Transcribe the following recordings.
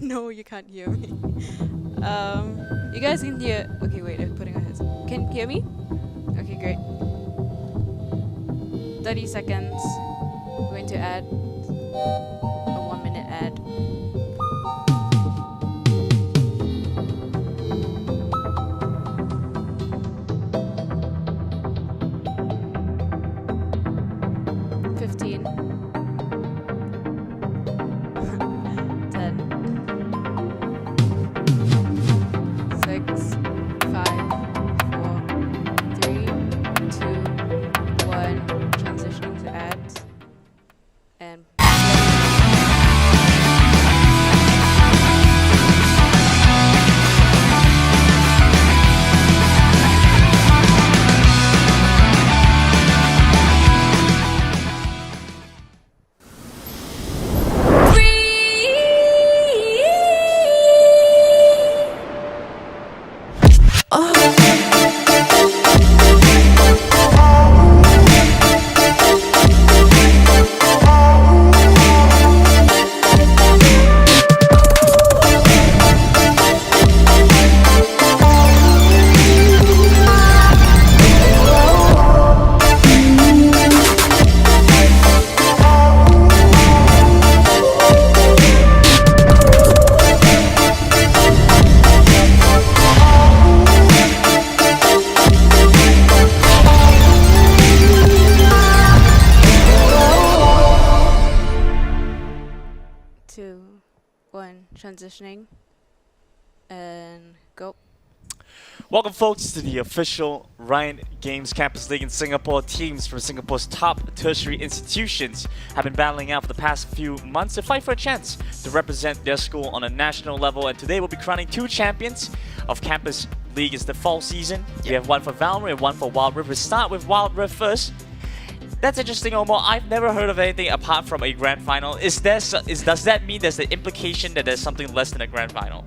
No, you can't hear me. You guys can hear. Okay, wait. I'm putting on headset. Can you hear me? Okay, great. 30 seconds. I'm going to add a 1-minute ad. Fifteen. 10. 6. 5. 4. 3. 2. 1. Transitioning to ads. And two, one, transitioning, and go. Welcome, folks, to the official Riot Games Campus League in Singapore. Teams from Singapore's top tertiary institutions have been battling out for the past few months to fight for a chance to represent their school on a national level. And today we'll be crowning two champions of Campus League. It's the fall season. We have one for Valorant and one for Wild Rift. We'll start with Wild Rift first. That's interesting, Omar. I've never heard of anything apart from a grand final. Does that mean there's the implication that there's something less than a grand final?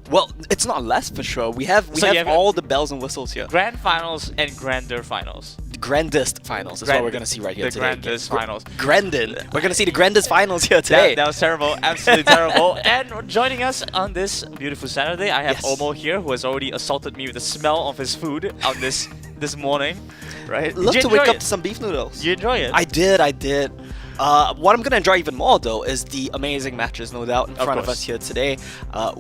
Well, it's not less for sure. We have all the bells and whistles here. Grand finals and grander finals. The grandest finals is what we're going to see right here the today. The grandest finals. Grandin. We're going to see the grandest finals here today. That was terrible. Absolutely terrible. And joining us on this beautiful Saturday, I have Omo here, who has already assaulted me with the smell of his food on this morning. Right? Love to wake up to some beef noodles. You enjoy it? I did. What I'm going to enjoy even more, though, is the amazing matches, no doubt, in front of us here today.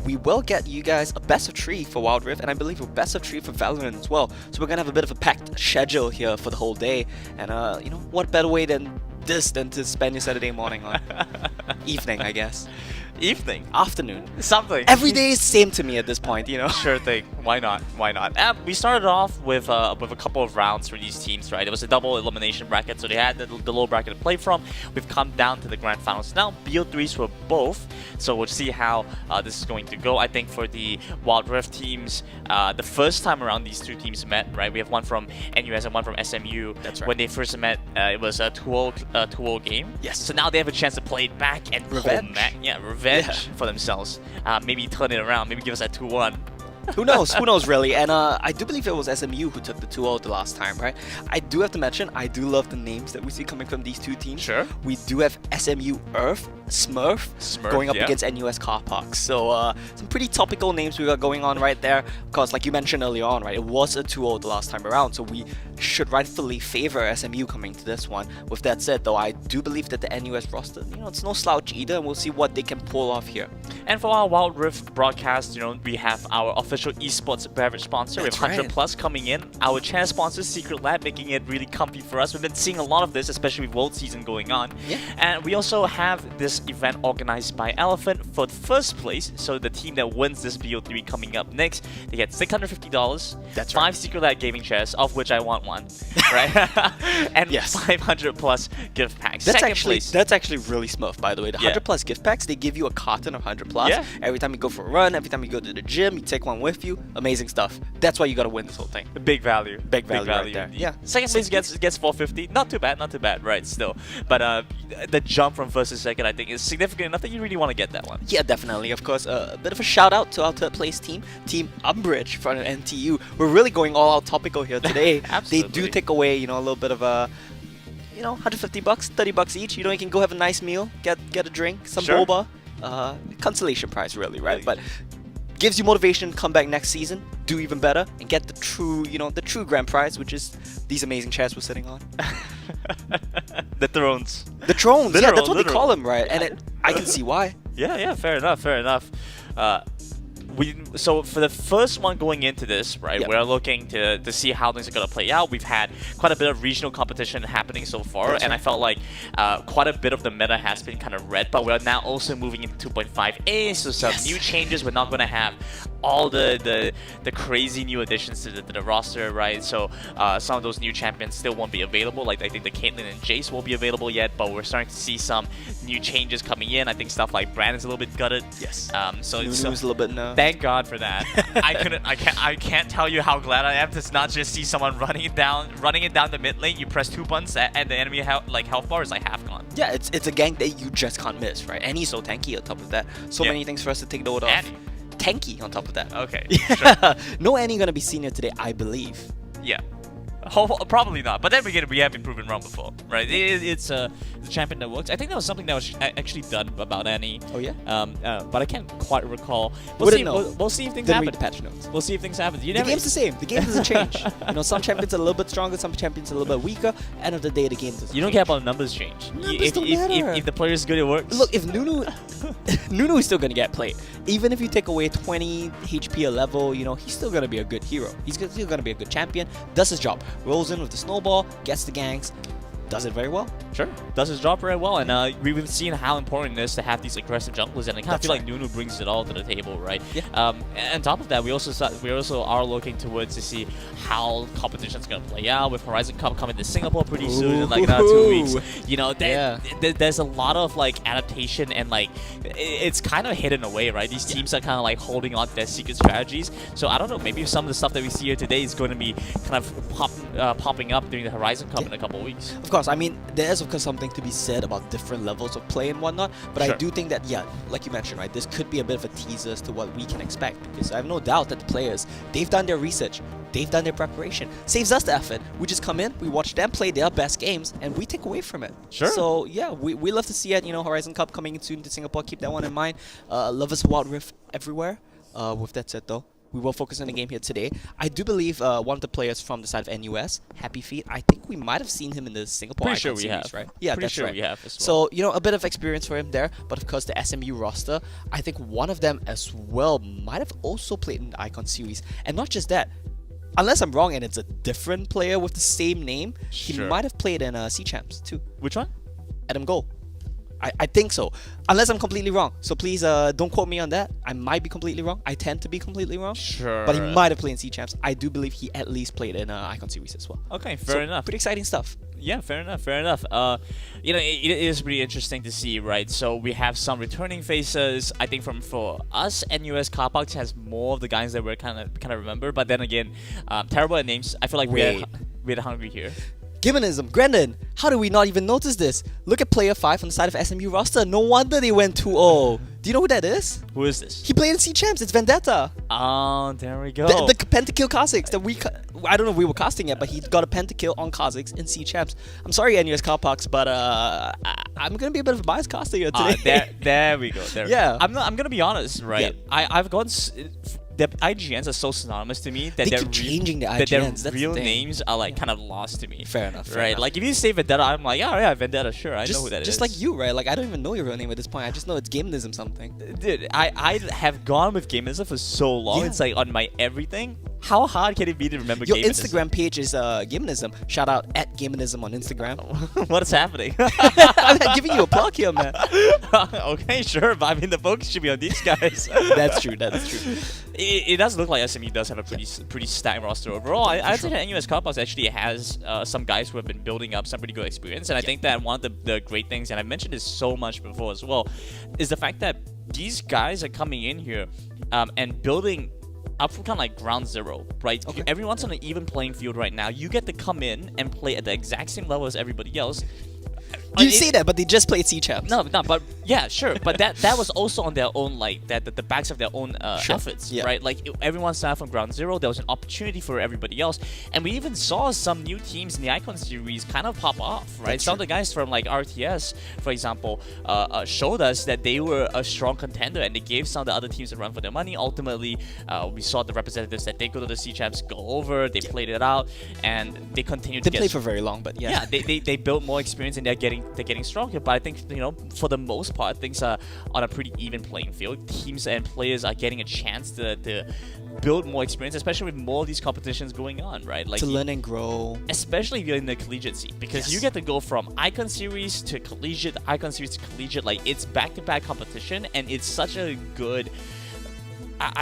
We will get you guys a best of 3 for Wild Rift, and I believe a best of 3 for Valorant as well. So we're going to have a bit of a packed schedule here for the whole day. And, you know, what better way than this than to spend your Saturday morning on? Evening, I guess. Evening? Afternoon. Something. Every day is same to me at this point, you know? Sure thing. Why not? Why not? We started off with a couple of rounds for these teams, right? It was a double elimination bracket, so they had the low bracket to play from. We've come down to the grand finals now. BO3s for both, so we'll see how this is going to go. I think for the Wild Rift teams, the first time around these two teams met, right? We have one from NUS and one from SMU. That's right. When they first met, it was a 2-0 game. Yes. So now they have a chance to play it back and Revenge. Revenge for themselves. Maybe turn it around. Maybe give us that 2-1. Who knows? Who knows, really? And I do believe it was SMU who took the 2-0 the last time, right? I do have to mention, I do love the names that we see coming from these two teams. Sure. We do have SMU Earth, Smurf going up against NUS Car Park. So some pretty topical names we got going on right there. Of course, like you mentioned earlier on, right? It was a 2-0 the last time around, so we should rightfully favor SMU coming to this one. With that said, though, I do believe that the NUS roster, you know, it's no slouch either, and we'll see what they can pull off here. And for our Wild Rift broadcast, you know, we have our official esports beverage sponsor. That's we have 100 right. Plus coming in. Our channel sponsor, Secret Lab, making it really comfy for us. We've been seeing a lot of this, especially with World Season going on. Yeah. And we also have this event organized by Elephant for the first place. So the team that wins this BO3 coming up next, they get $650. That's 5 right. Secret Lab gaming chairs, of which I want one, right? And Yes. 500 plus gift packs. That's Second actually place. that's actually really smurf, by the way. The Yeah. 100 plus gift packs, they give you a carton of 100 plus. Yeah. Every time you go for a run, every time you go to the gym, you take one with you. Amazing stuff. That's why you gotta win this whole thing. Big value. Big value right there. Yeah. Second place gets 450. Not too bad, right? Still, but the jump from first to second, I think, is significant enough that you really want to get that one. Yeah, definitely. Of course, a bit of a shout out to our third place team, Team Umbridge from NTU. We're really going all out topical here today. They do take away, you know, a little bit of a, you know, $150, $30 each. You know, you can go have a nice meal, get a drink, some Sure. boba. consolation prize, really, right? But gives you motivation, come back next season, do even better, and get the true, the true grand prize, which is these amazing chairs we're sitting on. The thrones. The thrones, yeah, that's what they Literal. call them, right? And I can see why. Yeah, fair enough. So for the first one going into this, right, Yep. we're looking to see how things are going to play out. We've had quite a bit of regional competition happening so far, That's and right. I felt like quite a bit of the meta has been kind of read, but we're now also moving into 2.5A, so some Yes. new changes. We're not going to have all the crazy new additions to the roster, right? So some of those new champions still won't be available. Like I think the Caitlyn and Jace won't be available yet, but we're starting to see some new changes coming in. I think stuff like Brandon's a little bit gutted. Yes. So Nunu's a little bit no. thank God for that. I can't tell you how glad I am to not just see someone running it down the mid lane. You press 2 buttons and the enemy health bar is like half gone. Yeah, it's a gank that you just can't miss, right? And he's so tanky on top of that. So Yeah. many things for us to take note of. Annie. Tanky on top of that. Okay. Yeah. No Annie gonna be seen here today, I believe. Yeah. Probably not. But then again, we have been proven wrong before, right? It's a champion that works. I think that was something that was actually done about Annie. Oh yeah. But I can't quite recall. Wouldn't know. We'll see if things Didn't happen. read the patch notes. We'll see if things happen. You The never. game's the same. The game doesn't change. Some champions are a little bit stronger, some champions are a little bit weaker. End of the day, the game doesn't You don't change. care about numbers change. Numbers don't matter. If the player is good, it works. Look, if Nunu is still gonna get played. Even if you take away 20 HP a level, he's still gonna be a good hero. He's still gonna be a good champion. Does his job. Rolls in with the snowball, gets the ganks, does it very well. Sure, does his job very well, and we've seen how important it is to have these aggressive junglers, and I kind of That's feel right. like Nunu brings it all to the table, right? Yeah. And on top of that, we also are looking towards to see how competition's gonna play out with Horizon Cup coming to Singapore pretty soon in like another 2 weeks. There's a lot of like adaptation and like it's kind of hidden away, right? These teams are kind of like holding on to their secret strategies. So I don't know, maybe some of the stuff that we see here today is going to be kind of popping up during the Horizon Cup in a couple of weeks. Of course, I mean, there is of course something to be said about different levels of play and whatnot, but Sure. I do think that, yeah, like you mentioned, right, this could be a bit of a teaser as to what we can expect, because I have no doubt that the players, they've done their research, they've done their preparation. Saves us the effort. We just come in, we watch them play their best games, and we take away from it. Sure. So, yeah, we love to see it, Horizon Cup coming in soon to Singapore, keep that one in mind. Love us Wild Rift everywhere. With that said, though, we will focus on the game here today. I do believe one of the players from the side of NUS, Happy Feet, I think we might have seen him in the Singapore Pretty sure Icon we series, have. right? Yeah, Pretty that's sure right. we have as well. So, a bit of experience for him there, but of course the SMU roster, I think one of them as well might have also played in the Icon series. And not just that, unless I'm wrong and it's a different player with the same name, he Sure. might have played in C Champs too. Which one? Adam Gold. I think so. Unless I'm completely wrong. So please don't quote me on that. I might be completely wrong. I tend to be completely wrong. Sure. But he might have played in C Champs. I do believe he at least played in Icon series as well. Okay, So, fair enough. Pretty exciting stuff. Yeah, fair enough. It is pretty interesting to see, right? So we have some returning faces. I think for us, NUS Carparks has more of the guys that we're kind of remember. But then again, terrible at names. I feel like Wait. we're hungry here. Gimmonism, Grandin, how do we not even notice this? Look at player 5 on the side of SMU roster. No wonder they went 2-0. Do you know who that is? Who is this? He played in C Champs. It's Vendetta. Oh, there we go. The pentakill Kha'Zix that I don't know if we were casting it, but he got a pentakill on Kha'Zix in C Champs. I'm sorry, NUS Carparks, but I'm gonna be a bit of a biased caster here today. There we go. Yeah. I'm gonna be honest, right? Yeah. I've gone. The IGNs are so synonymous to me that They their keep changing the that their IGNs, that's the real thing. names are like kind of lost to me. Fair enough. Fair Right, enough. like if you say Vendetta, I'm like, yeah, Vendetta, sure, I know who that is. Just like you, right? Like I don't even know your real name at this point. I just know it's Gimmonism something. Dude, I have gone with Gamism for so long. Yeah. It's like on my everything. How hard can it be to remember Your Gamism? Instagram page is Gimmonism. Shout out at Gimmonism on Instagram. What is happening? I'm giving you a plug here, man. Okay, sure, but I mean the focus should be on these guys. That's true. That's true. It does look like SME does have a pretty stacked roster overall. I'd say that NUS Carpas actually has some guys who have been building up some pretty good experience, and I think that one of the great things, and I've mentioned this so much before as well, is the fact that these guys are coming in here and building up from kind of like ground zero, right? Okay. Everyone's on an even playing field right now. You get to come in and play at the exact same level as everybody else. You say that, but they just played C champs. No, but yeah, sure. But that was also on their own, like the backs of their own efforts, right? Like everyone started from ground zero. There was an opportunity for everybody else, and we even saw some new teams in the Icon series kind of pop off, right? Some of the guys from like RTS, for example, showed us that they were a strong contender, and they gave some of the other teams a run for their money. Ultimately, we saw the representatives that they go to the C champs go over. They played it out, and they continued. They played for very long, but yeah, they built more experience, and they're getting stronger. But I think for the most part, things are on a pretty even playing field. Teams and players are getting a chance to build more experience, especially with more of these competitions going on, right? Like to learn and grow. Especially if you're in the collegiate scene, because you get to go from Icon series to collegiate, Icon series to collegiate. Like it's back-to-back competition, and it's such a good.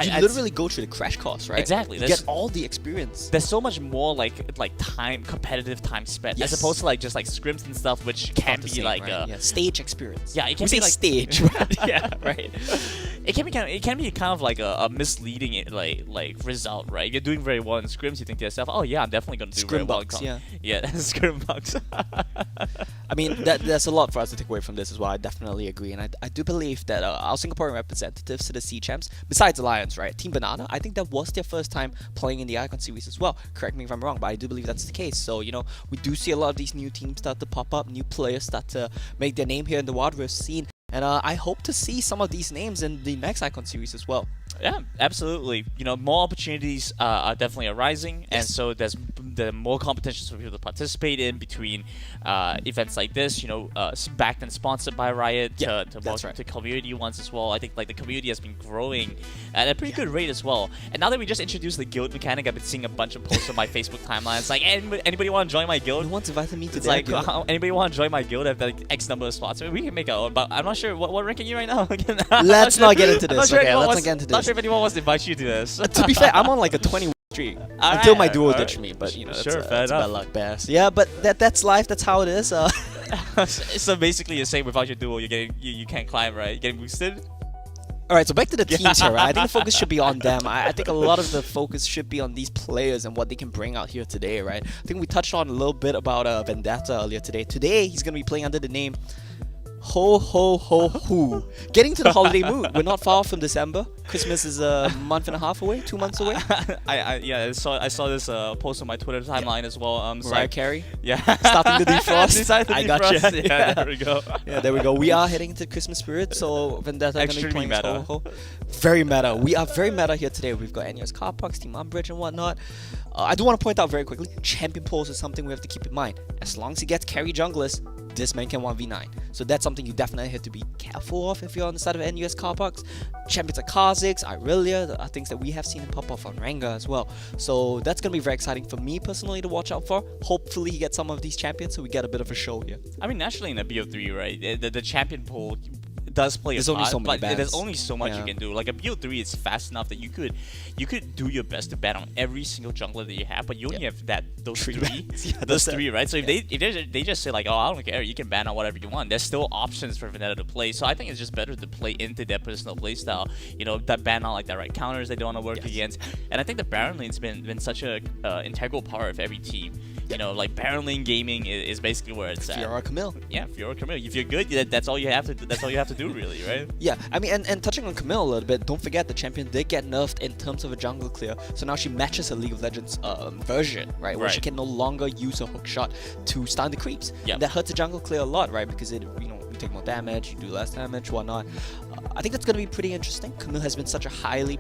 You literally go through the crash course, right? Exactly. You get all the experience. There's so much more like competitive time spent, as opposed to like just like scrims and stuff, which can be like stage experience. Yeah, it can be like stage. Yeah, right. It can be kind of like a misleading like result, right? If you're doing very well in scrims, you think to yourself, oh yeah, I'm definitely gonna do very well. Yeah, scrim bucks. I mean, there's a lot for us to take away from this as well. I definitely agree, and I do believe that our Singaporean representatives to the C champs, besides Alliance, right? Team Banana, I think that was their first time playing in the Icon series as well. Correct me if I'm wrong, but I do believe that's the case. So, we do see a lot of these new teams start to pop up, new players start to make their name here in the Wild Rift scene. And I hope to see some of these names in the next Icon series as well. Yeah, absolutely. More opportunities are definitely arising, and so there's more competitions for people to participate in between events like this. Backed and sponsored by Riot to community ones as well. I think like the community has been growing at a pretty good rate as well. And now that we just introduced the guild mechanic, I've been seeing a bunch of posts on my Facebook timeline. It's like, anybody want to join my guild? No one's invited me to it's like, anybody want to join my guild? I have like X number of spots. I mean, we can make our own, but I'm not sure what rank are you right now. Let's not get into this. Okay, let's not get into this. Not sure if anyone wants to invite you to this. To be fair, I'm on like a 20 streak until my duo ditched me, but that's bad luck, Bass. Yeah, but that's life. That's how it is. So basically, you're saying without your duo, you can't climb, right? You're getting boosted. All right, so back to the teams here, right? I think the focus should be on them. I think a lot of the focus should be on these players and what they can bring out here today, right? I think we touched on a little bit about Vendetta earlier today. Today, he's going to be playing under the name Ho Ho Ho Hoo. Getting to the holiday mood. We're not far from December. Christmas is a month and a half away, 2 months away. I saw this post on my Twitter timeline as well. Mariah Carey. Yeah. Starting to defrost. I got you. Yeah, there we go. Yeah, there we go. We are heading into Christmas spirit, so Vendetta going to be playing meta. Ho Ho. Very meta. We are very meta here today. We've got NUS Car Parks, Team Umbridge and whatnot. I do want to point out very quickly, champion pools is something we have to keep in mind. As long as he gets carry junglers, this man can 1v9. So that's something you definitely have to be careful of if you're on the side of NUS Car Parks. Champions like Kha'Zix, Irelia are things that we have seen him pop off on Rengar as well. So that's going to be very exciting for me personally to watch out for. Hopefully he gets some of these champions so we get a bit of a show here. I mean, naturally in a BO3, right, the champion pool does play there's a only part, so many but bans. There's only so much you can do. Like a BO3 is fast enough that you could do your best to ban on every single jungler that you have, but you only have those three, right? So if they just say like, oh, I don't care, you can ban on whatever you want. There's still options for Vendetta to play. So I think it's just better to play into their personal playstyle. That ban on like direct counters they don't want to work against. And I think the Baron lane's been such a integral part of every team. Like Baron lane gaming is basically where it's at. Fiora Camille. Yeah, Fiora Camille. If you're good, that's all you have to. That's all you have to do, really, right? Yeah, I mean, and touching on Camille a little bit, don't forget the champion did get nerfed in terms of a jungle clear. So now she matches her League of Legends version, right? Where she can no longer use her hook shot to stun the creeps. Yeah, that hurts the jungle clear a lot, right? Because you take more damage, you do less damage, whatnot. I think that's going to be pretty interesting. Camille has been such a highly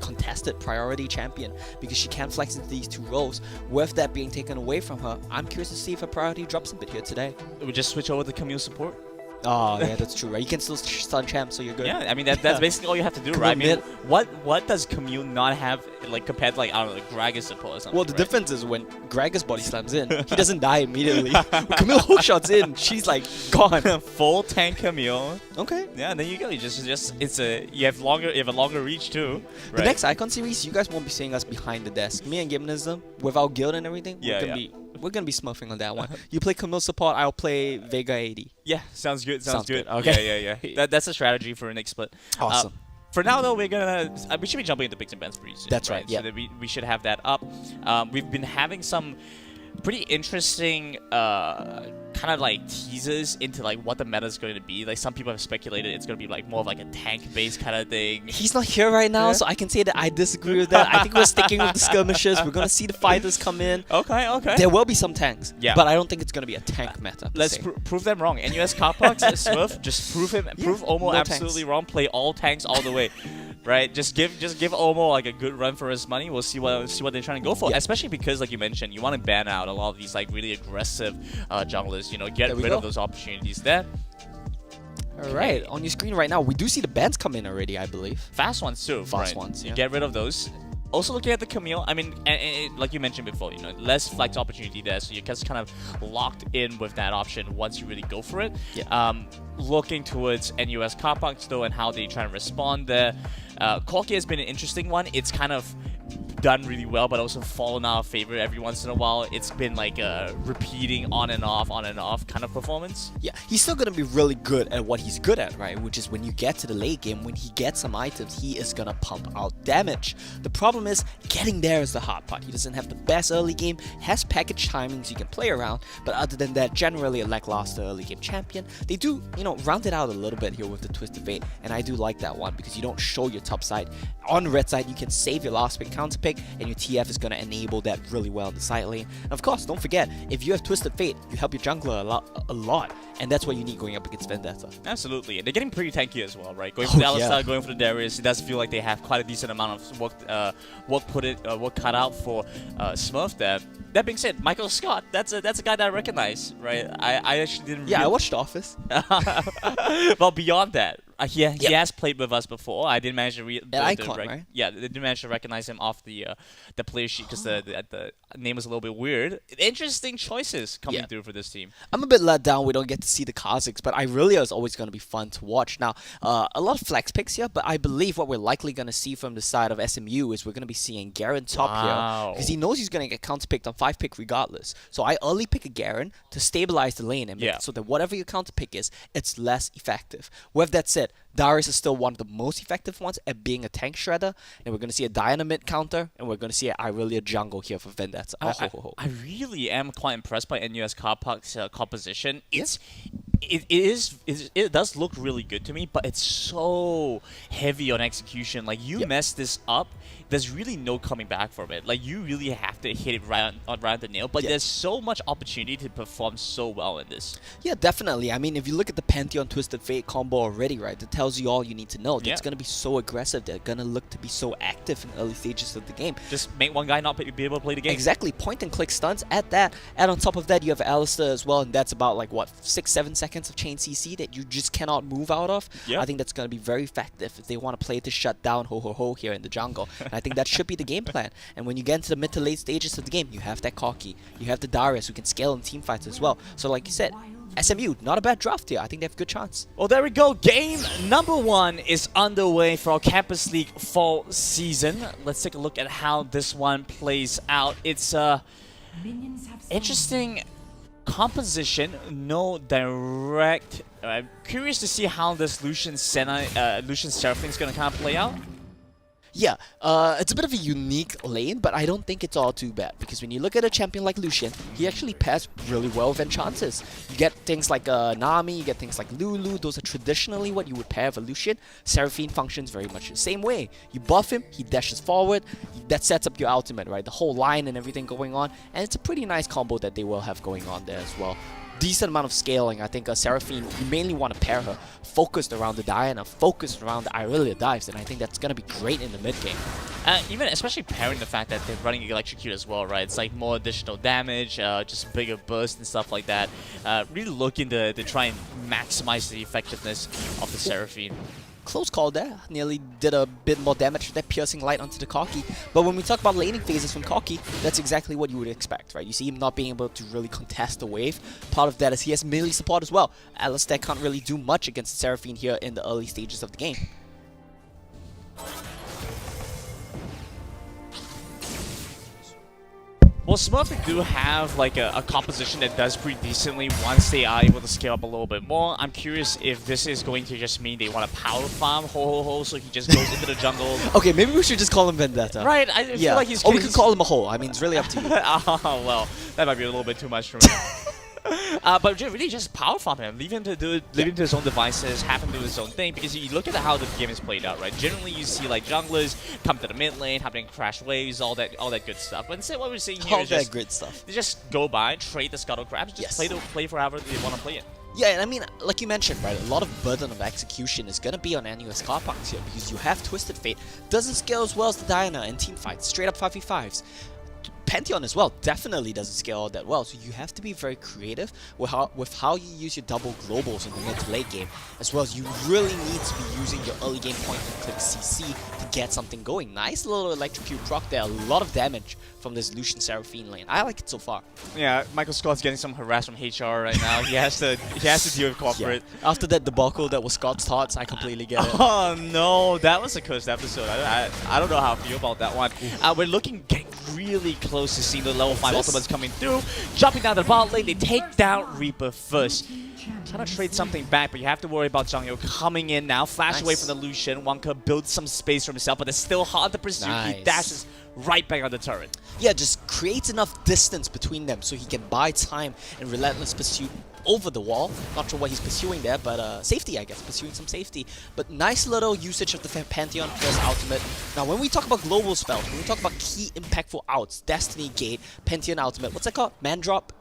contested priority champion because she can flex into these two roles. With that being taken away from her, I'm curious to see if her priority drops a bit here today. We just switch over to Camille support. Oh yeah, that's true, right? You can still stun champ, so you're good. Yeah, I mean that's basically all you have to do, right? I mean, what does Camille not have like compared to like I don't know, like Gragas support or something? Well, the difference is when Gragas body slams in, he doesn't die immediately. When Camille hook shots in, she's like gone. Full tank Camille. Okay. Yeah, and then you go. You you have a longer reach too. Right? The next Icon series, you guys won't be seeing us behind the desk. Me and Gimnism, with our guild and everything, we're gonna be smurfing on that one. You play Camille support, I'll play Vega 80. Yeah, sounds good. Sounds good. Okay. Yeah. That's a strategy for an next split. Awesome. For now, though, we should be jumping into picks and bans pretty soon. That's right. Yeah. So that we should have that up. We've been having some pretty interesting kind of like teasers into like what the meta is going to be. Like some people have speculated it's going to be like more of like a tank-based kind of thing. He's not here right now, so I can say that I disagree with that. I think we're sticking with the skirmishes. We're gonna see the fighters come in. Okay. There will be some tanks, Yeah. but I don't think it's gonna be a tank meta. Let's prove them wrong. NUS Carparks, Smurf, just prove Omo no absolutely tanks. wrong. Play all tanks all the way, right? Just give Omo like a good run for his money. We'll see what they're trying to go for. Yeah. Especially because, like you mentioned, you want to ban out a lot of these like really aggressive junglers. You know, get There we rid go. of those opportunities there. Alright, on your screen right now, we do see the bans come in already, I believe. Fast ones too. Fast right? ones, You yeah. get rid of those. Also looking at the Camille, I mean, and like you mentioned before, you know, less flex opportunity there, so you're just kind of locked in with that option once you really go for it. Yeah. Looking towards NUS car parks though and how they try and respond there. Corki has been an interesting one. It's kind of done really well, but also fallen out of favor every once in a while. It's been like a repeating on and off kind of performance. Yeah, he's still gonna be really good at what he's good at, right? Which is when you get to the late game, when he gets some items, he is gonna pump out damage. The problem is getting there is the hard part. He doesn't have the best early game, has package timings you can play around, but other than that, generally a lackluster early game champion. They do, you know, round it out a little bit here with the Twisted Fate, and I do like that one because you don't show your top side. On red side, you can save your last pick counter pick, and your TF is gonna enable that really well in the side lane. And of course, don't forget, if you have Twisted Fate, you help your jungler a lot, and that's what you need going up against Vendetta. Absolutely, and they're getting pretty tanky as well, right? Going for the Alistar, going for the Darius, it does feel like they have quite a decent amount of work cut out for Smurf there. That being said, Michael Scott, that's a guy that I recognize, right? I actually didn't. Yeah, I watched The Office. Well, beyond that, he has played with us before. I didn't manage to right? Yeah, they didn't manage to recognize him off the player sheet because the name was a little bit weird. Interesting choices coming through for this team. I'm a bit let down we don't get to see the Kazakhs, but Irelia is always going to be fun to watch. Now, a lot of flex picks here, but I believe what we're likely going to see from the side of SMU is we're going to be seeing Garen top here because he knows he's going to get counter picked on 5 pick regardless. So I early pick a Garen to stabilize the lane and make it so that whatever your counter pick is, it's less effective. With that said, Darius is still one of the most effective ones at being a tank shredder, and we're going to see a Diana mid counter, and we're going to see an Irelia jungle here for Vendetta. I really am quite impressed by NUS Car Park's composition. It does look really good to me, but it's so heavy on execution. Like you mess this up, there's really no coming back from it. Like you really have to hit it right on the nail. But there's so much opportunity to perform so well in this. Yeah, definitely. I mean, if you look at the Pantheon Twisted Fate combo already, right, that tells you all you need to know. It's going to be so aggressive. They're going to look to be so active in early stages of the game. Just make one guy not be able to play the game. Exactly. Point and click stunts at that. And on top of that, you have Alistar as well, and that's about like what 6-7 seconds of chain CC that you just cannot move out of. I think that's going to be very effective if they want to play to shut down ho here in the jungle. And I think that should be the game plan. And when you get into the mid to late stages of the game, you have that Corki, you have the Darius who can scale in team fights as well. So like you said, SMU, not a bad draft here. I think they have a good chance. Well, there we go. Game number 1 is underway for our Campus League fall season. Let's take a look at how this one plays out. It's interesting composition, no direct. I'm curious to see how this Lucian Seraphine is going to kind of play out. Yeah, it's a bit of a unique lane, but I don't think it's all too bad, because when you look at a champion like Lucian, he actually pairs really well with Enchantress. You get things like Nami, you get things like Lulu, those are traditionally what you would pair with a Lucian. Seraphine functions very much the same way. You buff him, he dashes forward, that sets up your ultimate, right? The whole line and everything going on, and it's a pretty nice combo that they will have going on there as well. Decent amount of scaling. I think Seraphine, you mainly want to pair her focused around the Diana, focused around the Irelia dives, and I think that's going to be great in the mid game. Even especially pairing the fact that they're running Electrocute as well, right? It's like more additional damage, just bigger burst and stuff like that. Really looking to try and maximize the effectiveness of the Seraphine. Close call there. Nearly did a bit more damage with that piercing light onto the Corki. But when we talk about laning phases from Corki, that's exactly what you would expect, right? You see him not being able to really contest the wave. Part of that is he has melee support as well. Alistar can't really do much against Seraphine here in the early stages of the game. Well, Smurf they do have like a composition that does pretty decently once they are able to scale up a little bit more. I'm curious if this is going to just mean they want to power farm Ho, so he just goes into the jungle. Okay, maybe we should just call him Vendetta. Right, I feel like he's... Or we could call him a Ho. I mean, it's really up to you. Oh, well, that might be a little bit too much for me. But really just power farm him, leave him to do it, leave him to his own devices, have him do his own thing, because you look at how the game is played out, right? Generally you see like junglers come to the mid lane, having crash waves, all that good stuff. But instead what we're seeing here is just great stuff. They just go by, trade the scuttle crabs, just play for however they want to play it. Yeah, and I mean, like you mentioned, right, a lot of burden of execution is going to be on NUS car parks here, because you have Twisted Fate, doesn't scale as well as the Diana in team fights, straight up 5v5s. Pantheon as well definitely doesn't scale all that well, so you have to be very creative with how you use your double globals in the mid to late game, as well as you really need to be using your early game point and click CC to get something going. Nice little electrocute proc there, a lot of damage from this Lucian Seraphine lane. I like it so far. Yeah, Michael Scott's getting some harass from HR right now. he has to deal with corporate. Yeah. After that debacle that was Scott's thoughts, I completely get it. Oh no, that was a cursed episode. I don't know how I feel about that one. We're getting really close to seeing the level 5 ultimates coming through. Jumping down the bot lane, they take down Reaper first. Trying to trade something back, but you have to worry about Zhang coming in now. Flash away from the Lucian. Wonka builds some space for himself, but it's still hard to pursue. He dashes right back on the turret. Yeah, just creates enough distance between them so he can buy time and relentless pursuit over the wall. Not sure what he's pursuing there, but safety, I guess. Pursuing some safety. But nice little usage of the Pantheon first ultimate. Now, when we talk about global spells, when we talk about key impactful outs, Destiny Gate, Pantheon ultimate, what's that called? Man drop?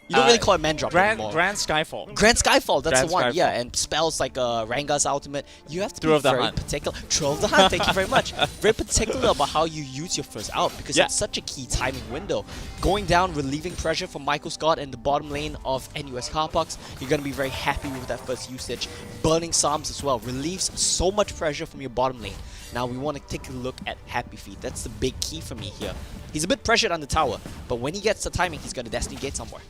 You don't really call it man drop anymore. Grand Skyfall. Grand Skyfall, that's the one, Skyfall. yeah. And spells like Ranga's ultimate, you have to Throw be of the very Hunt. particular. Throw of the Hunt, thank you very much. Very particular about how you use your first out, because it's such a key timing window. Going down, relieving pressure from Michael Scott in the bottom lane of NUS Carparks, you're going to be very happy with that first usage. Burning Psalms as well, relieves so much pressure from your bottom lane. Now we want to take a look at Happy Feet. That's the big key for me here. He's a bit pressured on the tower, but when he gets the timing, he's going to Destiny Gate somewhere.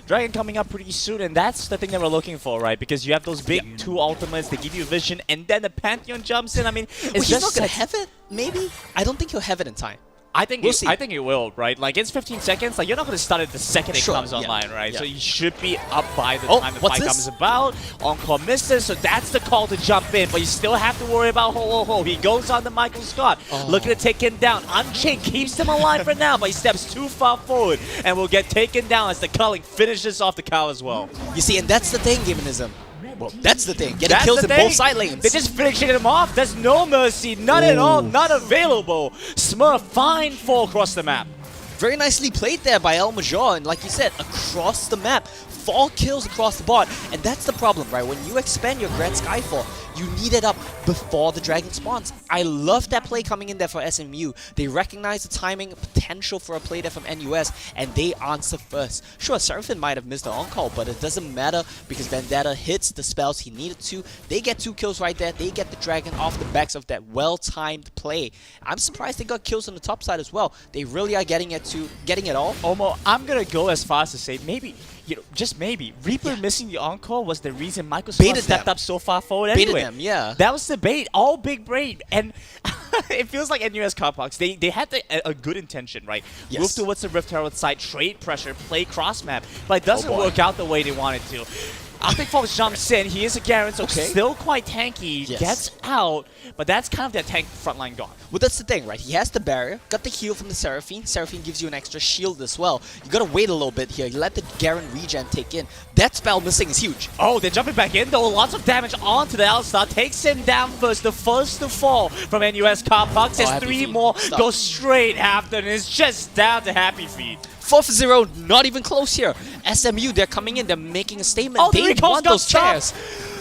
Dragon coming up pretty soon, and that's the thing that we're looking for, right? Because you have those big two ultimates, they give you vision, and then the Pantheon jumps in. I mean, it's he's not going to have it, maybe? I don't think he'll have it in time. I think it will, right? Like, it's 15 seconds. Like, you're not going to start it the second it comes online, right? Yeah. So you should be up by the time the fight comes about. Encore misses, so that's the call to jump in. But you still have to worry about Ho. He goes on to Michael Scott, looking to take him down. Unchained keeps him alive for now, but he steps too far forward and will get taken down as the culling finishes off the cow as well. You see, and that's the thing, Gaminism. Well, that's the thing. Getting kills in both side lanes. They're just finishing him off. There's no mercy. None at all. Not available. Smurf, fine fall across the map. Very nicely played there by El Major. And like you said, across the map. 4 kills across the board. And that's the problem, right? When you expand your Grand Skyfall, you need it up before the dragon spawns. I love that play coming in there for SMU. They recognize the timing potential for a play there from NUS, and they answer first. Sure, Seraphine might have missed the on-call, but it doesn't matter because Vendetta hits the spells he needed to. They get 2 kills right there. They get the dragon off the backs of that well-timed play. I'm surprised they got kills on the top side as well. They really are getting it all. Omo, I'm going to go as far as to say maybe, just maybe, Reaper missing the on-call was the reason Michael Scott stepped up so far forward anyway. Yeah. That was the bait, all big brain. And it feels like NUS Carparks, they had a good intention, right? Yes. Move towards the Rift Herald side, trade pressure, play cross map, but it doesn't work out the way they wanted to. Arctic Fox jumps in, he is a Garen, so still quite tanky, gets out, but that's kind of that tank frontline gone. Well, that's the thing, right? He has the barrier, got the heal from the Seraphine. Seraphine gives you an extra shield as well. You gotta wait a little bit here. You let the Garen regen take in. That spell missing is huge. Oh, they're jumping back in though. Lots of damage onto the Alistar. Takes him down first. The first to fall from NUS Carparks. There's 3 more. Go straight after, and it's just down to Happy Feet. 4-0, not even close here. SMU, they're coming in, they're making a statement. Oh, they want those chairs.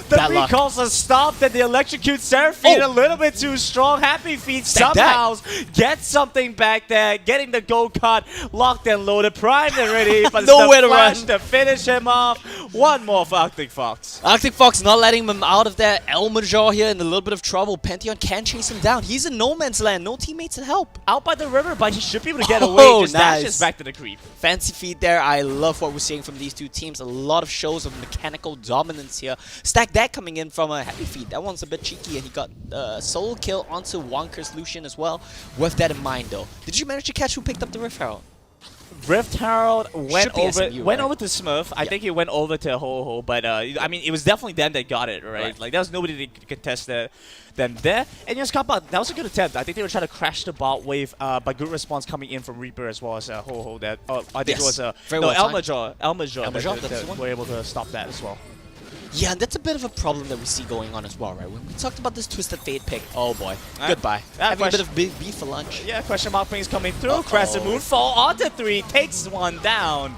The recalls are stopped and the electrocute Seraphine a little bit too strong. Happy Feet somehow gets something back there, getting the gold card locked and loaded, primed and ready, but nowhere to run to finish him off. One more for Arctic Fox. Arctic Fox not letting him out of there. El Major here in a little bit of trouble. Pantheon can chase him down. He's in no man's land, no teammates to help. Out by the river, but he should be able to get away. Just dashes back to the creep. Fancy feed there. I love what we're seeing from these two teams. A lot of shows of mechanical dominance here. Stack that coming in from a Happy Feet. That one's a bit cheeky, and he got solo kill onto Wonker's Lucian as well. With that in mind, though, did you manage to catch who picked up the Rift Herald? Rift Herald went Should be over SMU, went right? over to Smurf. I Yeah. think it went over to Ho Ho, but I mean, it was definitely them that got it, right? Right. Like there was nobody that could contest them there. And yes, Kappa, that was a good attempt. I think they were trying to crash the bot wave, but good response coming in from Reaper as well as Ho Ho. That I think Yes. it was Very no well timed. Elmajaw Elmajaw, that that's the one. were able to stop that as well. Yeah, and that's a bit of a problem that we see going on as well, right? When we talked about this Twisted Fate pick, oh boy, goodbye. Having a bit of beef for lunch. Yeah, question mark things coming through. Uh-oh. Crescent Moonfall onto 3, takes one down.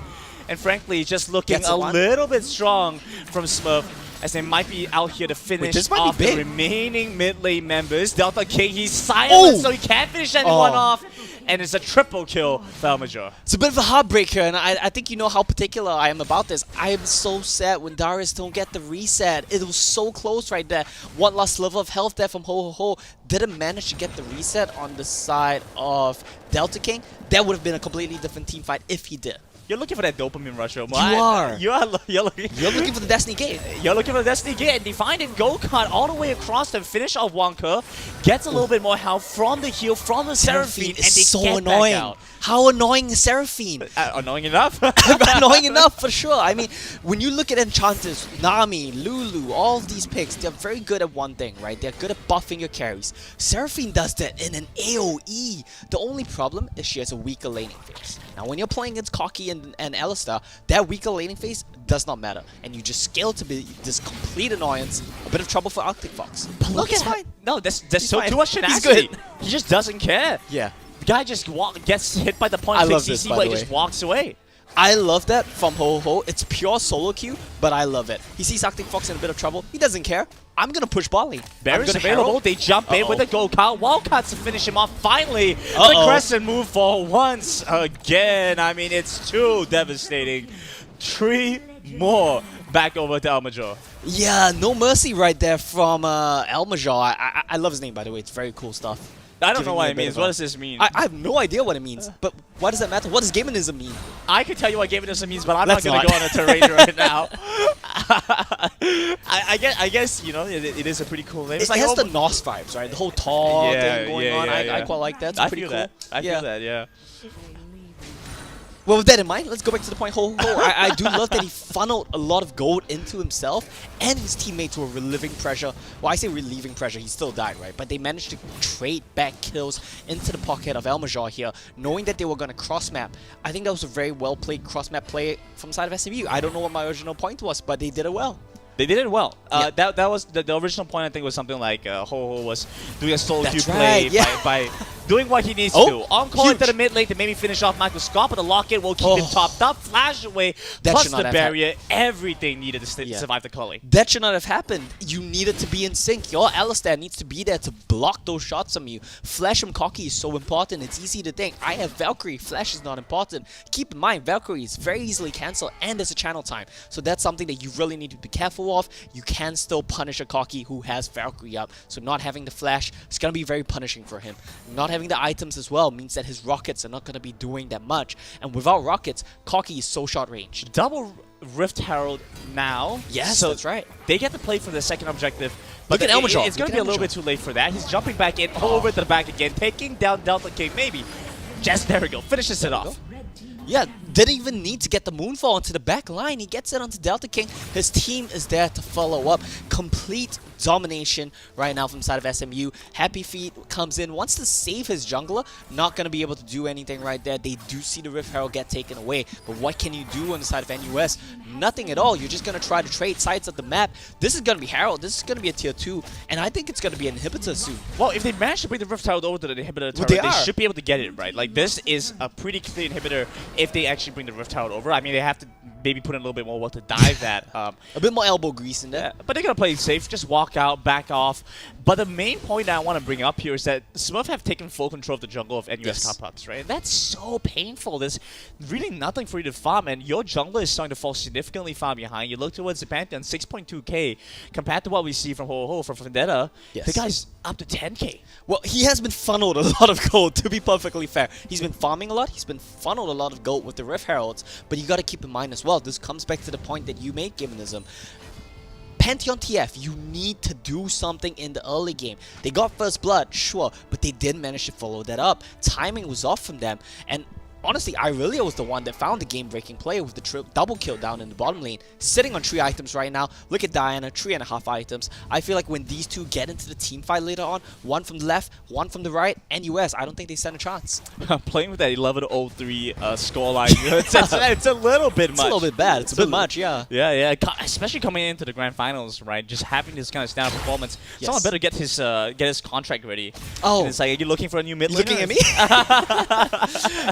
And frankly, just looking Gets a one. little bit strong from Smurf, as they might be out here to finish this might be off the big. remaining mid lane members. Delta King, he's silent, Oh! so he can't finish anyone Oh. off. And it's a triple kill for Elmajaw. It's a bit of a heartbreaker, and I think you know how particular I am about this. I am so sad when Darius don't get the reset. It was so close right there. One last level of health there from Ho Ho Ho. Didn't manage to get the reset on the side of Delta King. That would have been a completely different team fight if he did. You're looking for that dopamine rush, Omar. are. You're looking. You're looking for the Destiny Gate. You're looking for the Destiny Gate, and they find it. Go-Kart all the way across to finish off Wonka. Gets a little bit more health from the heal, from the Seraphine, and they is so get annoying. back out. How annoying is Seraphine? Annoying enough. Annoying enough for sure. I mean, when you look at Enchanters, Nami, Lulu, all of these picks, they're very good at one thing, right? They're good at buffing your carries. Seraphine does that in an AoE. The only problem is she has a weaker laning phase. Now, when you're playing against Cocky and Alistar, that weaker laning phase does not matter. And you just scale to be this complete annoyance, a bit of trouble for Arctic Fox. But Look at fine. no, that's He's so fine. too much He's tenacity. good. He just doesn't care. Yeah. The guy just gets hit by the point I of love CC, this, by but the he just way. walks away. I love that from Ho Ho. It's pure solo queue, but I love it. He sees Arctic Fox in a bit of trouble. He doesn't care. I'm gonna push Barley. Barry's available. They jump in with a go-kart. Wildcats to finish him off. Finally, the Crescent move for once again. I mean, it's too devastating. 3 more back over to Elmajaw. Yeah, no mercy right there from Elmajaw. I love his name, by the way. It's very cool stuff. I don't Giving know me what a it bit means. of What a- does this mean? I have no idea what it means, but why does that matter? What does gaminism mean? I could tell you what Gaminism means, but I'm Let's not going to not. go on a tirade right now. I guess, you know, it is a pretty cool name. It It's like, has oh, the Nos vibes, right? The whole tall thing going on. I quite like that. It's I pretty feel cool. that. I feel that, yeah. Well, with that in mind, let's go back to the point. I do love that he funneled a lot of gold into himself and his teammates were relieving pressure. Well, I say relieving pressure, he still died, right? But they managed to trade back kills into the pocket of Elmajaw here, knowing that they were going to cross-map. I think that was a very well-played cross-map play from the side of SMU. I don't know what my original point was, but they did it well. They did it well. Yeah. That was the original point. I think was something like Ho Ho was doing a solo queue That's play right, yeah. by doing what he needs Oh, to do. On-call into huge. the mid lane to maybe finish off Michael Scott, but the locket will keep him Oh. topped up. Flash away, That plus should the not have barrier. Everything needed to Yeah. survive the culling. That should not have happened. You needed to be in sync. Your Alistar needs to be there to block those shots from you. Flash from Cocky is so important. It's easy to think, I have Valkyrie, Flash is not important. Keep in mind, Valkyrie is very easily cancelled and there's a channel time. So that's something that you really need to be careful of. You can still punish a Cocky who has Valkyrie up. So not having the Flash is going to be very punishing for him. Not having the items as well means that his rockets are not going to be doing that much. And without rockets, Cocky is so short range. Double Rift Herald now. Yes, so that's right. They get to play for the second objective. But Look at Elmajaw. It's going Look to be at a little Elmajaw. bit too late for that. He's jumping back in, over to the back again, taking down Delta King, maybe. Just there we go. Finishes it off. Yeah, didn't even need to get the Moonfall into the back line. He gets it onto Delta King. His team is there to follow up. Complete domination right now from the side of SMU. Happy Feet comes in, wants to save his jungler. Not going to be able to do anything right there. They do see the Rift Herald get taken away. But what can you do on the side of NUS? Nothing at all. You're just going to try to trade sides of the map. This is going to be Herald. This is going to be a tier 2. And I think it's going to be an inhibitor soon. Well, if they manage to bring the Rift Herald over to the inhibitor turret, they they are. should be able to get it, right? Like, this is a pretty clear inhibitor if they actually bring the Rift Herald over. I mean, they have to maybe put in a little bit more work to dive that. A bit more elbow grease in there. But they're going to play it safe, just walk out, back off. But the main point I want to bring up here is that Smurf have taken full control of the jungle of NUS Yes. Carpucks, right? And that's so painful. There's really nothing for you to farm, and your jungler is starting to fall significantly far behind. You look towards the Pantheon, 6.2k, compared to what we see from Ho Ho, from Vendetta, Yes. the guy's up to 10k. Well, he has been funneled a lot of gold, to be perfectly fair. He's been farming a lot, he's been funneled a lot of gold with the Rift Heralds, but you gotta keep in mind as well, this comes back to the point that you made, Gaminism. Pantheon TF, you need to do something in the early game. They got first blood, sure, but they didn't manage to follow that up. Timing was off from them, and honestly, Irelia was the one that found the game-breaking play with the double kill down in the bottom lane, sitting on 3 items right now. Look at Diana, 3.5 items. I feel like when these two get into the team fight later on, one from the left, one from the right, NUS, I don't think they stand a chance. Playing with that 11-0-3 scoreline, it's a little bit much. It's a little bit bad. It's a bit much, yeah. Yeah. Especially coming into the grand finals, right? Just having this kind of standout performance. Yes. Someone better get his contract ready. Oh. And it's like, are you looking for a new mid laner? Looking at me?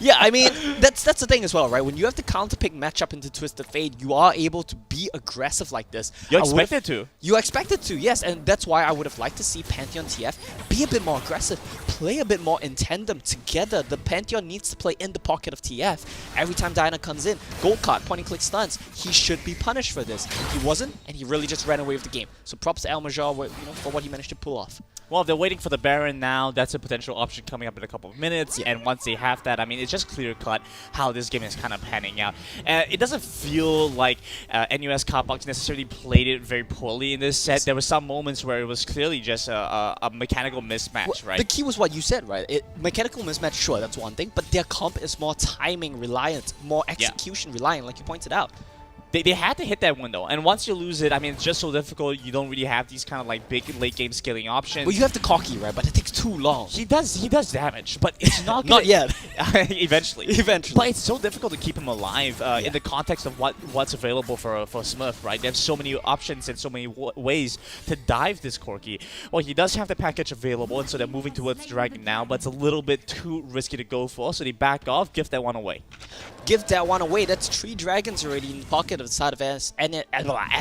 Yeah, I mean, that's the thing as well, right? When you have to counter-pick matchup into Twisted Fate, you are able to be aggressive like this. You're expected to. You expected to, yes, and that's why I would have liked to see Pantheon TF be a bit more aggressive, play a bit more in tandem together. The Pantheon needs to play in the pocket of TF. Every time Diana comes in, gold card, point and click stuns, he should be punished for this. He wasn't, and he really just ran away with the game. So props to Almajar, for what he managed to pull off. Well, they're waiting for the Baron now. That's a potential option coming up in a couple of minutes. Yeah. And once they have that, I mean, it's just clear-cut how this game is kind of panning out. It doesn't feel like NUS Cardbox necessarily played it very poorly in this set. There were some moments where it was clearly just a mechanical mismatch, right? The key was what you said, right? Mechanical mismatch, sure, that's one thing, but their comp is more timing reliant, more execution reliant, like you pointed out. They had to hit that window, and once you lose it, I mean, it's just so difficult. You don't really have these kind of like big late game scaling options. Well, you have the cocky, right? But it takes too long. He does damage, but it's not Not yet. Eventually. Eventually. But it's so difficult to keep him alive in the context of what's available for Smurf, right? They have so many options and so many ways to dive this Corki. Well, he does have the package available, and so they're moving towards Dragon now, but it's a little bit too risky to go for, so they back off, gift that one away. Give that one away. That's 3 dragons already in the pocket of the side of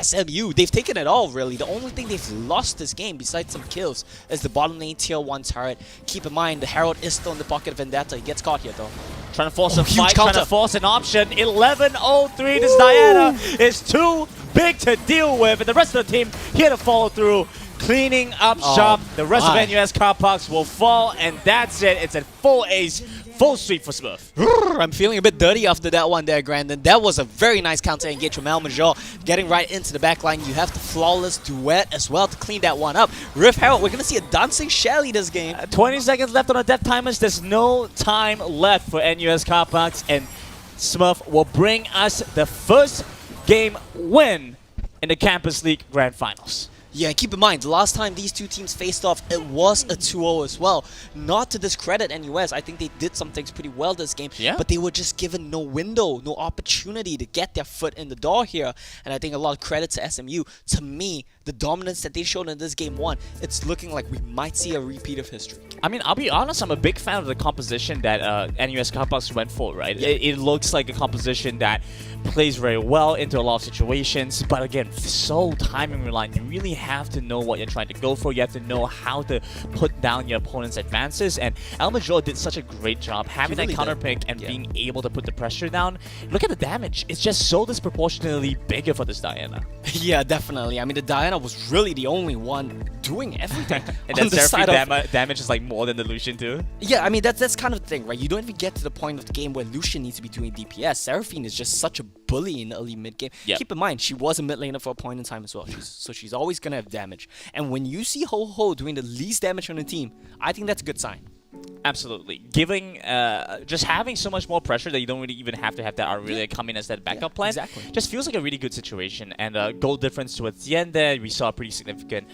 SMU. They've taken it all, really. The only thing they've lost this game, besides some kills, is the bottom lane tier 1 turret. Keep in mind, the Herald is still in the pocket of Vendetta. He gets caught here, though. Trying to force a huge fight, counter. trying to force an option. 11-0-3, this Diana is too big to deal with, and the rest of the team here to follow through. Cleaning up shop. The rest of NUS Cardbox will fall, and that's it. It's a full ace, full sweep for Smurf. I'm feeling a bit dirty after that one there, Grandin. That was a very nice counter engage from Almajar. Getting right into the backline. You have the flawless duet as well to clean that one up. Rift Herald, we're going to see a dancing Shelly this game. 20 seconds left on the death timers. There's no time left for NUS Cardbox, and Smurf will bring us the first game win in the Campus League Grand Finals. Yeah, and keep in mind, the last time these two teams faced off, it was a 2-0 as well. Not to discredit NUS, I think they did some things pretty well this game, but they were just given no window, no opportunity to get their foot in the door here. And I think a lot of credit to SMU. To me, the dominance that they showed in this game 1, it's looking like we might see a repeat of history. I mean, I'll be honest, I'm a big fan of the composition that NUS Cardbox went for, right? Yeah. It looks like a composition that plays very well into a lot of situations, but again, so timing reliant. You really have to know what you're trying to go for. You have to know how to put down your opponent's advances, and Almajar did such a great job having really that counter pick and being able to put the pressure down. Look at the damage. It's just so disproportionately bigger for this Diana. Yeah, definitely. I mean, the Diana was really the only one doing everything. And on then the side of damage is like more than the Lucian too. Yeah, I mean, that's kind of the thing, right? You don't even get to the point of the game where Lucian needs to be doing DPS. Seraphine is just such a bully in the early mid game. Yep. Keep in mind, she was a mid laner for a point in time as well. So she's always going to have damage. And when you see Ho doing the least damage on the team, I think that's a good sign. Absolutely. Giving, just having so much more pressure that you don't really even have to have that Aurelia come in as that backup plan. Exactly. Just feels like a really good situation. And goal difference towards the end there, we saw a pretty significant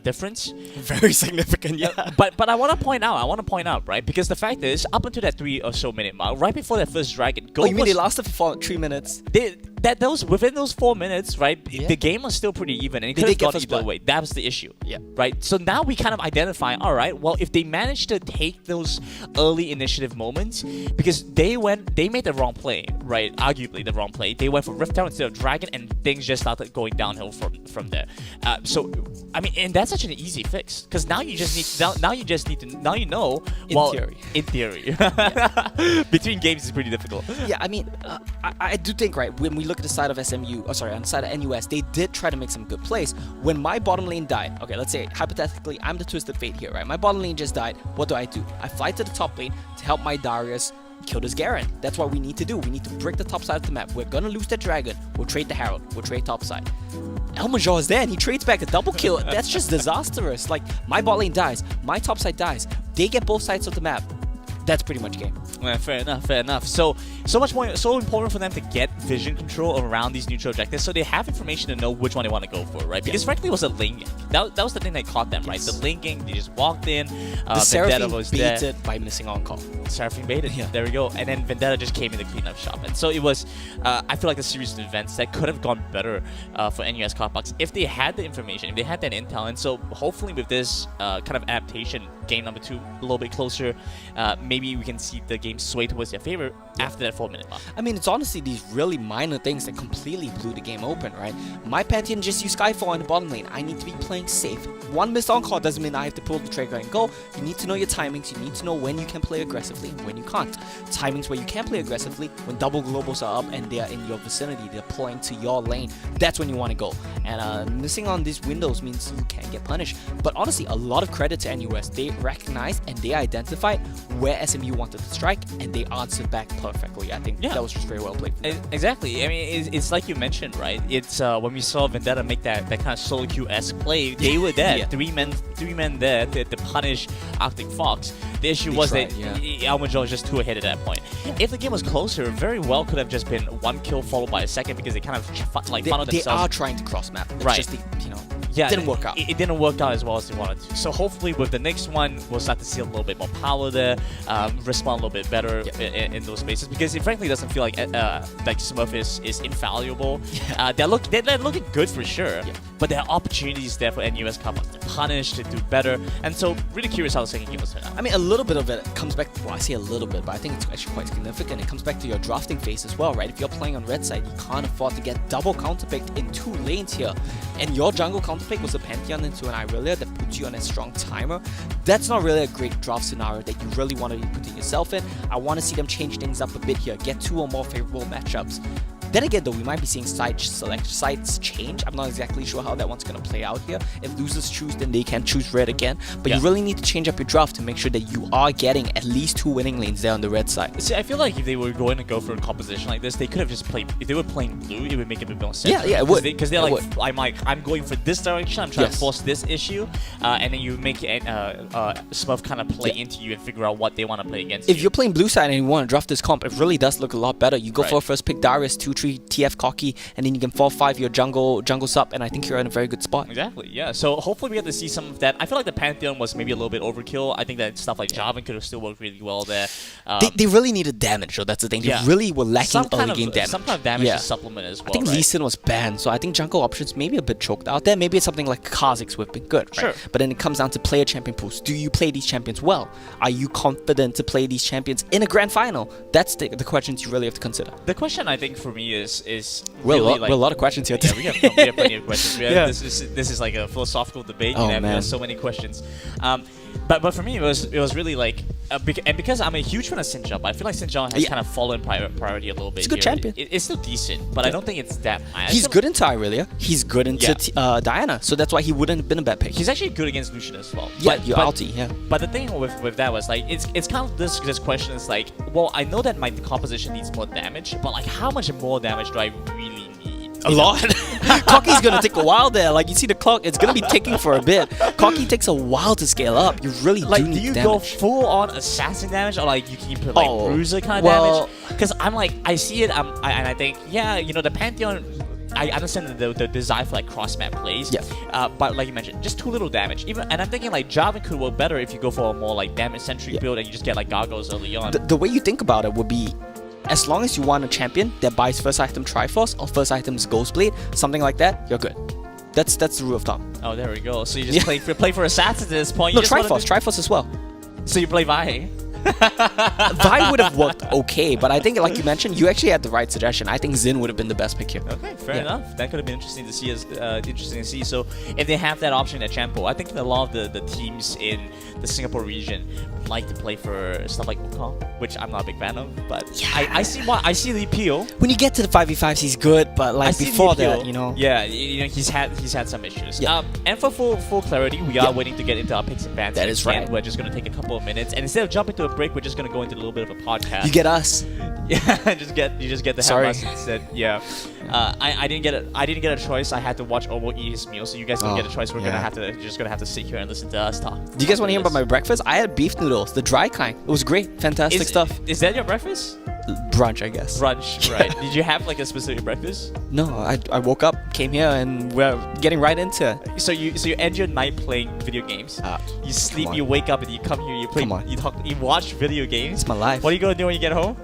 difference. Very significant, yeah. But I want to point out, right? Because the fact is, up until that 3 or so minute mark, right before that first dragon, goal Oh, you mean they lasted for 3 minutes? Within those 4 minutes, right? Yeah. The game was still pretty even, and it could have gone either way. That was the issue. Yeah. Right. So now we kind of identify. All right. Well, if they managed to take those early initiative moments, because they made the wrong play, right? Arguably the wrong play. They went for Rift Tower instead of Dragon, and things just started going downhill from there. So, I mean, and that's such an easy fix, because now you just need to now you know. In theory. Between games is pretty difficult. Yeah, I mean, I do think, right, when we look at the side of SMU, on the side of NUS, they did try to make some good plays. When my bottom lane died, okay, let's say, hypothetically, I'm the Twisted Fate here, right? My bottom lane just died. What do? I fly to the top lane to help my Darius kill this Garen. That's what we need to do. We need to break the top side of the map. We're gonna lose that dragon. We'll trade the Herald. We'll trade top side. Almajar is there and he trades back a double kill. That's just disastrous. Like, my bot lane dies. My top side dies. They get both sides of the map. That's pretty much game. Yeah, fair enough, fair enough. So much more, so important for them to get vision control around these neutral objectives, so they have information to know which one they want to go for, right? Because frankly, it was a lane gang. That was the thing that caught them, right? The lane gang, they just walked in. The Seraphine baited by missing on call. Seraphine baited, there we go. And then Vendetta just came in to clean up shop. And so it was, I feel like a series of events that could have gone better for NUS Copbox if they had the information, if they had that intel. And so hopefully with this kind of adaptation, game number 2 a little bit closer, maybe we can see the game sway towards their favor after that 4-minute mark. I mean, it's honestly these really minor things that completely blew the game open, right? My Pantheon just used Skyfall in the bottom lane. I need to be playing safe. One missed on call doesn't mean I have to pull the trigger and go. You need to know your timings. You need to know when you can play aggressively and when you can't. Timings where you can play aggressively, when double globals are up and they are in your vicinity, they're pulling to your lane. That's when you want to go. And missing on these windows means you can get punished. But honestly, a lot of credit to NUS. They recognized and they identified where SMU wanted to strike, and they answered back perfectly. I think that was just very well played. Exactly. I mean, it's like you mentioned, right? It's when we saw Vendetta make that kind of solo queue-esque play, they were there. Three men there to punish Arctic Fox. The issue was that Almajo was just too ahead at that point. If the game was closer, very well could have just been one kill followed by a second, because they kind of funneled themselves. They are trying to cross map. It's right. Just it didn't work out. It didn't work out as well as they wanted to. So hopefully with the next one, we'll start to see a little bit more power there, respond a little bit better in those spaces, because it frankly doesn't feel like Smurf is infallible. They're looking good for sure, but there are opportunities there for NUS Copbox to punish, to do better, and so really curious how the second game will turn out. I mean, a little bit of it comes back, well, I say a little bit, but I think it's actually quite significant. It comes back to your drafting phase as well, right? If you're playing on red side, you can't afford to get double counterpicked in 2 lanes here, and your jungle counterpick was a Pantheon into an Irelia that puts you on a strong timer. That's not really a great draft scenario that you really want to be putting yourself in. I want to see them change things up a bit here, get 2 or more favorable matchups. Then again, though, we might be seeing sides change. I'm not exactly sure how that one's going to play out here. If losers choose, then they can choose red again. But you really need to change up your draft to make sure that you are getting at least 2 winning lanes there on the red side. See, I feel like if they were going to go for a composition like this, they could have just played. If they were playing blue, it would make a bit more sense. Yeah, it would. Because they're like, I'm going for this direction. I'm trying to force this issue, and then you make Smurf kind of play into you and figure out what they want to play against. If you're playing blue side and you want to draft this comp, it really does look a lot better. You go for a first pick Darius, 2-3 TF Cocky, and then you can 4-5 your jungle up, and I think you're in a very good spot. Exactly, yeah. So hopefully we get to see some of that. I feel like the Pantheon was maybe a little bit overkill. I think that stuff like Jarvan could have still worked really well there. They really needed damage, though. That's the thing. They really were lacking early game damage. Some kind of damage to supplement as well. I think Lee Sin was banned, so I think jungle options maybe a bit choked out there. Maybe it's something like Kha'Zix would have been good, right? Sure. But then it comes down to player champion pools. Do you play these champions well? Are you confident to play these champions in a grand final? That's the questions you really have to consider. The question I think for me is really a lot of questions here. Yeah, we have plenty of questions. This is like a philosophical debate. Oh, man. man. There's so many questions. But for me, it was really like, and because I'm a huge fan of Sinjab, I feel like Sinjab has kind of fallen priority a little bit. He's a good champion. It's still decent, but I don't think it's that high. He's good into Irelia. He's good into Diana, so that's why he wouldn't have been a bad pick. He's actually good against Lucian as well. Yeah, your ulti, yeah. But the thing with that was like, it's kind of this question is like, well, I know that my composition needs more damage, but like, how much more damage do I really need? A lot. Cocky's gonna take a while there. Like, you see the clock, it's gonna be ticking for a bit. Cocky takes a while to scale up. You really do need do you damage. go full on assassin damage, or like you can put like bruiser kind of damage? Because I'm like, I see it, and I think, the Pantheon, I understand the desire for like cross map plays, but like you mentioned, just too little damage. And I'm thinking like Jarvan could work better if you go for a more like damage centric build and you just get like gargoyles early on. The way you think about it would be, as long as you want a champion that buys first item Triforce or first item Ghostblade, something like that, you're good. That's the rule of thumb. Oh, there we go. So you just play for assassins at this point. No, Triforce as well. So you play Vi. Vi would have worked okay, but I think, like you mentioned, you actually had the right suggestion. I think Xin would have been the best pick here. Okay, fair enough. That could have been interesting to see. So if they have that option at Champo, I think a lot of the teams in the Singapore region like to play for stuff like Wukong, which I'm not a big fan of, but I see the appeal. When you get to the 5v5s, he's good, but like before that, he's had some issues. And for full clarity, we are waiting to get into our picks and bans. That is right. We're just going to take a couple of minutes, and instead of jumping to break, we're just gonna go into a little bit of a podcast. You get us. Yeah, you just get the Sorry. headlines instead. Yeah, I didn't get a choice. I had to watch Omo eat his meal, so you guys don't get a choice. You're just gonna have to sit here and listen to us talk. Do you guys want to hear about my breakfast? I had beef noodles, the dry kind. It was great, fantastic stuff. Is that your breakfast? Brunch, I guess. Brunch, right? Did you have like a specific breakfast? No, I woke up, came here, and we're getting right into it. So you end your night playing video games. You sleep, you wake up, and you come here, you play, you talk, you watch video games. It's my life. What are you gonna do when you get home?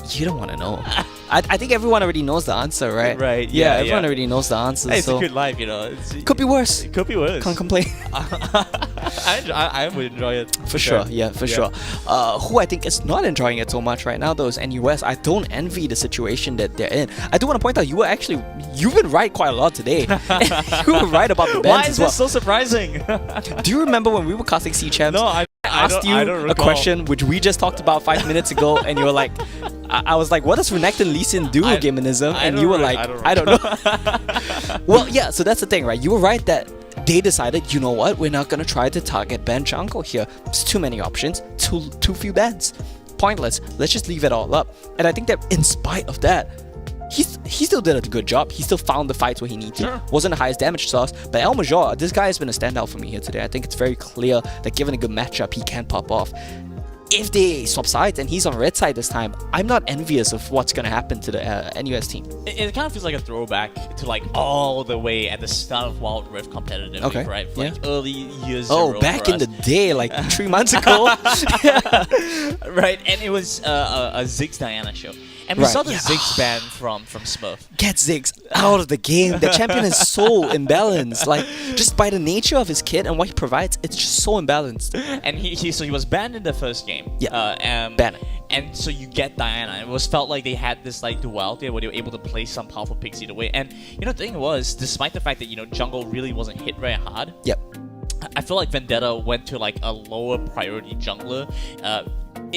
You don't want to know. I think everyone already knows the answer, right? Right. Yeah, everyone already knows the answer. Hey, it's so a good life, you know. could be worse. It could be worse. Can't complain. I would enjoy it. For sure, yeah, for sure. Who I think is not enjoying it so much right now, though, is NUS. I don't envy the situation that they're in. I do want to point out, you've been right quite a lot today. You were right about the bands Why is as well. this so surprising? Do you remember when we were casting C Champs? No, I asked you a question which we just talked about 5 minutes ago, and you were like, I was like, what does Renekton and Lee Sin do with Gaminism? And you were like, I don't know. Well, yeah, so that's the thing, right? You were right that they decided, you know what, we're not gonna try to target ban jungle here. There's too many options, too few bans. Pointless. Let's just leave it all up. And I think that in spite of that, he still did a good job. He still found the fights where he needed to. Wasn't the highest damage source, but El Major, this guy has been a standout for me here today. I think it's very clear that given a good matchup, he can pop off. If they swap sides and he's on red side this time, I'm not envious of what's gonna happen to the NUS team. It kind of feels like a throwback to like all the way at the start of Wild Rift competitively, right? Like early years. Oh, back in the day, like 3 months ago. Right, and it was a Ziggs Diana show. And we saw the Ziggs ban from Smurf. Get Ziggs out of the game. The champion is so imbalanced. Like, just by the nature of his kit and what he provides, it's just so imbalanced. And he was banned in the first game. Yeah, banned. And so you get Diana. It was felt like they had this like duality where they were able to play some powerful picks either way. And you know the thing was, despite the fact that jungle really wasn't hit very hard. Yep. I feel like Vendetta went to like a lower priority jungler.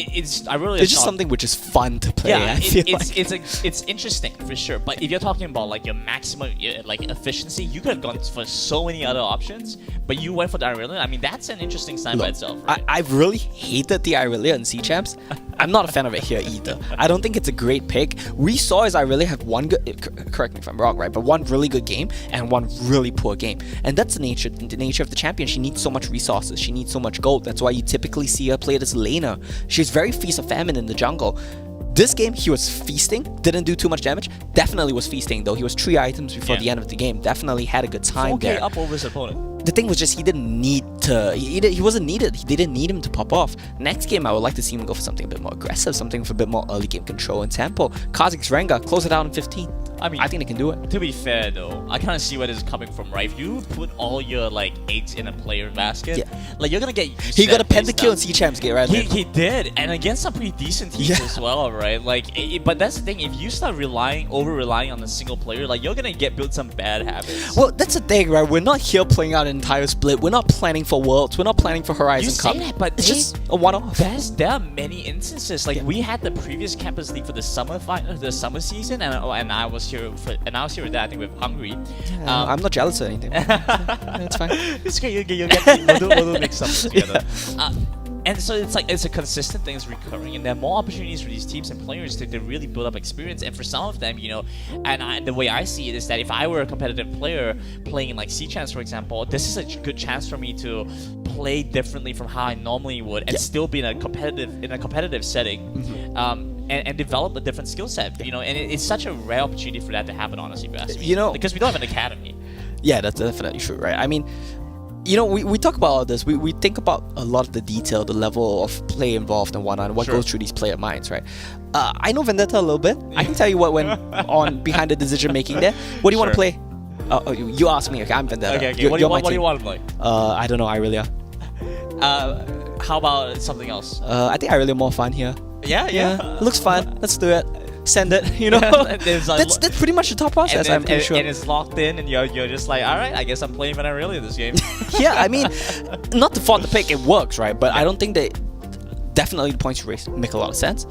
It's just something which is fun to play. Yeah, it's interesting for sure. But if you're talking about like your maximum like efficiency, you could have gone for so many other options, but you went for the Irelia. I mean, that's an interesting sign by itself. Right? I really hated the Irelia in C Champs. I'm not a fan of it here either. I don't think it's a great pick. We saw his Irelia have one good, correct me if I'm wrong, right? But one really good game and one really poor game. And that's the nature of the champion. She needs so much resources. She needs so much gold. That's why you typically see her play as laner. She's very feast or famine in the jungle. This game, he was feasting, didn't do too much damage. Definitely was feasting though. He was 3 items before the end of the game. Definitely had a good time there. Up over his opponent. The thing was just he didn't need to. He wasn't needed. They didn't need him to pop off. Next game, I would like to see him go for something a bit more aggressive, something with a bit more early game control and tempo. Kha'Zix Rengar, close it out in 15. I mean, I think they can do it. To be fair though, I kind of see where this is coming from, right? If you put all your like eggs in a player basket, like you're gonna get used He to got a pentakill in C Champs game, right? He did, and against some pretty decent teams as well, right? Like, but that's the thing. If you start over relying on a single player, like you're gonna build some bad habits. Well, that's the thing, right? We're not here playing out an entire split. We're not planning for Worlds. We're not planning for Horizon Cup. You say that, but it's just a one-off. There are many instances. Like we had the previous Campus League for the summer season, and I was here for with that. I think with Hungry. I'm not jealous or anything. It's fine. It's great. We'll make something together. And so it's a consistent thing, it's recurring, and there are more opportunities for these teams and players to really build up experience. And for some of them, the way I see it is that if I were a competitive player playing in like C Champs, for example, this is a good chance for me to play differently from how I normally would, and still be in a competitive setting. And develop a different skill set, and it's such a rare opportunity for that to happen, honestly, if you ask me. Because we don't have an academy. Yeah, that's definitely true, right? I mean, we talk about all this. We think about a lot of the detail, the level of play involved and whatnot, and what goes through these player minds, right? I know Vendetta a little bit. I can tell you what went on behind the decision making there. What do you want to play? You ask me. Okay, I'm Vendetta. Okay. What do you want to play? I don't know, Irelia. How about something else? I think Irelia more fun here. Yeah. Looks fun. Let's do it. Send it. That's pretty much the top process. I'm pretty sure. And it's locked in, and you're just like, all right, I guess I'm playing when I really this game. Yeah, I mean, not to fault the pick, it works, right? But I don't think that definitely the points you raise make a lot of sense.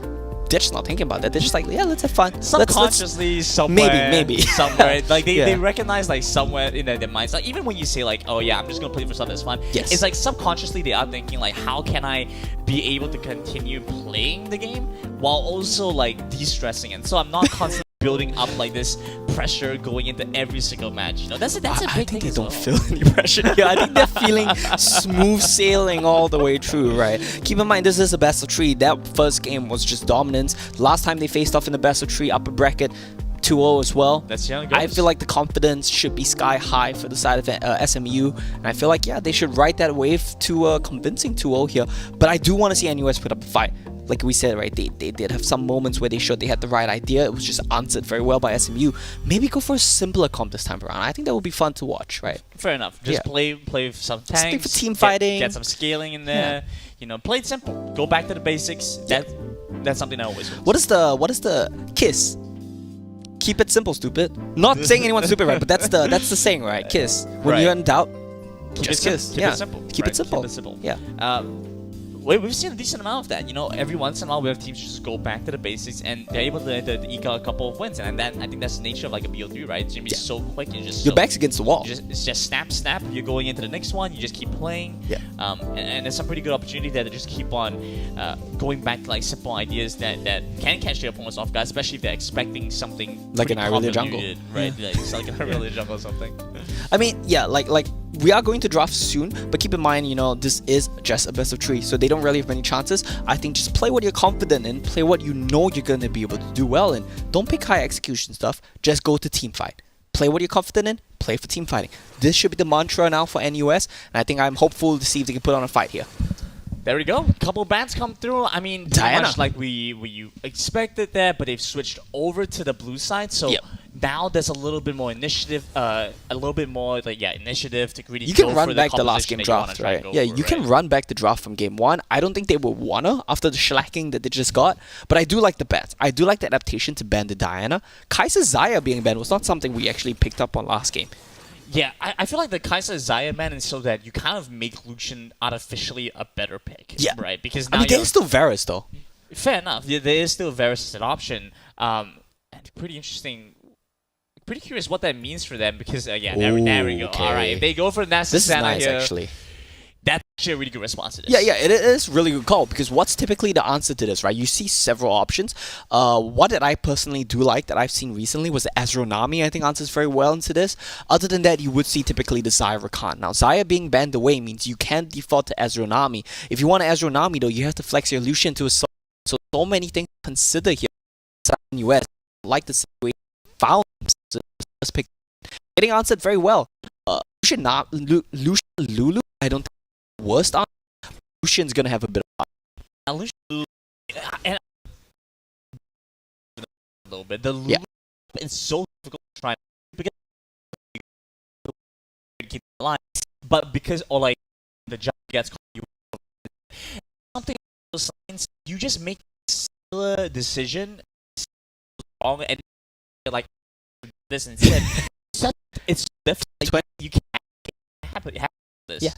they're just not thinking about that. They're just like, yeah, let's have fun. Subconsciously, somewhere, maybe. somewhere, like they Yeah. recognize like somewhere in their minds. Like even when you say like, oh yeah, I'm just gonna play for something that's fun. Yes. It's like subconsciously they are thinking like, how can I be able to continue playing the game while also like de-stressing, and so I'm not constantly building up like this pressure going into every single match. You know, that's a big I think thing they as don't well. feel any pressure here. I think they're feeling smooth sailing all the way through, right? Keep in mind, this is a best of 3. That first game was just dominance. Last time they faced off in the best of 3 upper bracket, 2-0 as well. That's how it goes. I feel like the confidence should be sky high for the side of SMU, and I feel like, yeah, they should ride that wave to a convincing 2-0 here. But I do want to see NUS put up a fight. Like we said, right, they did have some moments where they showed they had the right idea. It was just answered very well by SMU. Maybe go for a simpler comp this time around. I think that would be fun to watch, right? Fair enough. Just play with some tanks. Stick for team fighting. Get some scaling in there. Yeah. You know, play it simple. Go back to the basics. That's something I always do. What is the kiss? Keep it simple, stupid. Not saying anyone's stupid, right? But that's the saying, right? Kiss. When Right. you're in doubt, Keep just it kiss. Keep Yeah. it simple. Keep right? it simple. Keep it simple. Yeah. We've seen a decent amount of that. You know, every once in a while we have teams just go back to the basics and they're able to eke out a couple of wins. And I think that's the nature of like a BO3, right? It's gonna be so quick and just Your so, back's against the wall. it's just snap. You're going into the next one. You just keep playing. Yeah. And there's some pretty good opportunity there to just keep on going back to like simple ideas that can catch the opponents off guard, especially if they're expecting something Like pretty an Irelia jungle. convoluted, right? Like, it's like an Irelia jungle or something. I mean, yeah, like we are going to draft soon, but keep in mind, you know, this is just a best of 3, so they don't really have many chances. I think just play what you're confident in, play what you know you're gonna be able to do well in. Don't pick high execution stuff. Just go to team fight. Play what you're confident in. Play for team fighting. This should be the mantra now for NUS, and I think I'm hopeful to see if they can put on a fight here. There we go. Couple bans come through. I mean, pretty Diana. much like we expected there, but they've switched over to the blue side. So Yep. now there's a little bit more initiative. Initiative to really. You can go run for back the composition last game that you wanna draft, try and right? go Yeah, for, you can right? run back the draft from game 1. I don't think they would wanna after the shellacking that they just got, but I do like the bets. I do like the adaptation to ban the Diana. Kaiser Zaya being banned was not something we actually picked up on last game. Yeah, I feel like the Kaiser Zaya ban is so that you kind of make Lucian artificially a better pick. Yeah. Right? Because now I mean, you're there's still Varus though. fair enough. Yeah, there is still Varus as an option. And pretty interesting. Pretty curious what that means for them because there we go. Okay. All right, if they go for Nasa This is Santa nice, here, actually. that's actually a really good response to this. Yeah, it is really good call because what's typically the answer to this, right? You see several options. What did I personally do like that I've seen recently was the Azronami, I think answers very well into this. Other than that, you would see typically the Zaya Rakan. Now, Zaya being banned away means you can't default to Azronami. If you want an Azronami though, you have to flex your Lucian to a so many things to consider here in US. Like the situation found first pick. Getting answered very well. Lucian Lulu, I don't think worst answer. Lucian's gonna have a bit of Now, Lucian, and a little bit. The Lulu is so difficult to try because keep the line, but because or like the job gets caught, you something those signs, you just make a similar decision wrong and like this instead. It's different. Like, you can't happen this. Yeah,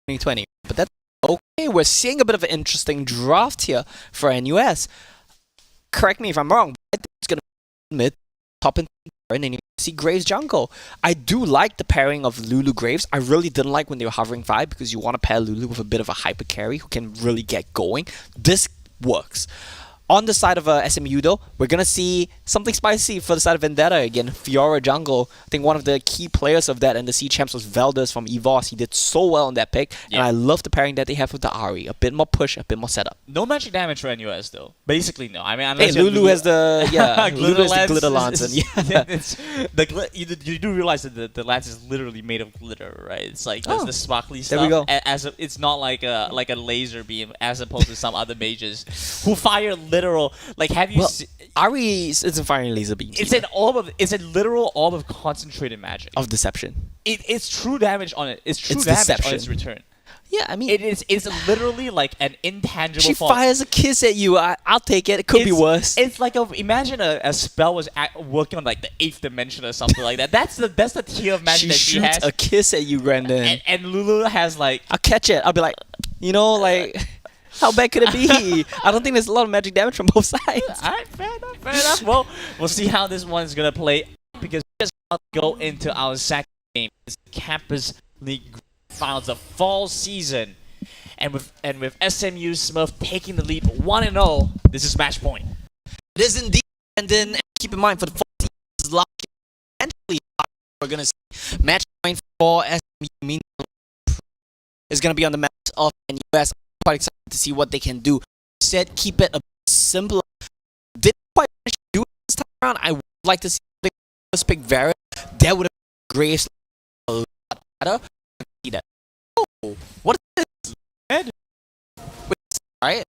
2020. But that's okay. We're seeing a bit of an interesting draft here for NUS. Correct me if I'm wrong, but I think it's going to be mid, top, and then you see Graves jungle. I do like the pairing of Lulu Graves. I really didn't like when they were hovering 5 because you want to pair Lulu with a bit of a hyper carry who can really get going. This works. On the side of SMU though, we're going to see something spicy for the side of Vendetta again. Fiora jungle. I think one of the key players of that and the C champs was Velders from EVOS. He did so well in that pick. And I love the pairing that they have with the Ari. A bit more push, a bit more setup. No magic damage for NUS though. Basically no. I mean, Hey, unless Lulu has the Lulu has the lance glitter lantern. Yeah. It's you do realize that the lance is literally made of glitter, right? It's like the sparkly stuff. There we go. It's not like a laser beam as opposed to some other mages who fire literal. Like, have you? Ari isn't firing laser beams. It's an orb of. It's a literal orb of concentrated magic. Of deception. It's true damage on it. It's true It's damage deception. on its return. Yeah, I mean, It's literally like an intangible. she form. fires a kiss at you. I'll take it. It could be worse. It's like imagine a spell was working on like the 8th dimension or something like that. That's the tier of magic She that she shoots has. a kiss at you, Brandon. And Lulu has like I'll catch it. I'll be like, you know, like How bad could it be? I don't think there's a lot of magic damage from both sides. Alright, fair enough, fair enough. Well, we'll see how this one's gonna play because we just about to go into our second game. It's the Campus League Finals, the fall season. And with SMU Smurf taking the lead 1-0, this is match point. It is indeed. And then keep in mind for the 14th last eventually we're gonna see match point for SMU mean is gonna be on the match of NUS. I'm quite excited to see what they can do. Said keep it a bit simpler. Didn't quite manage to do it this time around. I would like to see the first pick Variant. That would have graced a lot better. See that. Oh, what is this? Ed? Wait, right?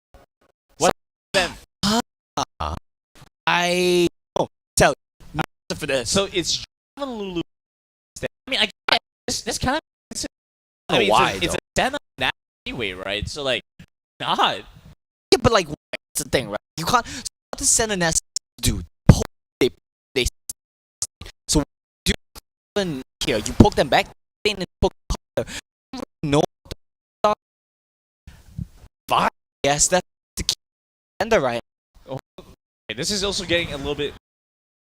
What then? I tell you for this. So it's Lulu. I mean, this kind of. I mean, why? It's a 10 on that anyway, right? So like, not. Yeah, but like, that's the thing, right? You can't. So what does send an S do? They. So do you here? You poke them back, and poke. No. Yes, that's the key. And the right. Okay, this is also getting a little bit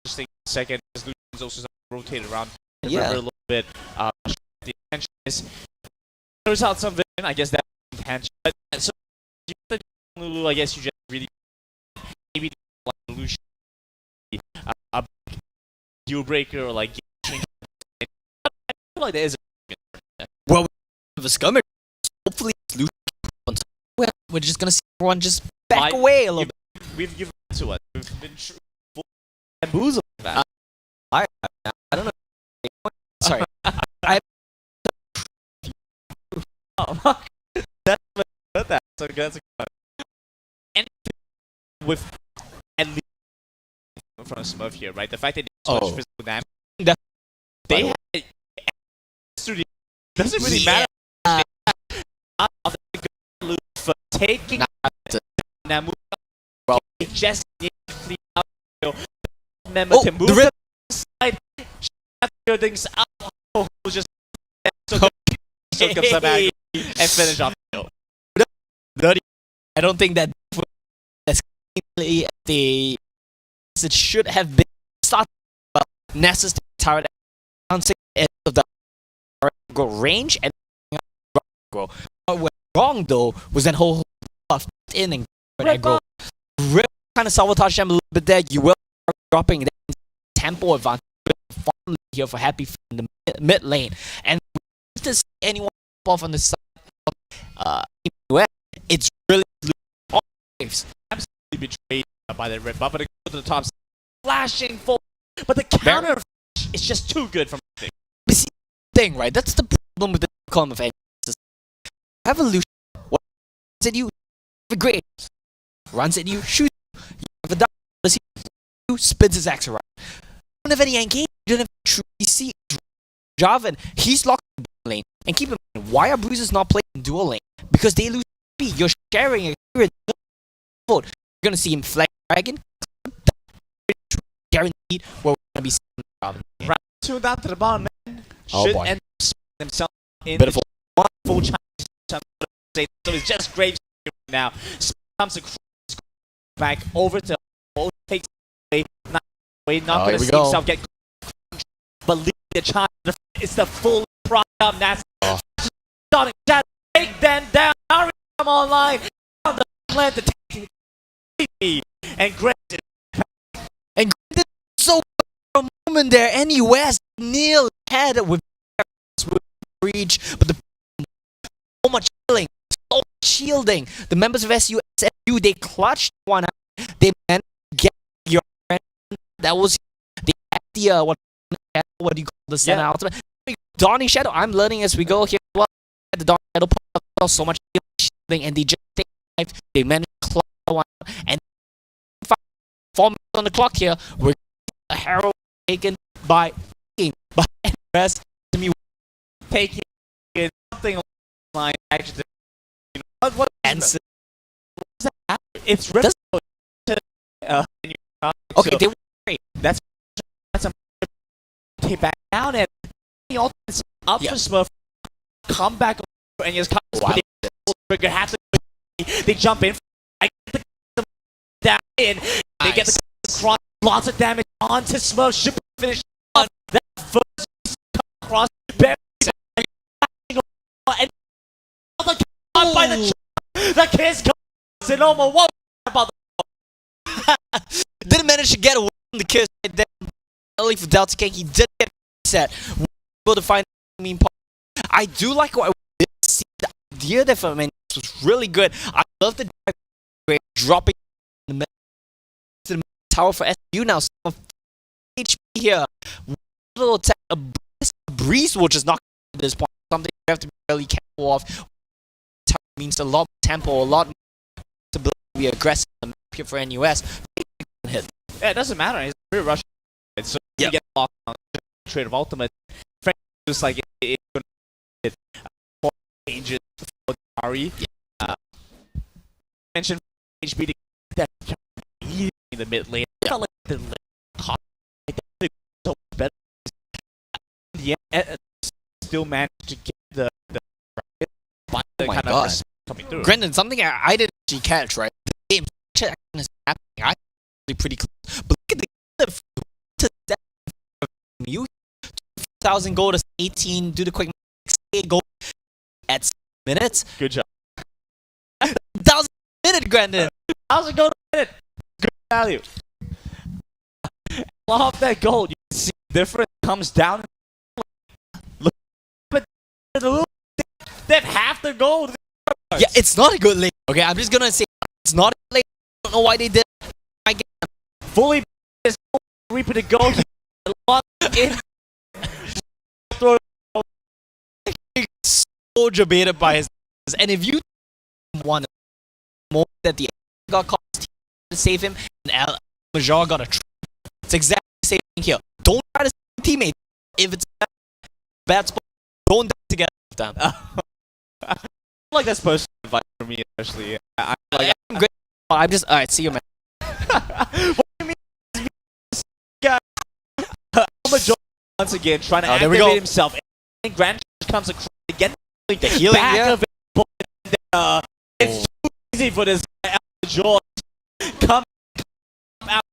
interesting. Second, as Lucian's also rotated around. Yeah. A little bit. The intention is there's out some vision. I guess that's the intention. But so Lulu, I guess you just really maybe like Lucian a deal breaker or like game changer. I feel like there is Well, with a skirmish, hopefully Lucian. Well, we're just gonna see everyone just back away a little bit. We've given it to us. We've been bamboozled. I don't know. Sorry. That's that. So that's and with at least from Smurf here, right? The fact that they so much physical damage, they had studio doesn't really matter. For taking now move well, just need to clean up. Member can move the side, shut things up. Just so comes up back and finish off. I don't think that as the it should have been started, but necessary turret of the go range and go. What went wrong though was that whole in and aggro. Kind of sabotage them a little bit there. You will dropping that tempo advantage here for Happy in the mid lane, and to see anyone off on the side of it's really absolutely betrayed by the red buff, but it goes to the top, flashing forward, but the counter is just too good from the thing, right? That's the problem with the column of evolution. What runs at you, great. Runs at you, shoots you. You have a double, you spins his axe around. You don't have any engage, you don't have true DC. Java, he's locked in the lane. And keep in mind, why are bruisers not playing in dual lane? Because they lose speed. You're sharing a you're gonna see him flag dragon. Guaranteed we're gonna be seeing Java. Round 2 down to the bottom, man. Should end up themselves in the full Chinese. So it's just Graves now. Comes across back over to both takes away. Not gonna see himself get but leave the child. It's the full product up now. Starting that take them down. Ari come online. On the plan to take and Grant so for a moment there, NUS Neil had with reach, but the so much healing, so much shielding. The members of SUSU they clutched one out. They managed to get your friend. That was the what do you call the center ultimate? Dawning Shadow. I'm learning as we go here. Well, the Dawning Shadow put out so much shielding, and they just they managed to clutch one out. And 4 minutes on the clock here. We're a hero taken by NUS. Taking something line actually. What answer? It's okay. So, they were great. That's a take back down and the ultimate's up for Smurf. Come back and just trigger have to They jump in. I get the down in. They get the cross. Lots of damage onto Smurf. Should finish on that first cross. And by the kiss goes in over. What about Didn't manage to get away from the kiss right there. Early for Delta King, he did get set. Able to find the mean part. I do like what I did see. The idea there for Mendes was really good. I love the dropping in the middle tower for SU now. Some HP here. Little a breeze will just knock at this point. Something you have to be really careful of. Means a lot more tempo, a lot more ability to be aggressive in the map here for NUS. Yeah, it doesn't matter. It's very rushing. So you get locked on the trade of ultimate. Frank just like it's going to get changes for Ari. Mentioned HB to get that in the mid lane. I felt like the lane so better. Yeah, still managed to get the kind of coming through. Brendan, something I didn't actually catch, right? The game is happening. I actually pretty close. But look at the you 2,000 gold to 18, do the quick 8 gold at 6 minutes. Good job. 1,000 minute, Brendan. 1,000 gold a minute. Good value. Off that gold, you can see the difference comes down. Look at they have half their gold. Yeah, it's not a good lane. Okay, I'm just gonna say it's not a lane. I don't know why they did it. I get fully Reaper to go. In. So debated by his, and if you want more that the got called to save him and Al Major got a it's exactly the same thing here. Don't try to save your teammate. If it's a bad spot, don't die together with them. Like that's personal advice for me, especially. I'm great. I'm just alright. See you, man. What do you mean? Major once again trying to activate himself. And Grand comes across again. The healing back of it. It's too easy for this guy, Major. Come out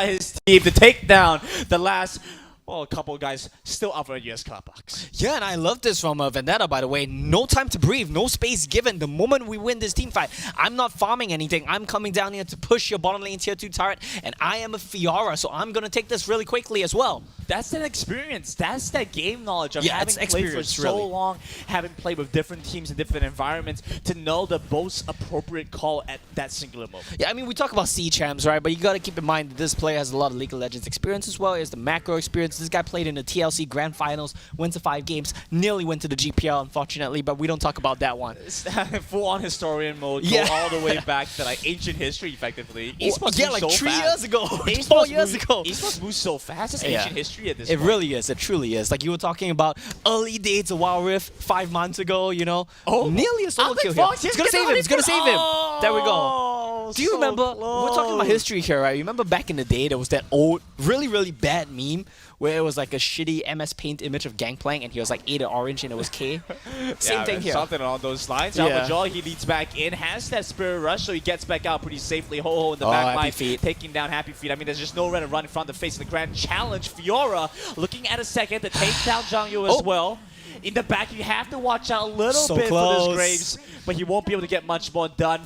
his team to take down the last. Well, a couple of guys still up for a US Cup box. Yeah, and I love this from Vendetta, by the way. No time to breathe, no space given. The moment we win this team fight, I'm not farming anything. I'm coming down here to push your bottom lane tier 2 turret, and I am a Fiora, so I'm going to take this really quickly as well. That's that experience. That's that game knowledge of having played for so long, having played with different teams in different environments, to know the most appropriate call at that singular moment. Yeah, I mean, we talk about C-Champs, right? But you got to keep in mind that this player has a lot of League of Legends experience as well. He has the macro experience. This guy played in the TLC Grand Finals, went to 5 games, nearly went to the GPL, unfortunately, but we don't talk about that one. Full-on historian mode, go all the way back to like ancient history, effectively. Esports like so 3 fast. years ago, 4 years ago. Esports moves so fast. It's ancient history at this point. It really is. It truly is. Like you were talking about early days of Wild Rift 5 months ago, you know. Nearly a solo kill here. It's gonna save him. It's gonna save him. There we go. Do you remember? We're talking about history here, right? You remember back in the day there was that old, really bad meme where it was like a shitty MS Paint image of Gangplank and he was like 8 orange and it was K. Same thing here. Something along those lines. Major, he leads back in, has that Spirit Rush, so he gets back out pretty safely. Ho-Ho in the back line, taking down Happy Feet. I mean, there's just no run to run in front of the face of the Grand Challenge. Fiora looking at a second to take down Zhang Yu as well. In the back, you have to watch out a little bit for this Graves, but he won't be able to get much more done.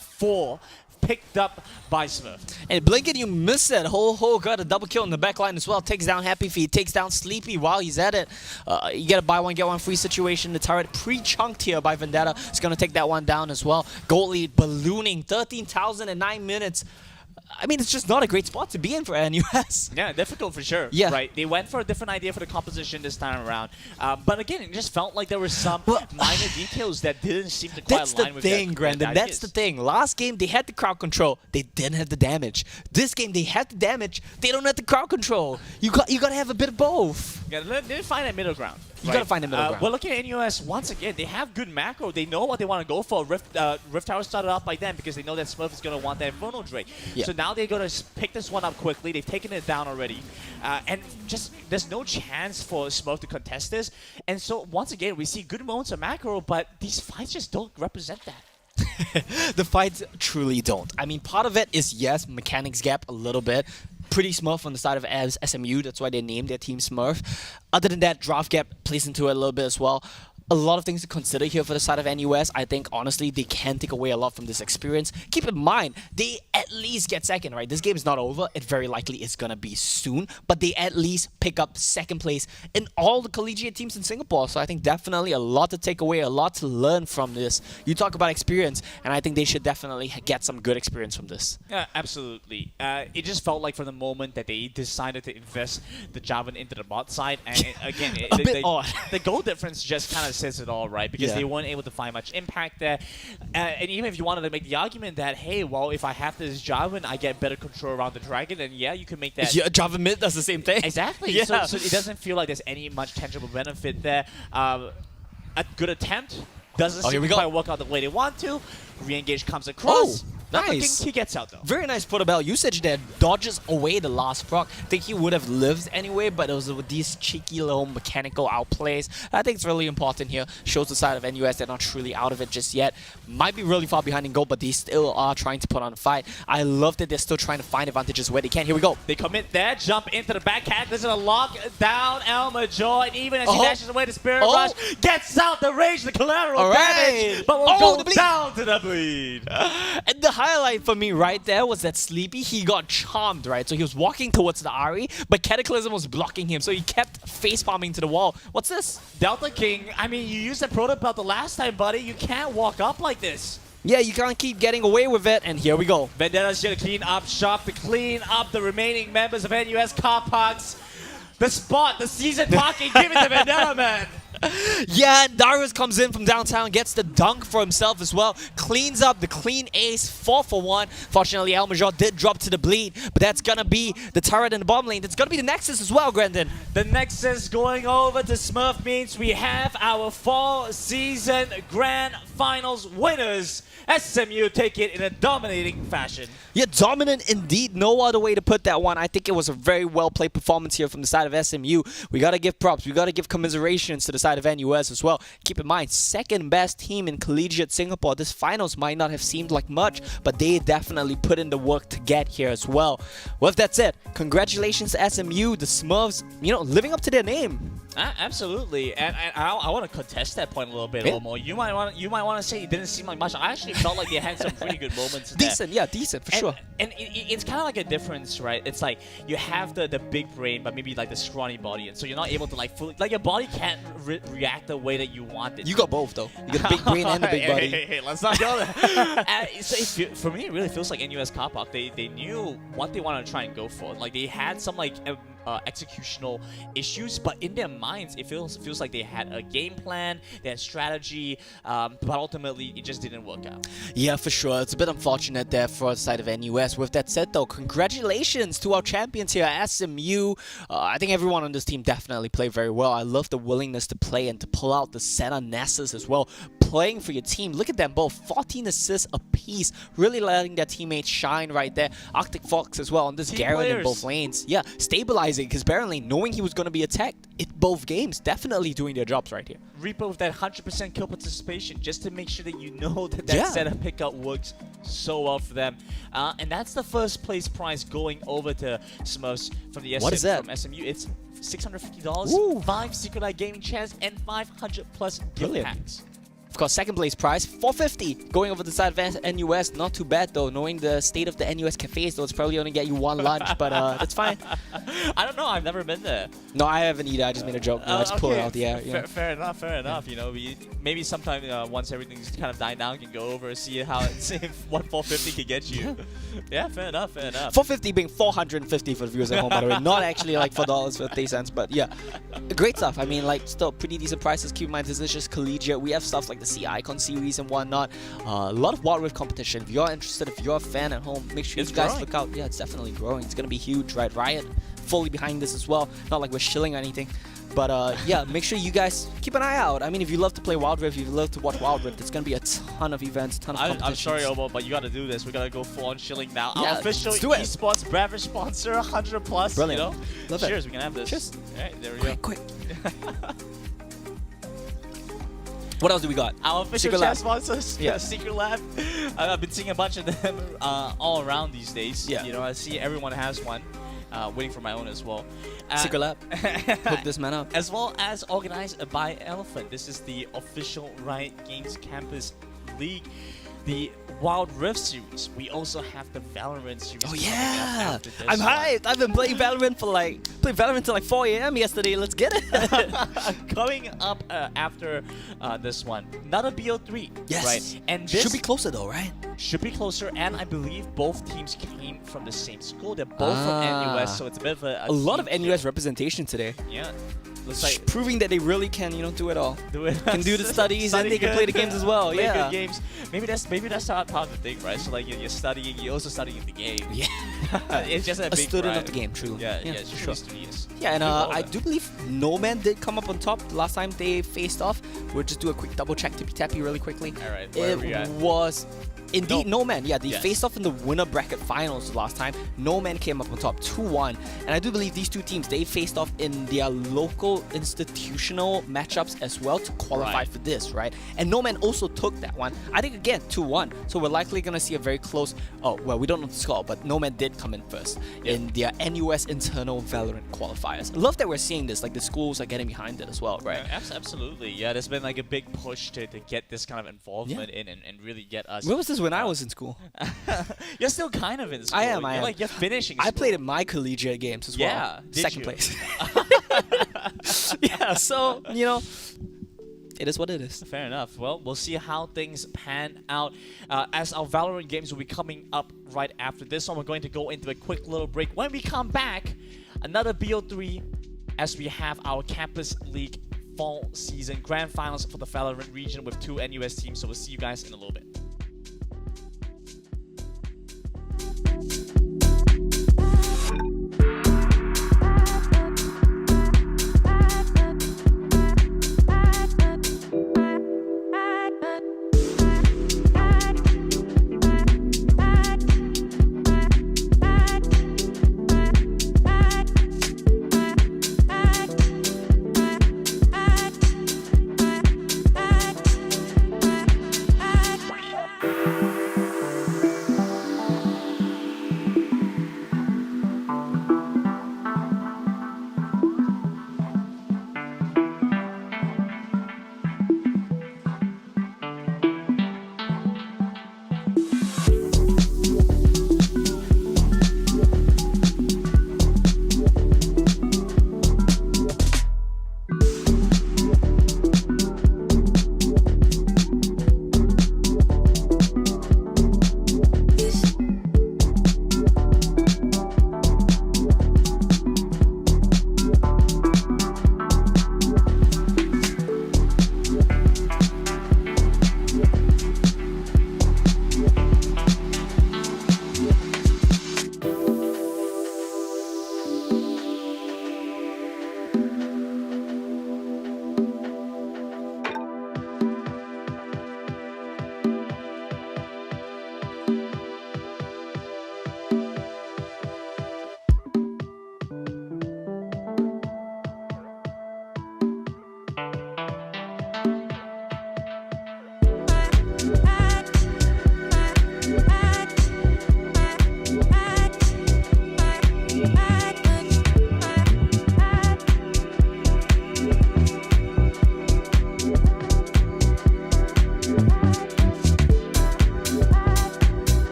Picked up by Smurf. And Blinken, you missed it. Ho-Ho got a double kill in the back line as well. Takes down Happy Feet, takes down Sleepy while he's at it. You get a buy one, get one free situation. The turret pre-chunked here by Vendetta. It's going to take that one down as well. Gold lead ballooning, 13,000 in 9 minutes. I mean, it's just not a great spot to be in for NUS. Yeah, difficult for sure. Yeah. Right. They went for a different idea for the composition this time around. But again, it just felt like there were some minor details that didn't seem to quite align with thing, Brandon. That's the thing. Last game, they had the crowd control. They didn't have the damage. This game, they had the damage. They don't have the crowd control. You got to have a bit of both. Yeah, they find that middle ground. You gotta find a middle ground. We're looking at NUS once again. They have good macro. They know what they want to go for. Rift Tower started off by them because they know that Smurf is going to want that Inferno Drake. Yeah. So now they're going to pick this one up quickly. They've taken it down already. And just there's no chance for Smurf to contest this. And so once again, we see good moments of macro, but these fights just don't represent that. The fights truly don't. I mean, part of it is, yes, mechanics gap a little bit. Pretty Smurf on the side of SMU, that's why they named their team Smurf. Other than that, draft gap plays into it a little bit as well. A lot of things to consider here for the side of NUS. I think, honestly, they can take away a lot from this experience. Keep in mind, they at least get second, right? This game is not over. It very likely is going to be soon. But they at least pick up second place in all the collegiate teams in Singapore. So I think definitely a lot to take away, a lot to learn from this. You talk about experience, and I think they should definitely get some good experience from this. Yeah, absolutely. It just felt like from the moment that they decided to invest the Javan into the bot side, and again, the goal difference just kind of says it all, right? Because they weren't able to find much impact there. And even if you wanted to make the argument that, hey, well, if I have this Javan, I get better control around the dragon, then yeah, you can make that. Yeah, Java mid does the same thing. Exactly. Yeah. So it doesn't feel like there's any much tangible benefit there. A good attempt doesn't seem to quite work out the way they want to. Re-engage comes across. Nice. He gets out though. Very nice portable usage there. Dodges away the last proc. I think he would have lived anyway, but it was with these cheeky little mechanical outplays. I think it's really important here. Shows the side of NUS they're not truly out of it just yet. Might be really far behind in goal, but they still are trying to put on a fight. I love that they're still trying to find advantages where they can. Here we go. They commit there, jump into the backhand. This is a lock down Elmajor, and even as he dashes away, the Spirit Rush gets out the range, the collateral damage, but will go down to the bleed. And the highlight for me right there was that Sleepy, he got charmed, right? So he was walking towards the Ari, but Cataclysm was blocking him, so he kept face palming to the wall. What's this? Delta King, I mean, you used the Proto Belt the last time, buddy. You can't walk up like this. Yeah, you can't keep getting away with it, and here we go. Vendetta's here to clean up shop, to clean up the remaining members of NUS car parks. The spot, the season parking, give it to Vendetta, man. Yeah, and Darius comes in from downtown, gets the dunk for himself as well, cleans up the clean ace, 4 for 1. Fortunately, Elmajor did drop to the bleed, but that's gonna be the turret in the bottom lane. That's gonna be the Nexus as well, Grandin. The Nexus going over to Smurf means we have our fall season grand finals winners. SMU take it in a dominating fashion. Yeah, dominant indeed. No other way to put that one. I think it was a very well-played performance here from the side of SMU. We got to give props. We got to give commiserations to the side of NUS as well. Keep in mind, second best team in collegiate Singapore. This finals might not have seemed like much, but they definitely put in the work to get here as well. With that said, congratulations to SMU, the Smurfs, you know, living up to their name. Absolutely, and I want to contest that point a little bit more. You might want to say it didn't seem like much. I actually felt like they had some pretty good moments. Decent, yeah, decent for sure. And it's kind of like a difference, right? It's like you have the big brain, but maybe like the scrawny body, and so you're not able to like fully, like your body can't react the way that you want it. You got both though. You got the big brain and the big body. Hey, let's not go there. So for me, it really feels like NUS Car Park. They knew what they wanted to try and go for. Like they had some like executional issues, but in their minds, it feels like they had a game plan, they had strategy, but ultimately it just didn't work out. Yeah, for sure. It's a bit unfortunate there for the side of NUS. With that said, though, congratulations to our champions here at SMU. I think everyone on this team definitely played very well. I love the willingness to play and to pull out the Senna Nessus as well. Playing for your team. Look at them both. 14 assists apiece. Really letting their teammates shine right there. Arctic Fox as well on this Garen in both lanes. Yeah, stabilizing because apparently knowing he was going to be attacked in both games. Definitely doing their jobs right here. Reaper with that 100% kill participation just to make sure that you know that setup pickup works so well for them. And that's the first place prize going over to Smurfs from the from SMU. It's $650, 5 Secret Eye Gaming chairs, and 500 plus gift packs. Of course, second place prize, $450. Going over the side of NUS, not too bad though. Knowing the state of the NUS cafes, though, it's probably only get you one lunch, but that's fine. I don't know. I've never been there. No, I haven't either. I just made a joke. No, I just pull it out the air. Yeah. Fair enough. You know, maybe sometime once everything's kind of died down, we can go over and see how what 450 can get you. Yeah, fair enough. 450 being 450 for the viewers at home, by the way. Not actually like $4.50, but yeah, great stuff. I mean, like still pretty decent prices. Keep in mind, this is just collegiate. We have stuff like the C Icon series and whatnot. A lot of Wild Rift competition. If you're interested, if you're a fan at home, make sure you guys look out. Yeah, it's definitely growing. It's gonna be huge, right? Riot fully behind this as well. Not like we're shilling or anything. But yeah, make sure you guys keep an eye out. I mean, if you love to play Wild Rift, if you love to watch Wild Rift, there's going to be a ton of events, ton of competitions. I'm sorry, Omo, but you got to do this. We got to go full on shilling now. Yeah, our official esports beverage sponsor, 100 plus. Brilliant. You know? Love Cheers, it. we can have this. Cheers. All right, there we go. Quick. What else do we got? Our official Secret chat Lab. sponsors, Yeah. Secret Lab. I've been seeing a bunch of them all around these days. Yeah. You know, I see everyone has one. Waiting for my own as well. Secret Lab. Hook this man up. As well as organized by Elephant. This is the official Riot Games Campus League. The Wild Rift series. We also have the Valorant series. Oh coming up yeah! after this I'm one. hyped. I've been playing Valorant till like 4 a.m. yesterday. Let's get it. Coming up after this one, another BO3. Yes. Right. And this Should be closer though, right? should be closer, and I believe both teams came from the same school. They're both from NUS, so it's a bit of A lot of team NUS representation today. kill. Yeah. Looks like Proving that they really can, do it all. do it. Can do the studies and they can good. play the games as well. Play Yeah. good games. Maybe that's not part of the thing, right? So like you're studying, you're also studying the game. Yeah. It's just a A big student of pride. the game, true. Yeah, yeah, for it's sure. studious. Yeah, and Good call I there. do believe No Man did come up on top last time they faced off. We'll just do a quick double check, tippy tappy, really quickly. All right, where are we at? It was indeed No Man. Yeah, they Yes. faced off in the winner bracket finals last time. No Man came up on top 2-1, and I do believe these two teams they faced off in their local institutional matchups as well to qualify Right. for this, right? And No Man also took that one. I think again 2-1. So we're likely gonna see a very close. Oh well, we don't know the score, but No Man did come in first in their NUS internal Valorant qualifiers. I love that we're seeing this. Like the schools are getting behind it as well, right? Absolutely. Yeah, there's been like a big push to get this kind of involvement in and really get us. Where was this when I was in school? You're still kind of in school. I am. You're like you're finishing. I school. played in my collegiate games as well. Yeah, did Second you? place. Yeah, so it is what it is. Fair enough. Well, we'll see how things pan out. As our Valorant games will be coming up right after this one, we're going to go into a quick little break. When we come back, another BO3 as we have our Campus League fall season grand finals for the Valorant region with 2 NUS teams. So we'll see you guys in a little bit.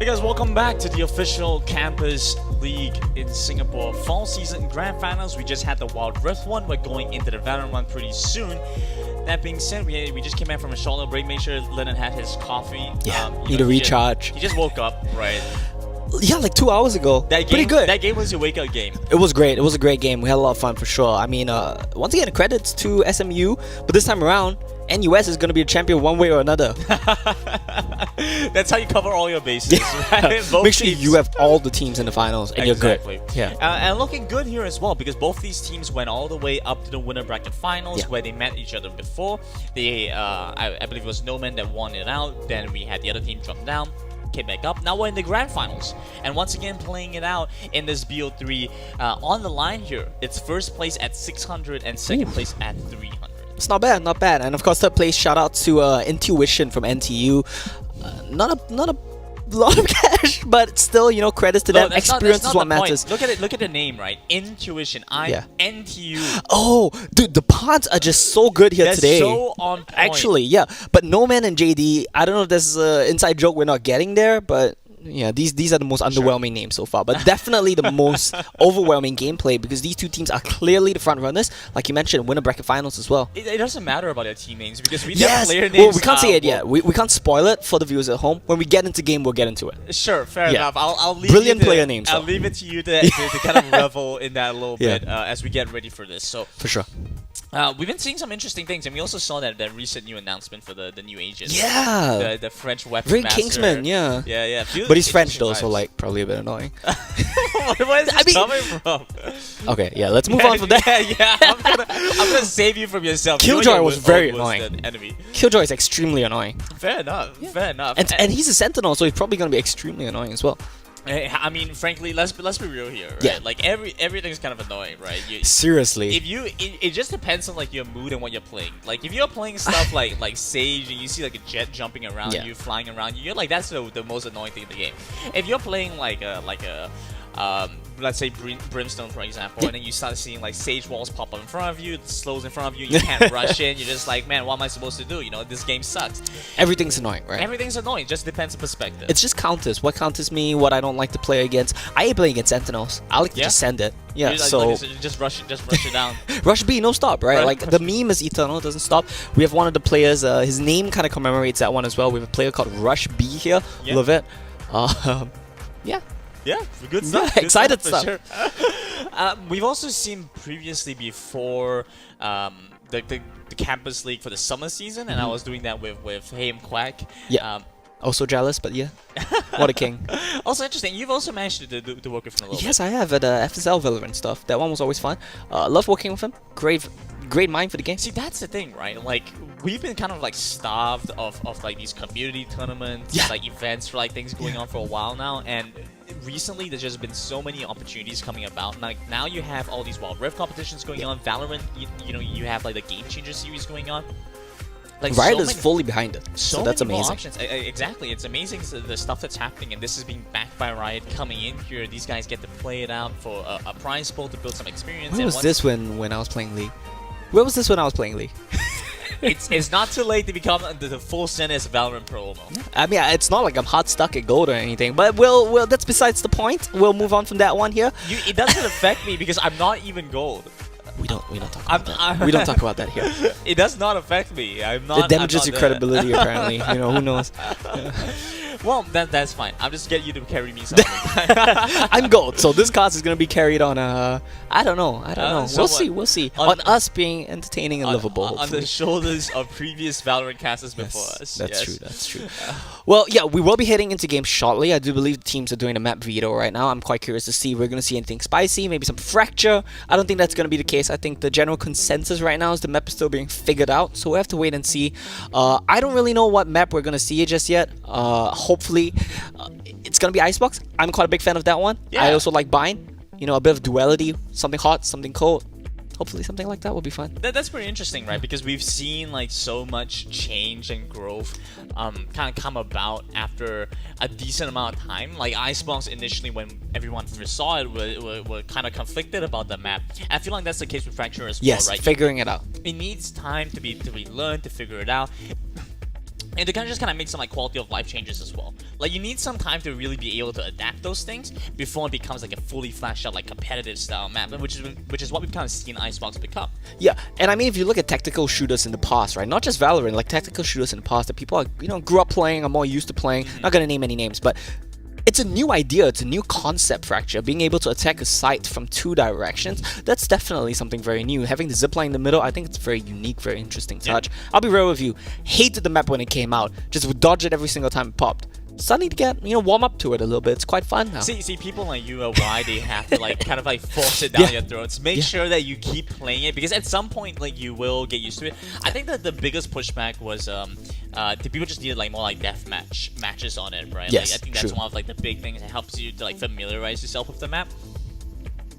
Hey guys, welcome back to the official Campus League in Singapore Fall Season Grand Finals. We just had the Wild Rift one. We're going into the Valorant one pretty soon. That being said, we just came back from a short little break. Make sure Lennon had his coffee. Yeah, need a recharge. He just woke up, right? Yeah, like 2 hours ago. Pretty good. That game was your wake-up game. It was great. It was a great game. We had a lot of fun for sure. I mean, once again, credits to SMU, but this time around, NUS is going to be a champion one way or another. That's how you cover all your bases, right? Make sure you have all the teams in the finals and you're good. Yeah. And looking good here as well, because both these teams went all the way up to the winner bracket finals, where they met each other before. They, I believe it was Noman that won it out. Then we had the other team drop down, came back up. Now we're in the grand finals, and once again playing it out in this BO3 on the line here. It's first place at 600 and second place at 300. It's not bad, not bad. And of course, third place, shout out to Intuition from NTU. Not a lot of cash, but still, you know, credits to them. Experience is what matters. Look at the name, right? Intuition. NTU. Oh, dude, the pods are just so good here today. So on point. Actually, yeah. But No Man and JD, I don't know if there's an inside joke we're not getting there, but yeah, these are the most underwhelming names so far, but definitely the most overwhelming gameplay, because these two teams are clearly the front runners. Like you mentioned, winner bracket finals as well. It doesn't matter about their team names, because we yes, player names. well, we can't say it yet. We can't spoil it for the viewers at home. When we get into game, we'll get into it. Sure, fair enough. I'll leave brilliant you to, player names. I'll leave it to you to kind of revel in that a little bit as we get ready for this. So for sure. We've been seeing some interesting things, and we also saw that recent new announcement for the new agent. Yeah, the French weapon very master. Kingsman. Yeah, yeah. But he's French though, so like probably a bit annoying. Where is this coming from? Okay, yeah, let's move on from that. Yeah, I'm gonna save you from yourself. Killjoy was very annoying. Enemy. Killjoy is extremely annoying. Fair enough. Fair enough. And he's a Sentinel, so he's probably gonna be extremely annoying as well. I mean, frankly, let's be real here, right? Yeah. Like everything's kind of annoying, right? Seriously. If it just depends on like your mood and what you're playing. Like if you're playing stuff like Sage and you see like a jet jumping around you, flying around you, you're like, that's the most annoying thing in the game. If you're playing like a let's say Brimstone, for example, and then you start seeing like Sage walls pop up in front of you, it slows in front of you, you can't rush in, you're just like, man, what am I supposed to do? You know, this game sucks. Everything's annoying, right? Everything's annoying, just depends on perspective. It's just counters. What counters me, what I don't like to play against. I hate playing against Sentinels. I like to just send it. Yeah, like, so... just rush it down. Rush B, no stop, right? Like, the meme is eternal, doesn't stop. We have one of the players, his name kind of commemorates that one as well. We have a player called Rush B here. Yeah. Love it. Yeah. Yeah, good stuff. Yeah, excited stuff. Sure. We've also seen previously before the campus league for the summer season, and I was doing that with Haim Quack. Yeah. Also jealous, but yeah. What a king. Also interesting, you've also managed to work with him a little bit. Yes, I have at FSL Valorant stuff. That one was always fun. Love working with him. Great mind for the game. See, that's the thing, right? Like, we've been kind of like starved of like these community tournaments, like events for like things going on for a while now, and recently there's just been so many opportunities coming about. Like now you have all these Wild Rift competitions going on. Valorant, you know, you have like the Game Changer series going on. Like Riot is fully behind it, so that's amazing. Options. Exactly, it's amazing the stuff that's happening, and this is being backed by Riot coming in here. These guys get to play it out for a prize pool to build some experience. Where was this when I was playing League? Where was this when I was playing League? It's not too late to become the full Sennis Valorant Pro. I mean, it's not like I'm hot stuck at gold or anything, but well, that's besides the point. We'll move on from that one here. It doesn't affect me because I'm not even gold. We don't talk about that. We don't talk about that here. It does not affect me. I'm not. It damages your credibility, apparently. You know, who knows? Well, that's fine. I'm just getting you to carry me something. I'm gold, so this cast is gonna be carried on. I don't know. We'll see. On us being entertaining and livable. On the shoulders of previous Valorant casters before us. That's true. Well, yeah, we will be heading into games shortly. I do believe the teams are doing a map veto right now. I'm quite curious to see if we're gonna see anything spicy, maybe some fracture. I don't think that's gonna be the case. I think the general consensus right now is the map is still being figured out, so we have to wait and see. I don't really know what map we're gonna see just yet. Hopefully, it's gonna be Icebox. I'm quite a big fan of that one. I also like Bind. You know, a bit of duality, something hot, something cold. Hopefully something like that will be fun. That's pretty interesting, right? Because we've seen like so much change and growth kind of come about after a decent amount of time. Like Icebox initially, when everyone first saw it, were kind of conflicted about the map. I feel like that's the case with Fracture as well, right? Yes, figuring it out. It needs time to be learned, to figure it out. And to just kind of make some like quality of life changes as well. Like you need some time to really be able to adapt those things before it becomes like a fully fleshed out like competitive style map, which is what we've kind of seen Icebox become. Yeah, and I mean, if you look at tactical shooters in the past, right? Not just Valorant, like tactical shooters in the past that people are, grew up playing, are more used to playing. Not gonna name any names, but it's a new idea, it's a new concept, Fracture. Being able to attack a site from 2 directions, that's definitely something very new. Having the zipline in the middle, I think it's very unique, very interesting touch. I'll be real with you, hated the map when it came out, just would dodge it every single time it popped. Starting to get, warm up to it a little bit. It's quite fun now. See, people like you are why they have to like kind of like force it down your throats. Make sure that you keep playing it because at some point like you will get used to it. I think that the biggest pushback was the people just needed like more like death matches on it, right? Yes, like, I think that's true. one of like the big things that helps you to like familiarize yourself with the map.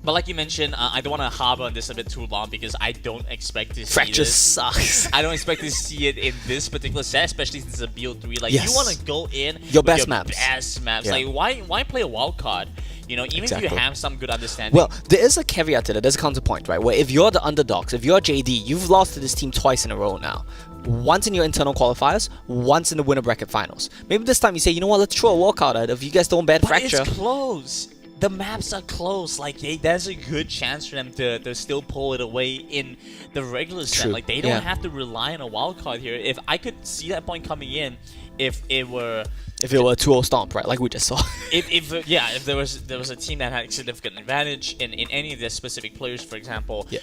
But like you mentioned, I don't want to harbor on this a bit too long because I don't expect to see Fracture this. sucks. I don't expect to see it in this particular set, especially since it's a BO3. Like you want to go in Your with best your maps. best maps. Yeah. Like why play a wild card? Even if you Exactly. have some good understanding. Well, there is a caveat to that. There's a counterpoint, right? Where if you're the underdogs, if you're JD, you've lost to this team twice in a row now. Once in your internal qualifiers, once in the winner bracket finals. Maybe this time you say, you know what, let's throw a walkout at it if you guys don't ban but Fracture. it's close. The maps are close. Like there's a good chance for them to still pull it away in the regular set. True. Like they don't have to rely on a wild card here. If I could see that point coming in, if it were If it were a 2-0 stomp, right? Like we just saw. if there was a team that had a significant advantage in any of their specific players, for example. Yeah.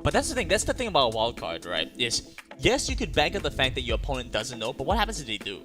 But that's the thing. That's the thing about a wild card, right? Is yes, you could bank on the fact that your opponent doesn't know, but what happens if they do?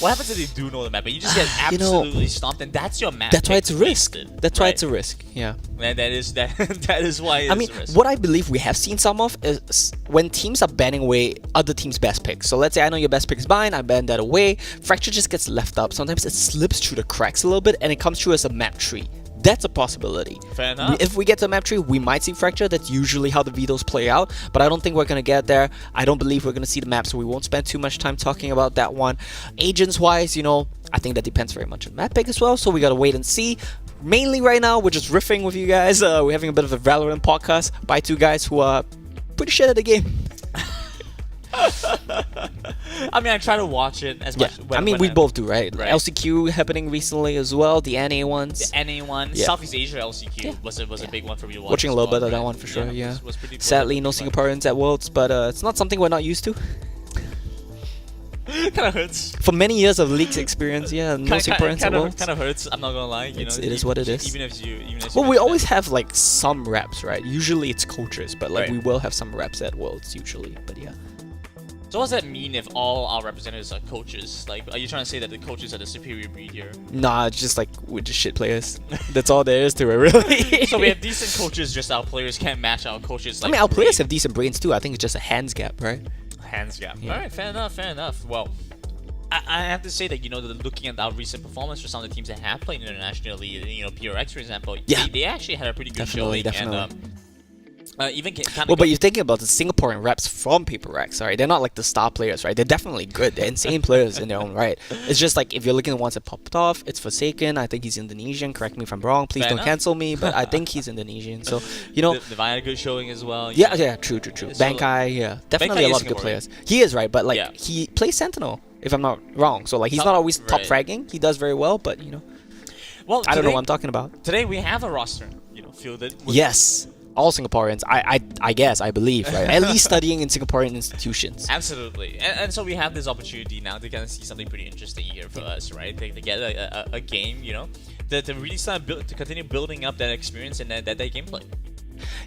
What happens if they do know the map and you just get absolutely stomped, and that's your map? That's why it's a risk. wasted, That's why right? it's a risk. Yeah. And that is why it's I mean, a risk. what I believe we have seen some of is when teams are banning away other teams' best picks. So let's say I know your best pick is mine, I ban that away. Fracture just gets left up. Sometimes it slips through the cracks a little bit and it comes through as a map tree. That's a possibility. Fair enough. If we get to map tree, we might see Fracture. That's usually how the vetoes play out. But I don't think we're going to get there. I don't believe we're going to see the map, so we won't spend too much time talking about that one. Agents-wise, I think that depends very much on map pick as well, so we got to wait and see. Mainly right now, we're just riffing with you guys. We're having a bit of a Valorant podcast by 2 guys who are pretty shit at the game. I mean, I try to watch it as much. We both do, right? Right. LCQ happening recently as well, the NA ones. Anyone, Southeast Asia LCQ was a big one for me to watch. Watching a as little well, bit of that right? one for sure, yeah. Was pretty cool. Sadly, no Singaporeans at Worlds, but it's not something we're not used to. Kind of hurts. For many years of leagues experience, no Singaporeans at Worlds. Kind of hurts. I'm not gonna lie. It is what it is. Even if you. Well, we always have like some reps, right? Usually it's coaches, but like Right. we will have some reps at Worlds usually. But yeah. So what does that mean if all our representatives are coaches? Like, are you trying to say that the coaches are the superior breed here? Nah, it's just like we're just shit players. That's all there is to it, really. So we have decent coaches, just our players can't match our coaches. Like, I mean, our players great. have decent brains too. I think it's just a hands gap, right? Hands gap. Yeah. All right, fair enough. Well, I have to say that looking at our recent performance for some of the teams that have played internationally, PRX for example, they actually had a pretty good showing. And even Well, but you're thinking about the Singaporean reps from Paper Rex, right? They're not like the star players, right? They're definitely good. They're insane players in their own right. It's just like if you're looking at the ones that popped off, it's Forsaken. I think he's Indonesian. Correct me if I'm wrong. Please Fair don't enough. cancel me, but I think he's Indonesian. So Divine had a good showing as well. Yeah, true. So, Bankai, definitely Bankai a lot is of good Singaporean. players. He is right, but like he plays Sentinel, if I'm not wrong. So like he's not always top fragging. He does very well, but well, I don't know what I'm talking about. Today we have a roster, fielded. Yes. All Singaporeans, I guess, I believe, right? At least studying in Singaporean institutions. Absolutely, and so we have this opportunity now to kind of see something pretty interesting here for us, right? To get a game, to really start to continue building up that experience and that gameplay.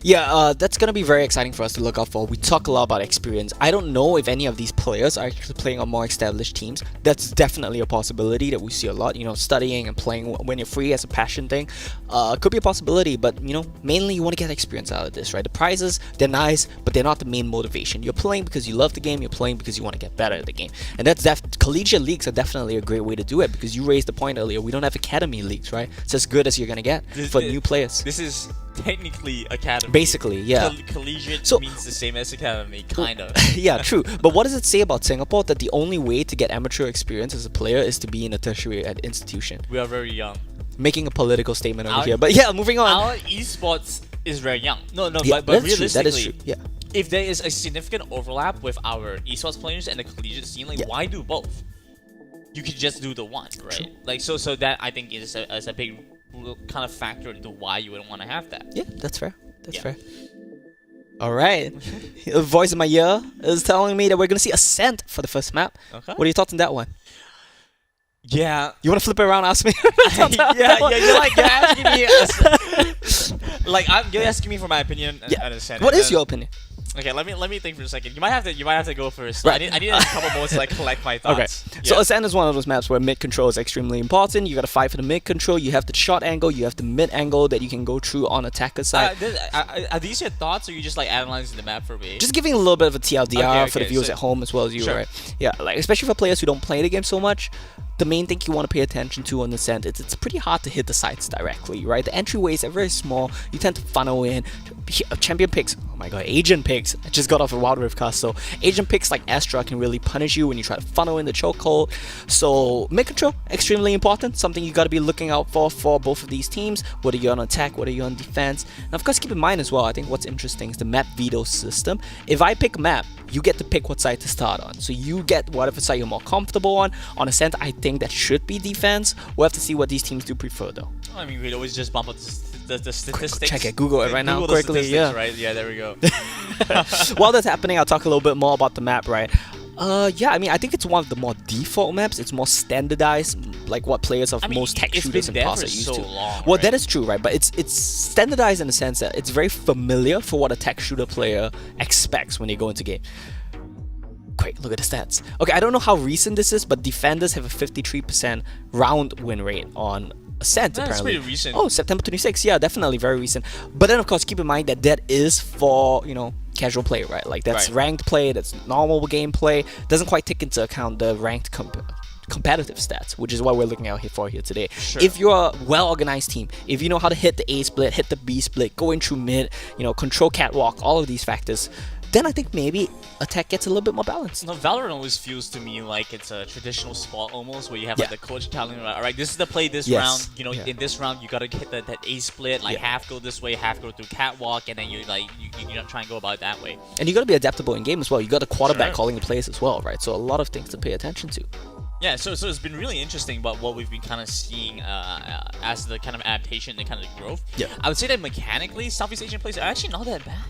Yeah, that's gonna be very exciting for us to look out for. We talk a lot about experience. I don't know if any of these players are actually playing on more established teams. That's definitely a possibility that we see a lot. Studying and playing when you're free as a passion thing, could be a possibility. But mainly you want to get experience out of this, right? The prizes, they're nice, but they're not the main motivation. You're playing because you love the game. You're playing because you want to get better at the game, and that's collegiate leagues are definitely a great way to do it because you raised the point earlier. We don't have academy leagues, right? It's as good as you're gonna get for new players. This is technically academy. Basically, yeah. Collegiate So- means the same as academy, kind of. Yeah, true. But what does it say about Singapore that the only way to get amateur experience as a player is to be in a tertiary institution? We are very young. Making a political statement over here. But yeah, moving on. Our esports is very young. No, Yeah, but that's true. realistically, That is true. Yeah. if there is a significant overlap with our esports players and the collegiate scene, like why do both? You could just do the one, right? True. Like so that I think is a big kind of factor into why you would want to have that. Yeah, that's fair. That's fair. All right. A voice in my ear is telling me that we're gonna see Ascent for the first map. Okay. What are your thoughts on that one? Yeah. You want to flip it around and ask me? You're asking me. You're asking me for my opinion. What is your opinion? Okay, let me think for a second. You might have to go first. Right. I need a couple more to collect my thoughts. Okay. So Ascent is one of those maps where mid control is extremely important. You got to fight for the mid control. You have the shot angle. You have the mid angle that you can go through on attacker side. Are these your thoughts, or are you just analyzing the map for me? Just giving a little bit of a TLDR for the viewers so, at home as well as you, sure. right? Yeah, especially for players who don't play the game so much. The main thing you want to pay attention to on Ascent, it's pretty hard to hit the sites directly, right? The entryways are very small. You tend to funnel in. Champion picks, oh my god, agent picks. I just got off a Wild Rift cast, so agent picks like Astra can really punish you when you try to funnel in the chokehold. So mid control, extremely important. Something you got to be looking out for both of these teams. Whether you're on attack, whether you're on defense. And of course, keep in mind as well, I think what's interesting is the map veto system. If I pick a map, you get to pick what side to start on. So you get whatever side you're more comfortable on. On Ascent, I think that should be defense. We'll have to see what these teams do prefer though. I mean, we'd always just bump up the statistics. Check it, Google it right now Google quickly. Yeah, right. Yeah, there we go. While that's happening, I'll talk a little bit more about the map, right? Yeah, I mean, I think it's one of the more default maps. It's more standardized, like what players of most tech shooters and past are used to. Well, that is true, right? But it's standardized in the sense that it's very familiar for what a tech shooter player expects when they go into game. Great, look at the stats. Okay, I don't know how recent this is, but defenders have a 53% round win rate on Ascent, That's apparently. pretty recent. Oh, September 26th. Yeah, definitely very recent. But then, of course, keep in mind that that is for, casual play, right? Like, that's ranked play, that's normal gameplay. Doesn't quite take into account the ranked competitive stats, which is what we're looking out here today. Sure. If you're a well-organized team, if you know how to hit the A split, hit the B split, go in through mid, control catwalk, all of these factors, then I think maybe attack gets a little bit more balanced. No, Valorant always feels to me like it's a traditional sport almost, where you have the coach telling you, all right, this is the play this round. In this round you gotta hit that A split, half go this way, half go through catwalk, and then you try and go about it that way. And you gotta be adaptable in game as well. You got a quarterback calling the plays as well, right? So a lot of things to pay attention to. Yeah, so it's been really interesting about what we've been kind of seeing as the kind of adaptation and kind of growth. Yeah, I would say that mechanically, Southeast Asian plays are actually not that bad.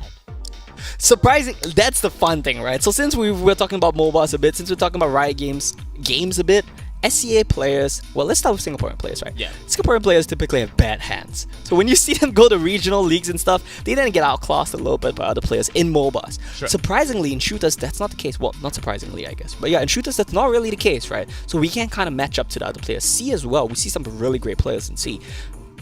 Surprising, that's the fun thing, right? So since we're talking about MOBAs a bit, since we're talking about Riot games a bit, SEA players, well, let's start with Singaporean players, right? Yeah. Singaporean players typically have bad hands. So when you see them go to regional leagues and stuff, they then get outclassed a little bit by other players in MOBAs. Sure. Surprisingly, in shooters, that's not the case. Well, not surprisingly, I guess. But yeah, in shooters, that's not really the case, right? So we can kind of match up to the other players. C as well, we see some really great players in C.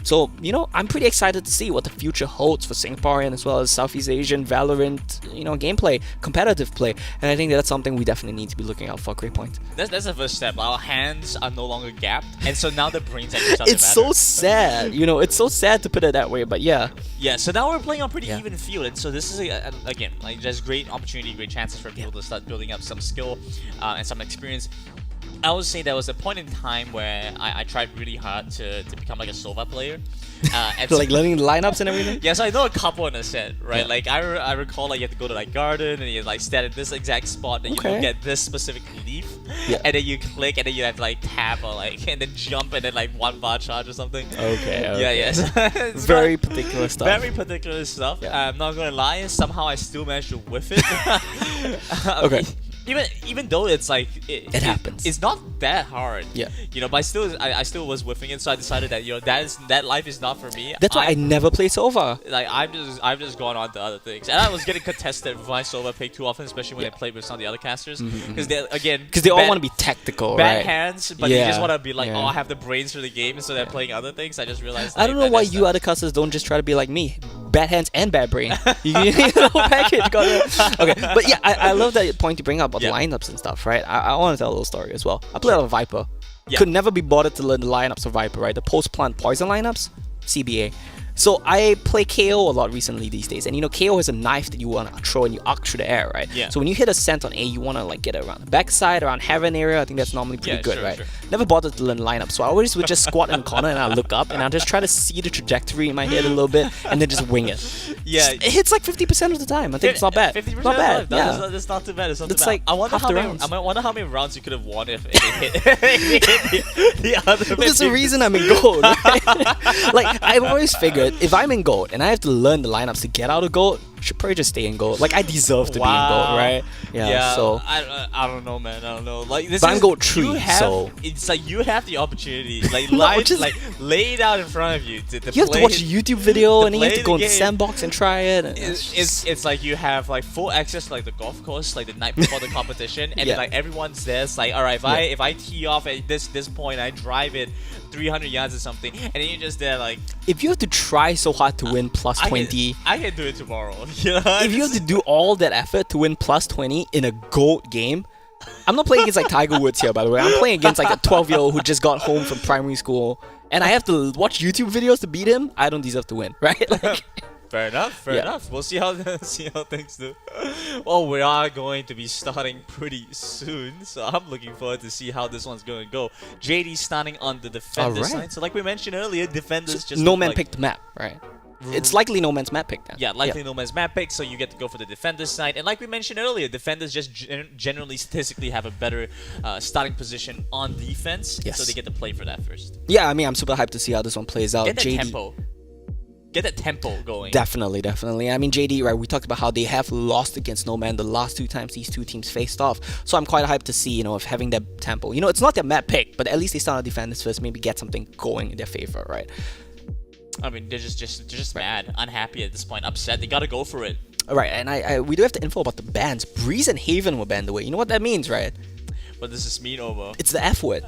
So, I'm pretty excited to see what the future holds for Singaporean as well as Southeast Asian, Valorant, gameplay, competitive play. And I think that's something we definitely need to be looking out for. Great point. That's the first step. Our hands are no longer gapped, and so now the brains actually start It's to matter. so sad, it's so sad to put it that way, but yeah. Yeah, so now we're playing on pretty even field, and so this is, again, just great opportunity, great chances for people to start building up some skill and some experience. I would say there was a point in time where I tried really hard to become like a Sova player. And like learning the lineups and everything? Yeah, so I know a couple in a set, right? Yeah. Like I recall you have to go to garden and you stand at this exact spot and you look at this specific leaf. Yeah. And then you click and then you have to tap or and then jump and then one bar charge or something. Okay. Yeah. It's very particular stuff. Very particular stuff. Yeah. I'm not gonna lie, somehow I still managed to whiff it. Okay. Even though it's it happens. It's not that hard. Yeah. But I still was whiffing it, so I decided that that life is not for me. That's why I never play Sova. I've just gone on to other things, and I was getting contested with my Sova pick too often, especially when I played with some of the other casters, because they all want to be tactical, bad right? hands, but they just want to be oh, I have the brains for the game, and so they're playing other things. I just realized. I don't know why you other casters don't just try to be like me. Bad hands and bad brain. You need the whole package. Okay, but yeah, I love that point you bring up about the lineups and stuff, right? I want to tell a little story as well. I played a Viper. Yeah. Could never be bothered to learn the lineups of Viper, right? The post-plant poison lineups, CBA. So I play KO a lot recently these days, and you know KO has a knife that you want to throw and you arc through the air, right? Yeah. So when you hit a scent on A, you want to like get it around the backside, around heaven area. I think that's normally pretty Yeah, good, sure, right? sure. Never bothered to learn lineup, so I always would just squat in the corner and I look up and I just try to see the trajectory in my head a little bit and then just wing it. Yeah. It hits like 50% of the time. I think it's not bad. 50% Not bad. Yeah. That's not too bad. It's not too It's bad. like I wonder half how the many. rounds. I wonder how many rounds you could have won if it hit, if it hit the other. Well, there's a 50%. reason I'm in gold. Right? Like I've always figured, if I'm in gold and I have to learn the lineups to get out of gold, I should probably just stay in gold. Like I deserve to be in gold, right? Yeah. So I don't know, man. I don't know. Like this But I'm is gold 3, you have, so- it's like you have the opportunity, like No, just- like laid out in front of you to you have to play watch a YouTube video to and then you have play to go the in the game. sandbox and try it. And It's like you have like full access to like the golf course like the night before the competition, and Yeah. then like everyone's there. It's like, all right, if I tee off at this point, I drive it 300 yards or something, and then you're just there like if you have to try so hard to win plus 20, I can do it tomorrow. You know, if you have to do all that effort to win plus 20 in a gold game, I'm not playing against like Tiger Woods here, by the way. I'm playing against like a 12-year-old who just got home from primary school, and I have to watch YouTube videos to beat him. I don't deserve to win, right? Like, Fair enough. Fair Yeah. enough. We'll see how things do. Well, we are going to be starting pretty soon, so I'm looking forward to see how this one's going to go. JD starting on the defender Alright. side. So like we mentioned earlier, defenders just no look man like, picked the map, right? It's likely no man's map pick then. Yeah, likely no man's map pick, so you get to go for the defender side. And like we mentioned earlier, defenders just generally statistically have a better starting position on defense, Yes. so they get to play for that first. Yeah, I mean, I'm super hyped to see how this one plays out. Get that JD, tempo. Get that tempo going. Definitely. I mean, JD, right? We talked about how they have lost against No Man the last 2 times these 2 teams faced off. So I'm quite hyped to see, you know, if having that tempo. You know, it's not their map pick, but at least they start on defenders first, maybe get something going in their favor, right? I mean, they're just mad, unhappy at this point, upset. They gotta go for it. All right, and we do have the info about the bans. Breeze and Haven were banned away. You know what that means, right? What does this mean, Omo? It's the F word.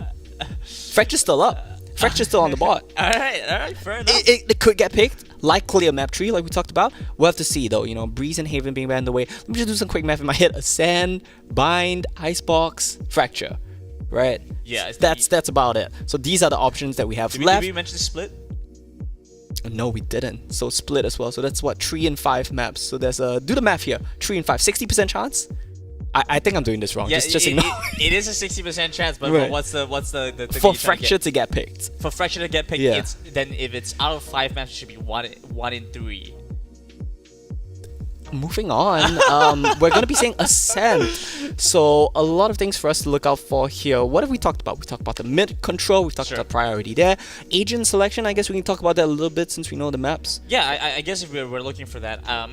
Fracture's still up. Fracture's still on the board. Alright, fair enough. It could get picked, likely a map tree, like we talked about. We'll have to see, though. You know, Breeze and Haven being banned away. Let me just do some quick math in my head. Ascend, Bind, Icebox, Fracture. Right? Yeah, it's That's about it. So these are the options that we have Did left. we mention split? No, we didn't. So split as well. So that's what, 3 and 5 maps. So there's do the math here. 3 and 5, 60% chance. I think I'm doing this wrong. Yeah, just ignore. it is a 60% chance, but Right. what's the thing For you're trying to Fracture get? to get picked. For Fracture to get picked, Yeah. it's then if it's out of 5 maps, it should be one in 3. Moving on, we're going to be saying Ascent. So a lot of things for us to look out for here. What have we talked about? We talked about the mid control. We've talked Sure. about priority there. Agent selection, I guess we can talk about that a little bit since we know the maps. Yeah, I guess if we're looking for that, I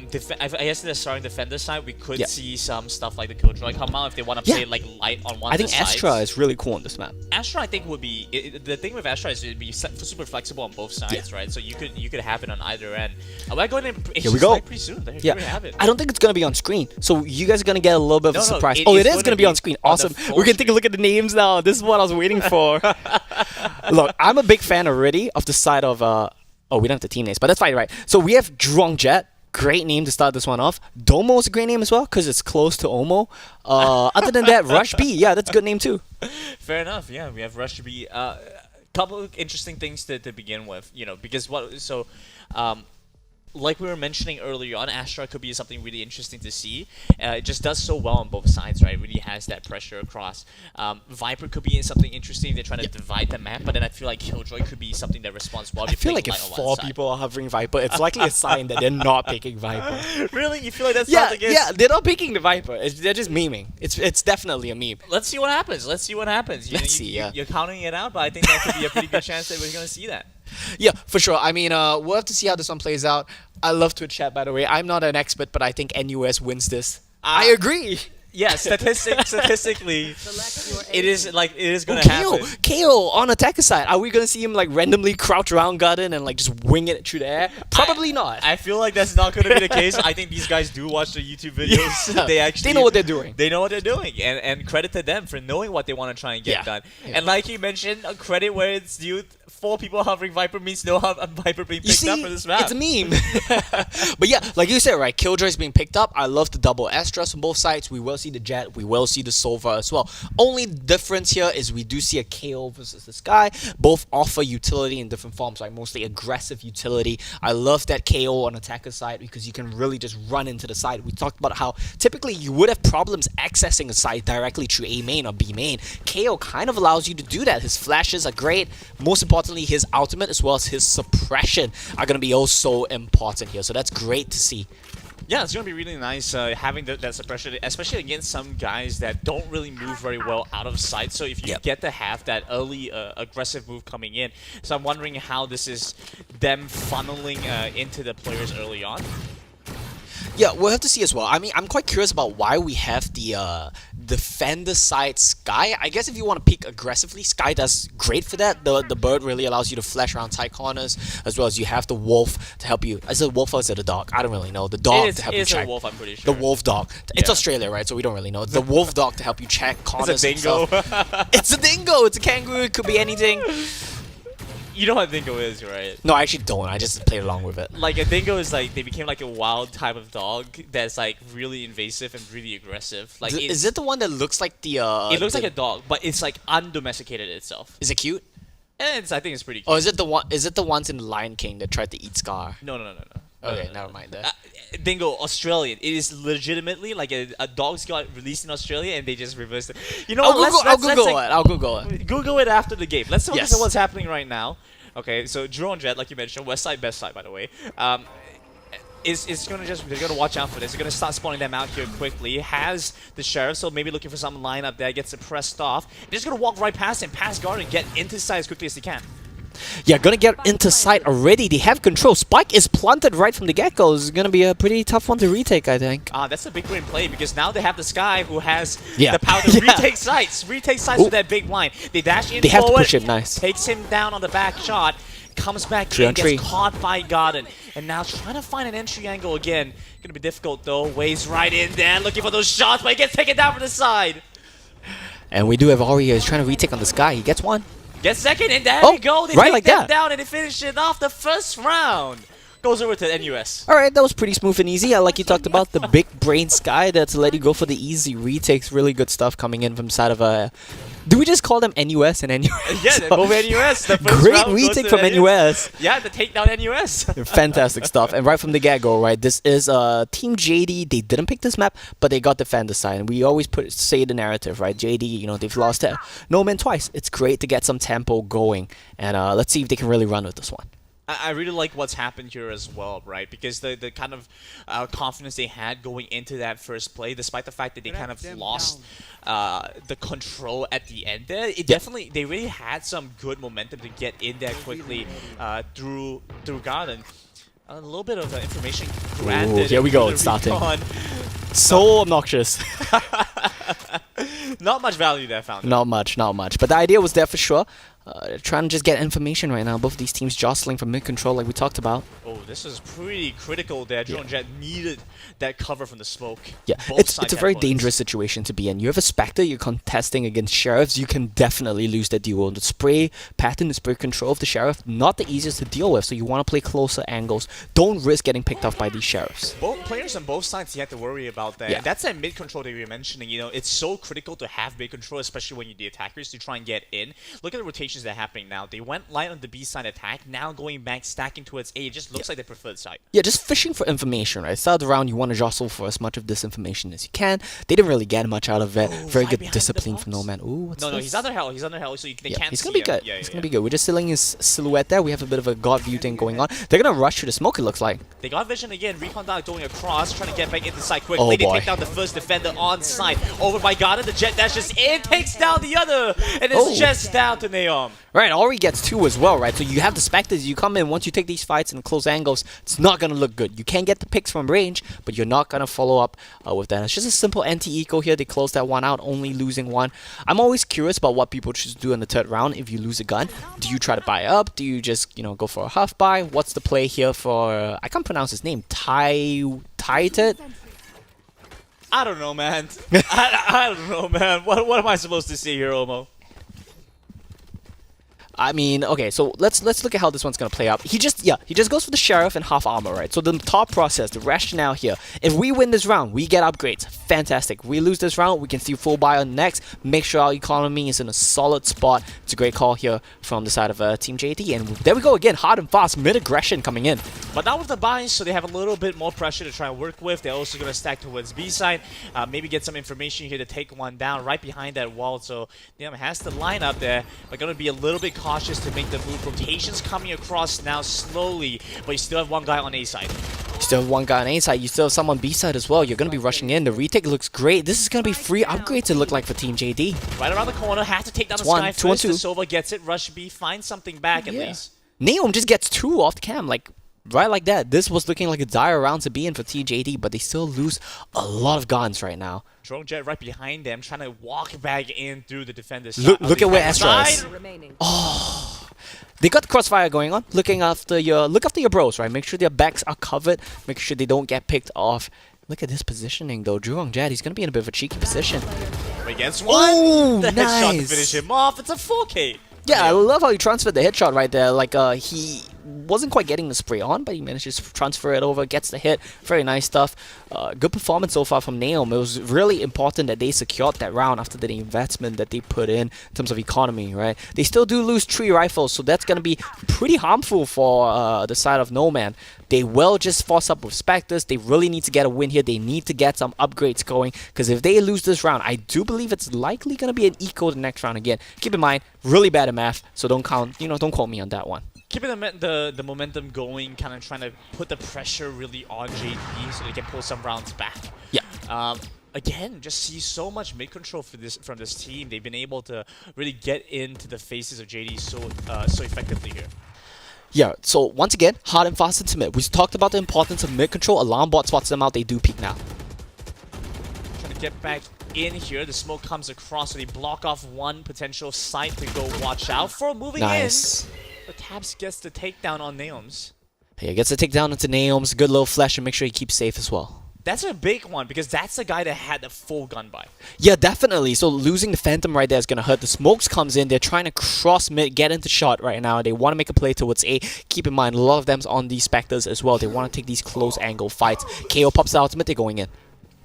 guess the starting defender side, we could Yeah. see some stuff like the Killjoy come out if they want to Yeah. play like light on one I of the think sides. Astra is really cool on this map. Astra, I think would be the thing with Astra is it'd be super flexible on both sides, right? So you could have it on either end. We're going to Here we go. pretty soon. There Yeah, we have it. I don't think it's going to be on screen. So you guys are going to get a little bit of No, a no, surprise. it Oh, is it is gonna going to be be on screen. on the Awesome. full We can take a screen. look at the names now. This is what I was waiting for. Look, I'm a big fan already of the side of oh, we don't have the team names, but that's fine, right? So we have Drong Jet. Great name to start this one off. Domo's a great name as well because it's close to Omo. Other than that, Rush B, yeah, that's a good name too. Fair enough. Yeah, we have Rush to be couple of interesting things to begin with, because like we were mentioning earlier on, Astra could be something really interesting to see. It just does so well on both sides, right? It really has that pressure across. Viper could be something interesting. They're trying to divide the map, but then I feel like Killjoy could be something that responds well. I feel like if 4 people are hovering Viper, it's likely a sign that they're not picking Viper. Really? You feel like that's Yeah, not the case? yeah, they're not picking the Viper. They're just memeing. It's definitely a meme. Let's see what happens. Let's see what happens. Let's see, yeah. You're counting it out, but I think that could be a pretty good chance that we're going to see that. Yeah, for sure. I mean, we'll have to see how this one plays out. I love Twitch chat, by the way. I'm not an expert, but I think NUS wins this. I agree. Yeah, statistically, it is going Oh, to happen. KO on attacker side. Are we gonna see him like randomly crouch around garden and like just wing it through the air? Probably not. I feel like that's not going to be the case. I think these guys do watch the YouTube videos. Yeah. They know what they're doing. They know what they're doing, and credit to them for knowing what they want to try and get Yeah. done. Yeah. And like you mentioned, credit where it's due. 4 people hovering Viper means no Viper being You picked see, up for this map. it's a meme. But yeah, like you said, right? Killjoy's being picked up. I love the double Astras on both sides. We will see the Jet, we will see the Sova as well. Only difference here is we do see a KO versus the Sky. Both offer utility in different forms, like mostly aggressive utility. I love that KO on attacker side because you can really just run into the side. We talked about how typically you would have problems accessing a side directly through A main or B main. KO kind of allows you to do that. His flashes are great. Most importantly, his ultimate as well as his suppression are going to be also important here. So that's great to see. Yeah, it's going to be really nice having that suppression, especially against some guys that don't really move very well out of sight. So if you get to have that early aggressive move coming in, so I'm wondering how this is them funneling into the players early on. Yeah, we'll have to see as well. I mean, I'm quite curious about why we have the defender side Sky. I guess if you want to peek aggressively, Sky does great for that. The bird really allows you to flash around tight corners, as well as you have the wolf to help you. Is it a wolf or is it a dog? I don't really know. The dog to help you check. It's a wolf, I'm pretty sure. The wolf dog. It's Australia, right? So we don't really know. The wolf dog to help you check corners. It's a dingo. It's a dingo. It's a kangaroo. It could be anything. You know what a dingo is, right? No, I actually don't. I just play along with it. Like, a dingo is like, they became like a wild type of dog that's like really invasive and really aggressive. Like, is it the one that looks like the it looks like a dog, but it's like undomesticated itself. Is it cute? And I think it's pretty cute. Oh, is it the one? Is it the ones in the Lion King that tried to eat Scar? No. Okay, never mind that. Dingo, Australian. It is legitimately like a dog's got released in Australia and they just reversed it. You know what? I'll Google it. Google it after the game. Let's focus Yes. on what's happening right now. Okay, so Drone Jet, like you mentioned, west side, best side, by the way. Is gonna they're gonna watch out for this. They're gonna start spawning them out here quickly. Has the sheriff, so maybe looking for some lineup there, gets suppressed off. They're just gonna walk right past him, past guard, and get into side as quickly as they can. Yeah, gonna get into sight already. They have control. Spike is planted right from the get-go. It's gonna be a pretty tough one to retake, I think. That's a big brain play because now they have the Sky who has Yeah. the power to retake sites. Retake sites with that big blind. They dash in They have to forward, push him, nice. takes him down on the back shot, comes back 3 in, on gets 3. caught by Garden, and now trying to find an entry angle again. Gonna be difficult though. Waves right in there, looking for those shots, but he gets taken down from the side. And we do have Ori here. He's trying to retake on the Sky. He gets one. Gets second, and there Oh, we go. They right take like them that. down, and they finish it off the first round. Goes over to NUS. Alright, that was pretty smooth and easy. Like you talked about, the big brain Sky that's let you go for the easy retakes. Really good stuff coming in from side of a... Do we just call them NUS and NUS? Yeah, they're both NUS. The first Great round goes retake to from NUS. Yeah, the takedown NUS. Fantastic stuff. And right from the get-go, right, this is Team JD. They didn't pick this map, but they got Defender side. And we always say the narrative, right? JD, you know, they've lost No Man twice. It's great to get some tempo going. And let's see if they can really run with this one. I really like what's happened here as well, right? Because the kind of confidence they had going into that first play, despite the fact that they kind of lost the control at the end there, definitely, they really had some good momentum to get in there quickly through Garden. A little bit of information granted. Ooh, here we go, it's starting. So obnoxious. Not much value there found. Not much. But the idea was there for sure. Trying to just get information right now. Both of these teams jostling for mid-control like we talked about. Oh, this is pretty critical there. Drone Jet needed that cover from the smoke. Yeah, Both it's sides a had very bullets. dangerous situation to be in. You have a Spectre, you're contesting against Sheriffs, you can definitely lose that duel. The spray pattern, the spray control of the Sheriff, not the easiest to deal with, so you want to play closer angles. Don't risk getting picked off by these Sheriffs. Both players on both sides, you have to worry about that. Yeah. And that's that mid control that you were mentioning. You know, it's so critical to have mid control, especially when you're the attackers, to try and get in. Look at the rotations that are happening now. They went light on the B side attack, now going back, stacking towards A. It just looks like their preferred side. Yeah, just fishing for information, right? Start the round, you want to jostle for as much of this information as you can. They didn't really get much out of it. Very right good behind discipline the from No Man. Ooh, what's No, this? he's under hell. He's under hell, so they can't He's see gonna be him. good. Yeah, He's yeah, gonna be good. We're just sealing his silhouette there. We have a bit of a god view thing going on. They're gonna rush through the smoke, it looks like. They got vision again. Recon Dog going across, trying to get back into side quickly. Oh, They boy. take down the first defender on site. Over by Garden. The jet dashes in, takes down the other, and it's Oh. just down to Neom. Right, Ori gets 2 as well, right? So you have the Spectres, you come in, once you take these fights in close angles, it's not gonna look good. You can get the picks from range, but you're not gonna follow up with that. It's just a simple anti-eco here. They close that one out, only losing one. I'm always curious about what people should do in the third round if you lose a gun. Do you try to buy up? Do you just, you know, go for a half buy? What's the play here for, I can't pronounce his name, Tited? I don't know, man. I don't know, man. What am I supposed to say here, Omo? I mean, okay, so let's look at how this one's gonna play out. He just goes for the sheriff and half armor, right? So the thought process, the rationale here, if we win this round, we get upgrades. Fantastic. We lose this round, we can see full buy on next. Make sure our economy is in a solid spot. It's a great call here from the side of Team JD. And there we go again, hard and fast, mid-aggression coming in. But now with the buys, so they have a little bit more pressure to try and work with. They're also going to stack towards B side. Maybe get some information here to take one down right behind that wall. So Neom has the line up there, but going to be a little bit cautious to make the move. Rotations coming across now slowly, but you still have one guy on A side. You still have one guy on A side, you still have someone B side as well. You're going to be rushing in. The retake looks great. This is going to be free upgrades, it look like, for Team JD. Right around the corner, has to take down the One, Sky two on first. two. The Sova gets it, Rush B, finds something back at least. Neom just gets 2 off the cam, like, right like that. This was looking like a dire round to be in for TJD, but they still lose a lot of guns right now. Drone Jet right behind them, trying to walk back in through the defender's Look at where Astra is. Remaining. Oh, they got the crossfire going on. Look after your bros, right? Make sure their backs are covered. Make sure they don't get picked off. Look at this positioning though. Drone Jet, he's gonna be in a bit of a cheeky position. Against one, Oh, the headshot to nice. finish him off. It's a 4K. Yeah, I love how he transferred the headshot right there. Like, he wasn't quite getting the spray on, but he managed to transfer it over, gets the hit. Very nice stuff. Good performance so far from Neom. It was really important that they secured that round after the investment that they put in terms of economy, right? They still do lose 3 rifles, so that's going to be pretty harmful for the side of No Man. They will just force up with Spectres. They really need to get a win here. They need to get some upgrades going, because if they lose this round, I do believe it's likely going to be an eco the next round again. Keep in mind, really bad at math, so don't quote me on that one. Keeping the momentum going, kind of trying to put the pressure really on JD so they can pull some rounds back. Yeah. Again, just see so much mid control from this team. They've been able to really get into the faces of JD so effectively here. Yeah, so once again, hard and fast into mid. We talked about the importance of mid control. Alarm bot spots them out. They do peek now. Trying to get back in here. The smoke comes across, so they block off one potential site to go watch out for. Moving Nice. in. But Tabs gets the takedown on Naoms. Yeah, gets a takedown into Naoms. Good little flash and make sure he keeps safe as well. That's a big one because that's the guy that had the full gun buy. Yeah, definitely. So losing the Phantom right there is going to hurt. The smokes comes in. They're trying to cross mid, get into shot right now. They want to make a play towards A. Keep in mind, a lot of them's on these Spectres as well. They want to take these close angle fights. KO pops the ultimate. They're going in.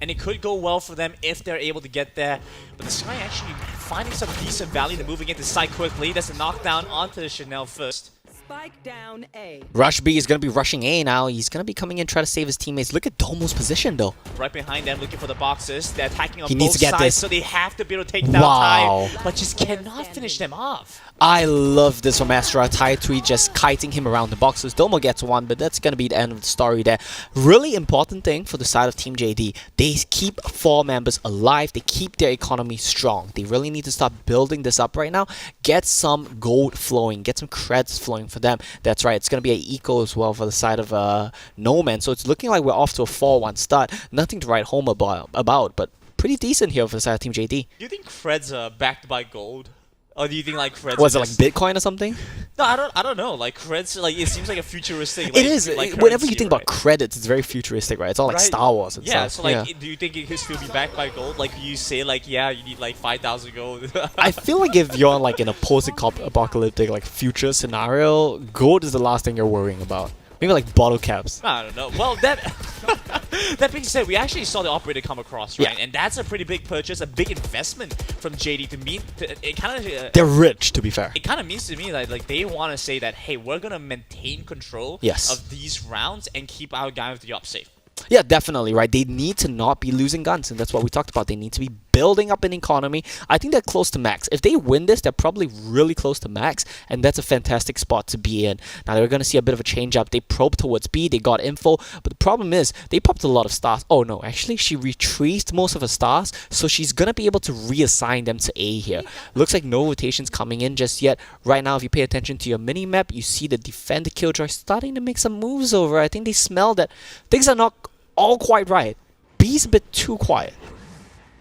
And it could go well for them if they're able to get there. But the Sky actually finding some decent value. They're moving into side quickly. That's a knockdown onto the Chanel first. Spike down A. Rush B is going to be rushing A now. He's going to be coming in, try to save his teammates. Look at Domo's position, though. Right behind them, looking for the boxes. They're attacking on He both needs to get sides, this. so they have to be able to take down Wow. Ty, but just cannot finish them off. I love this from Astra. Tai Tui just kiting him around the boxes. Domo gets one, but that's going to be the end of the story there. Really important thing for the side of Team JD. They keep 4 members alive. They keep their economy strong. They really need to start building this up right now. Get some gold flowing. Get some creds flowing for them. That's right. It's going to be an eco as well for the side of No Man. So it's looking like we're off to a 4-1 start. Nothing to write home about, but pretty decent here for the side of Team JD. Do you think Creds are backed by gold? Or do you think like Creds Was it are like just... Bitcoin or something? No, I don't know. Like Creds, like it seems like a futuristic. Like, It is. Like Whenever you currency, think right? about credits, it's very futuristic, right? It's all like Right. Star Wars and Yeah, stuff. so like, do you think it could still be backed by gold? Like you say, like yeah, you need like 5,000 gold. I feel like if you're like in a post-apocalyptic like future scenario, gold is the last thing you're worrying about. Maybe like bottle caps. I don't know. Well, that being said, we actually saw the operator come across, right? Yeah. And that's a pretty big purchase, a big investment from JD to meet. It kind of They're rich, to be fair. it kind of means to me like they want to say that hey, we're gonna maintain control Yes. of these rounds and keep our guy with the op safe. Yeah, definitely, right? They need to not be losing guns, and that's what we talked about. They need to be building up an economy. I think they're close to max. If they win this, they're probably really close to max, and that's a fantastic spot to be in. Now, they're going to see a bit of a change up. They probed towards B, they got info, but the problem is, they popped a lot of stars. Oh no, actually, she retrieved most of her stars, so she's going to be able to reassign them to A here. Looks like no rotations coming in just yet. Right now, if you pay attention to your mini-map, you see the defender Killjoy starting to make some moves over. I think they smell that things are not all quite right. B's a bit too quiet.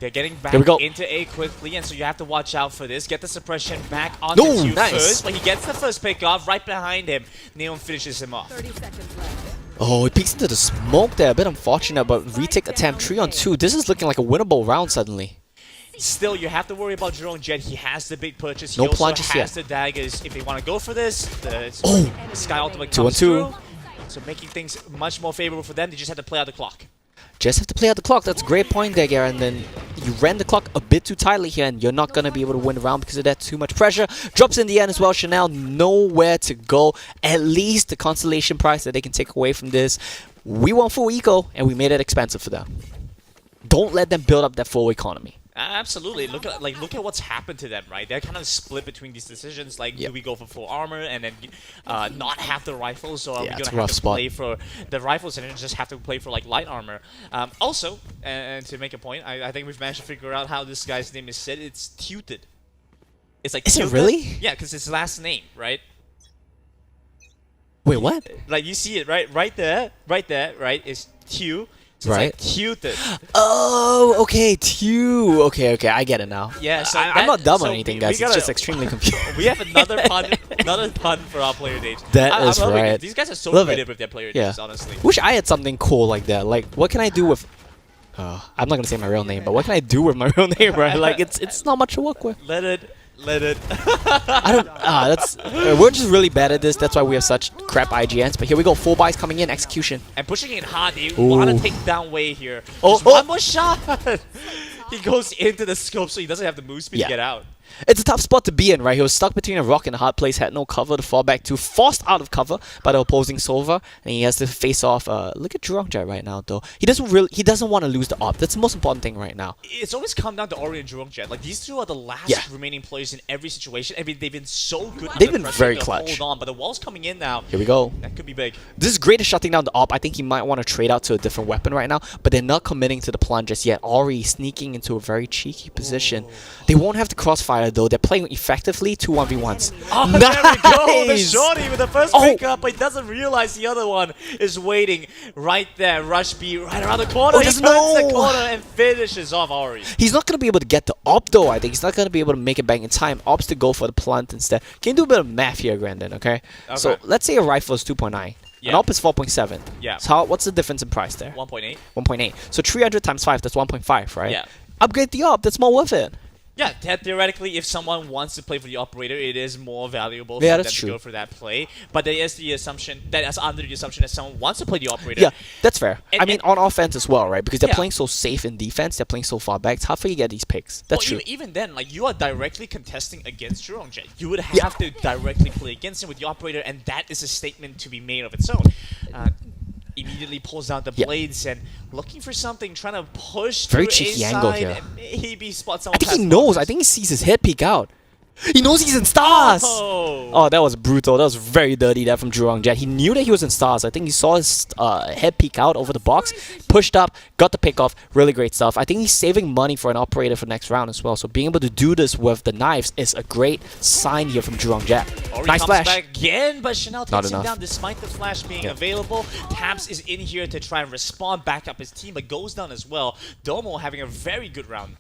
They're getting back Here we go. into A quickly, and so you have to watch out for this. Get the suppression back onto No, you nice. first, but he gets the first pick off right behind him. Neon finishes him off. 30 seconds left. Oh, he peeks into the smoke there. A bit unfortunate, but retake attempt 3 on 2. This is looking like a winnable round suddenly. Still, you have to worry about Jerome Jet. He has the big purchase. He No also plunges has yet. the daggers. If they want to go for this, the Sky Ultimate 2 on comes 2. through. So making things much more favorable for them. They just have to play out the clock. Just have to play out the clock. That's a great point there, Garen. And then you ran the clock a bit too tightly here, and you're not going to be able to win the round because of that. Too much pressure. Drops in the end as well. Chanel, nowhere to go. At least the consolation prize that they can take away from this. We want full eco, and we made it expensive for them. Don't let them build up that full economy. Absolutely. Look at what's happened to them, right? They're kind of split between these decisions. Like, do we go for full armor and then not have the rifles, or are we it's gonna a have rough to spot. play for the rifles and then just have to play for like light armor? Also, and to make a point, I think we've managed to figure out how this guy's name is said. It's Tuted. It's like Is it Tuted. really? Yeah, because his last name, right? Wait, what? Like you see it right there, right? Is Tu. So Right. it's like Tuted. Oh, okay, Tew. Okay, I get it now. Yeah, so I'm not dumb so or anything, we guys. It's gotta- just extremely confusing. We have another pun for our player names. That I'm is loving it. right. These guys are so Love it. creative with their player Yeah. names, honestly. Wish I had something cool like that. Like, what can I do with? I'm not gonna say my real name, but what can I do with my real name, right? Like, it's not much to work with. Let it. I don't. That's. We're just really bad at this. That's why we have such crap IGNs. But here we go. Full buys coming in. Execution. And pushing it hard. They Ooh. want to take down Wei here. Oh, Just oh. one more shot. He goes into the scope, so he doesn't have the move speed Yeah. to get out. It's a tough spot to be in, right? He was stuck between a rock and a hard place, had no cover to fall back to, forced out of cover by the opposing Solver, and he has to face off. Look at Jurongjet right now, though. He doesn't want to lose the op. That's the most important thing right now. It's always come down to Ori and Jurongjet. Like, these two are the last Yeah. remaining players in every situation. I mean, they've been so good. They've under been pressure very to clutch. Hold on, but the wall's coming in now. Here we go. That could be big. This is great at shutting down the op. I think he might want to trade out to a different weapon right now, but they're not committing to the plunge just yet. Ori sneaking into a very cheeky position. They won't have the crossfire, though. They're playing effectively 2-1v1s. Oh, there we go! The Nice! shorty with the first Oh. pickup, but he doesn't realize the other one is waiting right there. Rush B right around the corner. Oh, He just turns the no! corner and finishes off Ori. He's not going to be able to get the op, though. I think he's not going to be able to make it back in time. Opts to go for the plant instead. Can you do a bit of math here, Grandin, okay? So Okay. let's say a rifle is 2.9. An Yeah. op is 4.7. Yeah. So what's the difference in price there? 1.8. 1.8. So 300 times 5, that's 1.5, right? Yeah. Upgrade the op, that's more worth it. Yeah, theoretically, if someone wants to play for the operator, it is more valuable for Yeah, them that's to true. go for that play. But there is the assumption that is under the assumption that someone wants to play the operator. Yeah, that's fair. And- I mean, on offense as well, right? Because they're Yeah. playing so safe in defense, they're playing so far back. It's hard for you to get these picks. That's Well, true. Even then, like, you are directly contesting against Jurongjet. You would have to directly play against him with the operator, and that is a statement to be made of its own. Immediately pulls out the Yeah. blades and looking for something, trying to push Very through cheeky A angle side here. and maybe spot I someone. think he past knows. boxes. I think he sees his head peek out. He knows he's in stars! Oh, that was brutal. That was very dirty there from Jurong Jet. He knew that he was in stars. I think he saw his head peek out over the box, pushed up, got the pick off. Really great stuff. I think he's saving money for an operator for next round as well. So being able to do this with the knives is a great sign here from Jurong Jet. Ori Nice comes flash. back again, but Chanel Not takes him enough. down despite the flash being Yeah. available. Taps is in here to try and respond, back up his team, but goes down as well. Domo having a very good round.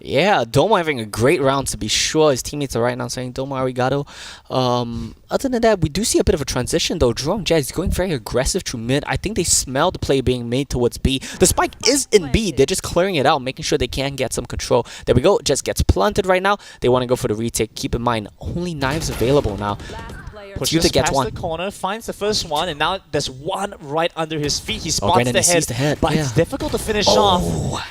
Yeah, Domo having a great round to be sure. His teammates are right now saying Domo arigato. Other than that, we do see a bit of a transition though. Jurong Jet is going very aggressive through mid. I think they smell the play being made towards B. The spike is in B. They're just clearing it out, making sure they can get some control. There we go. Just gets planted right now. They want to go for the retake. Keep in mind, only knives available now. Pushes Yuta gets past one. the corner, finds the first one, and now there's one right under his feet. He spots Brandon, the he head, sees the head, but yeah. it's difficult to finish off. Oh.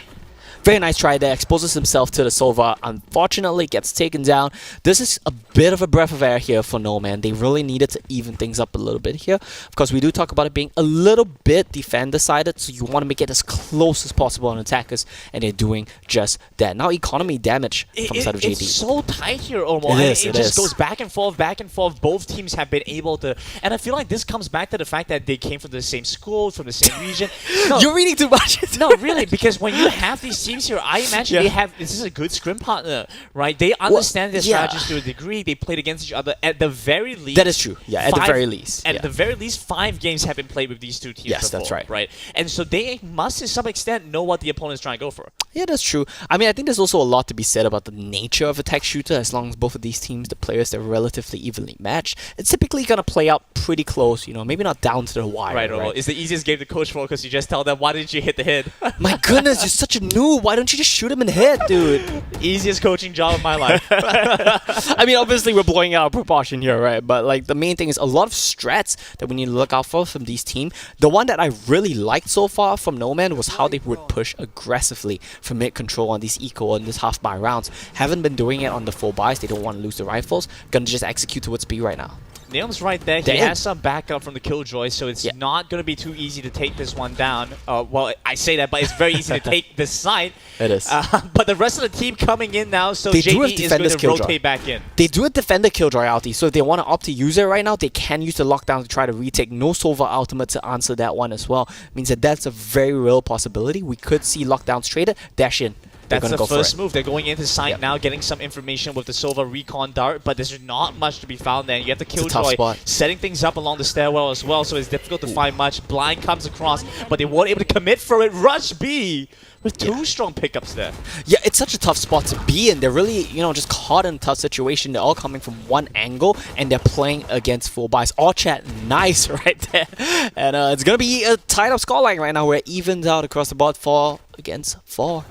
Very nice try there. Exposes himself to the Sova. Unfortunately, gets taken down. This is a bit of a breath of air here for No Man. They really needed to even things up a little bit here. Of course, we do talk about it being a little bit defender-sided, so you want to make it as close as possible on attackers, and they're doing just that. Now, economy damage from the side of JD. It's so tight here, Omo. It and is, it it just is. goes back and forth, back and forth. Both teams have been able to, and I feel like this comes back to the fact that they came from the same school, from the same region. No, You're reading too much. no, really, because when you have these teams here, I imagine they have. This is a good scrim partner, right? They understand their yeah. strategies to a degree. They played against each other at the very least. That is true. Yeah, at the five- very least. At Yeah. the very least, 5 games have been played with these two teams. Yes, before, that's right. Right, and so they must, to some extent, know what the opponent is trying to go for. Yeah, that's true. I mean, I think there's also a lot to be said about the nature of a tech shooter. As long as both of these teams, the players, they're relatively evenly matched, it's typically going to play out pretty close, you know, maybe not down to the wire. Right, right. It's the easiest game to coach for because you just tell them, why didn't you hit the hit? My goodness, you're such a noob. Why don't you just shoot him in the head, dude? Easiest coaching job of my life. I mean, obviously we're blowing out of proportion here, right? But like the main thing is a lot of strats that we need to look out for from these teams. The one that I really liked so far from No Man was how they would push aggressively for mid control on these eco and this half buy rounds. Haven't been doing it on the full buys. They don't want to lose the rifles. Gonna just execute towards B right now. Neum's right there. He has some backup from the Killjoy, so it's not going to be too easy to take this one down. Well, I say that, but it's very easy to take this side. It is. But the rest of the team coming in now, so They do have JD is going to Defender's rotate back in. They do a Defender Killjoy ulti, so if they want to opt to use it right now, they can use the lockdown to try to retake. No Sova ultimate to answer that one as well. Means that that's a very real possibility. We could see lockdowns traded, dash in. That's the first move. They're going into site now, getting some information with the Sova Recon Dart, but there's not much to be found there. You have the Killjoy setting things up along the stairwell as well, so it's difficult to find much. Blind comes across, but they weren't able to commit for it. Rush B with two strong pickups there. Yeah, it's such a tough spot to be in. They're really, you know, just caught in a tough situation. They're all coming from one angle, and they're playing against full buys. All chat, nice right there. And it's going to be a tied up scoreline right now. We're evened out across the board, 4 against 4.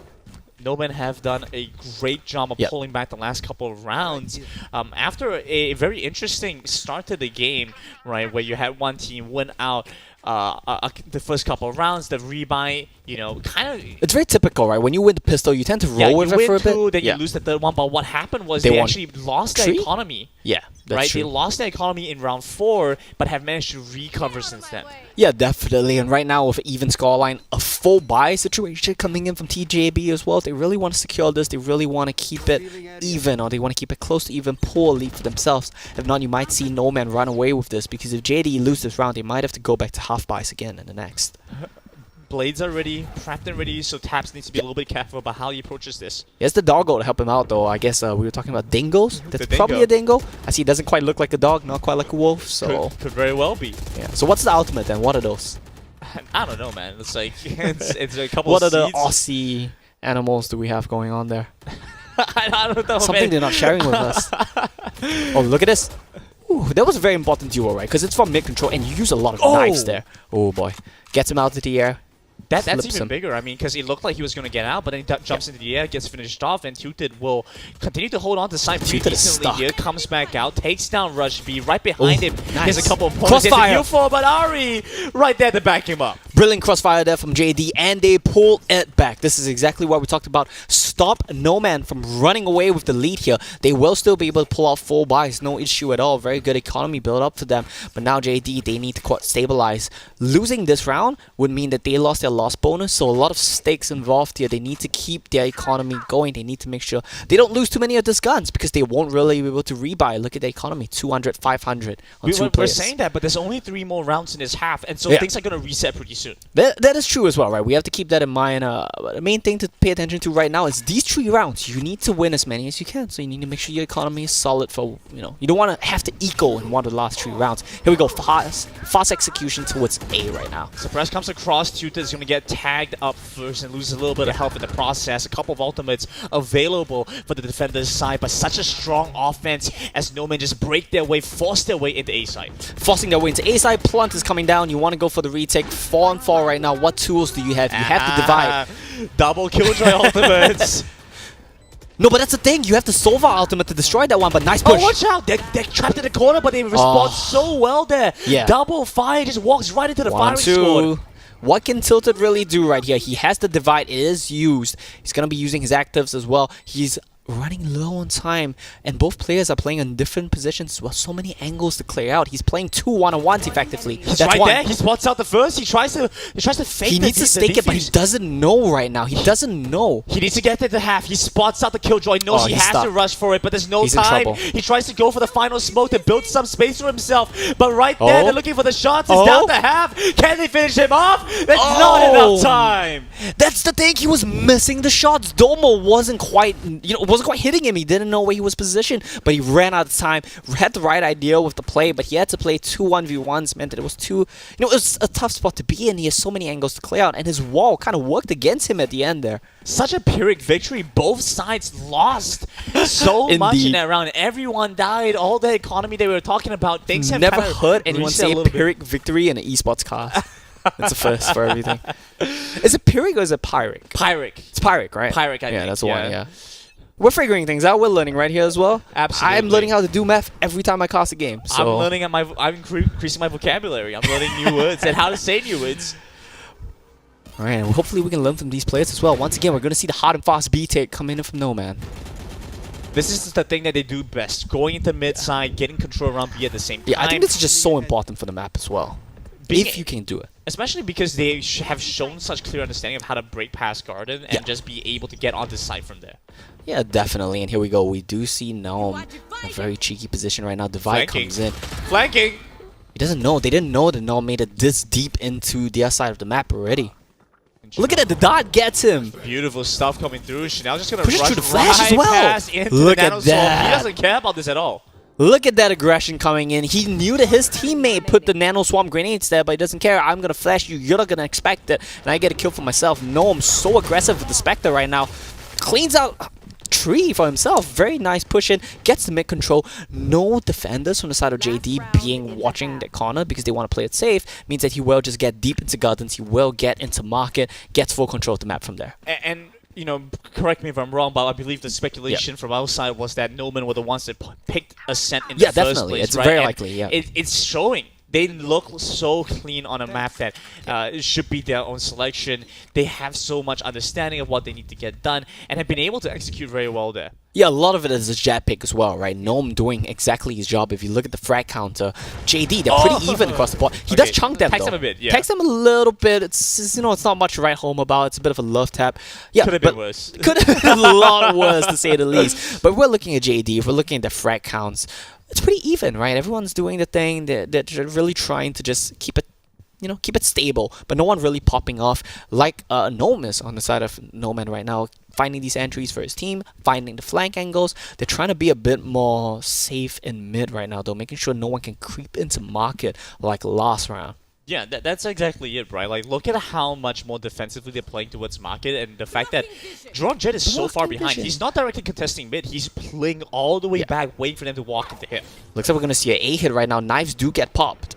No Men have done a great job of pulling back the last couple of rounds. After a very interesting start to the game, right, where you had one team win out the first couple of rounds, the rebuy, you know, kind of... It's very typical, right? When you win the pistol, you tend to roll with it for a bit. You win two, then you lose the third one. But what happened was they actually lost their economy. Yeah, that's right? true. They lost their economy in round 4, but have managed to recover since then. Yeah, definitely. And right now, with an even scoreline, a full buy situation coming in from TJB as well. They really want to secure this. They really want to keep it even, or they want to keep it close to even, pull a lead for themselves. If not, you might see No Man run away with this, because if JD loses this round, they might have to go back to half buys again in the next. Blades are ready, prepped and ready, so Taps needs to be a little bit careful about how he approaches this. He has the doggo to help him out, though. I guess we were talking about dingoes. That's probably a dingo. I see it doesn't quite look like a dog, not quite like a wolf, so... Could very well be. Yeah. So what's the ultimate then? What are those? I don't know, man. It's like, it's a couple What of are seeds. the Aussie animals do we have going on there? I don't know, Something man. they're not sharing with us. Oh, look at this. Ooh, that was a very important duo, right? Because it's from mid-control, and you use a lot of knives there. Oh, boy. Gets him out of the air. That's even bigger. I mean, because it looked like he was going to get out, but then he jumps into the air, gets finished off, and Tuted will continue to hold on to side pretty decently here. Comes back out, takes down Rush B. Right behind him, nice. There's a couple of points. Crossfire! But Ari right there to back him up. Brilliant crossfire there from JD, and they pull it back. This is exactly what we talked about. Stop No Man from running away with the lead here. They will still be able to pull out 4 buys, no issue at all. Very good economy build up for them. But now JD, they need to stabilize. Losing this round would mean that they lost their loss bonus, so a lot of stakes involved here. They need to keep their economy going. They need to make sure they don't lose too many of these guns, because they won't really be able to rebuy. Look at the economy, 200, 500 on 2 We're players. saying that, but there's only 3 more rounds in this half, and so things are going to reset pretty soon. That is true as well, right? We have to keep that in mind. The main thing to pay attention to right now is these 3 rounds. You need to win as many as you can, so you need to make sure your economy is solid for, you know, you don't want to have to eco in one of the last 3 rounds. Here we go, fast execution towards A right now. Suppress comes across, Tuta is going to get tagged up first and loses a little bit of help in the process. A couple of ultimates available for the defender's side, but such a strong offense as No Man just break their way, force their way into A side. Forcing their way into A side, Plunt is coming down. You want to go for the retake, 4 on 4 right now. What tools do you have? You have to divide. Double Killjoy ultimates. No, but that's the thing. You have the Sova ultimate to destroy that one, but nice push. Oh, watch out. They're trapped in the corner, but they respond so well there. Yeah. Double fire, just walks right into the firing squad. What can Tilted really do right here? He has the divide. It is used. He's going to be using his actives as well. He's running low on time, and both players are playing in different positions as well. So many angles to clear out. He's playing 2 one-on-ones effectively. He's That's right one. there. He spots out the first. He tries to fake. He needs to stake it, but he doesn't know right now. He doesn't know. He needs to get to the half. He spots out the Killjoy. Knows he has to rush for it, but there's no He's in time. trouble. He tries to go for the final smoke to build some space for himself, but right there, they're looking for the shots. It's down the half. Can they finish him off? That's not enough time. That's the thing. He was missing the shots. Domo wasn't quite, you know, wasn't quite hitting him. He didn't know where he was positioned, but he ran out of time, had the right idea with the play, but he had to play 2 1v1s, meant that it was it was a tough spot to be in. He has so many angles to clear out, and his wall kind of worked against him at the end there. Such a Pyrrhic victory. Both sides lost so much in Indeed. that round. Everyone died. All the economy they were talking about. Things have Never kinda heard anyone reset say a little bit. Pyrrhic victory in an esports cast. It's a first for everything. Is it Pyrrhic or is it Pyric? Pyrrhic. It's Pyric, right? Pyrrhic, I yeah, think, that's the yeah. one, yeah. We're figuring things out. We're learning right here as well. Absolutely. I'm learning how to do math every time I cast a game. So. I'm increasing my vocabulary. I'm learning new words and how to say new words. Alright, and hopefully we can learn from these players as well. Once again, we're going to see the hard and fast B take coming in from No Man. This is the thing that they do best. Going into mid side, getting control around B at the same time. Yeah, I think this is just so important for the map as well. Being If you can do it. Especially because they have shown such clear understanding of how to break past Garden and just be able to get onto side from there. Yeah, definitely. And here we go. We do see Gnome in a very cheeky position right now. Divide Flanking. comes in. Flanking! He doesn't know. They didn't know that Gnome made it this deep into their side of the map already. Look at that. The dot gets him. Beautiful stuff coming through. Chanel just gonna Pushes rush through the flash right as well. past into Look the at Nano Swarm. that. He doesn't care about this at all. Look at that aggression coming in. He knew that his teammate put the Nano Swarm grenades there, but he doesn't care. I'm going to flash you. You're not going to expect it. And I get a kill for myself. No, I'm so aggressive with the Spectre right now. Cleans out tree for himself. Very nice push in. Gets the mid control. No defenders from the side of JD being watching that corner because they want to play it safe. Means that he will just get deep into gardens. He will get into market. Gets full control of the map from there. And you know, correct me if I'm wrong, but I believe the speculation from outside was that Noman were the ones that picked Ascent in the first definitely. place. It's right? very And likely, yeah. It's showing. They look so clean on a map that it should be their own selection. They have so much understanding of what they need to get done and have been able to execute very well there. Yeah, a lot of it is a jet pick as well, right? Gnome doing exactly his job. If you look at the frag counter, JD, they're pretty even across the board. He does chunk them, Tax though. them a bit, yeah. Tax them a little bit. It's you know, it's not much to write home about. It's a bit of a love tap. Yeah, Could have been worse. Could have been a lot worse, to say the least. But we're looking at JD. If we're looking at the frag counts, it's pretty even, right? Everyone's doing the thing. They're really trying to just keep it, you know, keep it stable, but no one really popping off like Gnome is on the side of No Man right now, finding these entries for his team, finding the flank angles. They're trying to be a bit more safe in mid right now, though, making sure no one can creep into market like last round. Yeah, that's exactly it, right? Like, look at how much more defensively they're playing towards market, and the fact that Drone Jet is so far behind. vision. He's not directly contesting mid. He's playing all the way back, waiting for them to walk into him. Looks like we're gonna see an A hit right now. Knives do get popped.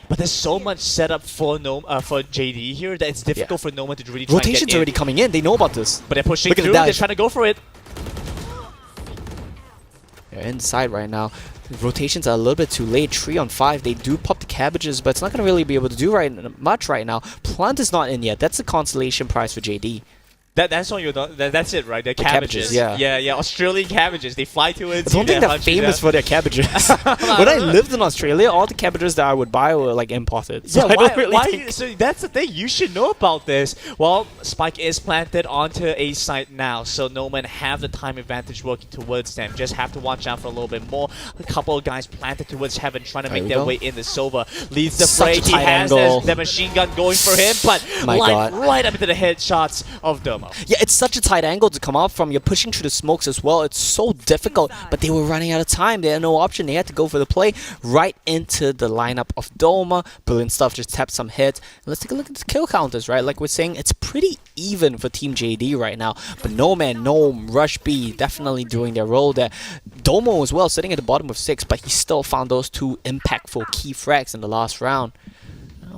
But there's so much setup for for JD here that it's difficult for Noman to really try and Rotation's get in. already coming in. They know about this. But they're pushing Look at the through. They're dash. trying to go for it. They're inside right now. Rotations are a little bit too late. 3 on 5. They do pop the cabbages, but it's not going to really be able to do much right now. Plant is not in yet. That's the consolation prize for JD. That's all you. That's it, right? The cabbages. cabbages, yeah. yeah. Australian cabbages. They fly to it. I don't think they're famous for their cabbages. When I lived in Australia, all the cabbages that I would buy were like imported. So Yeah, I don't really think... so that's the thing. You should know about this. Well, Spike is planted onto A site now, so Noman have the time advantage working towards them. Just have to watch out for a little bit more. A couple of guys planted towards Heaven, trying to There make we their go. way in. The Sova leads the Such fray. a He tight has angle. the machine gun going for him, but My God. right up into the headshots of Domo. Yeah, it's such a tight angle to come out from. You're pushing through the smokes as well. It's so difficult, but they were running out of time. They had no option. They had to go for the play right into the lineup of Doma. Brilliant stuff. Just tapped some hits. Let's take a look at the kill counters, right? Like we're saying, it's pretty even for Team JD right now. But No Man, Gnome, Rush B, definitely doing their role there. Domo as well, sitting at the bottom of 6, but he still found those 2 impactful key frags in the last round.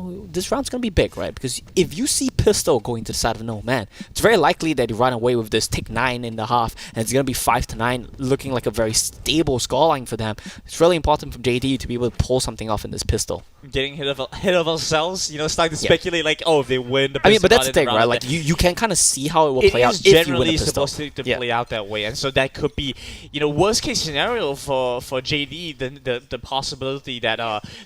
This round's going to be big, right? Because if you see Pistol going to the side of No Man, it's very likely that he run away with this, take 9.5, and it's going to be 5-9, looking like a very stable scoreline for them. It's really important for JD to be able to pull something off in this Pistol. Getting hit of ourselves, you know, starting to speculate like, oh, if they win the I mean, but pistol that's the thing, round, right? Like, then- you can kind of see how it will It play out is if you win a generally Pistol. supposed to Yeah. play out that way, and so that could be, you know, worst case scenario for JD. The possibility that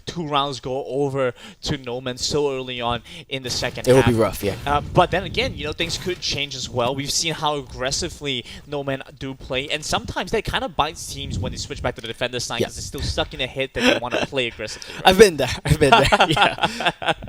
2 rounds go over to Noman so early on in the second It will half. be rough, yeah. But then again, you know, things could change as well. We've seen how aggressively Noman do play, and sometimes that kind of bites teams when they switch back to the defender side because they're still stuck in a hit that they want to play aggressively. Right? I've been there. Yeah.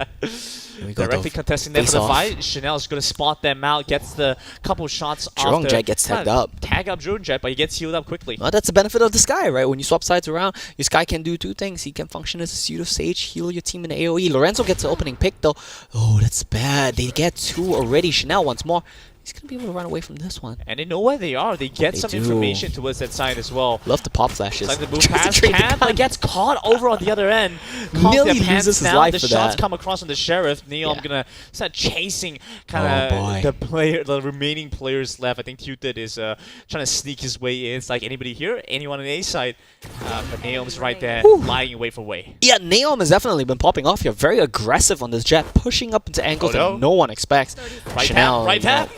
we go, Directly Dove. contesting them Face for the off. fight. Chanel's going to spot them out, gets the couple shots Drone off the... Jet gets tagged up. Tag up Drone Jet, but he gets healed up quickly. Well, that's the benefit of the Sky, right? When you swap sides around, your Sky can do two things. He can function as a pseudo sage, heal your team in AoE. Lorenzo gets the opening pick though. Oh, that's bad. They get two already. Chanel once more. He's gonna be able to run away from this one. And they know where they are. They get They some do. information towards that side as well. Love the pop flashes. It's like the move Tries to past trade the Cam, but gun. gets caught over on the other end. Calms Nearly their pants loses his down. life The for shots that. come across on the Sheriff. Neom Yeah. gonna start chasing Oh, kind boy. of the remaining players left. I think Tutid is trying to sneak his way in. It's like anybody here? Anyone on the A side? But Neom's right there, lying away for way. Yeah, Neom has definitely been popping off here. Very aggressive on this jet, pushing up into angles Oh, no. that no one expects. Right Chanel, tap, right tap.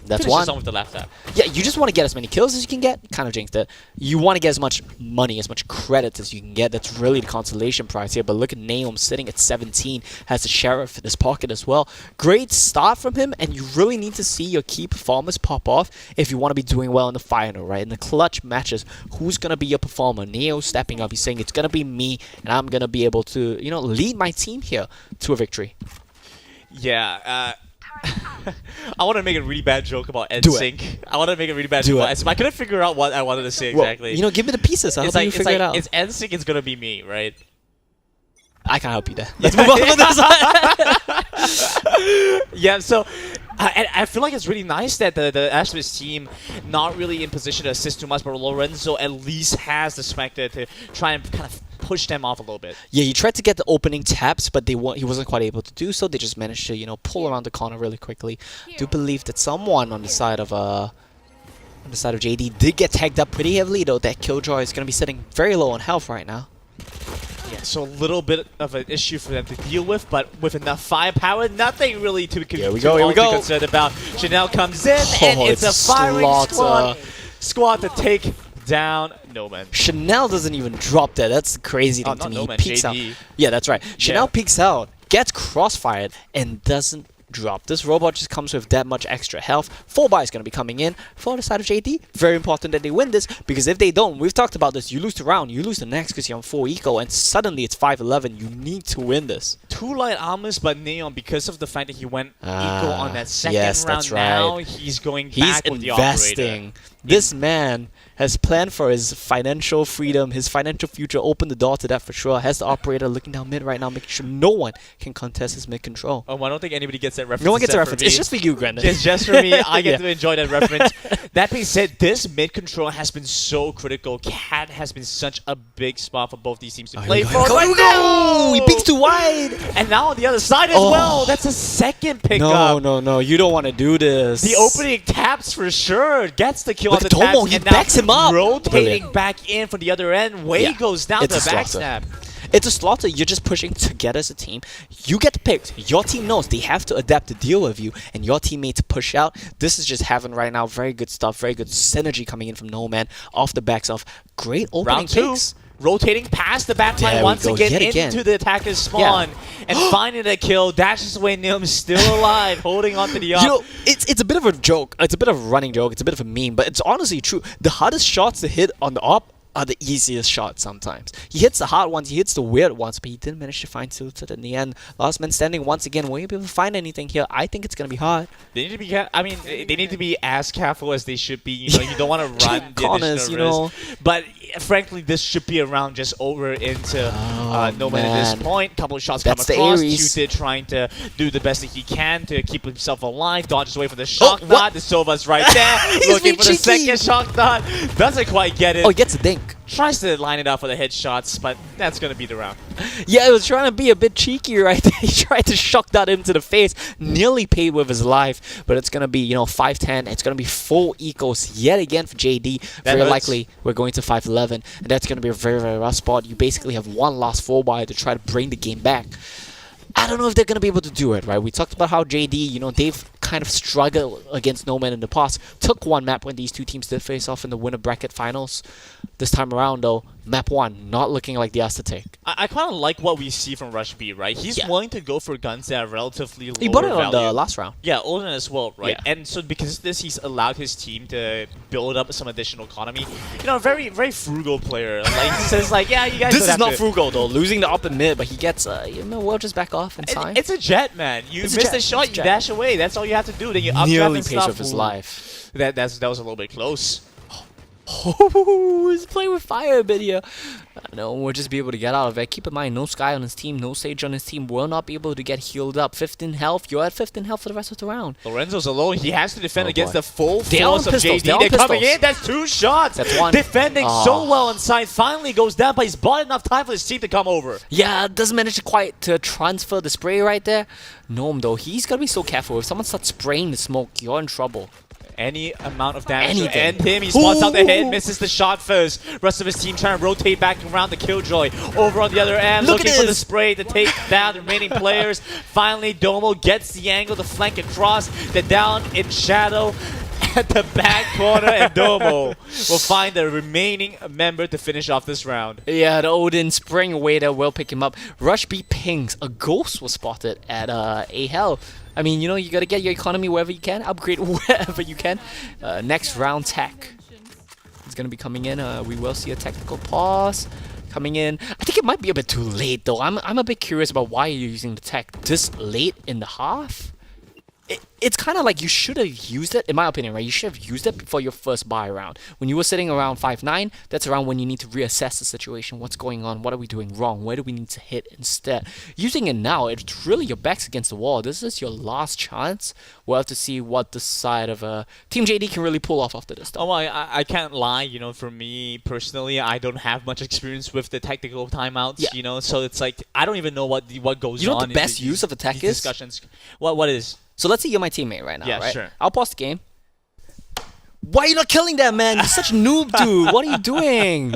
That's Finishes one. on with the left tap. Yeah, you just want to get as many kills as you can get. Kind of jinxed it. You want to get as much money, as much credit as you can get. That's really the consolation prize here. But look at Naum sitting at 17. Has the Sheriff in his pocket as well. Great start from him, and you really need to see your key performers pop off if you want to be doing well in the final, right? In the clutch matches, who's going to be your performer? Neo stepping up. He's saying it's going to be me, and I'm going to be able to, you know, lead my team here to a victory. Yeah, I want to make a really bad joke about Do it. NSYNC. I want to make a really bad Do joke it. about NSYNC. I couldn't figure out what I wanted to say Well, exactly. you know, give me the pieces. I'll it's help like, you figure it out. It's NSYNC, it's gonna be me, right? I can't help you there. Let's move on with this. Yeah, so I feel like it's really nice that the Astros team not really in position to assist too much, but Lorenzo at least has the Spectre to try and kind of push them off a little bit. Yeah, he tried to get the opening taps, but he wasn't quite able to do so. They just managed to, you know, pull around the corner really quickly. Do believe that someone on the side of JD did get tagged up pretty heavily though. That Killjoy is going to be sitting very low on health right now. Yeah, so a little bit of an issue for them to deal with, but with enough firepower, nothing really to Here we go, be concerned about. Chanel comes in, and it's a firing slaughter. squad to take down Noman. Chanel doesn't even drop that. That's the crazy thing to not me. Noman, He peeks JD. out. Yeah, that's right. Chanel Yeah. peeks out, gets crossfired, and doesn't drop. This robot just comes with that much extra health. 4 is going to be coming in for the side of JD. Very important that they win this, because if they don't, we've talked about this, you lose the round, you lose the next because you're on 4 eco, and suddenly it's 5-11. You need to win this. 2 light armors, but Neon, because of the fact that he went eco Ah, on that second yes, round that's right. now, he's going He's back with the operator. investing. This man has planned for his financial freedom, his financial future. Opened the door to that for sure. Has the operator looking down mid right now, making sure no one can contest his mid control. Oh, I don't think anybody gets that reference. No one gets a except for reference. me. It's just for you, Grandin. It's just for me. I get Yeah. to enjoy that reference. That being said, this mid control has been so critical. Cat has been such a big spot for both these teams to play for. Here we go! He peeks too wide. And now on the other side as Oh. well. That's a second pickup. No. You don't want to do this. The opening taps for sure. Gets the kill Look on at the Tomo, taps. he And now backs him up. rotating Brilliant. back in from the other end. Way Yeah. goes down It's to a slaughter. backsnap. It's a slaughter. You're just pushing together as a team. You get picked. Your team knows they have to adapt to deal with you, and your teammates push out. This is just having right now very good stuff, very good synergy coming in from No Man off the backs of great opening Round 2. picks. Rotating past the back There line we once go, again yet into again. the attacker's spawn and finding a kill. Dashes away. Nim is still alive, holding on to the up. You know, it's a bit of a joke. It's a bit of a running joke. It's a bit of a meme, but it's honestly true. The hardest shots to hit on the op are the easiest shots sometimes. He hits the hard ones, he hits the weird ones, but he didn't manage to find Tilted in the end. Last man standing once again. Will you be able to find anything here? I think it's going to be hard. They need to be. I mean, they need to be as careful as they should be. You know, you don't want to run the corners, additional you know. risk. But frankly, this should be a round just over into No Man at this man. point. Couple of shots That's the come across. Ares. Tutid trying to do the best that he can to keep himself alive. Dodges away from the shock what? dot. The Sova's right there, He's looking being for the cheeky. second shock dot. Doesn't quite get it. Oh, he gets a dink. Tries to line it up for the headshots, but that's gonna be the round. Yeah, it was trying to be a bit cheeky right there. He tried to shock that him to the face. Nearly paid with his life, but it's going to be, you know, 5-10. It's going to be full ecos yet again for JD. That Very hurts. likely we're going to 5-11, and that's going to be a very, very rough spot. You basically have one last 4-buy to try to bring the game back. I don't know if they're going to be able to do it, right? We talked about how JD, you know, they've kind of struggled against No Man in the past. Took one map when these two teams did face off in the winner bracket finals. This time around, though, Map 1, not looking like the Asta take. I kind of like what we see from Rush B, right? He's willing to go for guns that are relatively lower He bought it on value. the last round. Yeah, Odin as well, right? Yeah. And so because of this, he's allowed his team to build up some additional economy. You know, a very, very frugal player. Like, he says, like, yeah, you guys This don't is have not to. frugal though, losing the up and mid, but he gets, we'll just back off in time. It's a jet, man. You It's a miss jet, the shot, it's a you jet. dash away. That's all you have to do. Then you updraft Nearly and pace stuff. of his Ooh. life. That was a little bit close. Oh, he's playing with fire a bit here. No one will just be able to get out of it. Keep in mind, no Sky on his team, no Sage on his team will not be able to get healed up. 15 health, you're at 15 health for the rest of the round. Lorenzo's alone. He has to defend Oh, against boy. the full They are force on of pistols, JD. they are on They're coming pistols. in. That's 2 shots. That's one. Defending so well inside. Finally goes down, but he's bought enough time for his team to come over. Yeah, doesn't manage to quite to transfer the spray right there. Gnome though, he's gotta be so careful. If someone starts spraying the smoke, you're in trouble. Any amount of damage to Anything. end him. He spots out the hit, Ooh. misses the shot first. Rest of his team trying to rotate back around the Killjoy. Over on the other end, Look at looking for the this. spray to take down the remaining players. Finally, Domo gets the angle to flank across. They're down in shadow at the back corner, and Domo will find the remaining member to finish off this round. Yeah, the Odin spring away there will pick him up. Rush B pings. A ghost was spotted at A Hell. I mean, you know, you gotta get your economy wherever you can, upgrade wherever you can. Next round tech. It's gonna be coming in. We will see a technical pause coming in. I think it might be a bit too late though. I'm a bit curious about why you're using the tech this late in the half. It's kind of like you should have used it, in my opinion, right? You should have used it before your first buy round. When you were sitting around 5-9, that's around when you need to reassess the situation. What's going on? What are we doing wrong? Where do we need to hit instead? Using it now, it's really your back's against the wall. This is your last chance. We'll have to see what the side of Team JD can really pull off after this. Oh, I can't lie. You know, for me personally, I don't have much experience with the technical timeouts. Yeah. You know, so it's like I don't even know what goes on. You know what the in best these- use of a tech these is? discussions. What is? So let's say you're my teammate right now, Yeah, right? sure. I'll pause the game. Why are you not killing that, man? You're such a noob, dude. What are you doing?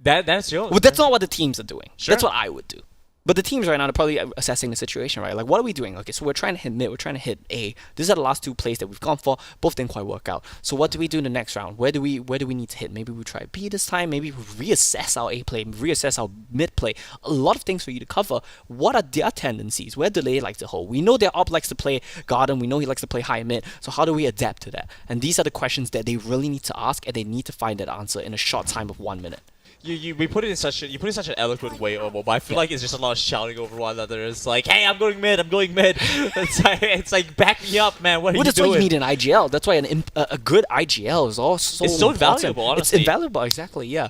That's yours. Well, that's not what the teams are doing. Sure. That's what I would do. But the teams right now, they're probably assessing the situation, right? Like, what are we doing? Okay, so we're trying to hit mid, we're trying to hit A. These are the last 2 plays that we've gone for. Both didn't quite work out. So what do we do in the next round? Where do we need to hit? Maybe we try B this time. Maybe we reassess our A play, reassess our mid play. A lot of things for you to cover. What are their tendencies? Where do they like to hold? We know their op likes to play garden. We know he likes to play high mid. So how do we adapt to that? And these are the questions that they really need to ask, and they need to find that answer in a short time of 1 minute. We put it in such an eloquent way, Omo, but I feel like it's just a lot of shouting over one another. It's like, hey, I'm going mid. It's like back me up, man. What are Well, you that's doing? why you need an IGL. That's why a good IGL is also It's so important. invaluable, It's honestly. invaluable, exactly, yeah.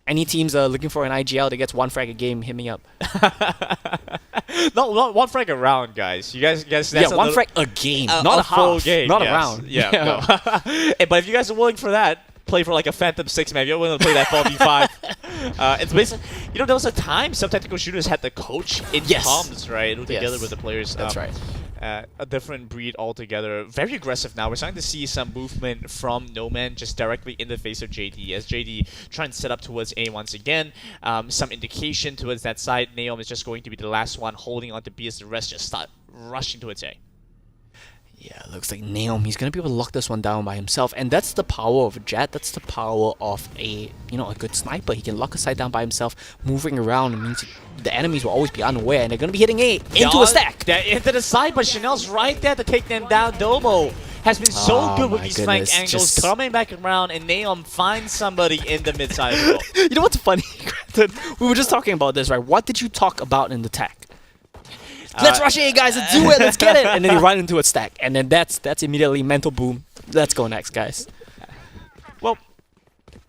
Any teams looking for an IGL that gets 1 frag a game, hit me up. Not 1 frag a round, guys. You guys. That's Yeah, a 1 little- frag a game, not a full half, game, not yes. a round. Yeah. No. Hey, but if you guys are willing for that, play for like a Phantom 6 man. You're willing to play that 4v5. It's basically, you know, there was a time some tactical shooters had the coach in Yes. comms, right? Together Yes. with the players. That's right. A different breed altogether. Very aggressive now. We're starting to see some movement from No Man just directly in the face of JD. As JD trying to set up towards A once again. Some indication towards that side. Naom is just going to be the last one holding on to B as the rest just start rushing towards A. Yeah, it looks like Naom, he's going to be able to lock this one down by himself. And that's the power of a Jet. That's the power of a good sniper. He can lock a side down by himself. Moving around means the enemies will always be unaware. And they're going to be hitting A into a stack. They're into the side, but Chanel's right there to take them down. Domo has been so Oh good with my these flank goodness, angles, just- coming back around, and Naom finds somebody in the mid side as well. You know what's funny? We were just talking about this, right? What did you talk about in the tech? Let's rush A, guys. Let's do it. Let's get it. And then you run into a stack. And then that's immediately mental boom. Let's go next, guys. Well,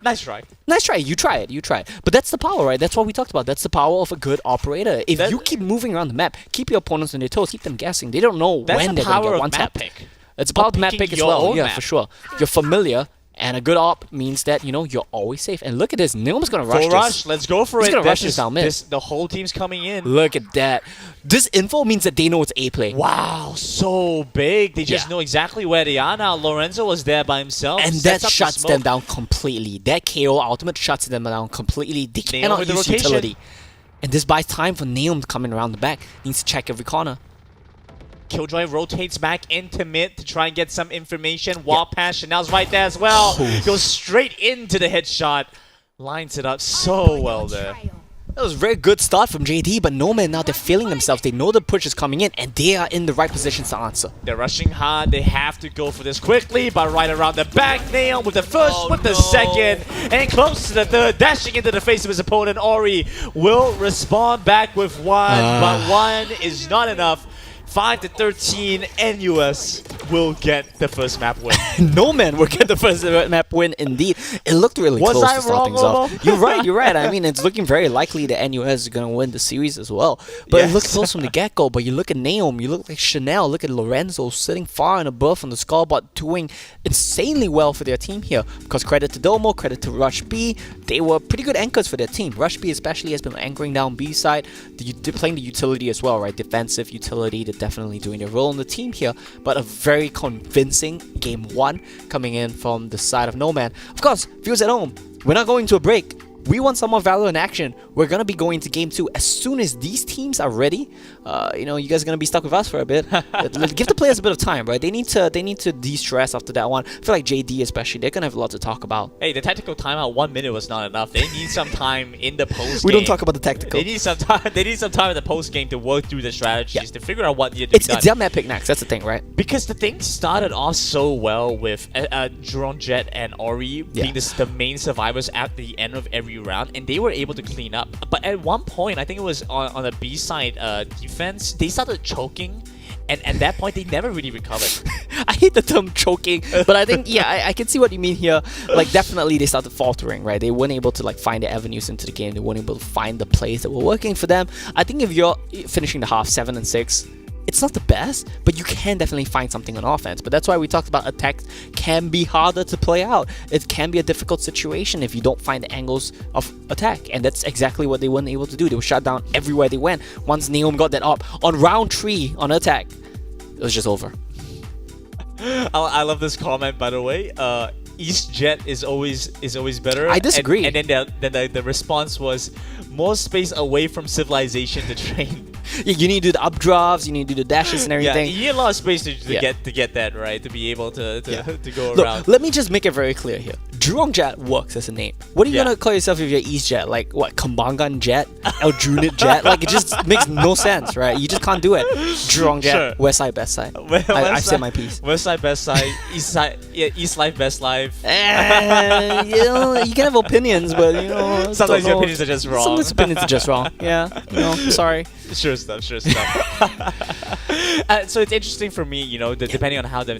nice try. Nice try. You try it. You try it. But that's the power, right? That's what we talked about. That's the power of a good operator. If That- you keep moving around the map, keep your opponents on their toes, keep them guessing. They don't know That's when the they're going to power get of one map tap. pick. It's about map picking pick as your well. own Yeah, map. for sure. You're familiar, and a good op means that, you're always safe. And look at this. Naom's going to rush Full this. rush. Let's go for He's it. gonna rush this down mid. The whole team's coming in. Look at that. This info means that they know it's A play. Wow, so big. They just Yeah. know exactly where they are now. Lorenzo was there by himself. And sets that up the shuts smoke. them down completely. That KO ultimate shuts them down completely. They Nail cannot with the use rotation. utility. And this buys time for Naom coming around the back. Needs to check every corner. Killjoy rotates back into mid to try and get some information. Wall pass. Chanel's right there as well. Oof. Goes straight into the headshot. Lines it up so well there. That was a very good start from JD, but Nomad now they're feeling themselves. They know the push is coming in, and they are in the right positions to answer. They're rushing hard. They have to go for this quickly, but right around the back, Nail with the first, with the second, and close to the third, dashing into the face of his opponent. Ori will respond back with one, but one is not enough. 5-13, NUS will get the first map win. Nomad will get the first map win indeed. It looked really Was close I to start wrong, things off. Omo? You're right. I mean, it's looking very likely that NUS is going to win the series as well. But it looked Yes. close from the get-go. But you look at Naomi, you look like Chanel, look at Lorenzo sitting far and above on the scoreboard, doing insanely well for their team here. Because credit to Domo, credit to Rush B, they were pretty good anchors for their team. Rush B especially has been anchoring down B side. They're playing the utility as well, right? Defensive utility. They're definitely doing their role on the team here. But a very convincing game one coming in from the side of Nomad. Of course, viewers at home, we're not going to a break. We want some more Valorant action. We're gonna be going to game 2 as soon as these teams are ready. You guys are gonna be stuck with us for a bit. Give the players a bit of time, right? They need to de-stress after that one. I feel like JD especially, they're gonna have a lot to talk about. Hey, the tactical timeout 1 minute was not enough. They need some time in the post. We don't talk about the tactical. They need some time. They need some time in the post game to work through the strategies to figure out what needed to be done. It's their map pick next. That's the thing, right? Because the thing started off so well with Drone Jet and Ori being the main survivors at the end of every round, and they were able to clean up. But at one point, I think it was on the B side defense, they started choking, and at that point, they never really recovered. I hate the term choking, but I think, I can see what you mean here. Like, definitely they started faltering, right? They weren't able to, like, find their avenues into the game. They weren't able to find the plays that were working for them. I think if you're finishing the half 7 and 6, it's not the best, but you can definitely find something on offense. But that's why we talked about attack can be harder to play out. It can be a difficult situation if you don't find the angles of attack. And that's exactly what they weren't able to do. They were shut down everywhere they went. Once Neom got that up on round 3 on attack, it was just over. I love this comment, by the way. East Jet is always better. I disagree. And then the response was more space away from civilization to train. You need to do the updrafts, you need to do the dashes and everything. Yeah, you need a lot of space to get that right, to be able to go Look, around. let me just make it very clear here. Jurong Jet works as a name. What are you gonna call yourself if you're East Jet? Like what? Kambangan Jet? Aljunied Jet? Like it just makes no sense, right? You just can't do it. Jurong Jet, Sure. West Side, Best Side. I've said my piece. West side, best side. East side, East life, best life. You can have opinions, but Sometimes your opinions are just wrong. Sometimes opinions are just wrong. Yeah, sorry. Sure stuff. So it's interesting for me, depending on how the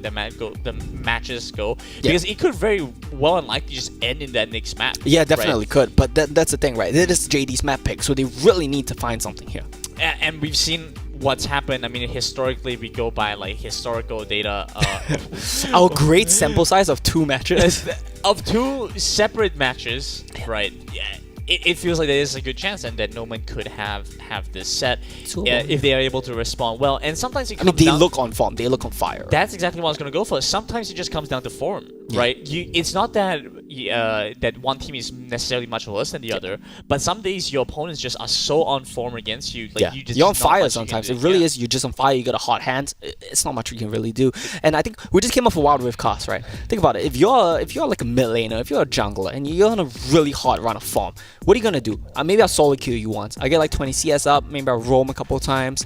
matches go, because it could very well and likely just end in that next map. Yeah, definitely right? could. But that's the thing, right? It is JD's map pick, so they really need to find something here. And we've seen what's happened. I mean, historically, we go by like historical data. Our great sample size of 2 matches. Of 2 separate matches, right? Yeah. It feels like there is a good chance and that Noman could have this set if they are able to respond well. And sometimes it comes they down, look on form. They look on fire. Right? That's exactly what I was going to go for. Sometimes it just comes down to form, right? It's not that that one team is necessarily much worse than the other, but some days your opponents just are so on form against you. Like you're on not fire much you sometimes. can It do. really is. You're just on fire. You got a hot hand. It's not much you can really do. And I think we just came off a Wild Rift cast, right? Think about it. If you're like a mid laner, if you're a jungler, and you're on a really hot run of form, what are you gonna do? Maybe I'll solo kill you once. I get like 20 CS up. Maybe I'll roam a couple of times.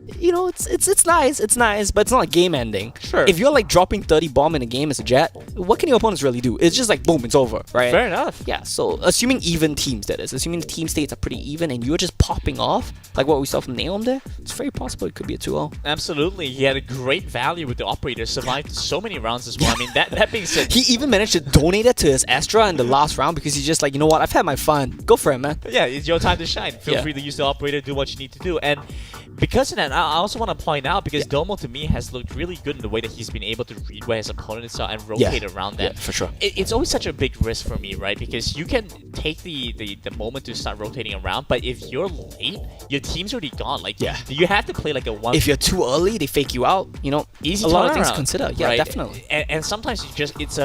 It's nice, but it's not like game ending. Sure. If you're like dropping 30 bomb in a game as a jet, what can your opponents really do? It's just like boom, it's over, right? Fair enough. Yeah, so assuming even teams, that is, assuming the team states are pretty even and you're just popping off, like what we saw from Naom there, it's very possible it could be a 2-0. Absolutely. He had a great value with the operator, survived so many rounds as well. I mean, that being said, He even managed to donate it to his Astra in the last round because he's just like, you know what, I've had my fun. Go for it, man. yeah, it's your time to shine. Feel free to use the operator, do what you need to do. And because of that, I also want to point out, because Domo to me has looked really good in the way that he's been able to read where his opponents are and rotate around them. Yeah, for sure. It's always such a big risk for me, right? Because you can take the moment to start rotating around, but if you're late, your team's already gone. Like, you have to play like a one. If you're too early, they fake you out. Easy a lot of things turnaround, to consider. Yeah, right? definitely. And sometimes it's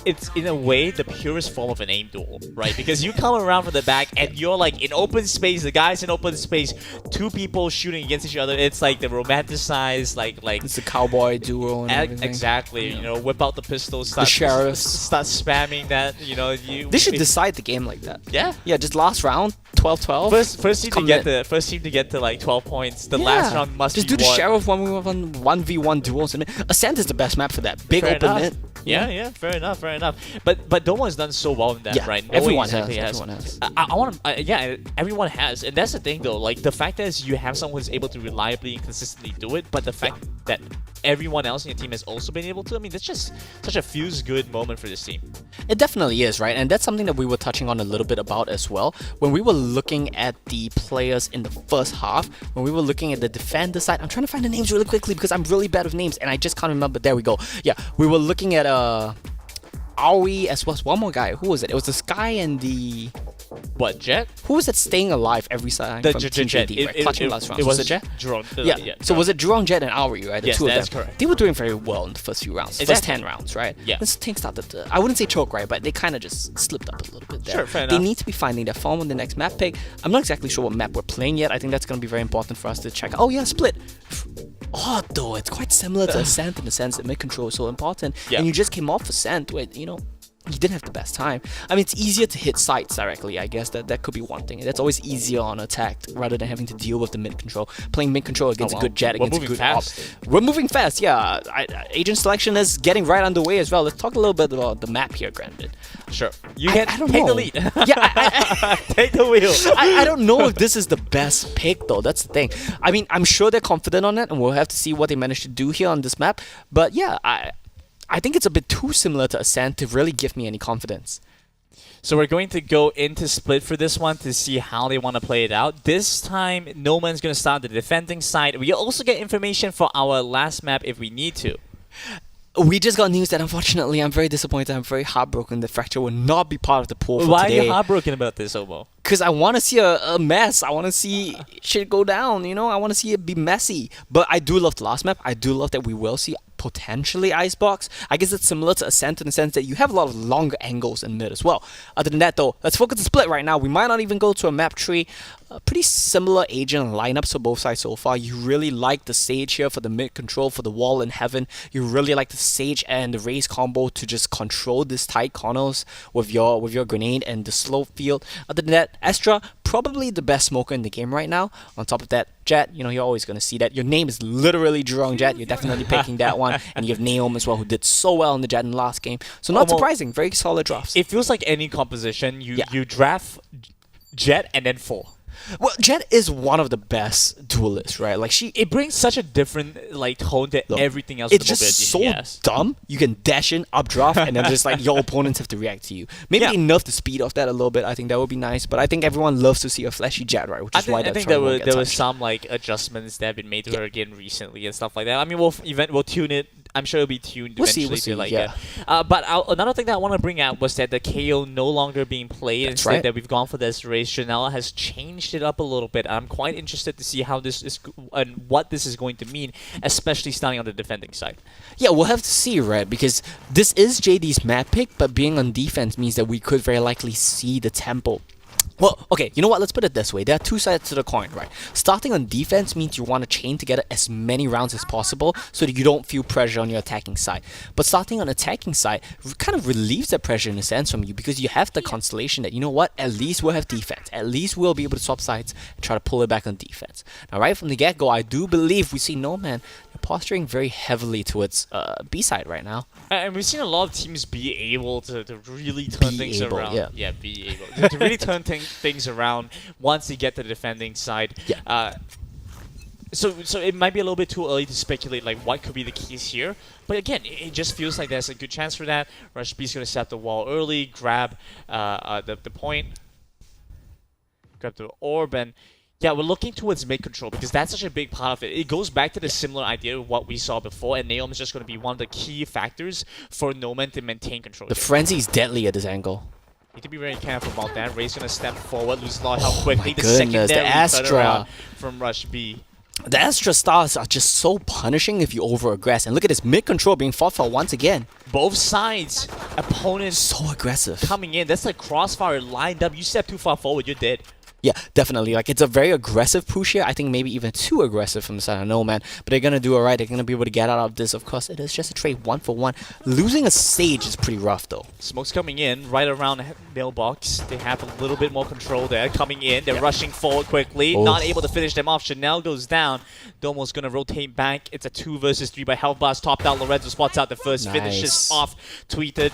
it's in a way the purest form of an aim duel, right? Because you come around from the back and you're like in open space, the guy's in open space, two people shooting against each other. It's like the romanticized, like It's a cowboy duo and everything. exactly. You know, whip out the pistol, start sheriffs. start spamming that. You know, They should decide the game like that. Yeah. Yeah, just last round, 12-12. First team to get to like 12 points. The last round must just be do the won. sheriff 1v1 duels. And Ascent is the best map for that. Big Fair open enough. mid. Yeah, fair enough. But Domo has done so well in that, Yeah, right? everyone exactly has. Everyone has. I want to, yeah, everyone has, and that's the thing though. Like the fact that you have someone who's able to reliably and consistently do it, but the fact that everyone else in your team has also been able to. I mean, that's just such a feels good moment for this team. It definitely is, right? And that's something that we were touching on a little bit about as well. When we were looking at the players in the first half, when we were looking at the defender side, I'm trying to find the names really quickly because I'm really bad with names and I just can't remember. There we go. Yeah, we were looking at Aoi as well as one more guy. Who was it? It was this guy and the... What, Jet? Who was it staying alive every side The from Team Jet. JD, right? Clutching last round. It was it Jet? Drone. Yeah. So was it Jurong, Jet, and Aoi, right? The Yes, two of that's them. correct. They were doing very well in the first few rounds. First Exactly. 10 rounds, right? Yeah. This thing started to, I wouldn't say choke, right? But they kind of just slipped up a little bit there. Sure, fair They enough. need to be finding their form on the next map pick. I'm not exactly sure what map we're playing yet. I think that's going to be very important for us to check. Oh, yeah, Split. Odd, though. It's quite similar to Ascent in the sense that mid control is so important. Yeah. And you just came off Ascent with, you know, you didn't have the best time. I mean, it's easier to hit sites directly. I guess that could be one thing. That's always easier on attack rather than having to deal with the mid control. Playing mid control against a good Jet, We're against a moving good op. fast. We're moving fast, yeah. Agent selection is getting right underway as well. Let's talk a little bit about the map here, granted. Sure. You I can don't take know. the lead. Yeah, Take the wheel. I don't know if this is the best pick though. That's the thing. I mean, I'm sure they're confident on it, and we'll have to see what they manage to do here on this map. But yeah, I think it's a bit too similar to Ascent to really give me any confidence. So we're going to go into Split for this one to see how they want to play it out. This time, No Man's going to start the defending side. We also get information for our last map if we need to. We just got news that unfortunately I'm very disappointed. I'm very heartbroken that Fracture will not be part of the pool for Why today. are you heartbroken about this, Omo? Because I want to see a mess. I want to see shit go down, you know? I want to see it be messy. But I do love the last map. I do love that we will see potentially Icebox. I guess it's similar to Ascent in the sense that you have a lot of longer angles in mid as well. Other than that, though, let's focus on Split right now. We might not even go to a map tree. Pretty similar agent lineups for both sides so far. You really like the Sage here for the mid control, for the wall in heaven. You really like the Sage and the Raze combo to just control this tight corners with your grenade and the slow field. Other than that, Astra, probably the best smoker in the game right now. On top of that, Jet, you know, you're always going to see that. Your name is literally Jurong Jet. You're definitely picking that one. And you have Naom as well, who did so well in the Jet in the last game. So not surprising. Very solid drafts. It feels like any composition. You draft Jet and then 4. Well, Jet is one of the best duelists, right? Like It brings such a different like tone to everything else. It's with the just mobility. so dumb. You can dash in, updraft, and then just like your opponents have to react to you. Maybe they nerf the speed of that a little bit. I think that would be nice. But I think everyone loves to see a flashy Jet, right? Which is why I think there was some like adjustments that have been made to her again recently and stuff like that. I mean, we'll tune it. I'm sure it'll be tuned eventually we'll see, to like yeah. But another thing that I want to bring out was that the KO no longer being played. That's Instead, right. that we've gone for this race. Chanel has changed it up a little bit. I'm quite interested to see how this is and what this is going to mean, especially starting on the defending side. Yeah, we'll have to see, right? Because this is JD's map pick, but being on defense means that we could very likely see the tempo. Well, okay, you know what? Let's put it this way. There are two sides to the coin, right? Starting on defense means you want to chain together as many rounds as possible so that you don't feel pressure on your attacking side. But starting on attacking side kind of relieves that pressure in a sense from you because you have the constellation that, you know what? At least we'll have defense. At least we'll be able to swap sides and try to pull it back on defense. Now, right from the get-go, I do believe we see No Man posturing very heavily towards B side right now. And we've seen a lot of teams be able to really turn things around. Yeah. Be able to really turn things around once they get to the defending side. Yeah. So it might be a little bit too early to speculate like what could be the keys here. But again, it just feels like there's a good chance for that. Rush B's going to set the wall early, grab the point, grab the orb, and yeah, we're looking towards mid control because that's such a big part of it. It goes back to the similar idea of what we saw before, and Naom is just going to be one of the key factors for No Man to maintain control. The frenzy is deadly at this angle. Need to be very careful about that. Ray's going to step forward, lose a lot of health quickly. my The goodness, secondary the Astra. turnaround from Rush B. The Astra Stars are just so punishing if you over-aggress. And look at this mid-control being fought for once again. Both sides, opponents So aggressive. coming in. That's like crossfire lined up. You step too far forward, you're dead. Yeah, definitely. Like, it's a very aggressive push here. I think maybe even too aggressive from the side of Nomad. But they're going to do alright. They're going to be able to get out of this. Of course, it is just a trade 1-for-1. Losing a Sage is pretty rough, though. Smoke's coming in right around the mailbox. They have a little bit more control there. Coming in, they're rushing forward quickly. Oh. Not able to finish them off. Chanel goes down. Domo's going to rotate back. It's a 2 versus 3 by Health Blast. Top down, Lorenzo spots out the first. Nice. Finishes off Tweeted.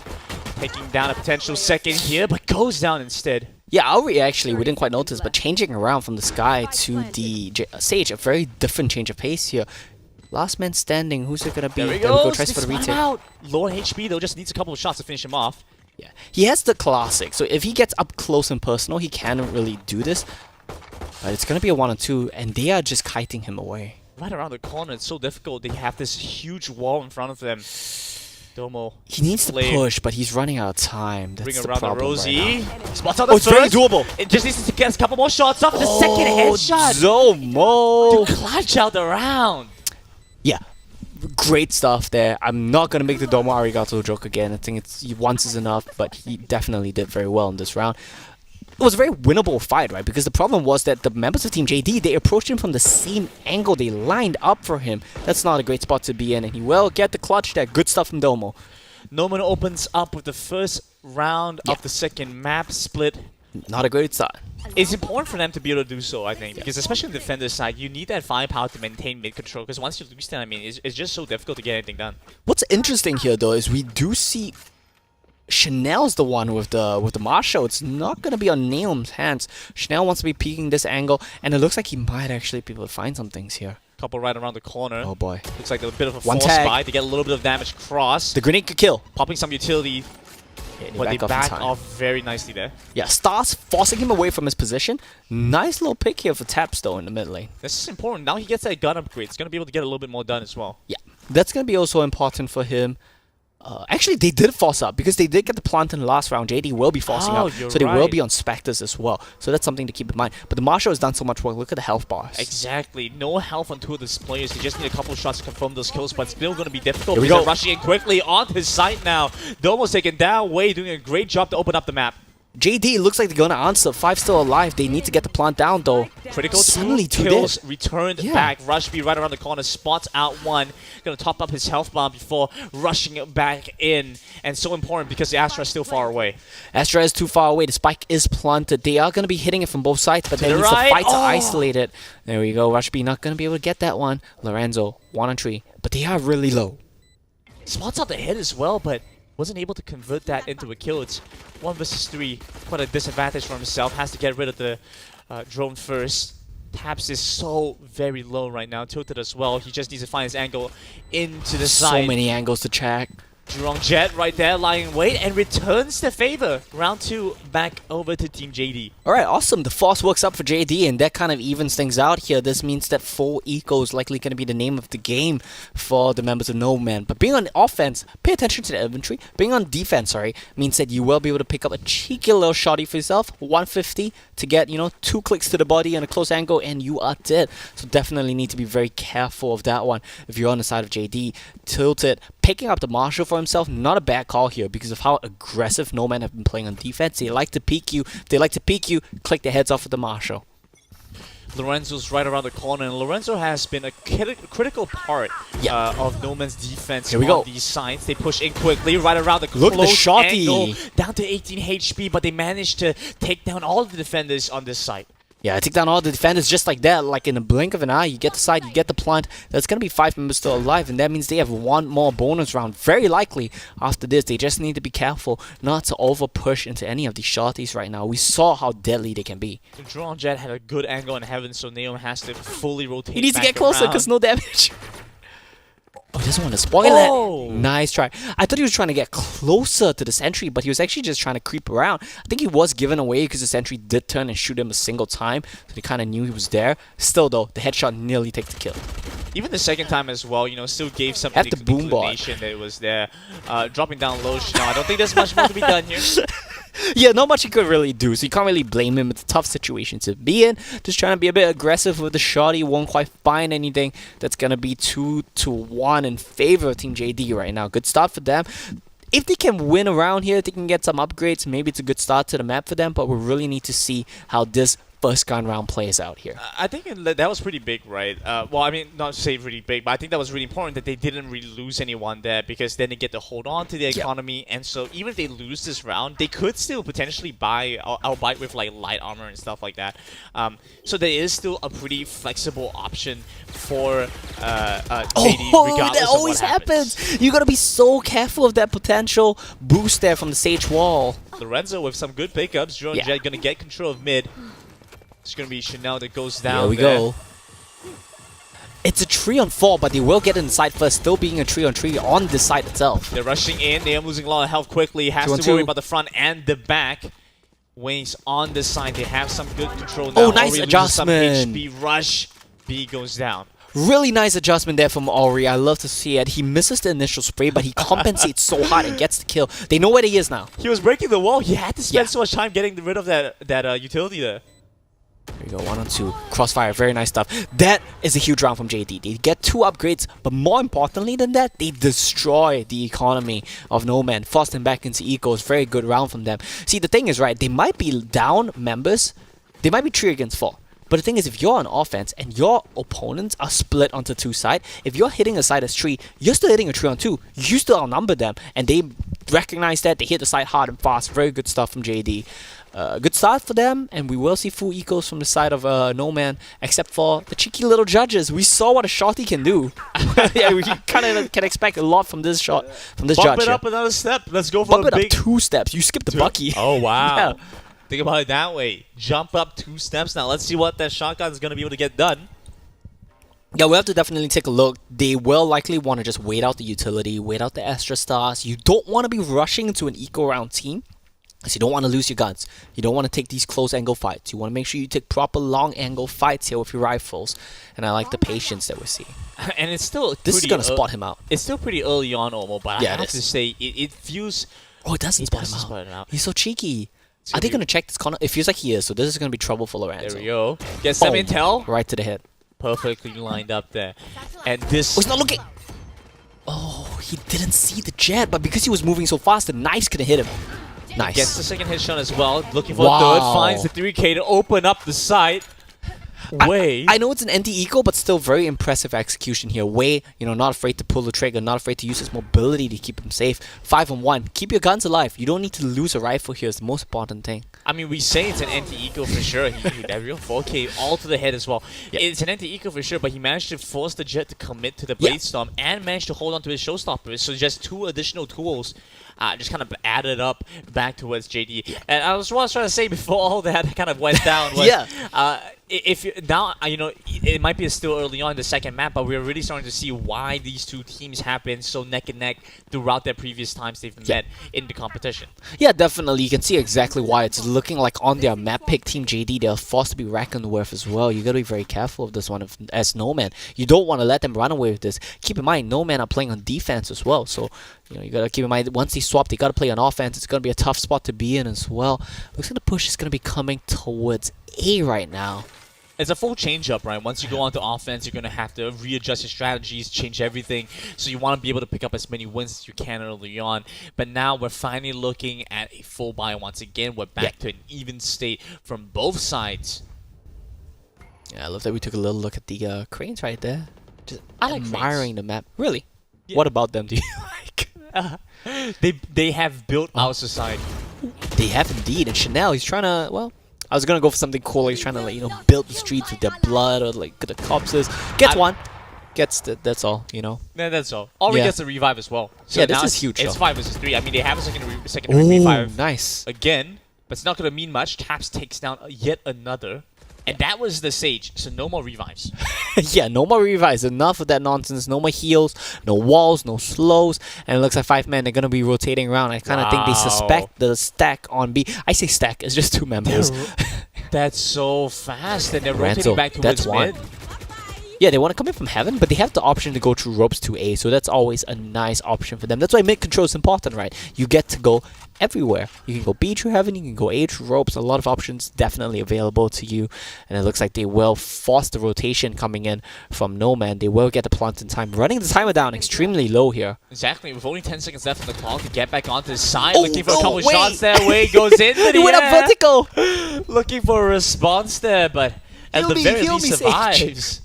Taking down a potential second here, but goes down instead. Yeah, Auri actually, we didn't quite notice, but changing around from the Sky to the Sage, a very different change of pace here. Last man standing, who's it going to be? There we There go. tries for the Spot him retake. out. Low on HP though, just needs a couple of shots to finish him off. Yeah, he has the classic, so if he gets up close and personal, he can really do this. But it's going to be a 1-on-2, and they are just kiting him away. Right around the corner, it's so difficult. They have this huge wall in front of them. Domo. He needs to Blade. push, but he's running out of time. That's Bring the around the problem Rosie. right now. Spots out the Oh, it's very first. doable. It just needs to get a couple more shots off. The second headshot Zomo! to clutch out the round. Yeah, great stuff there. I'm not going to make the Domo Arigato joke again. I think it's once is enough, but he definitely did very well in this round. It was a very winnable fight, right? Because the problem was that the members of Team JD, they approached him from the same angle. They lined up for him. That's not a great spot to be in, and he will get the clutch there. Good stuff from Domo. Noman opens up with the first round of the second map split. Not a great start. It's important for them to be able to do so, I think, because especially on the defender side, you need that firepower to maintain mid control. Because once you lose that, I mean, it's just so difficult to get anything done. What's interesting here, though, is we do see Chanel's the one with the Marshall. It's not going to be on Neum's hands. Chanel wants to be peeking this angle, and it looks like he might actually be able to find some things here. Couple right around the corner. Oh boy. Looks like a bit of a One force tag. spy to get a little bit of damage cross. The grenade could kill. Popping some utility, but they in back time. off very nicely there. Yeah, Stars forcing him away from his position. Nice little pick here for Taps, though, in the mid lane. This is important. Now he gets that gun upgrade. He's going to be able to get a little bit more done as well. Yeah, that's going to be also important for him. Actually, they did force up because they did get the plant in the last round. JD will be forcing Oh, up, you're so they will right. be on Spectres as well. So that's something to keep in mind. But the Marshall has done so much work. Look at the health bars. Exactly. No health on 2 of these players. They just need a couple of shots to confirm those kills, but still going to be difficult Here we because go. they're rushing in quickly onto his site now. Domo's taken down. Wei doing a great job to open up the map. JD looks like they're going to answer. 5 still alive. They need to get the plant down, though. Critical Suddenly 2 two kills dead. returned Yeah. back. Rushby right around the corner, spots out 1. Going to top up his health bomb before rushing it back in. And so important because the Astra is still far away. Astra is too far away. The spike is planted. They are going to be hitting it from both sides, but To they the need right. to fight to Oh. isolate it. There we go. Rushby not going to be able to get that one. Lorenzo, 1-on-3. But they are really low. Spots out the head as well, but wasn't able to convert that into a kill. It's 1 versus 3. Quite a disadvantage for himself. Has to get rid of the drone first. Taps is so very low right now. Tilted as well. He just needs to find his angle into the So side. many angles to check. Jurong Jet right there lying in wait and returns the favor. Round 2 back over to Team JD. Alright, awesome. The force works up for JD, and that kind of evens things out here. This means that full eco is likely going to be the name of the game for the members of No Man. But being on offense, pay attention to the inventory. Being on defense, means that you will be able to pick up a cheeky little shotty for yourself. 150 to get, 2 clicks to the body and a close angle, and you are dead. So definitely need to be very careful of that one if you're on the side of JD. Tilted, picking up the Marshall for himself, not a bad call here because of how aggressive No Man have been playing on defense. They like to peek you. If they like to peek you, click the heads off with the Marshall. Lorenzo's right around the corner, and Lorenzo has been a critical part of No Man's defense Here we on go. these sides. They push in quickly, right around the Look at the close shotty. angle, down to 18 HP, but they managed to take down all of the defenders on this side. Yeah, I take down all the defenders just like that, like in a blink of an eye. You get the side, you get the plant. There's going to be 5 members still alive, and that means they have 1 more bonus round. Very likely after this. They just need to be careful not to over push into any of these shorties right now. We saw how deadly they can be. Drone Jet had a good angle in heaven, so Neom has to fully rotate. He needs to back get closer around. because no damage. Oh, he doesn't want to spoil Oh. it. Nice try. I thought he was trying to get closer to the sentry, but he was actually just trying to creep around. I think he was given away because the sentry did turn and shoot him a single time, so he kind of knew he was there. Still, though, the headshot nearly takes the kill. Even the second time as well, still gave some At the boom bot. inclination that it was there. Dropping down low, Chanel. I don't think there's much more to be done here. Yeah, not much he could really do, so you can't really blame him. It's a tough situation to be in. Just trying to be a bit aggressive with the shot. He won't quite find anything. That's going to be 2-1 in favor of Team JD right now. Good start for them. If they can win around here, they can get some upgrades. Maybe it's a good start to the map for them, but we really need to see how this first gun round plays out here. I think that was pretty big, right? Well, I mean, not to say really big, but I think that was really important that they didn't really lose anyone there, because then they get to hold on to the economy, and so even if they lose this round, they could still potentially buy albeit with like light armor and stuff like that. So there is still a pretty flexible option for JD, regardless that of always what happens. You gotta be so careful of that potential boost there from the Sage Wall. Lorenzo with some good pickups. Drone Jet gonna get control of mid. It's going to be Chanel that goes down. There we go. It's a 3-on-4, but they will get inside first, still being a 3-on-3 on the side itself. They're rushing in. They are losing a lot of health quickly. Has to worry about the front and the back. Wings on the side. They have some good control now. Oh, nice adjustment. Some HP rush. B goes down. Really nice adjustment there from Ori. I love to see it. He misses the initial spray, but he compensates so hard and gets the kill. They know where he is now. He was breaking the wall. He had to spend so much time getting rid of that utility there. There you go, 1-on-2. Crossfire, very nice stuff. That is a huge round from JD. They get 2 upgrades, but more importantly than that, they destroy the economy of No Man. Force them back into ecos. Very good round from them. See, the thing is, right, they might be down members. They might be 3 against 4. But the thing is, if you're on offense and your opponents are split onto 2 sides, if you're hitting a side as 3, you're still hitting a 3-on-2. You still outnumber them, and they recognize that. They hit the side hard and fast. Very good stuff from JD. Good start for them, and we will see full ecos from the side of No Man, except for the cheeky little judges. We saw what a shotty can do. Yeah, we kind of can expect a lot from this shot, from this judge. Bump it up another step. Let's go for Bump a it big... up 2 steps. You skipped the Bucky. Oh, wow. Yeah. Think about it that way. Jump up 2 steps now. Let's see what that shotgun is going to be able to get done. Yeah, we have to definitely take a look. They will likely want to just wait out the utility, wait out the extra stars. You don't want to be rushing into an eco round team, because you don't want to lose your guns. You don't want to take these close angle fights. You want to make sure you take proper long angle fights here with your rifles. And I like the patience that we're seeing. And it's still This is going to spot him out. It's still pretty early on, Omo, but Yeah, I it have is. to say, it feels... Oh, it doesn't spot him out. He's so cheeky. Are they be- going to check this corner? It feels like he is, so this is going to be trouble for Lorenzo. There we go. Get some Boom. intel. Right to the head. Perfectly lined up there. And this... Oh, he's not looking! Oh, he didn't see the jet, but because he was moving so fast, the knife couldn't hit him. Nice. Gets the second headshot as well. Looking for Wow. a third. Finds the 3K to open up the site. Way. I know it's an anti-eco, but still very impressive execution here. Way, not afraid to pull the trigger, not afraid to use his mobility to keep him safe. 5-on-1. Keep your guns alive. You don't need to lose a rifle here. It's the most important thing. I mean, we say it's an anti-eco for sure. That real 4K all to the head as well. Yeah. It's an anti-eco for sure, but he managed to force the jet to commit to the Blade Storm and managed to hold on to his showstopper. So just 2 additional tools just kind of added up back towards JD. And I was trying to say before all that kind of went down was, if you, now, it might be still early on in the second map, but we're really starting to see why these 2 teams have been so neck and neck throughout their previous times they've met in the competition. Yeah, definitely. You can see exactly why. It's looking like on their map pick, Team JD, they're forced to be reckoned with as well. You got to be very careful of this one as No Man. You don't want to let them run away with this. Keep in mind, No Man are playing on defense as well. So, you got to keep in mind, once they swap, they got to play on offense. It's going to be a tough spot to be in as well. Looks like the push is going to be coming towards A right now. It's a full change-up, right? Once you go onto offense, you're going to have to readjust your strategies, change everything. So you want to be able to pick up as many wins as you can early on. But now we're finally looking at a full buy once again. We're back to an even state from both sides. Yeah, I love that we took a little look at the cranes right there. Just I like admiring cranes. the map. Really? Yeah. What about them do you like? They have built our society. They have indeed. And Chanel, he's trying to, well, I was going to go for something cool. He's trying to, build the streets with their blood or, the corpses. Gets one. Gets that's all, Yeah, that's all. Ori Yeah. gets a revive as well. So Yeah, this now is huge, It's though. 5 versus 3. I mean, they have a secondary Ooh, revive nice. again, but it's not going to mean much. Taps takes down yet another. And that was the Sage, so no more revives. Yeah, no more revives. Enough of that nonsense. No more heals, no walls, no slows. And it looks like 5 men, they're going to be rotating around. I kind of think they suspect the stack on B. I say stack, it's just 2 members. That's so fast, and they're Ranzo, rotating back towards that's one. mid. Yeah, they want to come in from heaven, but they have the option to go through ropes to A, so that's always a nice option for them. That's why mid control is important, right? You get to go everywhere. You can go B through heaven, you can go A through ropes. A lot of options definitely available to you, and it looks like they will force the rotation coming in from Nomad. They will get the plant in time, running the timer down extremely low here. Exactly, with only 10 seconds left on the clock to get back onto the side, Oh, looking for a no, couple of wait. shots there. Wade goes in. He went up vertical. Looking for a response there, but at Heal the me, very heal least me, Sage. survives.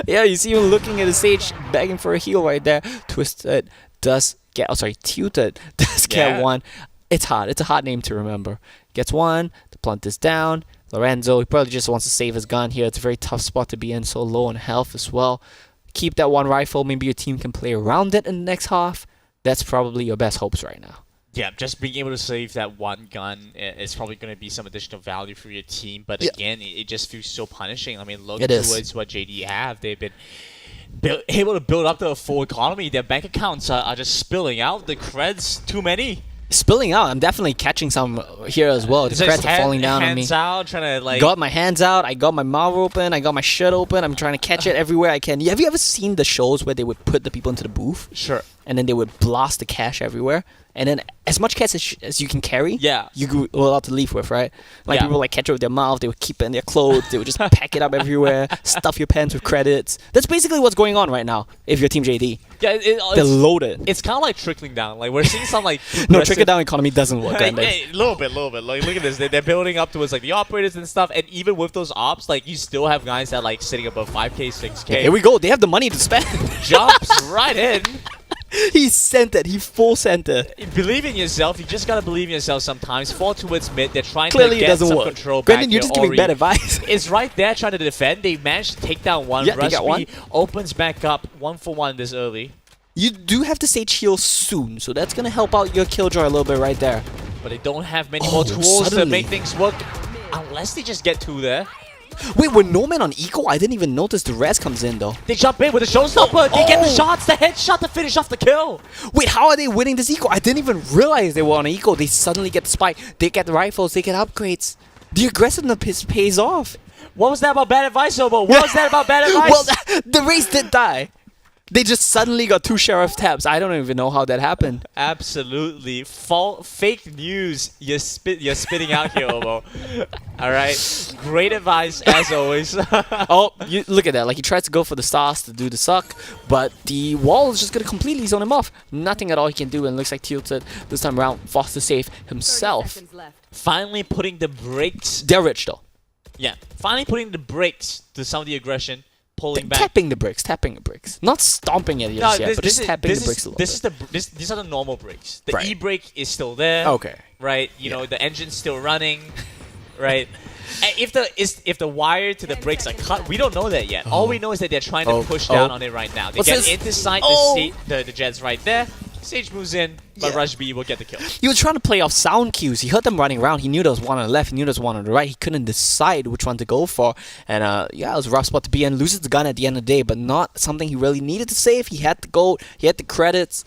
Yeah, you see him looking at the stage, begging for a heal right there. Twisted does get, Tilted does get Yeah. one. It's hard. It's a hard name to remember. Gets one. The plant is down. Lorenzo, he probably just wants to save his gun here. It's a very tough spot to be in, so low on health as well. Keep that one rifle. Maybe your team can play around it in the next half. That's probably your best hopes right now. Yeah, just being able to save that one gun is probably going to be some additional value for your team. But Yeah. again, it just feels so punishing. I mean, look It is. towards what JD have. They've been able to build up the full economy. Their bank accounts are just spilling out. The creds, too many. Spilling out. I'm definitely catching some here as well. The Just creds are falling down on me. hands out, trying to like... Got my hands out. I got my mouth open. I got my shirt open. I'm trying to catch it everywhere I can. Have you ever seen the shows where they would put the people into the booth? Sure. And then they would blast the cash everywhere, and then as much cash as you can carry, Yeah. you were allowed to leave with, right? Like Yeah. people like catch it with their mouth, they would keep it in their clothes, they would just pack it up everywhere, stuff your pants with credits. That's basically what's going on right now. If you're Team JD, Yeah, they're loaded. it's kind of like trickling down. Like, we're seeing some like... No, aggressive- trickle down economy doesn't work. Hey, on this. hey, little bit. Like, look at this. They're building up towards like the operators and stuff, and even with those ops, like you still have guys that like sitting above 5k, 6k. Here we go. They have the money to spend. Jumps right in. He sent it. He full sent it. Believe in yourself. You just gotta believe in yourself sometimes. Fall towards mid. They're trying Clearly, to it get doesn't some work. control back Brendan, you're here. just giving Ori bad advice. is right there trying to defend. They managed to take down one. Yeah, they Rush got one. B opens back up 1-for-1 this early. You do have to Sage heal soon, so that's gonna help out your Killjoy a little bit right there. But they don't have many Oh, more tools to suddenly. make things work. Unless they just get two there. Wait, with no man on eco, I didn't even notice the res comes in though. They jump in with a showstopper. They get the Oh. shots, the headshot to finish off the kill. Wait, how are they winning this eco? I didn't even realize they were on eco. They suddenly get the spike. They get the rifles. They get upgrades. The aggressiveness pays off. What was that about bad advice, Obo? What was that about bad advice? Well, the race did die. They just suddenly got two sheriff tabs. I don't even know how that happened. Absolutely fake news. You're spitting out here, Obo. All right, great advice as always. Oh, you look at that. Like he tries to go for the stars to do the suck, but the wall is just gonna completely zone him off. Nothing at all he can do, and looks like Tilted this time around forced to save 30 himself. seconds left. Finally putting the brakes. They're rich though. Yeah, finally putting the brakes to some of the aggression, pulling back. Tapping the bricks. Not stomping it just yet, but just tapping the bricks a little bit. These are the normal brakes. The Right. e-brake is still there. Okay. Right. You know the engine's still running. Right. And if the wire to the brakes are cut, we don't know that yet. All we know is that they're trying to Oh. push Oh. down on it right now. They What's get this? into sight. Oh. The Jet's right there. Sage moves in, but Yeah. Rush B will get the kill. He was trying to play off sound cues. He heard them running around. He knew there was one on the left. He knew there was one on the right. He couldn't decide which one to go for. And yeah, it was a rough spot to be in. Loses the gun at the end of the day, but not something he really needed to save. He had the gold. He had the credits.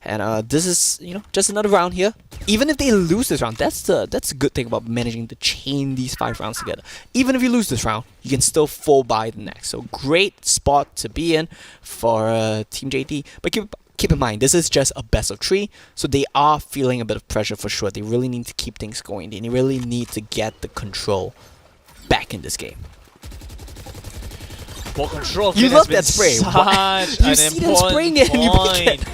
And this is, just another round here. Even if they lose this round, that's a good thing about managing to chain these 5 rounds together. Even if you lose this round, you can still fall by the next. So great spot to be in for Team JD. But keep in mind, this is just a best of 3, so they are feeling a bit of pressure for sure. They really need to keep things going. They really need to get the control back in this game. Ball control. You has love been that spray. Such You an see them important spraying it and you pick point. it.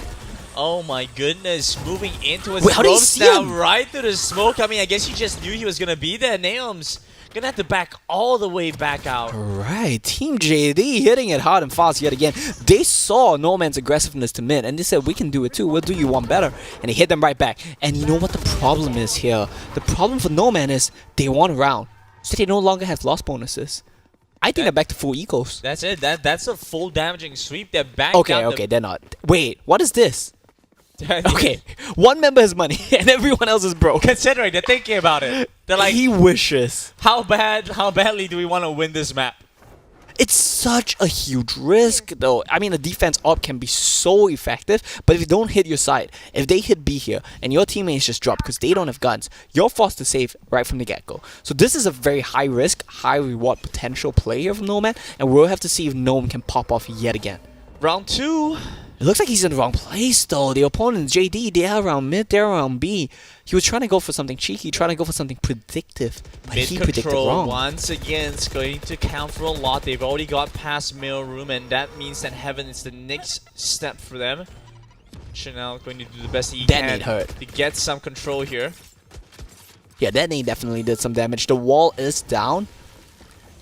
Oh my goodness, moving into his Wait, how do you ropes see now, him? right through the smoke. I mean, I guess you just knew he was gonna be there. Naom's gonna have to back all the way back out. Right, Team JD hitting it hard and fast yet again. They saw No Man's aggressiveness to mid, and they said, we can do it too, we'll do you one better. And they hit them right back. And you know what the problem is here? The problem for No Man is they won a round, so they no longer have loss bonuses. I think they're back to full ecos. That's it. That's a full damaging sweep. They're back. Okay, they're not. Wait, what is this? Okay, one member has money and everyone else is broke. Considering they're thinking about it, they're like, He wishes. how badly do we want to win this map? It's such a huge risk, though. I mean, the defense op can be so effective, but if you don't hit your side, if they hit B here, and your teammates just drop because they don't have guns, you're forced to save right from the get-go. So this is a very high risk, high reward potential play here from Nomad, and we'll have to see if Gnome can pop off yet again. Round 2. It looks like he's in the wrong place, though. The opponent, JD, they're around mid, they're around B. He was trying to go for something cheeky, trying to go for something predictive, but he predicted Mid-control wrong. once again is going to count for a lot. They've already got past mail room, and that means that Heaven is the next step for them. Chanel going to do the best he That can nade hurt. to get some control here. Yeah, that nade definitely did some damage. The wall is down.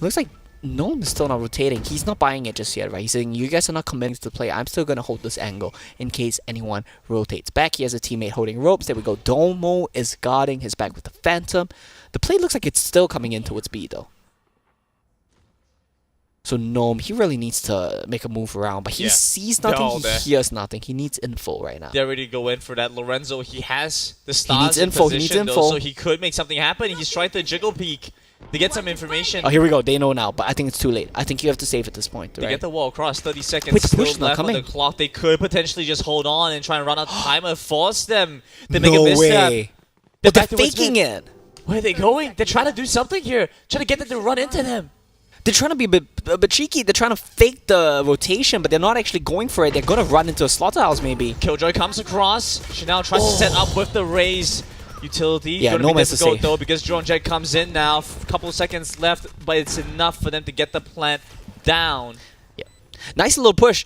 Looks like Gnome is still not rotating. He's not buying it just yet, right? He's saying, you guys are not committing to the play. I'm still going to hold this angle in case anyone rotates back. He has a teammate holding ropes. There we go. Domo is guarding his back with the Phantom. The play looks like it's still coming in towards B, though. So Gnome, he really needs to make a move around, but he Yeah. sees They're nothing, all he there. hears nothing. He needs info right now. They're ready to go in for that. Lorenzo, he has the stars needs in info, he position, needs though, info. so he could make something happen. He's trying to jiggle peek to get some information. Oh, here we go. They know now, but I think it's too late. I think you have to save at this point, To right? get the wall across, 30 seconds Wait, the still push is not left on the coming. clock. They could potentially just hold on and try and run out of time or force them to make a No misstep. way. They're But they're back towards faking mid. it. Where are they going? They're trying to do something here. Trying to get them to run into them. They're trying to be a bit cheeky. They're trying to fake the rotation, but they're not actually going for it. They're going to run into a slaughterhouse, maybe. Killjoy comes across. Chanel tries to set up with the raise utility. Yeah, Gonna no be man's to difficult save. though because Drone Jet comes in now. Couple of seconds left, but it's enough for them to get the plant down. Yeah. Nice little push.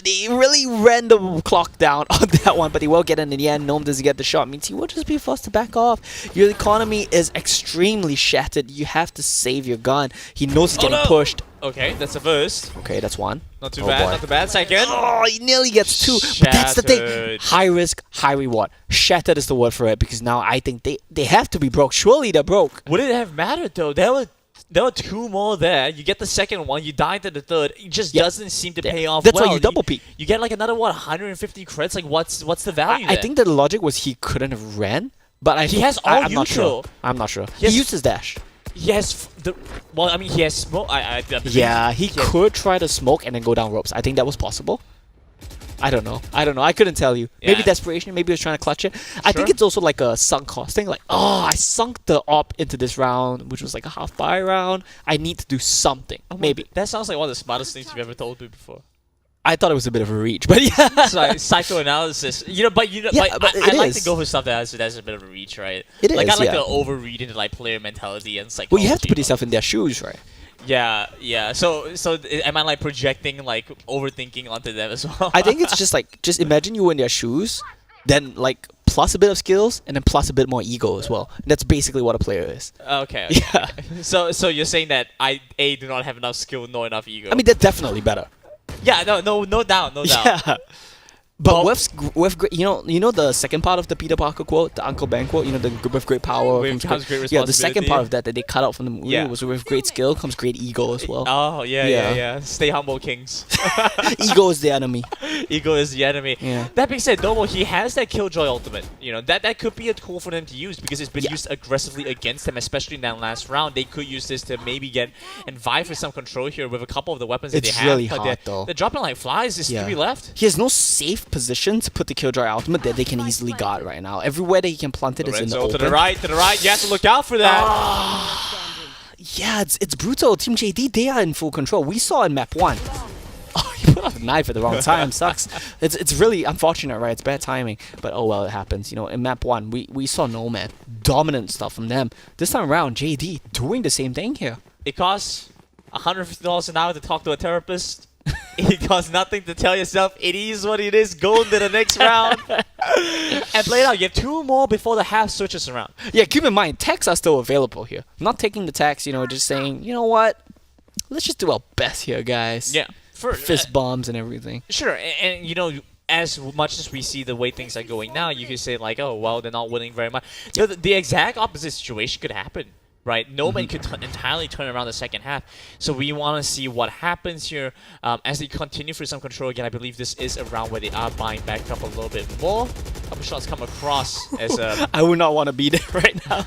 They really ran the clock down on that one, but he will get in the end. Gnome doesn't get the shot. Means he will just be forced to back off. Your economy is extremely shattered. You have to save your gun. He knows he's getting no. pushed. Okay, that's a first. Okay, that's one. Not too Oh, bad, boy. not too bad. Second. Oh, he nearly gets two. But that's the thing. Shattered. High risk, high reward. Shattered is the word for it because now I think they have to be broke. Surely they're broke. Would it have mattered though? There were two more there. You get the second one, you die to the third. It just Yep. doesn't seem to pay off That's well. why you double peek. You get like another, what, 150 crits? Like, what's the value I there? think that the logic was he couldn't have ran, but He has all I'm not sure. neutral. I'm not sure. He has- He used his dash. He has well, I mean, he has smoke. I believe Yeah, he has- could try to smoke and then go down ropes. I think that was possible. I don't know. I couldn't tell you. Maybe Yeah. desperation. Maybe he was trying to clutch it. I think Sure. it's also like a sunk cost thing. Like, oh, I sunk the op into this round, which was like a half buy round. I need to do something. Maybe. That sounds like one of the smartest things you've ever told me before. I thought it was a bit of a reach, but yeah. It's like psychoanalysis. Yeah, but I it like is. to go for stuff that's a bit of a reach, right? It like is, I like yeah. to overread into like player mentality and psychology. Well, you have to put yourself in their shoes, right? Yeah. So am I like projecting like overthinking onto them as well? I think it's just imagine you were in their shoes, then like plus a bit of skills, and then plus a bit more ego as well. And that's basically what a player is. okay. Yeah. So you're saying that I do not have enough skill nor enough ego. I mean, that's definitely better. yeah, no doubt. Yeah. But Well- with great, you know the second part of the Peter Parker quote, the Uncle Ben quote, with great power With comes great yeah, the second responsibility. part of that they cut out from the movie Yeah. was with great skill comes great ego as well. Oh Yeah. yeah. Stay humble, kings. Ego is the enemy. Ego is the enemy. Yeah. That being said, Domo, he has that Killjoy ultimate. You know, that could be a tool for them to use because it's been Yeah. used aggressively against them, especially in that last round. They could use this to maybe get and vie for some control here with a couple of the weapons that It's they have. really but hard, they're, though. they're dropping like flies. There's Yeah. 3 left. He has no safe position to put the Killjoy ultimate that they can easily guard right now. Everywhere that he can plant it is in the Lorenzo open. to the right. You have to look out for that. Yeah, it's brutal. Team JD, they are in full control. We saw in map 1. Oh, he put out the knife at the wrong time. Sucks. It's really unfortunate, right? It's bad timing. But oh well, it happens. You know, in map 1, we saw Nomad. Dominant stuff from them. This time around, JD doing the same thing here. It costs $150 an hour to talk to a therapist. It costs nothing to tell yourself it is what it is. Go into the next round and play it out. You have 2 more before the half switches around. Yeah, keep in mind, tags are still available here. I'm not taking the tags, just saying, you know what? Let's just do our best here, guys. Yeah, for Fist bombs and everything. sure. And you know, as much as we see the way things are going now, you could say like, oh well, they're not winning very much. The exact opposite situation could happen. Right, Nomad could entirely turn around the second half. So we want to see what happens here as they continue for some control again. I believe this is a round where they are buying back up a little bit more. Couple shots come across as I would not want to be there right now.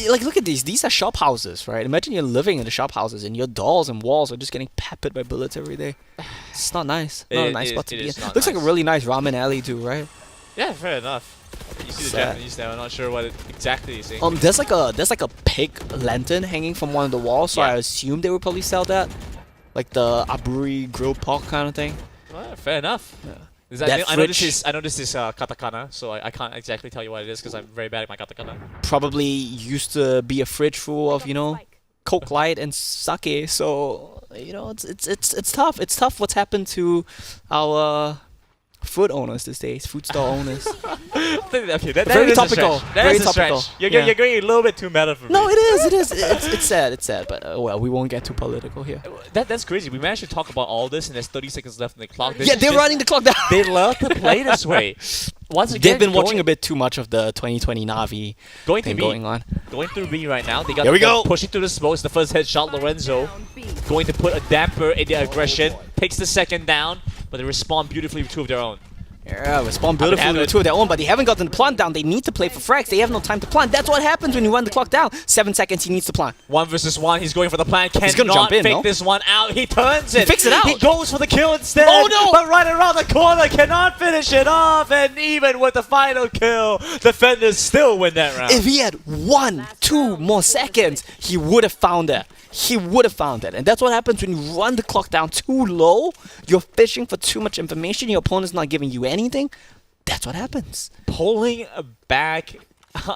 Like, look at these. These are shop houses, right? Imagine you're living in the shop houses and your dolls and walls are just getting peppered by bullets every day. It's not nice. Not a nice spot to be in. Looks like a really nice ramen alley too, right? Yeah, fair enough. You see the Sad. Japanese there. I'm not sure what exactly you're saying. There's like a pig lantern hanging from one of the walls, so Yeah. I assume they would probably sell that, like the aburi grilled pork kind of thing. Well, fair enough. Yeah. I know this is katakana, so I can't exactly tell you what it is because I'm very bad at my katakana. Probably used to be a fridge full of Coke Light and sake. So it's tough. It's tough what's happened to our food owners these days, food store owners. Okay, that Very is topical, A stretch. very That is a topical. stretch. You're, Yeah. you're going a little bit too meta for me. No, it is. It's sad. It's sad. But well, we won't get too political here. That's crazy. We managed to talk about all this, and there's 30 seconds left in the clock. This Yeah, is they're just- running the clock down. They love to play this way. Once again, They've been watching a bit too much of the 2020 Navi going thing to going on. Going through B right now. They got Here we they're go. pushing through the smokes. The first headshot, Lorenzo going to put a damper in their aggression. Takes the second down, but they respond beautifully with two of their own. Yeah, respond beautifully have with it. two of their own, but they haven't gotten the plant down. They need to play for frags. They have no time to plant. That's what happens when you run the clock down. 7 seconds, he needs to plant. 1 versus 1. He's going for the plan. Cannot gonna jump in, fake no? this one out. He turns it. fixed it out. He goes for the kill instead. Oh, no. But right around the corner, cannot finish it off. And even with the final kill, defenders still win that round. If he had 1, 2 more seconds, he would have found that. He would have found that. And that's what happens when you run the clock down too low. You're fishing for too much information. Your opponent's not giving you anything. That's what happens. Pulling back.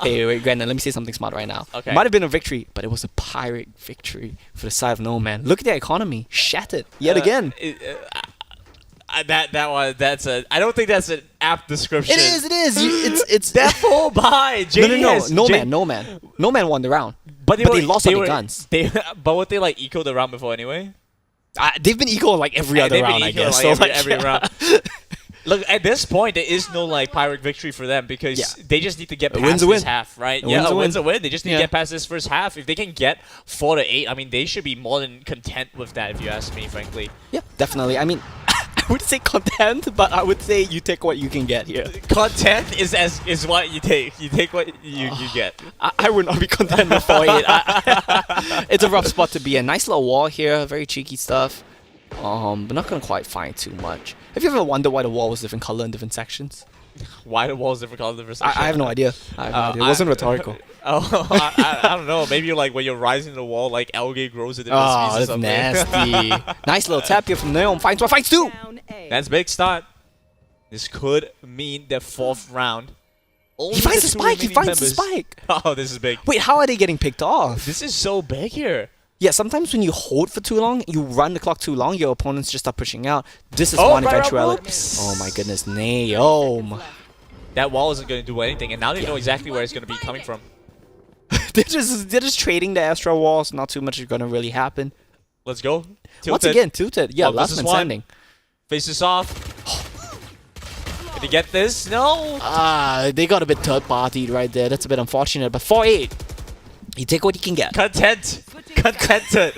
Hey, wait, Brandon, let me say something smart right now. Okay. It might have been a victory, but it was a pirate victory for the side of No Man. Look at their economy. Shattered. Yet again. That's a. I don't think that's an apt description. It is. It's That full by. No man won the round. But they lost on the guns. But would they like eco the round before anyway? They've been equal like every other They've been round, I equal, guess. like, So every yeah. round. Look, at this point, there is no like pirate victory for them because Yeah. they just need to get A past win's a this win. half, right? A win's a win's win. a win. They just need Yeah. to get past this first half. If they can get 4 to 8, I mean, they should be more than content with that. If you ask me, frankly, Yeah, definitely. I mean, I would say content, but I would say you take what you can get here. content is what you take. You take what you get. I would not be content with 4-8. It's a rough spot to be in. Nice little wall here, very cheeky stuff. But not gonna quite find too much. Have you ever wondered why the wall was different color in different sections? Why the walls different color, different I have no idea. It wasn't rhetorical. I don't know. Maybe like when you're rising the wall, like algae grows in different Oh, species. that's or something. nasty. Nice little tap here from Neom. Finds one, finds two. Down A. That's a big start. This could mean the 4th round. Only He finds the the two spike. He remaining finds the members. spike. Oh, this is big. Wait, how are they getting picked off? This is so big here. Yeah, sometimes when you hold for too long, you run the clock too long, your opponents just start pushing out. This is Oh, one right, right, eventuality. whoops. Oh my goodness, Neom. That wall isn't going to do anything, and now they know exactly where it's going to be coming from. they're just trading the Astra walls. Not too much is gonna really happen. Let's go. Once Tilted. again, tilted. Yeah, Well, last this man is one. standing. Face this off. Did he get this? No. They got a bit third-partied right there. That's a bit unfortunate. But 4-8, you take what you can get. Content. Contented.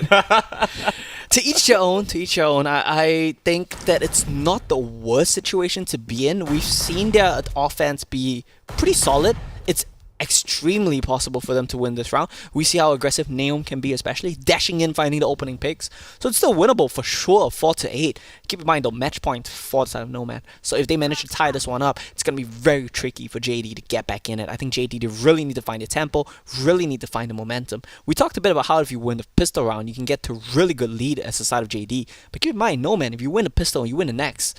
To each their own. To each their own. I think that it's not the worst situation to be in. We've seen their offense be pretty solid. It's extremely possible for them to win this round. We see how aggressive Neom can be, especially dashing in, finding the opening picks. So it's still winnable for sure, 4-8. Keep in mind, though, match point for the side of No Man. So if they manage to tie this one up, it's going to be very tricky for JD to get back in it. I think JD, they really need to find the tempo, really need to find the momentum. We talked a bit about how if you win the pistol round, you can get to a really good lead as the side of JD. But keep in mind, No Man, if you win the pistol and you win the next,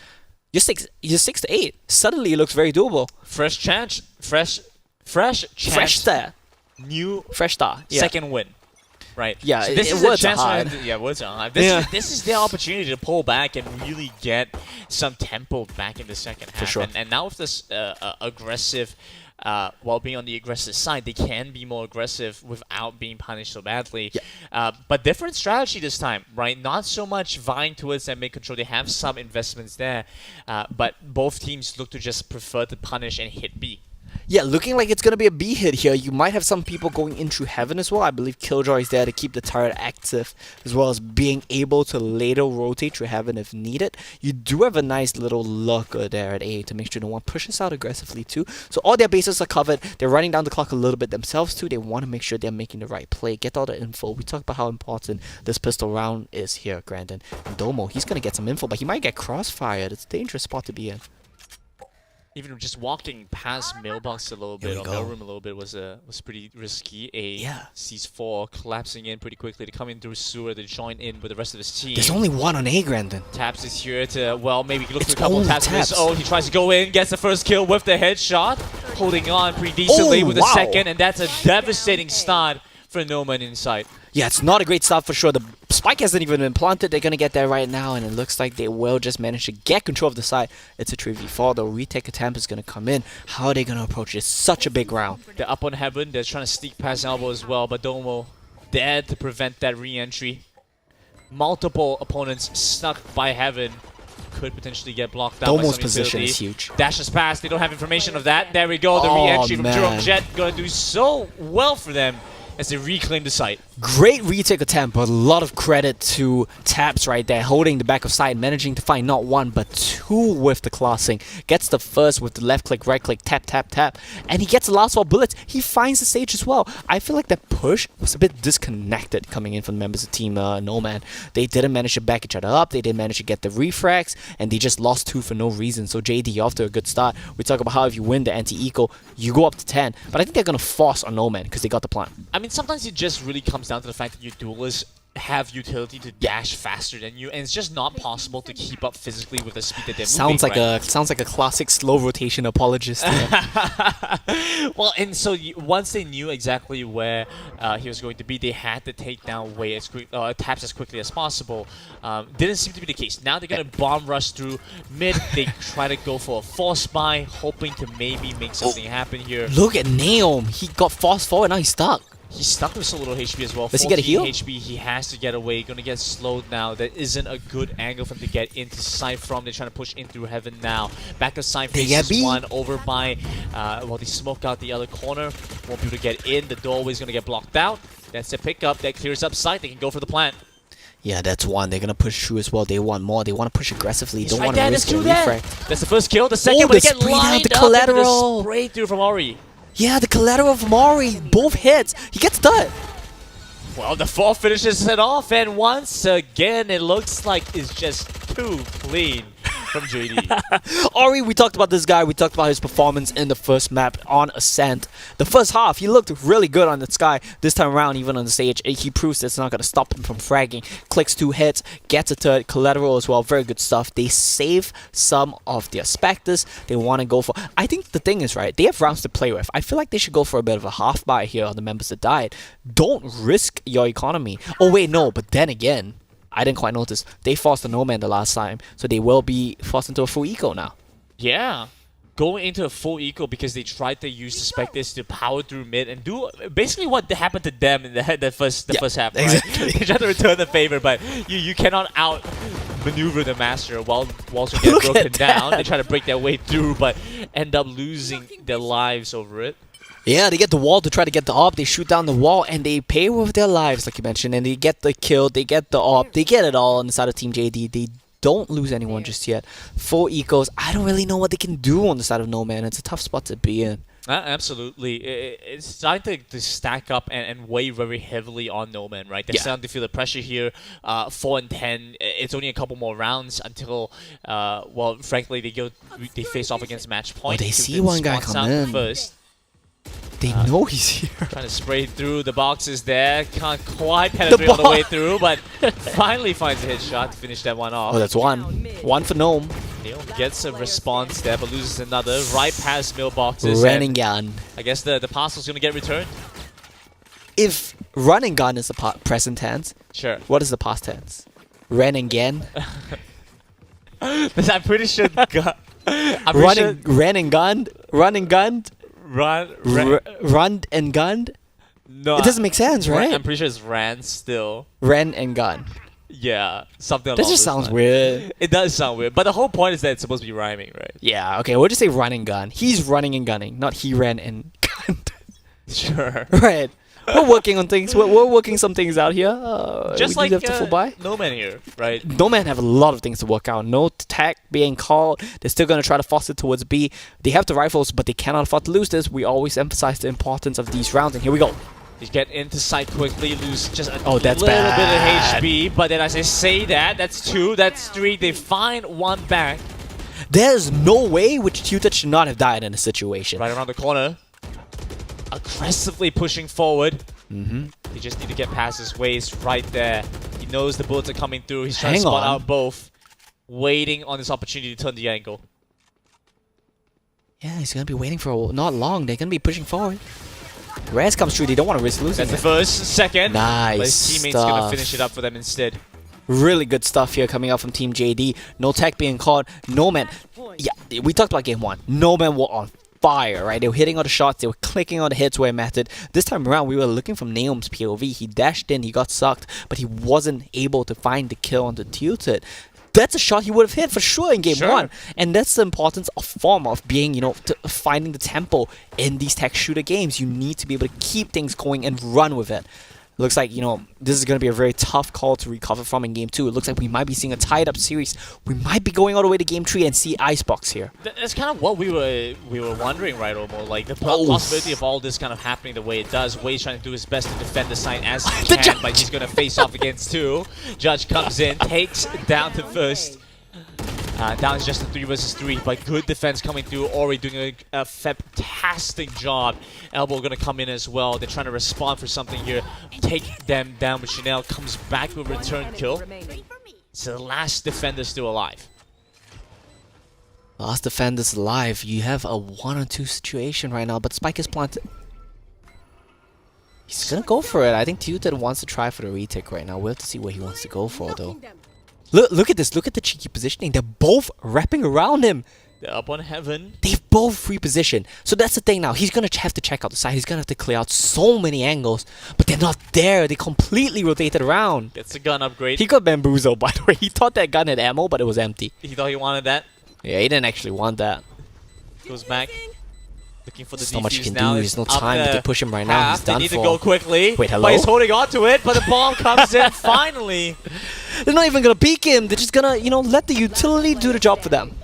you're 6-8. Suddenly, it looks very doable. Fresh chance. Fresh chance. Fresh start. New Fresh start. Yeah. second win. Right. Yeah, So this it is a words are chance for hard. them to- yeah, words are hard. Yeah. This is their opportunity to pull back and really get some tempo back in the second half. sure. And now with this aggressive, while being on the aggressive side, they can be more aggressive without being punished so badly. But different strategy this time, right? Not so much vying towards that mid control. They have some investments there, but both teams look to just prefer to punish and hit B. Yeah, looking like it's gonna be a B hit here. You might have some people going in through heaven as well. I believe Killjoy is there to keep the turret active, as well as being able to later rotate through heaven if needed. You do have a nice little lurker there at A to make sure no one pushes out aggressively too. So all their bases are covered. They're running down the clock a little bit themselves too. They want to make sure they're making the right play. Get all the info. We talked about how important this pistol round is here, Grandin. And Domo, he's gonna get some info, but he might get crossfired. It's a dangerous spot to be in. Even just walking past mailbox a little bit, or mailroom a little bit, was pretty risky. Yeah. Sees 4 collapsing in pretty quickly to come in through sewer to join in with the rest of his team. There's only one on A, Grandin. Taps is here to, well, maybe look for It's a couple of only taps. Taps. Oh, he tries to go in, gets the first kill with the headshot, holding on pretty decently with the wow. second, and that's a devastating start for Noman inside. Yeah, it's not a great start for sure. The spike hasn't even been planted. They're going to get there right now, and it looks like they will just manage to get control of the side. It's a 3v4, though. Retake attempt is going to come in. How are they going to approach this? Such a big round. They're up on heaven. They're trying to sneak past elbow as well, but Domo there to prevent that re-entry. Multiple opponents stuck by heaven. Could potentially get blocked out. Domo's by some position utility. is huge. Dashes past. They don't have information of that. There we go. The Oh, re-entry from man. Jerome Jet going to do so well for them as they reclaim the site. Great retake attempt, but a lot of credit to Taps right there, holding the back of side, managing to find not one, but two with the classing. Gets the first with the left click, right click, tap, tap, tap, and he gets the last 4 bullets. He finds the stage as well. I feel like that push was a bit disconnected coming in from the members of Team Nomad. They didn't manage to back each other up, they didn't manage to get the refrags, and they just lost 2 for no reason. So JD off to a good start. We talk about how if you win the anti-eco, you go up to 10, but I think they're going to force on Nomad because they got the plan. I mean, sometimes it just really comes down to the fact that your duelists have utility to dash faster than you, and it's just not possible to keep up physically with the speed that they're Sounds moving. like a classic slow rotation apologist. Well, and so once they knew exactly where he was going to be, they had to take down Wei as Taps as quickly as possible. Didn't seem to be the case. Now they're gonna bomb rush through mid. They try to go for a force buy, hoping to maybe make something happen here. Look at Naom. He got forced forward, now he's stuck. He's stuck with so little HP as well. Does he get a heal? 14 HP, he has to get away. Gonna get slowed now. That isn't a good angle for him to get into side from. They're trying to push in through heaven now. Back to side They get faces B. one over by, well, they smoke out the other corner. Won't be able to get in. The doorway's gonna get blocked out. That's the pickup. That clears up side. They can go for the plant. Yeah, that's one. They're gonna push through as well. They want more. They want to push aggressively. He's Don't right want to there. risk There's a two there. refrag. That's the first kill. The second, Oh, but they the get spray down lined the up into the collateral. spray through from Ori. Yeah, the collateral from Ori. Both hits. He gets done. Well, the 4 finishes it off, and once again, it looks like it's just too clean from JD. Ori, we talked about this guy. We talked about his performance in the first map on Ascent. The first half, he looked really good on the sky. This time around, even on the stage, he proves it's not going to stop him from fragging. Clicks 2 hits, gets a third, collateral as well. Very good stuff. They save some of their Spectres. They want to go for... I think the thing is, right, they have rounds to play with. I feel like they should go for a bit of a half buy here on the members that died. Don't risk your economy. Oh, wait, no, but then again... I didn't quite notice. They forced the Nomad the last time, so they will be forced into a full eco now. Yeah. Going into a full eco because they tried to use the Spectres to power through mid and do basically what happened to them in the first half, right? exactly. They tried to return the favor, but you cannot out maneuver the master while also get Look broken at that. down. They try to break their way through, but end up losing their lives over it. Yeah, they get the wall to try to get the AWP. They shoot down the wall and they pay with their lives, like you mentioned. And they get the kill, they get the AWP, they get it all on the side of Team JD. They don't lose anyone just yet. 4 ecos. I don't really know what they can do on the side of Nomad. It's a tough spot to be in. Absolutely. It's starting to stack up and weigh very heavily on Nomad, right? They're starting to feel the pressure here. 4 and 10. It's only a couple more rounds until, well, frankly, they face off against match point. They see one guy come in. First. They know he's here. Trying to spray through the boxes there. Can't quite penetrate all the way through, but finally finds a headshot to finish that one off. Oh, that's one. One for Gnome. Neil gets a response there, but loses another right past mailboxes. Running gun. I guess the parcel's going to get returned. If running gun is the present tense, Sure. what is the past tense? Ran again? I'm pretty sure... I'm pretty sure Ran and gunned? Run and gunned? Run and gunned? No, It doesn't make sense, right? I'm pretty sure it's ran still. Ran and gun. Yeah, something along That just those sounds lines. weird. It does sound weird, but the whole point is that it's supposed to be rhyming, right? Yeah, okay, we'll just say run and gun. He's running and gunning, not he ran and gunned. Sure. Right. We're working on things. We're working some things out here. Just we like do have to full buy. No Man here, right? No Man have a lot of things to work out. No tech being called. They're still going to try to force it towards B. They have the rifles, but they cannot afford to lose this. We always emphasize the importance of these rounds, and here we go. You get into sight quickly, lose just a Oh, that's little bad. bit of HP, but then as I say that, that's 2, that's 3, they find 1 back. There's no way which Tutor should not have died in a situation. Right around the corner. Aggressively pushing forward. You just need to get past his waist right there. He knows the bullets are coming through. He's trying to Hang spot on. out both. Waiting on this opportunity to turn the angle. Yeah, he's going to be waiting for not long. They're going to be pushing forward. Raz comes through. They don't want to risk losing That's the it. first, second. Nice But his teammate's going to stuff. finish it up for them instead. Really good stuff here coming out from Team JD. No tech being called. No Man. Yeah, we talked about game 1. No Man were on fire, right? They were hitting all the shots. They were clicking on the hits where it mattered. This time around, we were looking from Naom's POV. He dashed in. He got sucked, but he wasn't able to find the kill on the tilted. That's a shot he would have hit for sure in game Sure. 1. And that's the importance of form of being, finding the tempo in these tech shooter games. You need to be able to keep things going and run with it. Looks like, this is going to be a very tough call to recover from in game 2. It looks like we might be seeing a tied up series. We might be going all the way to game 3 and see Icebox here. That's kind of what we were wondering, right, Omo? Like the Oh. possibility of all this kind of happening the way it does. Wade's trying to do his best to defend the site as he The can, judge! but he's going to face off against 2. Judge comes in, takes down to first. Down is just a 3 versus 3, but good defense coming through. Ori doing a fantastic job. Elbow gonna come in as well. They're trying to respond for something here. Take them down, but Chanel comes back with a return kill. So the last defender still alive. Last defender's alive. You have a 1 or 2 situation right now, but Spike is planted. He's gonna go for it. I think Tilted wants to try for the retake right now. We'll have to see what he wants to go for though. Look at this. Look at the cheeky positioning. They're both wrapping around him. They're up on heaven. They've both free position. So that's the thing now. He's going to have to check out the side. He's going to have to clear out so many angles. But they're not there. They completely rotated around. Gets a gun upgrade. He got bamboozled, by the way. He thought that gun had ammo, but it was empty. He thought he wanted that. Yeah, he didn't actually want that. Goes back. Looking for the There's not much he defuse can now. do. It's There's no up time the to push him right now. half. He's They done need for. to go quickly. Wait, hello? But he's holding on to it, but the bomb comes in finally. They're not even going to peek him. They're just going to, let the utility do the job for them.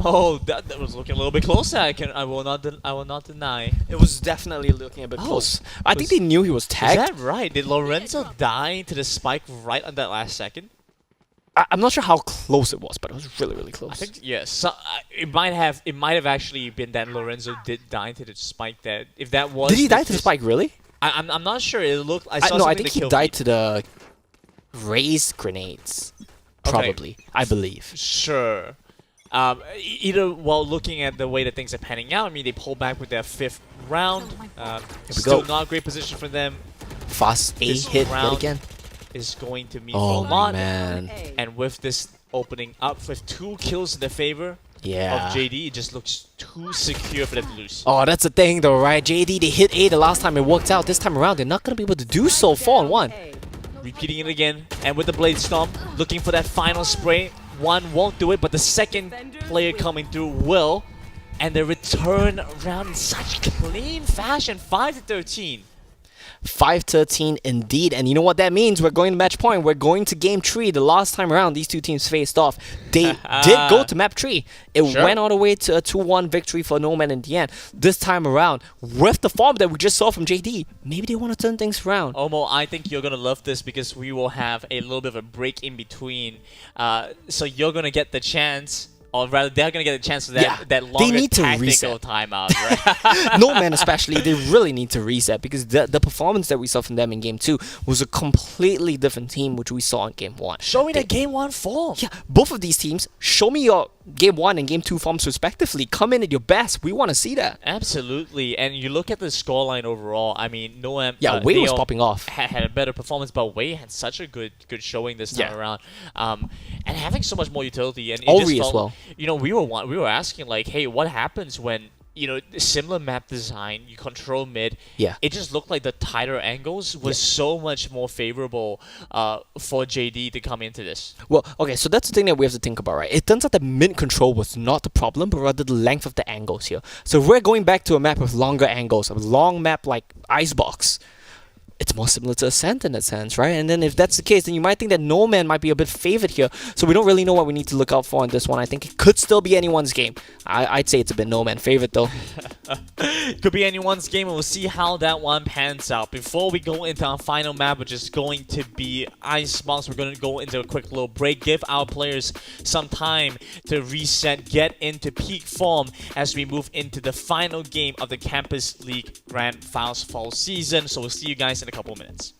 Oh, that was looking a little bit closer. I will not deny. It was definitely looking a bit Oh, close. I think they knew he was Is tagged. that right? Did Lorenzo die into the spike right on that last second? I'm not sure how close it was, but it was really, really close. I think yes. So, it might have actually been that Lorenzo did die into the spike. That if that was Did he die to the defuse- spike, really? I'm not sure. It looked. I saw No, I something think to he kill died feed. to the raised grenades. Probably. I believe. Sure. Either while looking at the way that things are panning out, I mean, they pull back with their 5th round. we Still go. not a great position for them. Fast A This hit yet round again. Is going to mean Oh, for a lot. man. And with this opening up with 2 kills in their favor Yeah. of JD, it just looks too secure for them to lose. Oh, that's the thing though, right? JD, they hit A the last time it worked out. This time around, they're not going to be able to do so 4-on-1. Repeating it again, and with the Blade Stomp, looking for that final spray. One won't do it, but the second player coming through will. And they return around in such clean fashion, 5-13. 5-13 indeed, and you know what that means? We're going to match point. We're going to game 3. The last time around, these two teams faced off. They did go to map 3. It Sure. went all the way to a 2-1 victory for No Man in the end. This time around, with the form that we just saw from JD, maybe they want to turn things around. Omo, I think you're going to love this because we will have a little bit of a break in between. So you're going to get the chance, or rather they're going to get a chance for that, Yeah, that they longer need to tactical reset. timeout, right? No Man especially, they really need to reset because the performance that we saw from them in game 2 was a completely different team which we saw in game 1. Show me the game 1 form. Yeah, both of these teams, show me your game 1 and game 2 forms respectively. Come in at your best. We want to see that. Absolutely, and you look at the scoreline overall. I mean, Noam. Yeah, Wei was Neo popping off. Had a better performance, but Wei had such a good showing this time Yeah. around, and having so much more utility. And it Ori just as felt, well. You know, we were asking like, hey, what happens when similar map design, you control mid. Yeah. It just looked like the tighter angles was so much more favorable for JD to come into this. Well, okay, so that's the thing that we have to think about, right? It turns out that mid control was not the problem, but rather the length of the angles here. So we're going back to a map with longer angles, a long map like Icebox. It's more similar to Ascent in that sense, right? And then if that's the case, then you might think that No Man might be a bit favored here. So we don't really know what we need to look out for in this one. I think it could still be anyone's game. I'd say it's a bit No Man favored though. Could be anyone's game, and we'll see how that one pans out. Before we go into our final map, which is going to be Icebox, we're going to go into a quick little break, give our players some time to reset, get into peak form as we move into the final game of the Campus League Grand Finals fall season. So we'll see you guys in a couple minutes.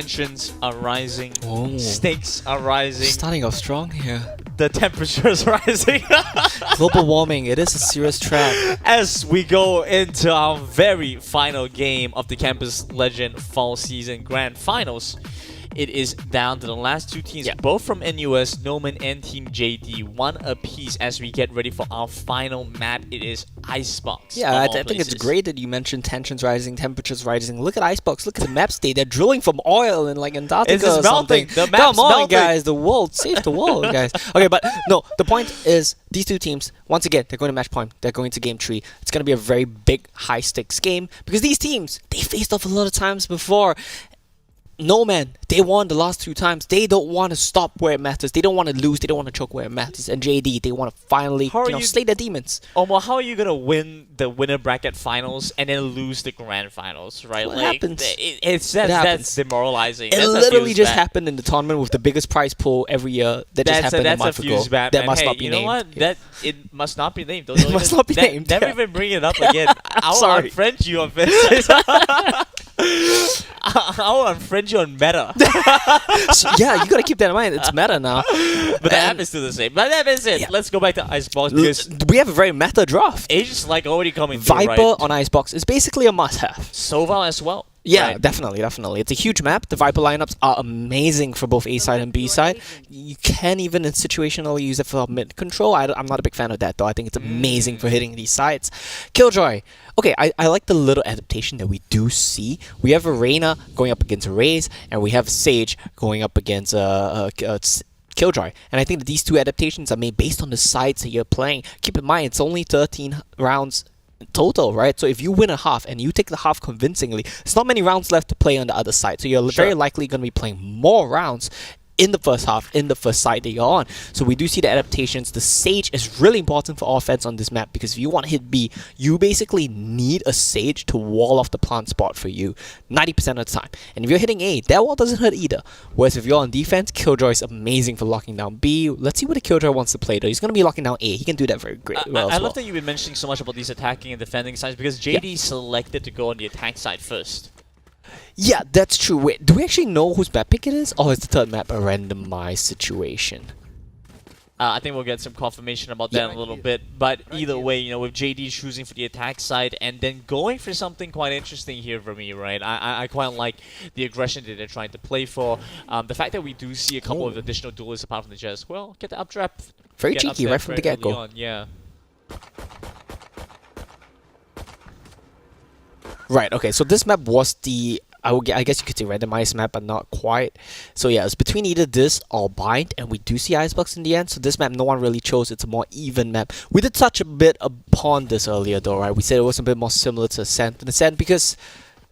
tensions are rising, Oh. stakes are rising, Starting off strong here. the temperature is rising. Global warming, it is a serious trap. As we go into our very final game of the Campus Legend Fall Season Grand Finals, it is down to the last two teams, both from NUS, Noman and Team JD, one apiece as we get ready for our final map. It is Icebox. Yeah, I think it's great that you mentioned tensions rising, temperatures rising. Look at Icebox, look at the map state. They're drilling from oil in like Antarctica It's or something. melting. The map's Come on, melting. guys, the world, save the world, guys. Okay, but no, the point is these two teams, once again, they're going to match point. They're going to game 3. It's going to be a very big, high-stakes game because these teams, they faced off a lot of times before. No man, they won the last 2 times. They don't want to stop where it matters. They don't want to lose. They don't want to choke where it matters. And JD, they want to finally, slay their demons. Well, how are you gonna win the winner bracket finals and then lose the grand finals, right? What happens? That's demoralizing. It literally just happened in the tournament with the biggest prize pool every year. That just happened a month ago. That must not be you named. know what? That it must not be named. It must not be named. Never even bring it up again. I'll sorry. unfriend you on this. I'll unfriend you on Meta. So, yeah, you gotta keep that in mind. It's meta now. But the app is still the same. But that is it. Yeah. Let's go back to Icebox because We have a very meta draft. Aegis like already coming through, Viper right? on Icebox is basically a must-have. Soval as well. Yeah, right? definitely. It's a huge map. The Viper lineups are amazing for both A side and B side. You can even situationally use it for mid control. I'm not a big fan of that though. I think it's amazing for hitting these sides. Killjoy. Okay, I like the little adaptation that we do see. We have a Reyna going up against a Raze, and we have Sage going up against Killjoy. And I think that these two adaptations are made based on the sides that you're playing. Keep in mind, it's only 13 rounds total, right? So if you win a half and you take the half convincingly, there's not many rounds left to play on the other side. So you're very likely going to be playing more rounds in the first half, in the first side that you're on. So we do see the adaptations. The Sage is really important for offense on this map because if you want to hit B, you basically need a Sage to wall off the plant spot for you 90% of the time. And if you're hitting A, that wall doesn't hurt either. Whereas if you're on defense, Killjoy is amazing for locking down B. Let's see what the Killjoy wants to play though. He's going to be locking down A. He can do that very great. I love that you've been mentioning so much about these attacking and defending sides because JD selected to go on the attack side first. Yeah, that's true. Wait, do we actually know whose map pick it is? Or is the third map a randomized situation? I think we'll get some confirmation about that in a little bit. But either way, you know, with JD choosing for the attack side and then going for something quite interesting here for me, right? I quite like the aggression that they're trying to play for. The fact that we do see a couple of additional duelists apart from the Jet as well. Get the updraft. Very get cheeky upset right from the very early get-go. on, yeah. Right, okay, so this map was the... I guess you could say randomized map, but not quite. So yeah, it's between either this or Bind, and we do see Icebox in the end. So this map, no one really chose. It's a more even map. We did touch a bit upon this earlier, though, right? We said it was a bit more similar to Ascent. And Ascent because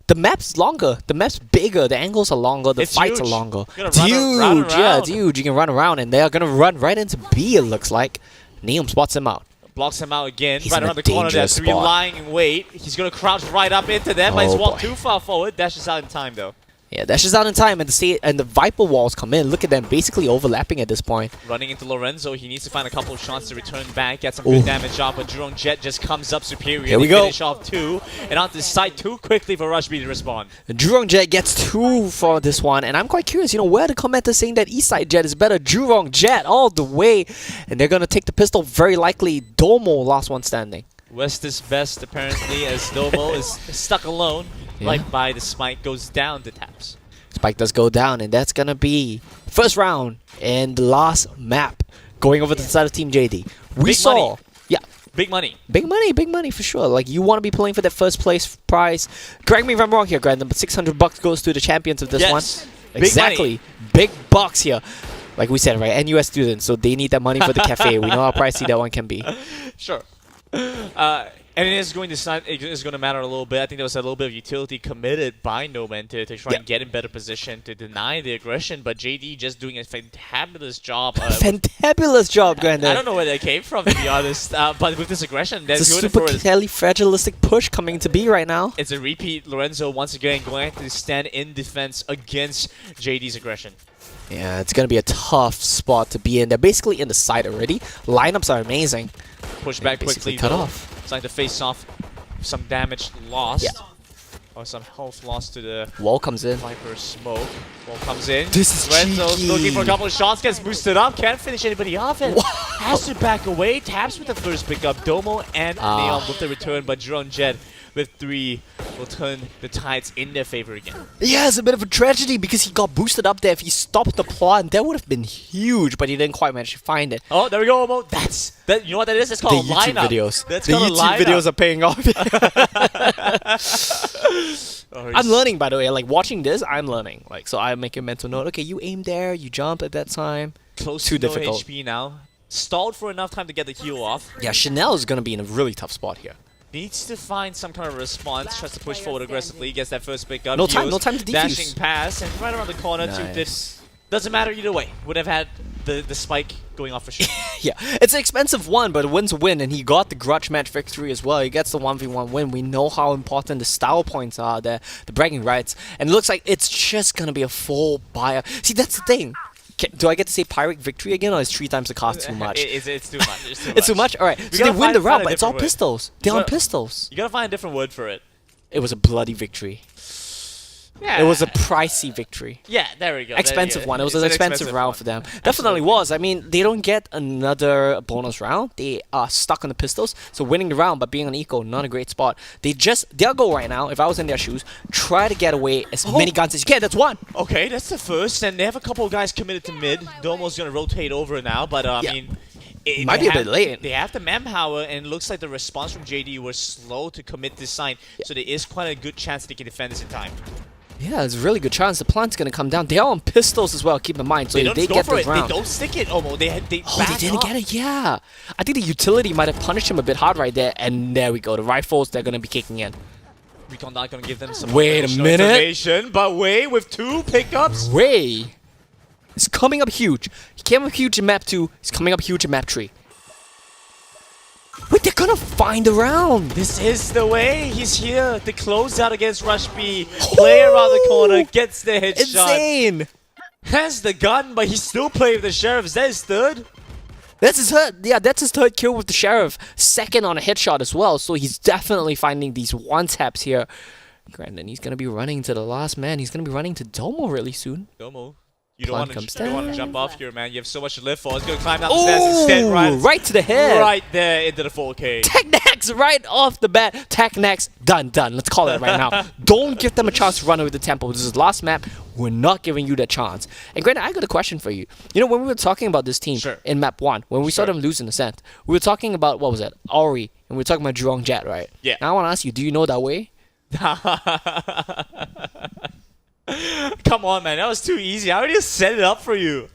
the map's longer, the map's bigger, the angles are longer, the fights are longer. It's huge, yeah, it's huge. You can run around, and they are gonna run right into B. It looks like. Neum spots him out. Blocks him out again, He's right in a around the corner there. dangerous 3 spot. lying in wait. He's gonna crouch right up into them, but he's Oh, walked boy. too far forward. Dashes out in time though. Yeah, dashes out in time, and the Viper walls come in. Look at them, basically overlapping at this point. Running into Lorenzo, he needs to find a couple of shots to return back, get some good damage off, but Jurong Jet just comes up superior. Here we They go. finish off 2, and onto the side too quickly for Rush B to respond. Jurong Jet gets 2 for this one, and I'm quite curious, you know, where the commenters saying that Eastside Jet is better. Jurong Jet all the way, and they're gonna take the pistol very likely. Domo, last one standing. West is best apparently as Domo is stuck alone, right by the spike, goes down to taps. Spike does go down, and that's gonna be first round and the last map going over to the side of Team JD. We Big saw, money. yeah, Big money. big money for sure. Like you want to be playing for that first place prize. Correct me if I'm wrong here, Grandin, but $600 goes to the champions of this Yes. one. Big Exactly, big bucks here. Like we said, right? NUS students, so they need that money for the cafe. We know how pricey that one can be. Sure. And it is going to matter a little bit. I think there was a little bit of utility committed by Noman to try and get in better position to deny the aggression, but JD just doing a fantabulous job. Fantabulous job, Grandin. I don't know where that came from, to be honest, but with this aggression, they're It's a good super for it. califragilistic push coming to be right now. It's a repeat. Lorenzo once again going to stand in defense against JD's aggression. Yeah, it's going to be a tough spot to be in. They're basically in the side already. Lineups are amazing. Push back Basically quickly. cut though. off. It's like the face off. Some damage lost. Yeah. Oh, some health lost to the Wall comes in. Viper smoke. Wall comes in. This is Renzo's cheeky. looking for a couple of shots, gets boosted up, can't finish anybody off, and has to back away. Taps with the first pickup. Domo and Neon with the return, but Drone Jet with 3 will turn the tides in their favor again. Yeah, it's a bit of a tragedy because he got boosted up there. If he stopped the plot, that would have been huge, but he didn't quite manage to find it. Oh, there we go, Omo. You know what that is? It's The called a YouTube lineup. videos. That's The called a YouTube lineup. videos are paying off. Oh, I'm learning, by the way. Like, watching this, I'm learning. Like, so I make a mental note. Okay, you aim there, you jump at that time. close too to no difficult. HP now. Stalled for enough time to get the heal off. Yeah, Chanel is going to be in a really tough spot here. Needs to find some kind of response. Tries to push forward aggressively. Gets that first pickup. No time, heals, no time to defuse. Dashing pass, and right around the corner too. Nice. Doesn't matter either way. Would have had the spike going off for sure. Yeah, it's an expensive one, but a win's a win, and he got the grudge match victory as well. He gets the 1v1 win. We know how important the style points are there, the bragging rights, and it looks like it's just gonna be a full buyer. See, that's the thing. Do I get to say Pyrrhic victory again, or is 3 times the cost too much? It's too much. It's too much. It's too much? Alright, so they gotta win the find round, a but it's all different word. pistols. You They're on gotta- pistols. You gotta find a different word for it. It was a bloody victory. Yeah. It was a pricey victory. Yeah, there we go. Expensive one. It was It's an expensive round one. for them. Definitely was. I mean, they don't get another bonus round. They are stuck on the pistols. So winning the round but being on eco, not a great spot. Their goal right now, if I was in their shoes, try to get away as many guns as you can. That's one. Okay, that's the first, and they have a couple of guys committed to mid. Domo's gonna rotate over now, but I Yeah. mean, Might they be a have- bit late. They have the manpower, and it looks like the response from JD was slow to commit this sign, so there is quite a good chance they can defend this in time. Yeah, there's a really good chance the plant's gonna come down. They are on pistols as well, keep in mind. So They if don't they go get for the it. round. They don't stick it, Omo. They Oh, they back didn't up. get it, yeah. I think the utility might have punished him a bit hard right there, and there we go. The rifles, they're gonna be kicking in. Recon not gonna give them some Wait a additional minute. information, but Wei with 2 pickups. Ray is coming up huge. He came up huge in map 2, he's coming up huge in map 3. Wait, they're gonna find a round! This is the way. He's here to close out against Rush B. Play around the corner, gets the headshot. Insane! Has the gun, but he's still playing with the sheriff. Is that his third? That's his third, yeah, that's his third kill with the sheriff. Second on a headshot as well, so he's definitely finding these one-taps here. Granted, he's gonna be running to the last man. He's gonna be running to Domo really soon. Domo, you don't Plan want comes to down. jump off here, man. You have so much to live for. He's gonna climb down the stairs instead, Oh, right to the head. right there into the 4K. Technex right off the bat. Technex done. Let's call it right now. Don't give them a chance to run away with the tempo. This is the last map. We're not giving you that chance. And granted, I got a question for you. You know, when we were talking about this team Sure. in map 1, when we saw them lose in Ascent, we were talking about, what was it? Ori. And we were talking about Jurong Jet, right? Yeah. Now I want to ask you, do you know that way? Come on, man. That was too easy. I already set it up for you.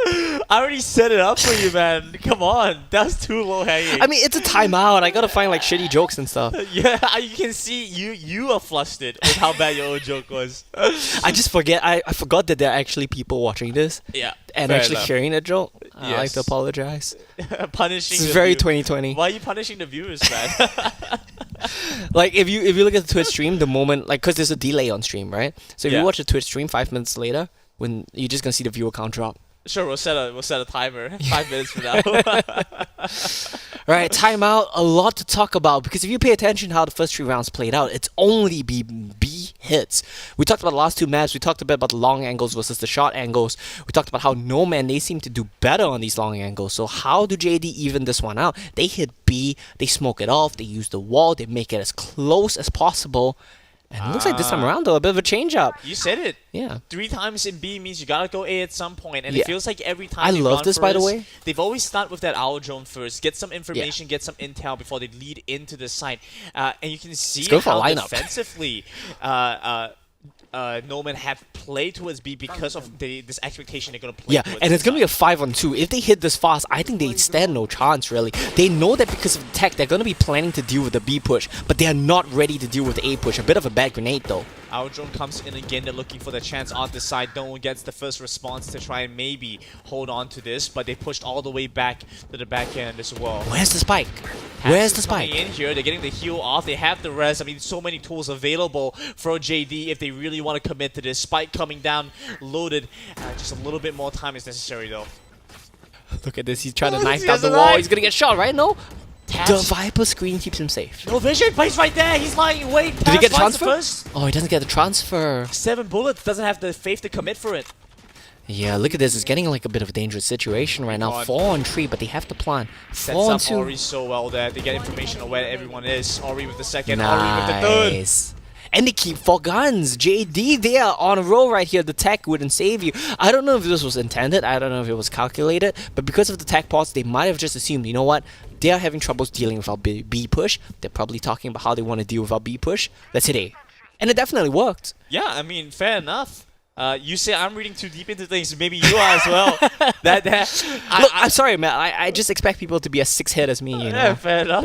I already set it up for you, man. Come on. That was too low hanging. I mean, it's a timeout. I gotta find like shitty jokes and stuff. Yeah, you can see you are flustered with how bad your own joke was. I just forget. I forgot that there are actually people watching this Yeah. and fair actually enough. hearing that joke. I like Yes. to apologize. Punishing This is the very view- 2020. Why are you punishing the viewers, man? Like if you look at the Twitch stream, the moment like because there's a delay on stream, right? So if Yeah. you watch the Twitch stream 5 minutes later, when you're just gonna see the viewer count drop. Sure, we'll set a timer. 5 minutes from now. Right, timeout. A lot to talk about because if you pay attention how the first 3 rounds played out, it's only B hits. We talked about the last 2 maps. We talked a bit about the long angles versus the short angles. We talked about how No Man, they seem to do better on these long angles. So how do JD even this one out? They hit B, they smoke it off, they use the wall, they make it as close as possible. And it looks like this time around though, a bit of a change up. You said it. Yeah. 3 times in B means you gotta go A at some point, and Yeah. it feels like every time I they've love gone this, by the first, way. They've always start with that owl drone first, get some information, get some intel before they lead into the site, and you can see go for a how lineup. defensively Norman have played towards B because of this expectation they're gonna play. Yeah, towards and it's the gonna be a 5-on-2. If they hit this fast, I think they stand no chance really. They know that because of the tech, they're gonna be planning to deal with the B push, but they are not ready to deal with the A push. A bit of a bad grenade though. Our drone comes in again. They're looking for the chance on the side. No one gets the first response to try and maybe hold on to this, but they pushed all the way back to the back end as well. Where's the spike? Where's the Coming spike? in here, they're getting the heal off. They have the res. I mean, so many tools available for JD if they really want to commit to this. Spike coming down, loaded. Just a little bit more time is necessary though. Look at this. He's trying to Oh, knife he down has the a wall. knife. He's gonna get shot, right? No. The Viper screen keeps him safe. No vision, but he's right there. He's lying in wait. Did he get the Pass transfer? first. Oh, he doesn't get the transfer. 7 bullets. Doesn't have the faith to commit for it. Yeah, look at this. It's getting like a bit of a dangerous situation right now. God. 4 on 3, but they have to plan. Sets 4 on up 2. Ori so well there. They get information on where everyone is. Ori with the second. Ori with the third. Nice. And they keep 4 guns. JD there on a roll right here. The tech wouldn't save you. I don't know if this was intended. I don't know if it was calculated. But because of the tech pause, they might have just assumed, you know what? They are having troubles dealing with our B push. They're probably talking about how they want to deal with our B push. Let's hit A. And it definitely worked. Yeah, I mean, fair enough. You say I'm reading too deep into things. Maybe you are as well. Look, I'm sorry, man. I just expect people to be as 6-hit as me, you know? Yeah, fair enough.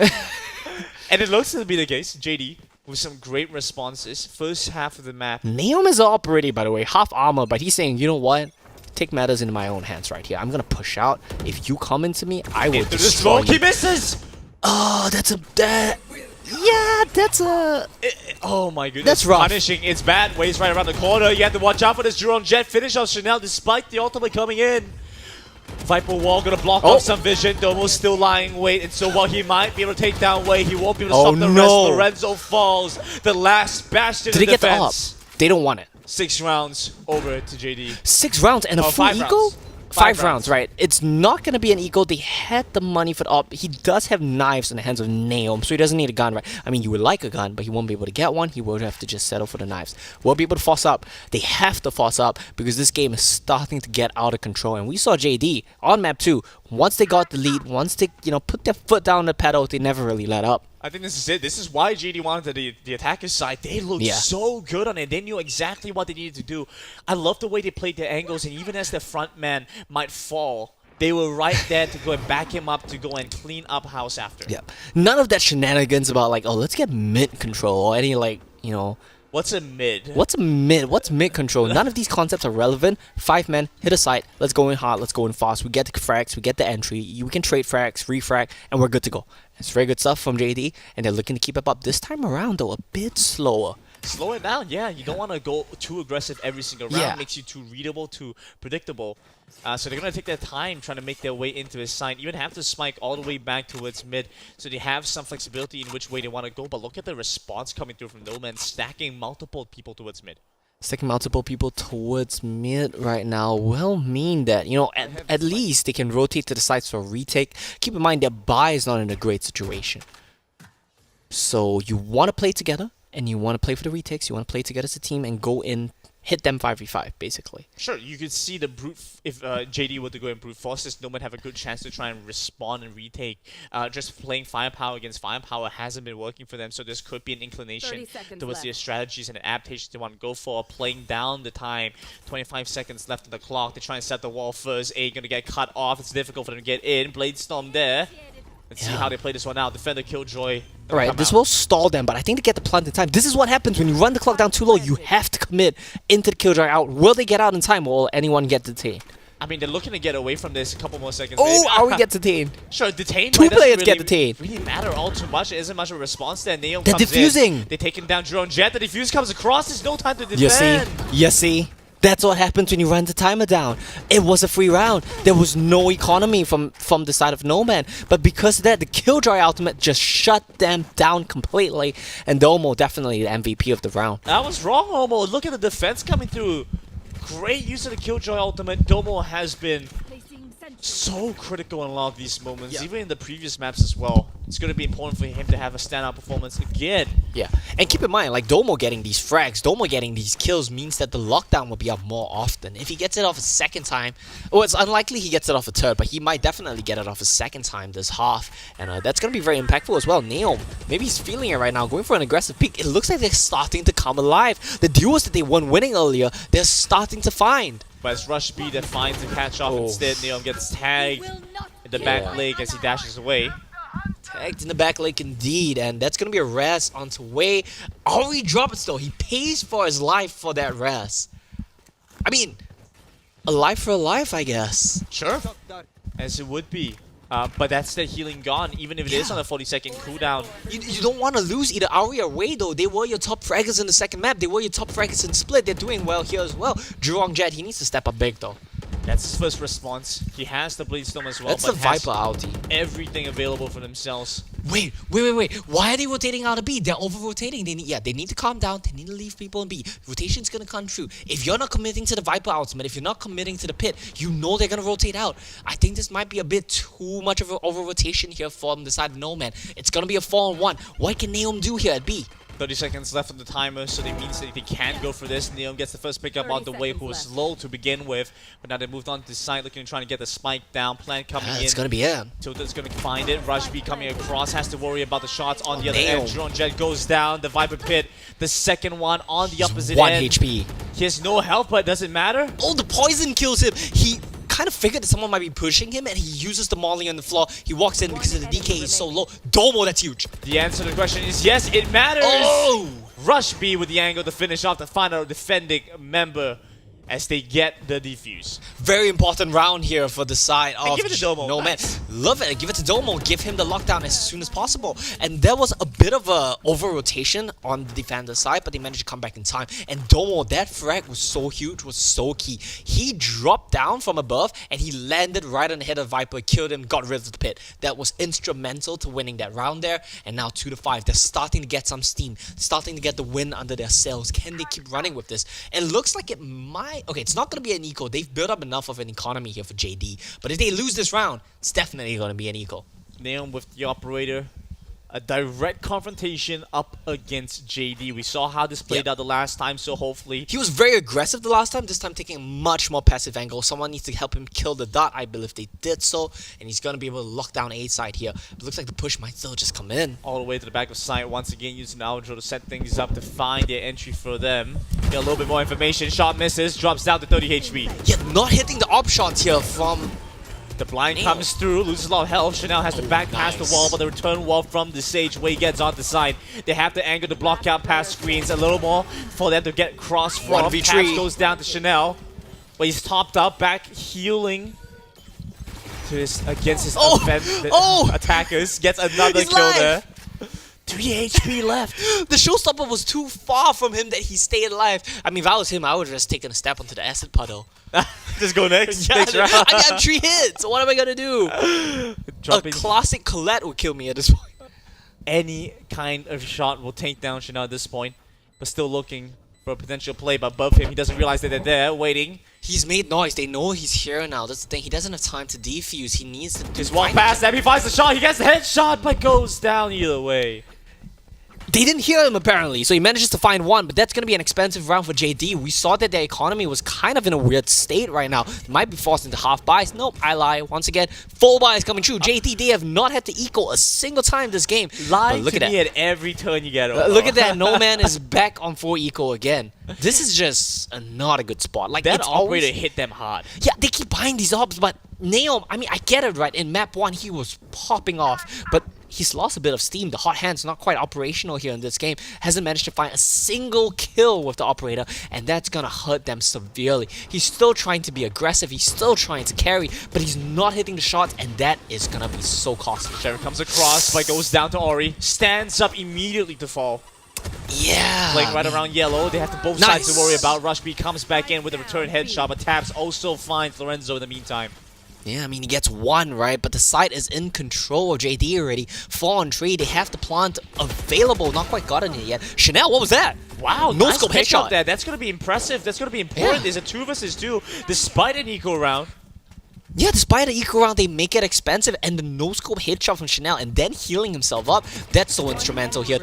And it looks to be the case. JD with some great responses. First half of the map. Neom is up already, by the way. Half armor, but he's saying, you know what? Take matters into my own hands right here. I'm gonna push out. If you come into me, I will Into the destroy smoke, he you. misses! Oh, that's a... yeah, that's a... Oh my goodness. That's rough. Punishing. It's bad. Waves right around the corner. You have to watch out for this Jerome Jet finish on Chanel despite the ultimate coming in. Viper Wall gonna block off some vision. Domo's still lying wait, and so while he might be able to take down Wei, he won't be able to stop the rest. Lorenzo falls. The last bastion Did of they get the up? defense. They don't want it. 6 rounds over to JD. 6 rounds and a Oh, full 5 eco? rounds. 5 5 rounds, right. It's not going to be an eco. They had the money for the op. He does have knives in the hands of Naom, so he doesn't need a gun, right? I mean, you would like a gun, but he won't be able to get one. He would have to just settle for the knives. Won't be able to force up. They have to force up because this game is starting to get out of control. And we saw JD on map 2. Once they got the lead, once they, put their foot down the pedal, they never really let up. I think this is it. This is why JD wanted the attacker's side. They looked so good on it. They knew exactly what they needed to do. I love the way they played their angles, and even as the front man might fall, they were right there to go and back him up to go and clean up house after. Yeah. None of that shenanigans about like, oh, let's get mid control or any like, What's a mid? What's mid control? None of these concepts are relevant. 5 men, hit a site, let's go in hard, let's go in fast. We get the frags, we get the entry, we can trade frags, refrag, and we're good to go. It's very good stuff from JD, and they're looking to keep it up. This time around, though, a bit slower. Slow it down, yeah. You don't want to go too aggressive every single round. Yeah. It makes you too readable, too predictable. So they're going to take their time trying to make their way into his side. Even have to spike all the way back towards mid. So they have some flexibility in which way they want to go. But look at the response coming through from No Man, stacking multiple people towards mid. Sticking multiple people towards mid right now will mean that, at least they can rotate to the sides for a retake. Keep in mind, their buy is not in a great situation. So you want to play together, and you want to play for the retakes. You want to play together as a team and go in, hit them 5v5, basically. Sure, you could see the brute, if JD were to go and brute force this, no one have a good chance to try and respond and retake. Just playing firepower against firepower hasn't been working for them, so this could be an inclination 30 seconds towards left. their strategies and adaptations they want to go for, playing down the time. 25 seconds left on the clock. They try and set the wall first. A gonna get cut off. It's difficult for them to get in. Blade Storm there. Let's see how they play this one out. Defender Killjoy. Alright, this will stall them, but I think they get the plant in time. This is what happens when you run the clock down too low. You have to commit into the Killjoy out. Will they get out in time, or will anyone get detained? I mean, they're looking to get away from this. A couple more seconds. Oh, maybe. are we get detained? Sure, detained. Two but it doesn't players really, get detained. Really matter all too much. There isn't much of a response there. Neon They're comes defusing. In. They're taking down Drone Jet. The defuse comes across. There's no time to defend. You see? That's what happens when you run the timer down. It was a free round. There was no economy from the side of No Man. But because of that, the Killjoy ultimate just shut them down completely. And Domo definitely the MVP of the round. That was wrong, Homo. Look at the defense coming through. Great use of the Killjoy ultimate. Domo has been so critical in a lot of these moments, even in the previous maps as well. It's going to be important for him to have a standout performance again. Yeah, and keep in mind, like Domo getting these frags, Domo getting these kills means that the lockdown will be up more often. If he gets it off a second time, well, it's unlikely he gets it off a third, but he might definitely get it off a second time this half, and that's going to be very impactful as well. Neom, maybe he's feeling it right now, going for an aggressive peak. It looks like they're starting to come alive. The duos that they won winning earlier, they're starting to find. But it's Rush B that finds the catch off instead. Neom gets tagged in the back leg as he dashes away. Tagged in the back leg indeed, and that's gonna be a res onto Wei. Ori drops though. He pays for his life for that res. I mean, a life for a life, I guess. Sure, as it would be. But that's the healing gone, even if it is on a 40-second cooldown. You don't want to lose either Ori or Wei though. They were your top fraggers in the second map. They were your top fraggers in Split. They're doing well here as well. Jurong Jet, he needs to step up big though. That's his first response. He has the Blade Storm as well, That's the but has Viper ulti. everything available for themselves. Wait. Why are they rotating out of B? They're over-rotating. They need to calm down. They need to leave people in B. Rotation's gonna come through. If you're not committing to the Viper ultimate, if you're not committing to the pit, you know they're gonna rotate out. I think this might be a bit too much of an over-rotation here from the side of Nomad. It's gonna be a 4-on-1. What can Neom do here at B? 30 seconds left on the timer, so that means that they can go for this. Neom gets the first pickup on the way, who was low to begin with, but now they moved on to the side, looking to try to get the spike down. Plant coming in. It's gonna be it. Tilda's gonna find it. Rush B coming across, has to worry about the shots on the other Damn. end. Drone Jet goes down. The Viper Pit, the second one on the opposite 1 end. HP. He has no health, but it doesn't matter. Oh, the poison kills him. He kind of figured that someone might be pushing him, and he uses the molly on the floor. He walks in because of the DK is so low. Domo, that's huge. The answer to the question is yes, it matters. Oh! Rush B with the angle to finish off the final defending member as they get the defuse. Very important round here for the side of give it to Domo. Nomad. Nice. Love it. Give it to Domo. Give him the lockdown as soon as possible. And there was a bit of a over-rotation on the defender side, but they managed to come back in time. And Domo, that frag was so huge, was so key. He dropped down from above, and he landed right on the head of Viper, killed him, got rid of the pit. That was instrumental to winning that round there. And now 2-5. They're starting to get some steam, starting to get the win under their sails. Can they keep running with this? It looks like it might. Okay, it's not going to be an eco. They've built up enough of an economy here for JD. But if they lose this round, it's definitely going to be an eco. Neom with the operator. A direct confrontation up against JD. We saw how this played out the last time, so hopefully... He was very aggressive the last time, this time taking a much more passive angle. Someone needs to help him kill the dot. I believe they did so, and he's going to be able to lock down A side here. It looks like the push might still just come in. all the way to the back of site, once again using Aldro to set things up to find their entry for them. Get a little bit more information. Shot misses, drops down to 30 HP. Yet not hitting the op shot here from... The blind Damn. comes through, loses a lot of health. Chanel has to back past nice. the wall, but the return wall from the Sage Wei gets on the side. They have to angle to block out past screens a little more for them to get cross from. 1v3. Caps goes down to Chanel, but he's topped up, back healing to his, against his attackers. Gets another He's kill live. there. 3 HP left. The showstopper was too far from him that he stayed alive. I mean, if I was him, I would have just taken a step onto the acid puddle. Just go next. Yeah, Next round. I mean, I'm 3 hits. What am I going to do? Dropping A classic Colette would kill me at this point. any kind of shot will take down Chanel at this point, but still looking for a potential play. But above him, he doesn't realize that they're there, waiting. He's made noise. They know he's here now. That's the thing. He doesn't have time to defuse. He needs to Just walk past them. He finds the shot. He gets the headshot, but goes down either way. They didn't hear him apparently, so he manages to find one, but that's going to be an expensive round for JD. We saw that their economy was kind of in a weird state right now. They might be forced into half buys. Nope, I lie. Once again, full buys coming true. JD, they have not had to eco a single time this game. Lie But look to at me that. at every turn you get. Look at that. No Man is back on 4 eco again. This is just not a good spot. Like, That it's operator always... hit them hard. Yeah, they keep buying these ops, but Neom, I mean, I get it, right? In map 1, he was popping off, but he's lost a bit of steam. The hot hand's not quite operational here in this game. Hasn't managed to find a single kill with the operator, and that's gonna hurt them severely. He's still trying to be aggressive, he's still trying to carry, but he's not hitting the shots, and that is gonna be so costly. Sheriff comes across, but goes down to Ori. Stands up immediately to fall. Yeah. Playing right around yellow. They have to both sides to worry about. Rush B comes back in with a return headshot, but Taps also finds Lorenzo in the meantime. Yeah, I mean, he gets one, right? But the site is in control of JD already. 4 on 3, they have the plant available. Not quite gotten it yet. Chanel, what was that? Wow, No nice scope pickup headshot. there. That's going to be impressive. That's going to be important. Yeah. There's a 2 versus 2, despite an eco round. Yeah, despite the eco round, they make it expensive, and the no-scope headshot from Chanel, and then healing himself up. That's so instrumental here.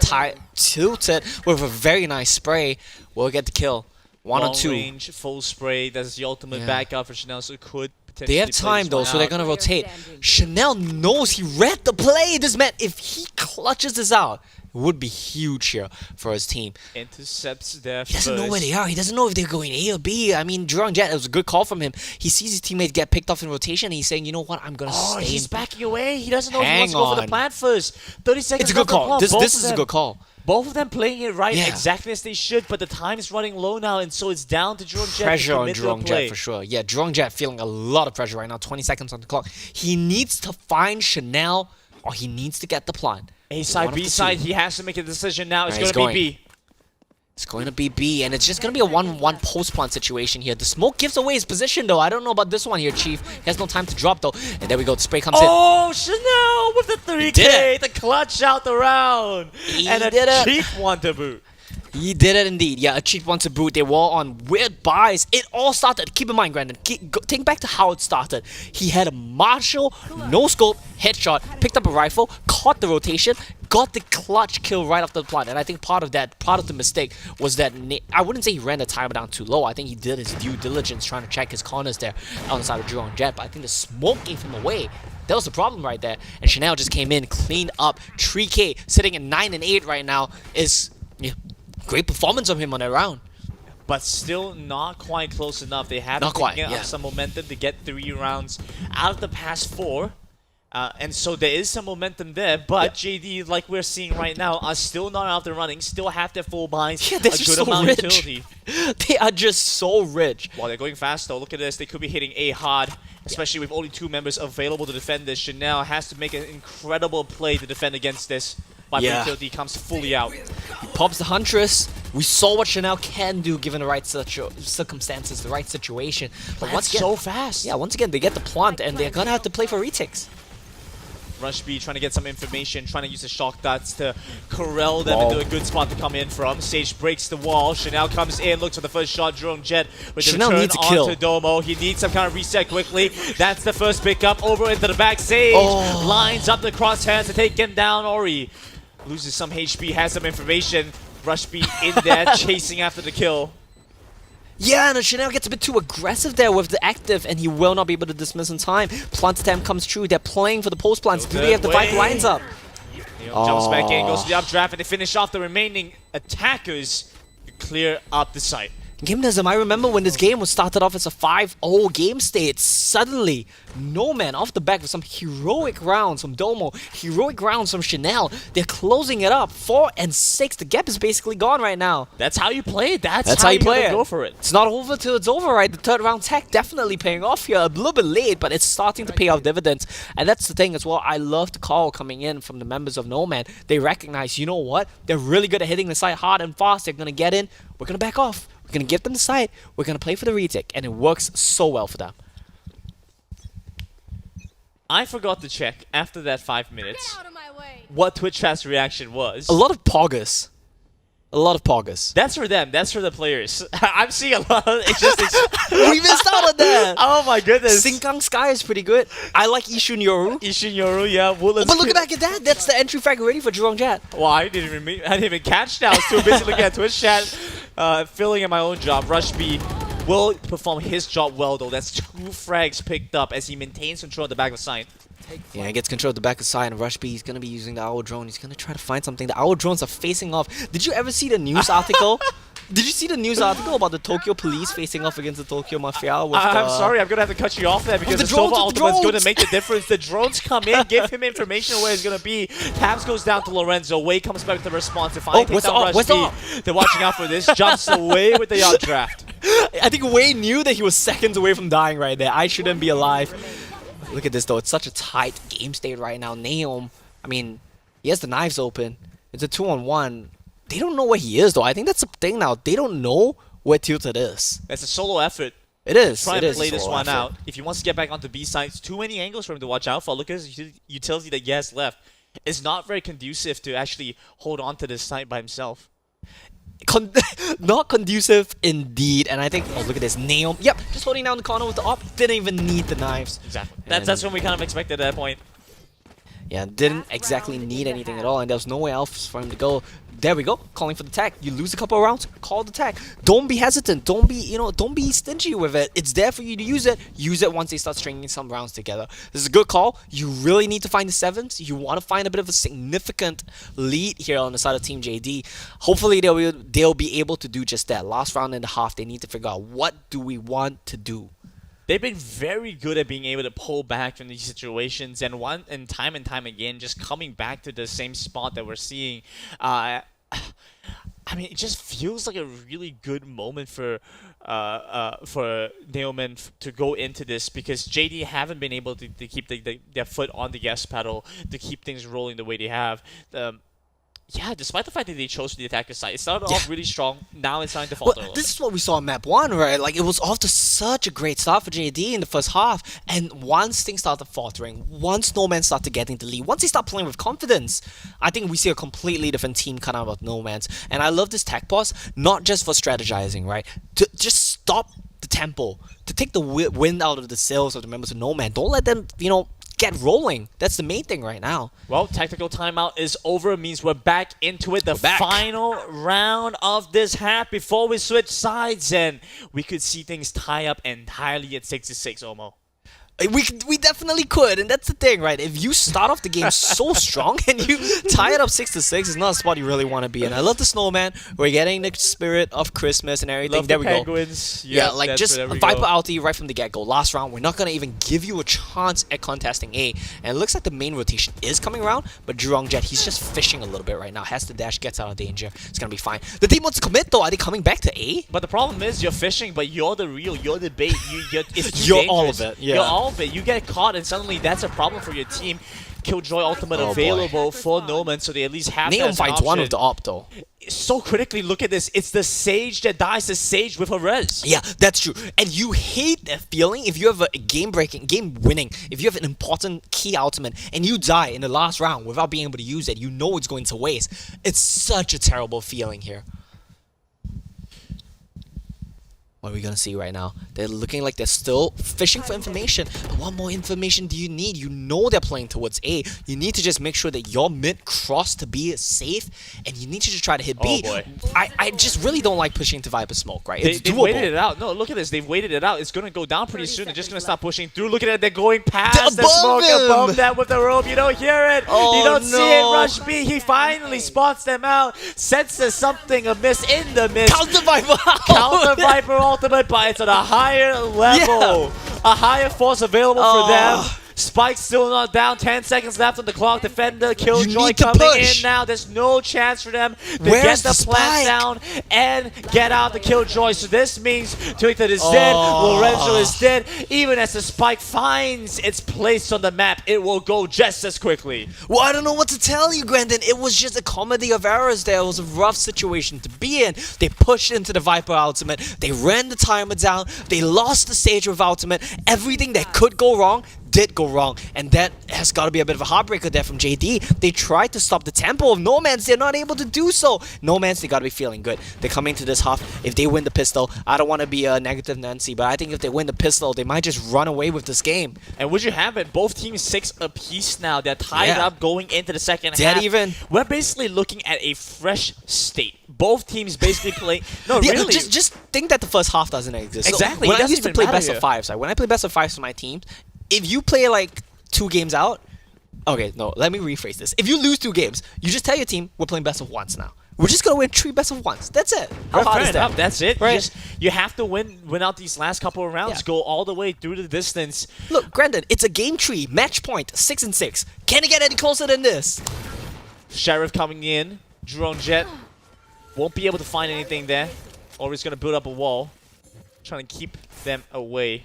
Tilted with a very nice spray. Will get the kill. 1 Long or 2. range, full spray. That's the ultimate Yeah. backup for Chanel, so it could potentially They have play time this though, one so they're out. gonna rotate. Chanel knows, he read the play. This man, if he clutches this out, it would be huge here for his team. Intercepts there He doesn't know where first. they are. He doesn't know if they're going A or B. I mean, Drone Jet, it was a good call from him. He sees his teammates get picked off in rotation, and he's saying, you know what, I'm gonna Oh, stay he's in. backing away. He doesn't know if he Hang wants to go for the on. plant first. 30 seconds It's a good left on the call. clock. This Both is of a them- good call. Both of them playing it right Yeah. exactly as they should, but the time is running low now, and so it's down to Drone Jet Pressure to on commit to a Drone play. Jet for sure. Yeah, Drone Jet feeling a lot of pressure right now. 20 seconds on the clock. He needs to find Chanel, or he needs to get the plant. A side, One of B the side, two. he has to make a decision now. It's Alright, going to he's be B. It's going to be B, and it's just going to be a 1-1 post-plant situation here. The smoke gives away his position, though. I don't know about this one here, Chief. He has no time to drop, though. And there we go. The spray comes in. Oh, Chanel with the 3K, the clutch out the round. He And a did it. cheap one to boot. He did it indeed. Yeah, a cheat one to boot. They were on weird buys. It all started. Keep in mind, Brandon. Think back to how it started. He had a Marshall, no scope, headshot, picked up a rifle, caught the rotation, got the clutch kill right off the plant. And I think part of the mistake was that I wouldn't say he ran the timer down too low. I think he did his due diligence trying to check his corners there on the side of Drew and Jet. But I think the smoke gave him away. That was the problem right there. And Chanel just came in, cleaned up. 3K sitting at 9 and 8 right now is. Yeah, great performance of him on that round. But still not quite close enough. They have Not to quite, get yeah. up some momentum to get 3 rounds out of the past 4. And so there is some momentum there, but JD, like we're seeing right now, are still not out there running, still have their full buys, Yeah, they're a just good so amount rich. of utility. They are just so rich. While they're going fast though, look at this, they could be hitting A hard, especially with only 2 members available to defend this. Chanel has to make an incredible play to defend against this. Viper Yeah. utility comes fully out. He pops the Huntress. We saw what Chanel can do given the right circumstances, the right situation. But once again, so fast. yeah, once again, they get the plant and they're gonna have to play for retakes. Rush B trying to get some information, trying to use the shock darts to corral them into a good spot to come in from. Sage breaks the wall. Chanel comes in, looks for the first shot. Drone Jet with the Chanel return needs a kill. onto Domo. He needs some kind of reset quickly. That's the first pickup over into the back. Sage lines up the crosshairs to take him down. Ori loses some HP, has some information. Rush B in there, chasing after the kill. Yeah, and Chanel gets a bit too aggressive there with the active, and he will not be able to dismiss in time. Plant attempt comes through. They're playing for the post plants. Do they have the Viper lines up? Jumps back in, goes to the updraft, and they finish off the remaining attackers to clear up the site. Gymnasm, I remember when this game was started off as a 5-0 game state. Suddenly, No Man off the back with some heroic rounds from Domo, heroic rounds from Chanel. They're closing it up. 4 and 6. The gap is basically gone right now. That's how you play it. That's how you play gotta it. go for it. It's not over till it's over, right? The third round tech definitely paying off here. A little bit late, but it's starting to pay off dividends. And that's the thing as well. I love the call coming in from the members of No Man. They recognize, you know what? They're really good at hitting the site hard and fast. They're going to get in. We're going to back off. We're going to give them the site. We're going to play for the retake. And it works so well for them. I forgot to check after that 5 minutes Out of my way. what Twitch chat's reaction was. A lot of poggers. A lot of poggers. That's for them. That's for the players. I'm seeing a lot of We missed out on that. Oh my goodness. Sinkang Sky is pretty good. I like Ishun Yoru. Ishin Yoru, yeah. Woodlands. But look back at that. That's the entry frag already for Jurong Jet. Well, I didn't even catch that. I was too busy looking at Twitch chat, filling in my own job. Rush B will perform his job well though. That's 2 frags picked up as he maintains control at the back of the side. Yeah, he gets control of the back of side, and Rush B, he's going to be using the Owl Drone. He's going to try to find something. The Owl Drones are facing off. Did you ever see the news article? Did you see the news article about the Tokyo police facing off against the Tokyo Mafia? With I'm sorry, I'm going to have to cut you off there because the the Silva drones, the Ultimate is going drones. to make the difference. The drones come in, give him information where he's going to be. Tabs goes down to Lorenzo. Wei comes back with the response. If I take what's down up? Rush What's B, up? they're watching out for this. Jumps away with the updraft. I think Wei knew that he was seconds away from dying right there. I shouldn't be alive. Look at this though. It's such a tight game state right now. Naeum, I mean, he has the knives open. It's a 2-on-1. They don't know where he is though. I think that's the thing now. They don't know where Tilted is. It's a solo effort. It is. Try it and is play a this solo one effort. out. If he wants to get back onto B sides, too many angles for him to watch out for. Look at his utility that he has left. It's not very conducive to actually hold on to this site by himself. Not conducive indeed, and I think, oh look at this, Naeum, yep, just holding down the corner with the op, didn't even need the knives. Exactly. And- That's what we kind of expected at that point. Yeah, didn't exactly need anything at all, and there was nowhere else for him to go. There we go, calling for the tag. You lose a couple of rounds, call the tag. Don't be hesitant. Don't be, don't be stingy with it. It's there for you to use it. Use it once they start stringing some rounds together. This is a good call. You really need to find the 7s. You want to find a bit of a significant lead here on the side of Team JD. Hopefully they'll be able to do just that. Last round and a half, they need to figure out what do we want to do. They've been very good at being able to pull back from these situations, and time again, just coming back to the same spot that we're seeing. I mean, it just feels like a really good moment for Naoman to go into this because JD haven't been able to keep their foot on the gas pedal to keep things rolling the way they have. Yeah, despite the fact that they chose the attacker side, it started off really strong. Now it's starting to falter. Well, this is what we saw in map 1, right? Like, it was off to such a great start for JD in the first half. And once things started faltering, once No Man started getting the lead, once he started playing with confidence, I think we see a completely different team come out of No Man's. And I love this tech pause, not just for strategizing, right? To just stop the tempo, to take the wind out of the sails of the members of No Man. Don't let them, you know, get rolling. That's the main thing right now. Well, tactical timeout is over. It means we're back into it. The final round of this half before we switch sides, and we could see things tie up entirely at 6-6, Omo. We definitely could, and that's the thing, right? If you start off the game so strong and you tie it up 6-6, it's not a spot you really want to be in. I love the snowman. We're getting the spirit of Christmas and everything. Love there the we penguins. go. Yeah, Yep, like that's just where we Viper go. ulti right from the get-go. Last round, we're not gonna even give you a chance at contesting A. And it looks like the main rotation is coming around, but Jurong Jet, he's just fishing a little bit right now. Has to dash, gets out of danger. It's gonna be fine. The team wants to commit though. Are they coming back to A? But the problem is you're fishing, but you're the real, you're the bait. It's too You're dangerous. all of it, yeah. You're all of it. You get caught, and suddenly that's a problem for your team. Killjoy ultimate Oh, boy. available for No Man, so they at least have that Neon as an finds one option. with the op though. So critically, look at this. It's the Sage that dies. The Sage with a res. Yeah, that's true. And you hate that feeling if you have a game-breaking, game-winning, if you have an important key ultimate and you die in the last round without being able to use it, you know it's going to waste. It's such a terrible feeling here. What are we gonna see right now? They're looking like they're still fishing for information. But what more information do you need? You know they're playing towards A. You need to just make sure that your mid cross to B is safe, and you need to just try to hit B. Oh, boy. I just really don't like pushing to Viper Smoke, right? It's They've doable. waited it out. No, look at this. They've waited it out. It's going to go down pretty soon. They're just going to stop pushing through. Look at it. They're going past the Above smoke him. above them with the rope. You don't hear it. Oh, you don't see it. no. Rush B. He finally spots them out. Senses something amiss in the mist. Counter Viper! Counter Viper ultimate, but it's at a higher level. A higher force available for them. Spike's still not down. 10 seconds left on the clock. Defender, Killjoy need to coming push. in now. There's no chance for them to Where's get the the plant Spike? down and get out the Killjoy. So this means Twitter is dead. Lorenzo is dead. Even as the Spike finds its place on the map, it will go just as quickly. Well, I don't know what to tell you, Grandin. It was just a comedy of errors there. It was a rough situation to be in. They pushed into the Viper ultimate. They ran the timer down. They lost the stage with ultimate. Everything that could go wrong did go wrong, and that has got to be a bit of a heartbreaker there from JD. They tried to stop the tempo of No Man's. They're not able to do so. No Man's, they got to be feeling good. They're coming to this half. If they win the pistol, I don't want to be a negative Nancy, but I think if they win the pistol, they might just run away with this game. And would you have it? Both teams 6 apiece now. They're tied Yeah. up going into the second Dead half. even. We're basically looking at a fresh state. Both teams basically play. No, Yeah, really. just think that the first half doesn't exist. Exactly, So it when I doesn't used to even play matter best here. of fives, like when I play best of fives for my teams, if you play like 2 games out, okay, no, let me rephrase this. If you lose 2 games, you just tell your team we're playing best of ones now. We're just gonna win 3 best of ones. That's it. How hard Fair is that? enough. That's it. Right. You have to win out these last couple of rounds. Yeah. Go all the way through the distance. Look, granted, it's a game tree, match point, 6-6. Can it get any closer than this? Sheriff coming in. Drone Jet won't be able to find anything there, or he's gonna build up a wall, trying to keep them away.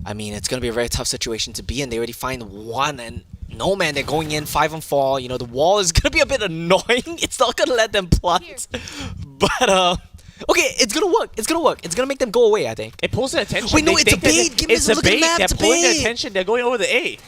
I mean, it's going to be a very tough situation to be in. They already find one, and No Man, they're going in 5-4. You know, the wall is going to be a bit annoying. It's not going to let them plant. But, okay, it's going to work. It's going to work. It's going to make them go away, I think. It pulls their attention. Wait, no, They it's a think that bait. Give me it's a a look at the bait. map. They're It's a pulling their bait. attention. They're going over the A.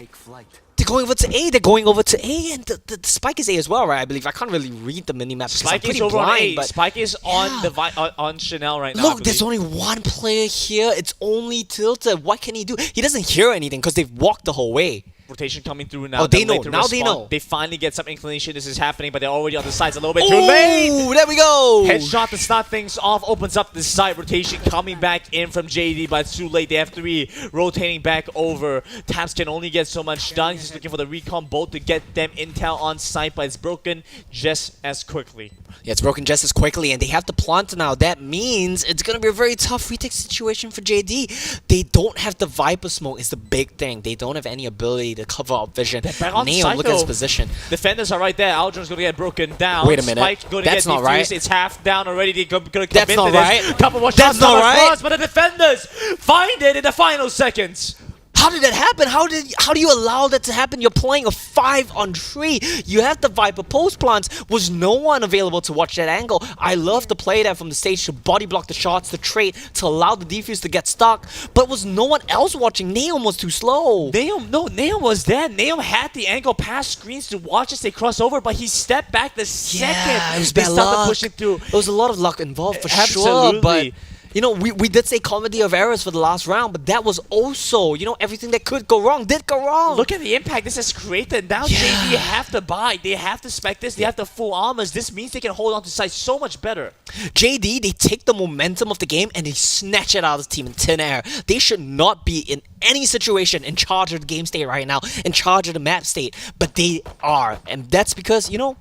They're going over to A. They're going over to A, and the Spike is A as well, right? I believe. I can't really read the minimap because I'm Spike is pretty over on blind, A. but Spike is on Yeah. the on Chanel right now. I look, there's believe. only one player here. It's only Tilted. What can he do? He doesn't hear anything because they've walked the whole way. Rotation coming through now. Oh, they They're know. late to Now they respond. know. They finally get some inclination this is happening, but they're already on the sides a little bit too late. Ooh, there we go. Headshot to start things off, opens up the side. Rotation coming back in from JD, but it's too late. They have 3 rotating back over. Taps can only get so much done. He's looking for the recon bolt to get them intel on site, but it's broken just as quickly. Yeah, it's broken just as quickly, and they have the plant now. That means it's going to be a very tough retake situation for JD. They don't have the Viper smoke is the big thing. They don't have any ability to cover up vision. back on Neon, site, look at his though. position. Defenders are right there. Aldrin's going to get broken down. Wait a minute. Spike's going to That's get not defused. right. It's half down already. They're going to commit That's not to this. right. Couple more That's shots not come right. across, but the defenders find it in the final seconds. How did that happen? How do you allow that to happen? You're playing a 5-on-3. You have the Viper post plants. Was no one available to watch that angle? I love the play there from the stage to body block the shots, the trade, to allow the defuse to get stuck. But was no one else watching? Neom was too slow. Neom was there. Neom had the angle past screens to watch as they cross over, but he stepped back the second It was they bad started luck. pushing through. There was a lot of luck involved for sure, Absolutely. but you know, we did say comedy of errors for the last round, but that was also, you know, everything that could go wrong did go wrong. Look at the impact this has created. Now JD have to buy. They have to spec this. They have the full armors. This means they can hold on to site so much better. JD, they take the momentum of the game and they snatch it out of the team in thin air. They should not be in any situation in charge of the game state right now, in charge of the map state, but they are. And that's because, you know,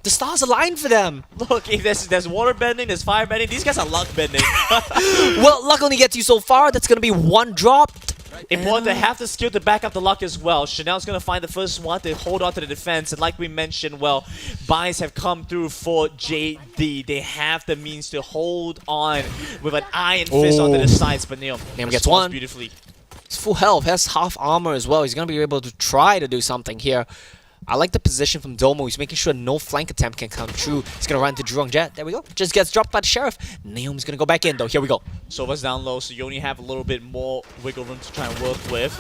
the stars align for them. Look, if there's water bending, there's fire bending. These guys are luck bending. Well, luck only gets you so far. That's going to be one drop. Important to have the skill to back up the luck as well. Chanel's going to find the first one to hold on to the defense. And like we mentioned, well, buys have come through for JD. They have the means to hold on with an iron fist onto the sides. But Neom gets one. beautifully. He's full health, has half armor as well. He's going to be able to try to do something here. I like the position from Domo. He's making sure no flank attempt can come true. He's going to run to Jurong Jet. There we go. Just gets dropped by the Sheriff. Neom's going to go back in, though. Here we go. Sova's down low, so you only have a little bit more wiggle room to try and work with.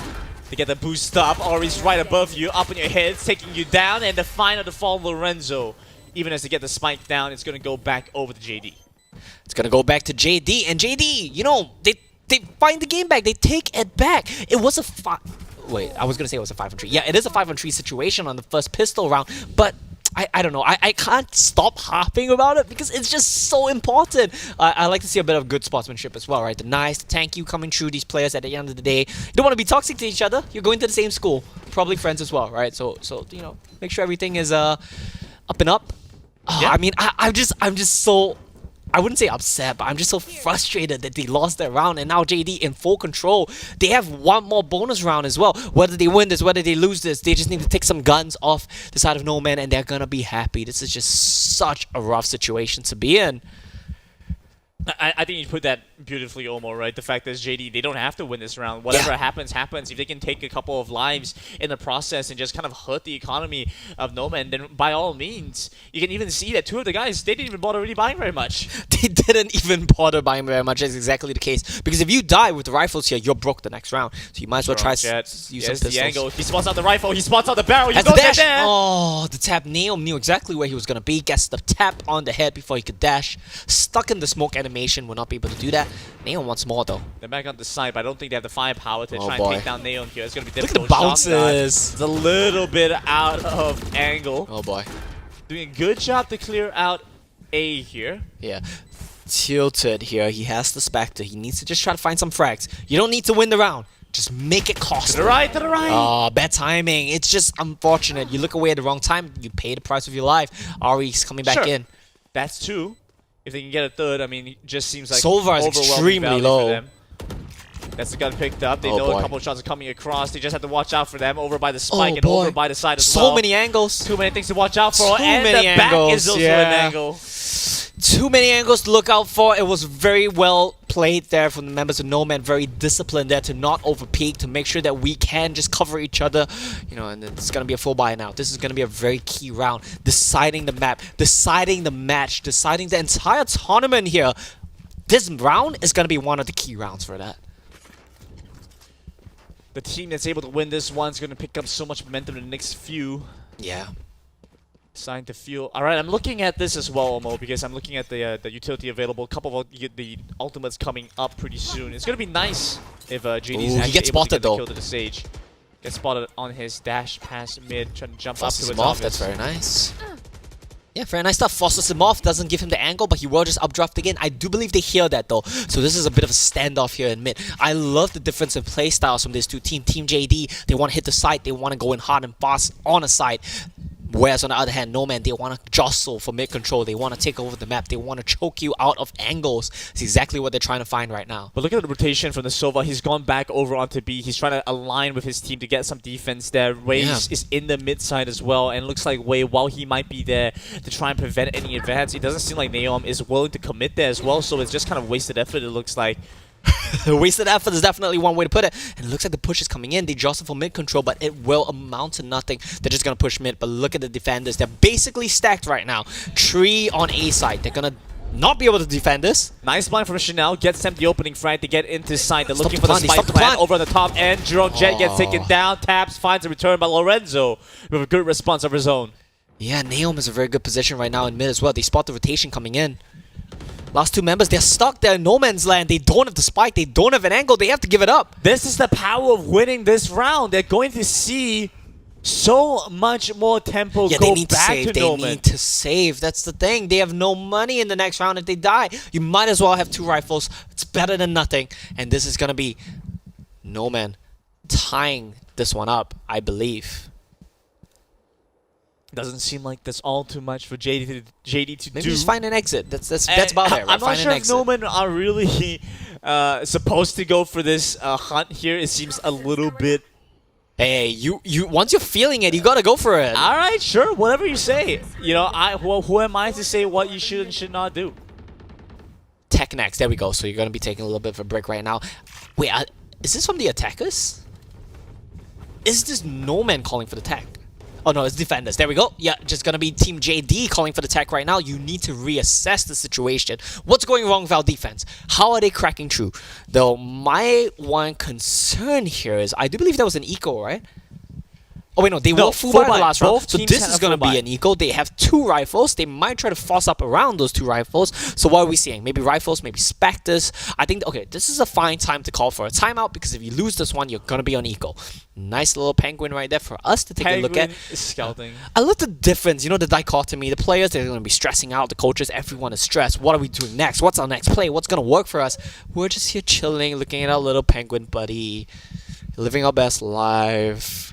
To get the boost up, Ori's right above you, up on your head, taking you down, and the final to fall Lorenzo. Even as they get the spike down, it's going to go back over to JD. It's going to go back to JD. And JD, you know, they find the game back. They take it back. It was a Wait, I was going to say it was a 5-on-3. Yeah, it is a 5-on-3 situation on the first pistol round, but I don't know. I can't stop harping about it because it's just so important. I like to see a bit of good sportsmanship as well, right? The nice, thank you coming through these players at the end of the day. You don't want to be toxic to each other. You're going to the same school. Probably friends as well, right? So you know, make sure everything is up and up. Yeah. I mean, I'm just so... I wouldn't say upset, but I'm just so frustrated that they lost that round and now JD in full control. They have one more bonus round as well. Whether they win this, whether they lose this, they just need to take some guns off the side of No Man and they're gonna be happy. This is just such a rough situation to be in. I think you put that beautifully, Omo, right? The fact that JD, they don't have to win this round. Whatever happens, happens. If they can take a couple of lives in the process and just kind of hurt the economy of Noman, then by all means, you can even see that two of the guys, they didn't even bother really buying very much. They didn't even bother buying very much. That's exactly the case. Because if you die with the rifles here, you're broke the next round. So you might as well try to use some pistols. The angle. He spots out the rifle. He spots out the barrel. He Has goes the dash. there. Oh, the tap. Neom knew exactly where he was going to be. Gets the tap on the head before he could dash. Stuck in the smoke animation. Will not be able to do that. Neom wants more, though. They're back on the side, but I don't think they have the firepower to try boy. and take down Neon here. It's going to be Look at difficult. the Shot dodge. bounces. It's a little bit out of angle. Oh, boy. Doing a good job to clear out A here. Yeah. Tilted here. He has the Spectre. He needs to just try to find some frags. You don't need to win the round. Just make it costly. To the right, to the right. Oh, bad timing. It's just unfortunate. You look away at the wrong time, you pay the price of your life. Ari's coming back in. That's two. If they can get a third, I mean, it just seems like Solvar is overwhelming extremely value low. for them. That's the gun picked up. They Oh, know boy. a couple of shots are coming across. They just have to watch out for them. Over by the spike and boy. over by the side as well. So many angles. Too many things to watch out for. Too And many the back angles, is also yeah. an angle. Too many angles to look out for. It was very well played there from the members of No Man. Very disciplined there to not overpeak, to make sure that we can just cover each other. You know, and it's going to be a full buy now. This is going to be a very key round. Deciding the map, deciding the match, deciding the entire tournament here. This round is going to be one of the key rounds for that. The team that's able to win this one is going to pick up so much momentum in the next few. Yeah. Starting to feel... Alright, I'm looking at this as well, Omo, because I'm looking at the utility available. A couple of the ultimates coming up pretty soon. It's going to be nice if JD's Ooh, actually he gets able to spotted, get the though. kill to the stage. Gets spotted on his dash past mid, trying to jump Forces up him to off. That's very nice. Yeah, very nice stuff. Forces him off, doesn't give him the angle, but he will just updraft again. I do believe they hear that, though. So this is a bit of a standoff here in mid. I love the difference in play styles from these two teams. Team JD, they want to hit the site. They want to go in hard and fast on a site. Whereas on the other hand, No Man, they want to jostle for mid control. They want to take over the map. They want to choke you out of angles. It's exactly what they're trying to find right now. But look at the rotation from the Sova. He's gone back over onto B. He's trying to align with his team to get some defense there. Wei is in the mid side as well. And it looks like Wei, while he might be there to try and prevent any advance, it doesn't seem like Neom is willing to commit there as well. So it's just kind of wasted effort, it looks like. Wasted effort is definitely one way to put it. And it looks like the push is coming in. They jostle for mid control, but it will amount to nothing. They're just going to push mid. But look at the defenders. They're basically stacked right now. 3 on A side. They're going to not be able to defend this. Nice blind from Chanel, gets them the opening frag to get into sight. They're Stop looking the for the plant, spike stop the plant plant. over on the top end. Jerome Jet gets taken down, taps, finds a return by Lorenzo with a good response of his own. Yeah, Naom is a very good position right now in mid as well. They spot the rotation coming in. Last 2 members, they're stuck there in no man's land. They don't have the spike. They don't have an angle. They have to give it up. This is the power of winning this round. They're going to see so much more tempo Yeah, go they need to back save. to They Noman. need to save. That's the thing. They have no money in the next round if they die. You might as well have 2 rifles. It's better than nothing. And this is going to be Noman tying this one up, I believe. Doesn't seem like that's all too much for JD to Maybe do. just find an exit. That's about it, right? I'm not Find sure an if exit. Noman are really supposed to go for this hunt here. It seems a little bit... Hey, you once you're feeling it, you gotta go for it. All right, sure, whatever you say. You know, who am I to say what you should and should not do? Tech next. There we go. So you're gonna be taking a little bit of a break right now. Wait, is this from the attackers? Is this no man calling for the tech? Oh no, it's defenders. There we go. Yeah, just gonna be Team JD calling for the tech right now. You need to reassess the situation. What's going wrong with our defense? How are they cracking through? Though my one concern here is I do believe that was an eco, right? Oh wait, no, they were full buy in the last round. Both So teams this had is a going to full be buy. an eco. They have 2 rifles. They might try to force up around those 2 rifles. So what are we seeing? Maybe rifles, maybe Spectres. I think, okay, this is a fine time to call for a timeout because if you lose this one, you're going to be on eco. Nice little penguin right there for us to take a look at. Penguin is scouting. I love the difference, you know, the dichotomy. The players, they're going to be stressing out. The coaches, everyone is stressed. What are we doing next? What's our next play? What's going to work for us? We're just here chilling, looking at our little penguin buddy, living our best life.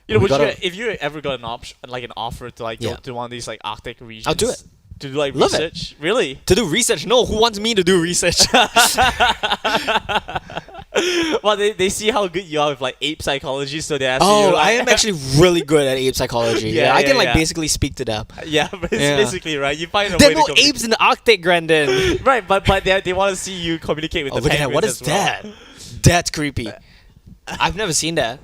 You know, We gotta- if you ever got an option, like an offer to like Yeah. go to one of these like Arctic regions, I'll do it. To do like Love it. research, really? To do research? No, who wants me to do research? Well, they see how good you are with like ape psychology, so they ask you. Oh, like, I am actually really good at ape psychology. Yeah, I can yeah, like yeah. basically speak to them. Yeah, but it's Yeah. basically right. You find a There way are no to communicate. apes in the Arctic, Grandin. Right, but they want to see you communicate with Oh, the look at that. penguins What is as well. that? That's creepy. I've never seen that.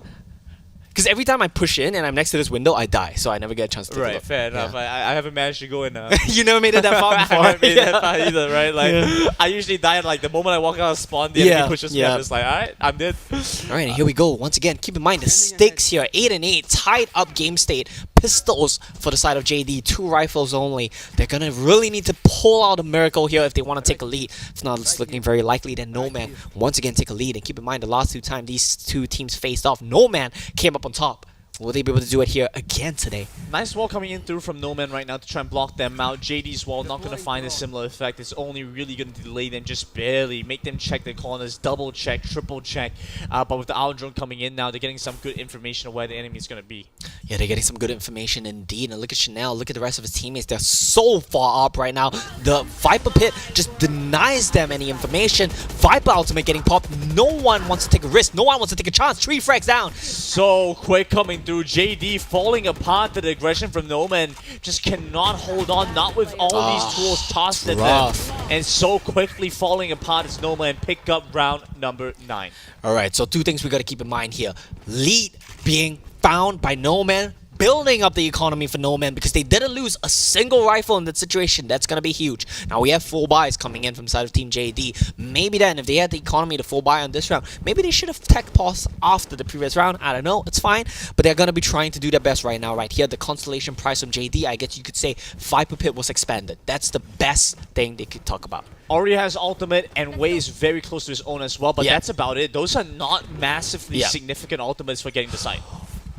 Because every time I push in and I'm next to this window, I die. So I never get a chance to take a Right, look. fair enough. Yeah. I haven't managed to go in. You never made it that far I before. haven't made Yeah. that far either, right? Like, Yeah. I usually die at like the moment I walk out of spawn, the Yeah, enemy pushes me. yeah. I'm just like, alright, I'm dead. Alright, and here we go. Once again, keep in mind the stakes here. 8 and 8, tied up game state. Pistols for the side of JD, 2 rifles only. They're gonna really need to pull out a miracle here if they want to take a lead. If not, it's looking very likely that No Man once again take a lead. And keep in mind the last 2 times these 2 teams faced off, No Man came up on top. Will they be able to do it here again today? Nice wall coming in through from No Man right now to try and block them out. JD's wall not going to find a similar effect. It's only really going to delay them just barely. Make them check the corners, double check, triple check. But with the Owl Drone coming in now, they're getting some good information of where the enemy is going to be. Yeah, they're getting some good information indeed. And look at Chanel, look at the rest of his teammates. They're so far up right now. The Viper Pit just denies them any information. Viper Ultimate getting popped. No one wants to take a risk. No one wants to take a chance. 3 frags down. So quick coming through. JD falling apart. The aggression from No Man just cannot hold on. Not with all these tools tossed at rough. them. And so quickly falling apart as No Man pick up round number 9. Alright, so 2 things we gotta keep in mind here. Lead being found by No Man, building up the economy for No Man because they didn't lose a single rifle in that situation. That's gonna be huge. Now we have full buys coming in from the side of Team JD. Maybe then, if they had the economy to full buy on this round, maybe they should have tech paused after the previous round. I don't know, it's fine. But they're gonna be trying to do their best right now, right here. The constellation price from JD, I guess you could say Viper Pit was expanded. That's the best thing they could talk about. Already has ultimate and Wei is very close to his own as well, but Yeah. that's about it. Those are not massively Yeah. significant ultimates for getting the site.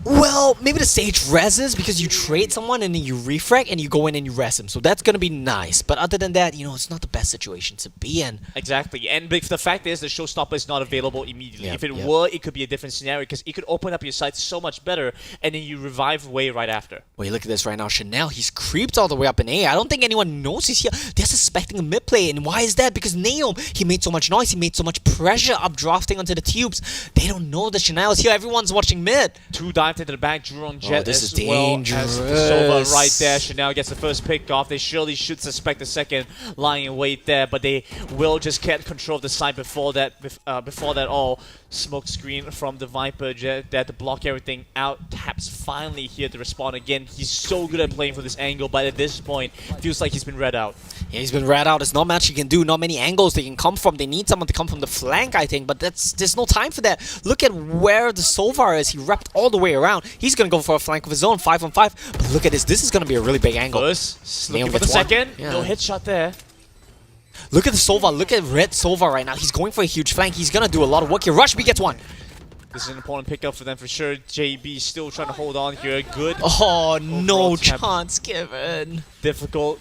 Well, maybe the Sage reses because you trade someone and then you refrag and you go in and you res him. So that's going to be nice. But other than that, you know, it's not the best situation to be in. Exactly, and the fact is the showstopper is not available immediately. Yep, If it yep. were, it could be a different scenario because it could open up your site so much better, and then you revive Wei right after. Wait, look at this right now. Chanel, he's creeped all the way up in A. I don't think anyone knows he's here. They're suspecting a mid play. And why is that? Because Naom, he made so much noise. He made so much pressure up drafting onto the tubes. They don't know that Chanel is here. Everyone's watching mid. 2 dive dived into the back, drew on Jet this as is well as the Sova dangerous. right there. Chanel gets the first pick off. They surely should suspect the second lying in wait there, but they will just get control of the site before that. Before that all, smoke screen from the Viper Jet there to block everything out. Taps finally here to respond again. He's so good at playing from this angle, but at this point, feels like he's been read out. Yeah, he's been read out. There's not much he can do, not many angles they can come from. They need someone to come from the flank, I think, but there's no time for that. Look at where the Sovar is. He wrapped all the way around. He's going to go for a flank of his own, 5 on 5. But look at this. This is going to be a really big angle. First, looking Neon for the gets one. second. Yeah. No headshot there. Look at the Sova. Look at Red Sova right now. He's going for a huge flank. He's going to do a lot of work here. Rush B gets one. This is an important pickup for them for sure. JB still trying to hold on here. Good. Oh, no Overall tap. chance given. Difficult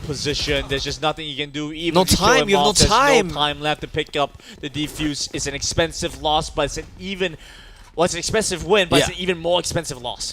position. There's just nothing you can do. Even No if you kill time, him you have no off, there's time. no time left to pick up the defuse. It's an expensive loss, but it's an even... Well, it's an expensive win, but it's Yeah. an even more expensive loss.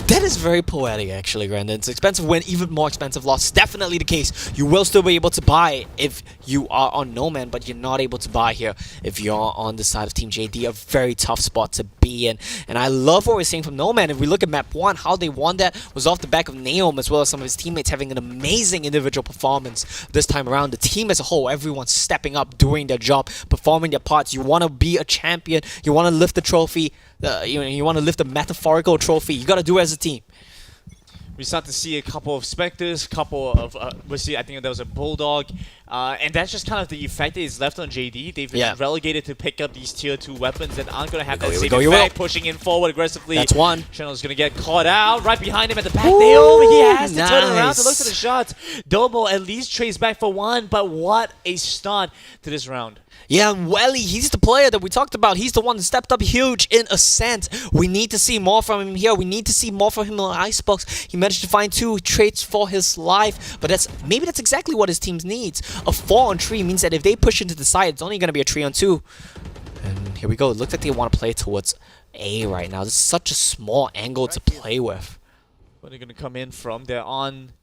That is very poetic, actually, Grandin. It's expensive win, even more expensive loss. Definitely the case. You will still be able to buy if you are on No Man, but you're not able to buy here if you're on the side of Team JD. A very tough spot to be in. And I love what we're seeing from No Man. If we look at map 1, how they won that was off the back of Naom, as well as some of his teammates having an amazing individual performance this time around. The team as a whole, everyone's stepping up, doing their job, performing their parts. You want to be a champion. You want to lift the trophy. You want to lift a metaphorical trophy. You got to do it as a team. We start to see a couple of Spectres, couple of, we see, I think there was a Bulldog, and that's just kind of the effect that is left on JD. They've been relegated to pick up these tier 2 weapons that aren't going to have that same effect, pushing in forward aggressively. That's one. Channel's going to get caught out, right behind him at the back. Naomi, he has to turn around to look for the shots. Domo at least trades back for one, but what a start to this round. Yeah, and Welly, he's the player that we talked about. He's the one that stepped up huge in Ascent. We need to see more from him here. We need to see more from him in Icebox. He managed to find 2 traits for his life, but maybe that's exactly what his team needs. A 4 on 3 means that if they push into the side, it's only going to be a 3 on 2. And here we go. It looks like they want to play towards A right now. This is such a small angle to play with. Where they're going to come in from? They're on...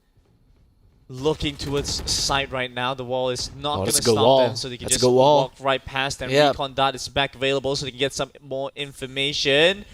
looking towards site right now. The wall is not going to stop them, so they can just walk right past them. Recon Dot is back available, so they can get some more information.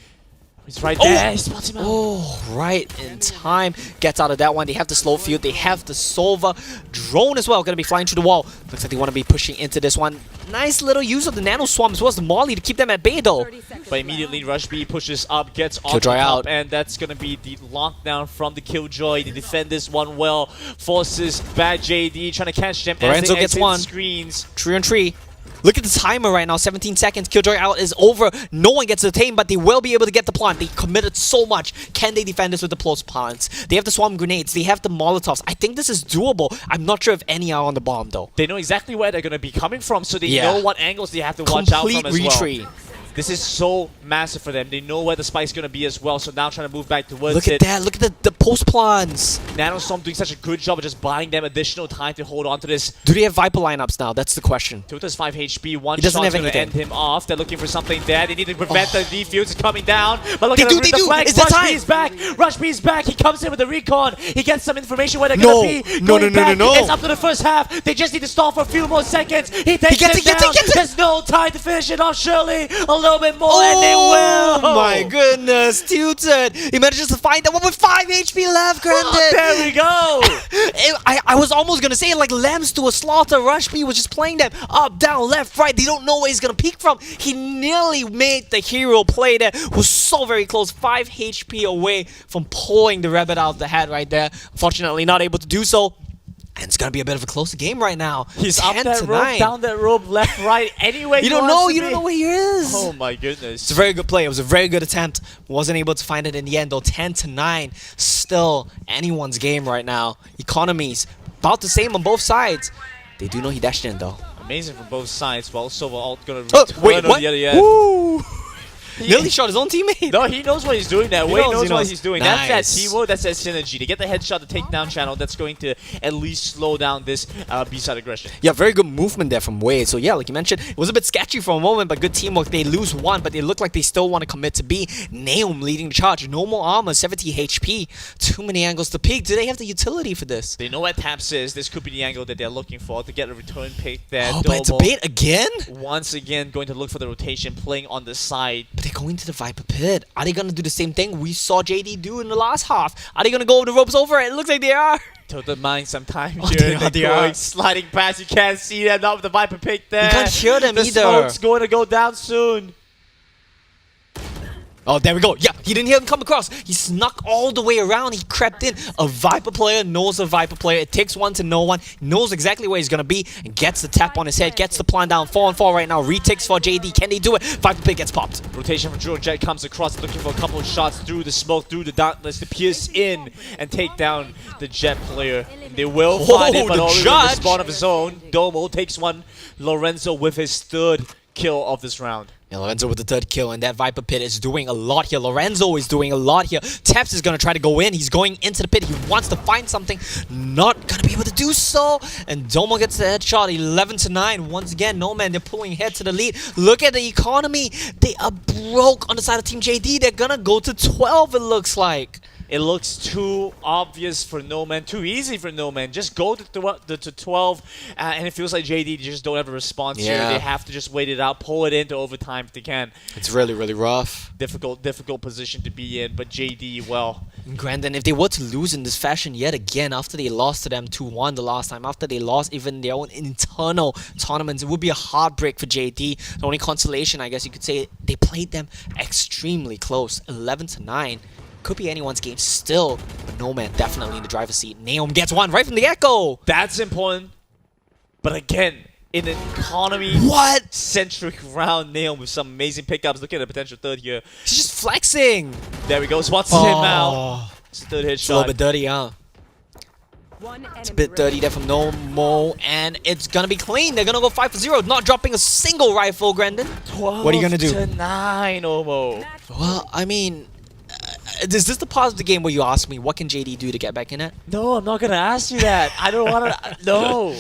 He's right there. He spots him out. Oh, right in time. Gets out of that one. They have the slow field. They have the Sova. Drone as well. Going to be flying through the wall. Looks like they want to be pushing into this one. Nice little use of the Nano Swarm as well as the Molly to keep them at bay though. But immediately Rush B pushes up, gets on Killjoy top, out. and that's going to be the lockdown from the Killjoy. They defend this one well. Forces back JD, trying to catch them Lorenzo as they gets exit one. screens. 3 on 3. Look at the timer right now, 17 seconds. Killjoy out is over. No one gets detained, but they will be able to get the plant. They committed so much. Can they defend this with the close plants? They have the swarm grenades. They have the molotovs. I think this is doable. I'm not sure if any are on the bomb, though. They know exactly where they're going to be coming from, so they know what angles they have to watch out from as Complete well. retreat. This is so massive for them. They know where the spike's going to be as well, so now trying to move back towards Look at that. Look at the post plants. Nanostorm doing such a good job of just buying them additional time to hold on to this. Do they have Viper lineups now? That's the question. Tilta's 5 HP, one He doesn't shot's have going to anything. end him off. They're looking for something there. They need to prevent the defuse. It's coming down. But look at They the do. flank. Is that Rush time? B's back. Rush B's back. He comes in with the recon. He gets some information where they're going to be. No. It's up to the first half. They just need to stall for a few more seconds. He takes it down. There's no time to finish it off. Surely a little bit more, and they will. Oh my goodness, tilted. He manages to find that one with 5 HP left, Grandin. There we go. I was almost going to say like lambs to a slaughter. Rush B was just playing them up, down, left, right. They don't know where he's going to peek from. He nearly made the hero play there. Was so very close. 5 HP away from pulling the rabbit out of the hat right there. Unfortunately, not able to do so. And it's going to be a bit of a closer game right now. He's up that rope, down that rope, left, right, anyway. You don't know where he is. Oh my goodness. It's a very good play. It was a very good attempt. Wasn't able to find it in the end though. 10-9. Still anyone's game right now. Economies about the same on both sides. They do know he dashed in though. Amazing from both sides. Well, Silva alt gonna return on the other end. Woo! Nearly shot his own teammate. No, he knows what he's doing there. Wade knows what he's doing. Nice. That's that teamwork, that's that synergy. To get the headshot, the takedown channel, that's going to at least slow down this B-side aggression. Yeah, very good movement there from Wade. So yeah, like you mentioned, it was a bit sketchy for a moment, but good teamwork. They lose one, but they look like they still want to commit to B. Naum leading the charge. No more armor, 70 HP. Too many angles to peek. Do they have the utility for this? They know where Taps is. This could be the angle that they're looking for to get a return pick there. Oh, but it's a bait again? Once again, going to look for the rotation, playing on the side. But they going to the Viper Pit. Are they going to do the same thing we saw JD do in the last half? Are they going to go over the ropes over it? It looks like they are. Took the mind some time Oh, here. they They're are. going sliding past. You can't see them. Not with the Viper pick there. You can't hear them the either. smoke's going to go down soon. Oh, there we go. Yeah, he didn't hear him come across. He snuck all the way around. He crept in. A Viper player knows a Viper player. It takes one to know one. He knows exactly where he's going to be and gets the tap on his head. Gets the plan down. 4-on-4 right now. Retakes for JD. Can they do it? Viper pick gets popped. Rotation from Drone Jet comes across, looking for a couple of shots through the smoke, through the darkness to pierce in and take down the Jet player. They will find it, but the only with judge. the spawn of his own. Domo takes one. Lorenzo with his third kill of this round. Yeah, Lorenzo with the third kill, and that Viper Pit is doing a lot here. Lorenzo is doing a lot here. Taps is going to try to go in. He's going into the pit. He wants to find something. Not going to be able to do so. And Domo gets the headshot. 11-9. Once again, no man, they're pulling ahead to the lead. Look at the economy. They are broke on the side of Team JD. They're going to go to 12, it looks like. It looks too obvious for No Man, too easy for No Man. Just go to 12, and it feels like JD just don't have a response here. Yeah. They have to just wait it out, pull it into overtime if they can. It's really, really rough. Difficult position to be in, but JD, well, Grandin, if they were to lose in this fashion yet again, after they lost to them 2-1 the last time, after they lost even their own internal tournaments, it would be a heartbreak for JD. The only consolation, I guess you could say, they played them extremely close, 11-9. Could be anyone's game still, but no man, definitely in the driver's seat. Naom gets one right from the get-go. that's important. But again, in an economy-centric round, Nail with some amazing pickups. Look at the potential third here. He's just flexing. There we go. Swats him out. It's the third It's a little headshot. bit dirty, huh? It's a bit dirty there from Nomo, and it's gonna be clean. They're gonna go 5-0, not dropping a single rifle, Grandin. 12 What are you gonna do? to 9, Omo. Well, I mean, is this the part of the game where you ask me, what can JD do to get back in it? No, I'm not gonna ask you that. I don't want to. No.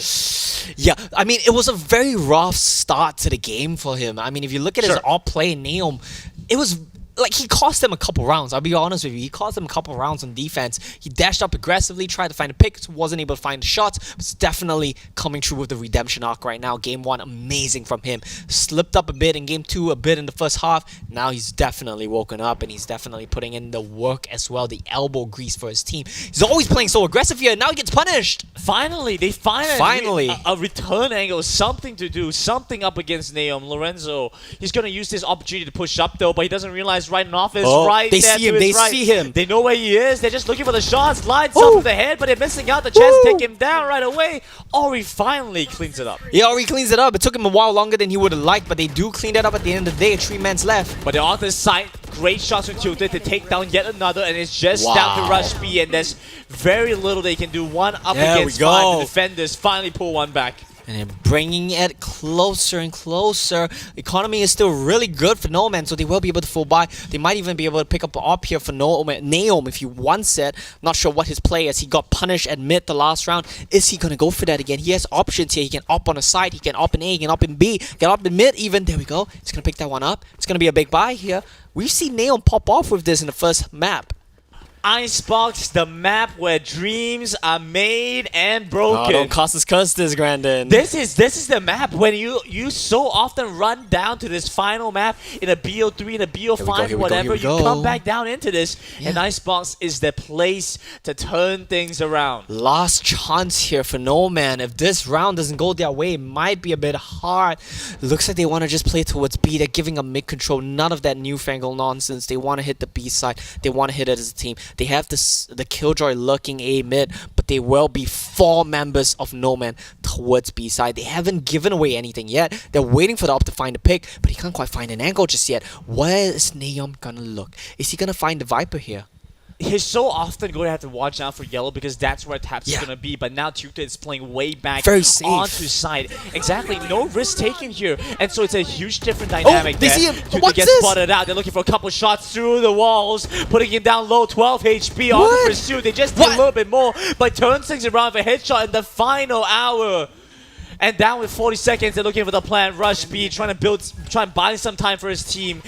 Yeah, I mean, it was a very rough start to the game for him. I mean, if you look at his Sure. off play, Naom, it was like he cost them a couple rounds. I'll be honest with you. He cost them a couple rounds on defense. He dashed up aggressively, tried to find a pick, wasn't able to find the shots. But it's definitely coming through with the redemption arc right now. Game 1, amazing from him. Slipped up a bit in Game 2, a bit in the first half. Now he's definitely woken up and he's definitely putting in the work as well, the elbow grease for his team. He's always playing so aggressive here. Now he gets punished. Finally, they Finally. a return angle, something to do, something up against Naom. Lorenzo, he's gonna use this opportunity to push up though, but he doesn't realize right off his Oh, right. they there see to him, his they right. see him. They know where he is. They're just looking for the shots. Lines up with the head, but they're missing out the chance to take him down right away. Ori finally cleans it up. Yeah, Ori cleans it up. It took him a while longer than he would have liked, but they do clean that up at the end of the day. 3 men's left. But they're on the side. Great shots from Tilted to take down yet another, and it's just down to Wow. rush B, and there's very little they can do. One up There we against 5. go. The defenders finally pull one back. And they're bringing it closer and closer. Economy is still really good for No Man, so they will be able to full buy. They might even be able to pick up an op here for Naom if he wants it. Not sure what his play is. He got punished at mid the last round. Is he going to go for that again? He has options here. He can op on the side. He can op in A. He can op in B. He can op in mid even. There we go. He's going to pick that one up. It's going to be a big buy here. We've seen Naom pop off with this in the first map. Icebox, the map where dreams are made and Oh, broken. don't cost us curse this, Grandin. This is the map when you so often run down to this final map in a BO3, in a BO5, here we go, whatever. here we You go. come back down into this, and Yeah. Icebox is the place to turn things around. Last chance here for No Man. If this round doesn't go their way, it might be a bit hard. Looks like they want to just play towards B. They're giving up mid control. None of that newfangled nonsense. They want to hit the B side. They want to hit it as a team. They have the Killjoy lurking A mid, but they will be 4 members of No Man towards B side. They haven't given away anything yet. They're waiting for the op to find a pick, but he can't quite find an angle just yet. Where is Naom gonna look? Is he gonna find the Viper here? He's so often going to have to watch out for yellow because that's where Taps Yeah. is going to be. But now Tuta is playing way back Very safe. onto side. Exactly. No risk taken here. And so it's a huge different dynamic they there. see him. Tuta What's gets this? spotted out. They're looking for a couple shots through the walls, putting him down low, 12 HP on What? the pursuit. They just did a What? little bit more, but turns things around for a headshot in the final hour. And down with 40 seconds, they're looking for the plan. Rush B, trying and buy some time for his team.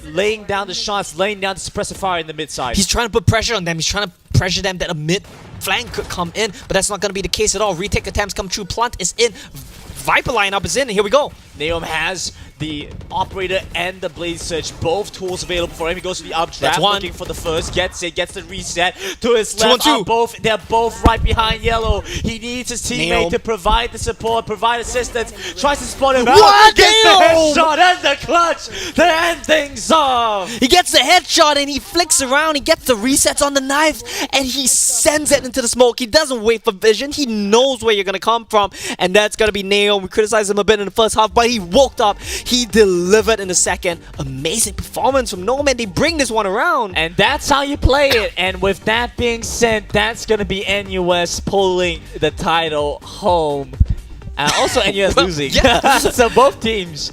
Laying down the shots, laying down the suppressor fire in the mid side. He's trying to put pressure on them. He's trying to pressure them that a mid flank could come in, but that's not going to be the case at all. Retake attempts come true. Plant is in. Viper lineup is in, and here we go. Naom has the Operator and the Blade Surge, both tools available for him. He goes to the updraft, That's one. looking for the first, gets it, gets the reset to his Two on left. two. They're both right behind Yellow. He needs his teammate Nail. to provide the support, provide assistance, tries to spot him out, What? gets the Nail. headshot and the clutch to end things off. He gets the headshot and he flicks around, he gets the resets on the knife, and he sends it into the smoke. He doesn't wait for vision, he knows where you're gonna come from, and that's gonna be Neo. We criticized him a bit in the first half, but he woke up, he delivered in the second. Amazing performance from Nomad. They bring this one around. And that's how you play it. And with that being said, that's gonna be NUS pulling the title home. Also NUS Well, losing. yeah. So both teams.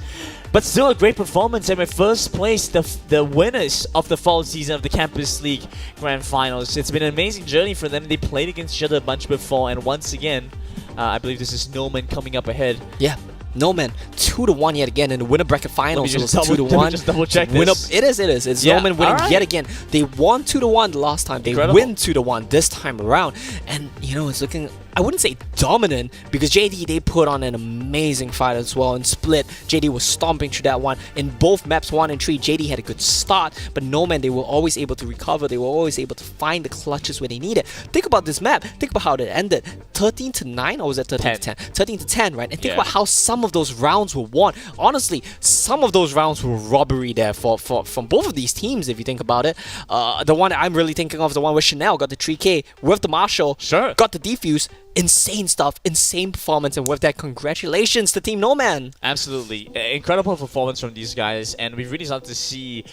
But still a great performance, and with first place, the winners of the fall season of the Campus League Grand Finals. It's been an amazing journey for them. They played against each other a bunch before, and once again, I believe this is Noman coming up ahead. Yeah. No man, 2-1 yet again in the winner bracket finals. It was Let me 2-1. just double check Win up. this. It is. It's Yeah, no man winning alright. yet again. They won 2-1 the last time. They Incredible. win 2-1 this time around. And you know, it's looking, I wouldn't say dominant, because JD, they put on an amazing fight as well. In Split, JD was stomping through that one. In both maps 1 and 3, JD had a good start, but no man, they were always able to recover. They were always able to find the clutches where they needed. Think about this map. Think about how it ended. 13-9, or was it 13-10? 13-10, right? And think Yeah. about how some of those rounds were won. Honestly, some of those rounds were robbery there from both of these teams, if you think about it. The one I'm really thinking of is the one where Chanel got the 3K with the Marshall, Sure. got the defuse. Insane stuff, insane performance, and with that, congratulations to Team No Man. Absolutely. Incredible performance from these guys, and we really started to see,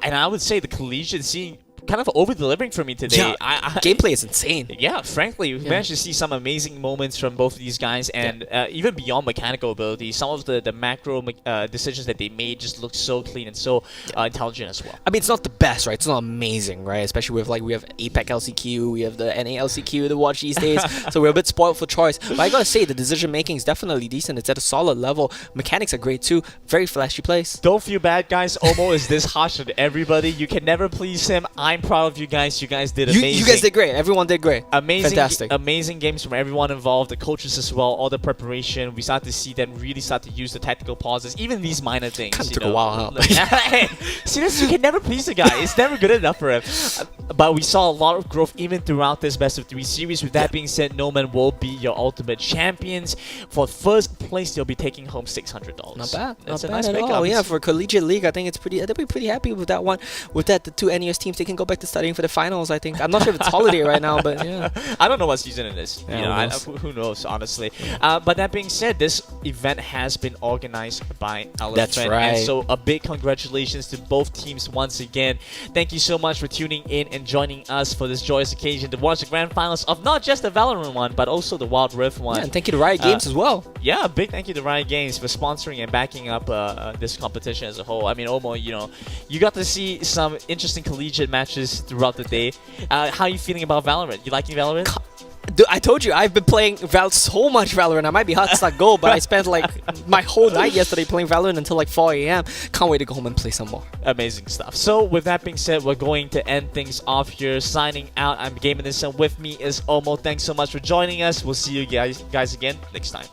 and I would say the collegiate scene kind of over-delivering for me today. Yeah, gameplay is insane. Yeah, frankly, we managed to see some amazing moments from both of these guys, and even beyond mechanical ability, some of the macro decisions that they made just looked so clean and so intelligent as well. I mean, it's not the best, right? It's not amazing, right? Especially with, like, we have APEC LCQ, we have the NA LCQ to watch these days, so we're a bit spoiled for choice. But I gotta say, the decision making is definitely decent. It's at a solid level. Mechanics are great too. Very flashy plays. Don't feel bad, guys. Omo is this harsh on everybody. You can never please him. I'm proud of you guys. You guys did amazing. You guys did great. Everyone did great. Fantastic. Amazing games from everyone involved, the coaches as well, all the preparation. We started to see them really start to use the tactical pauses, even these minor things. Kinda you took a know. while, huh? Hey, seriously, you can never please the guy. It's never good enough for him. But we saw a lot of growth even throughout this best of 3 series. With that being said, No Man will be your ultimate champions. For first place, they'll be taking home $600. Not bad. That's Not a bad nice at pickup. all. Yeah, for collegiate league, I think it's pretty. They'll be pretty happy with that one. With that, the two NES teams, they can go back to studying for the finals. I think. I'm not sure if it's holiday right now, but yeah. I don't know what season it is. Yeah, You know, who knows? who knows, honestly. But that being said, this event has been organized by Elephant. That's right. And so a big congratulations to both teams once again. Thank you so much for tuning in and joining us for this joyous occasion to watch the grand finals of not just the Valorant one, but also the Wild Rift one. Yeah, and thank you to Riot Games as well. Yeah, a big thank you to Riot Games for sponsoring and backing up this competition as a whole. I mean, Omo, you know, you got to see some interesting collegiate matches throughout the day. How are you feeling about Valorant? You liking Valorant? Dude, I told you, I've been playing so much Valorant. I might be hot stuck gold, but I spent like my whole night yesterday playing Valorant until like 4 a.m. Can't wait to go home and play some more. Amazing stuff. So with that being said, we're going to end things off here. Signing out, I'm Gaming This, and with me is Omo. Thanks so much for joining us. We'll see you guys again next time.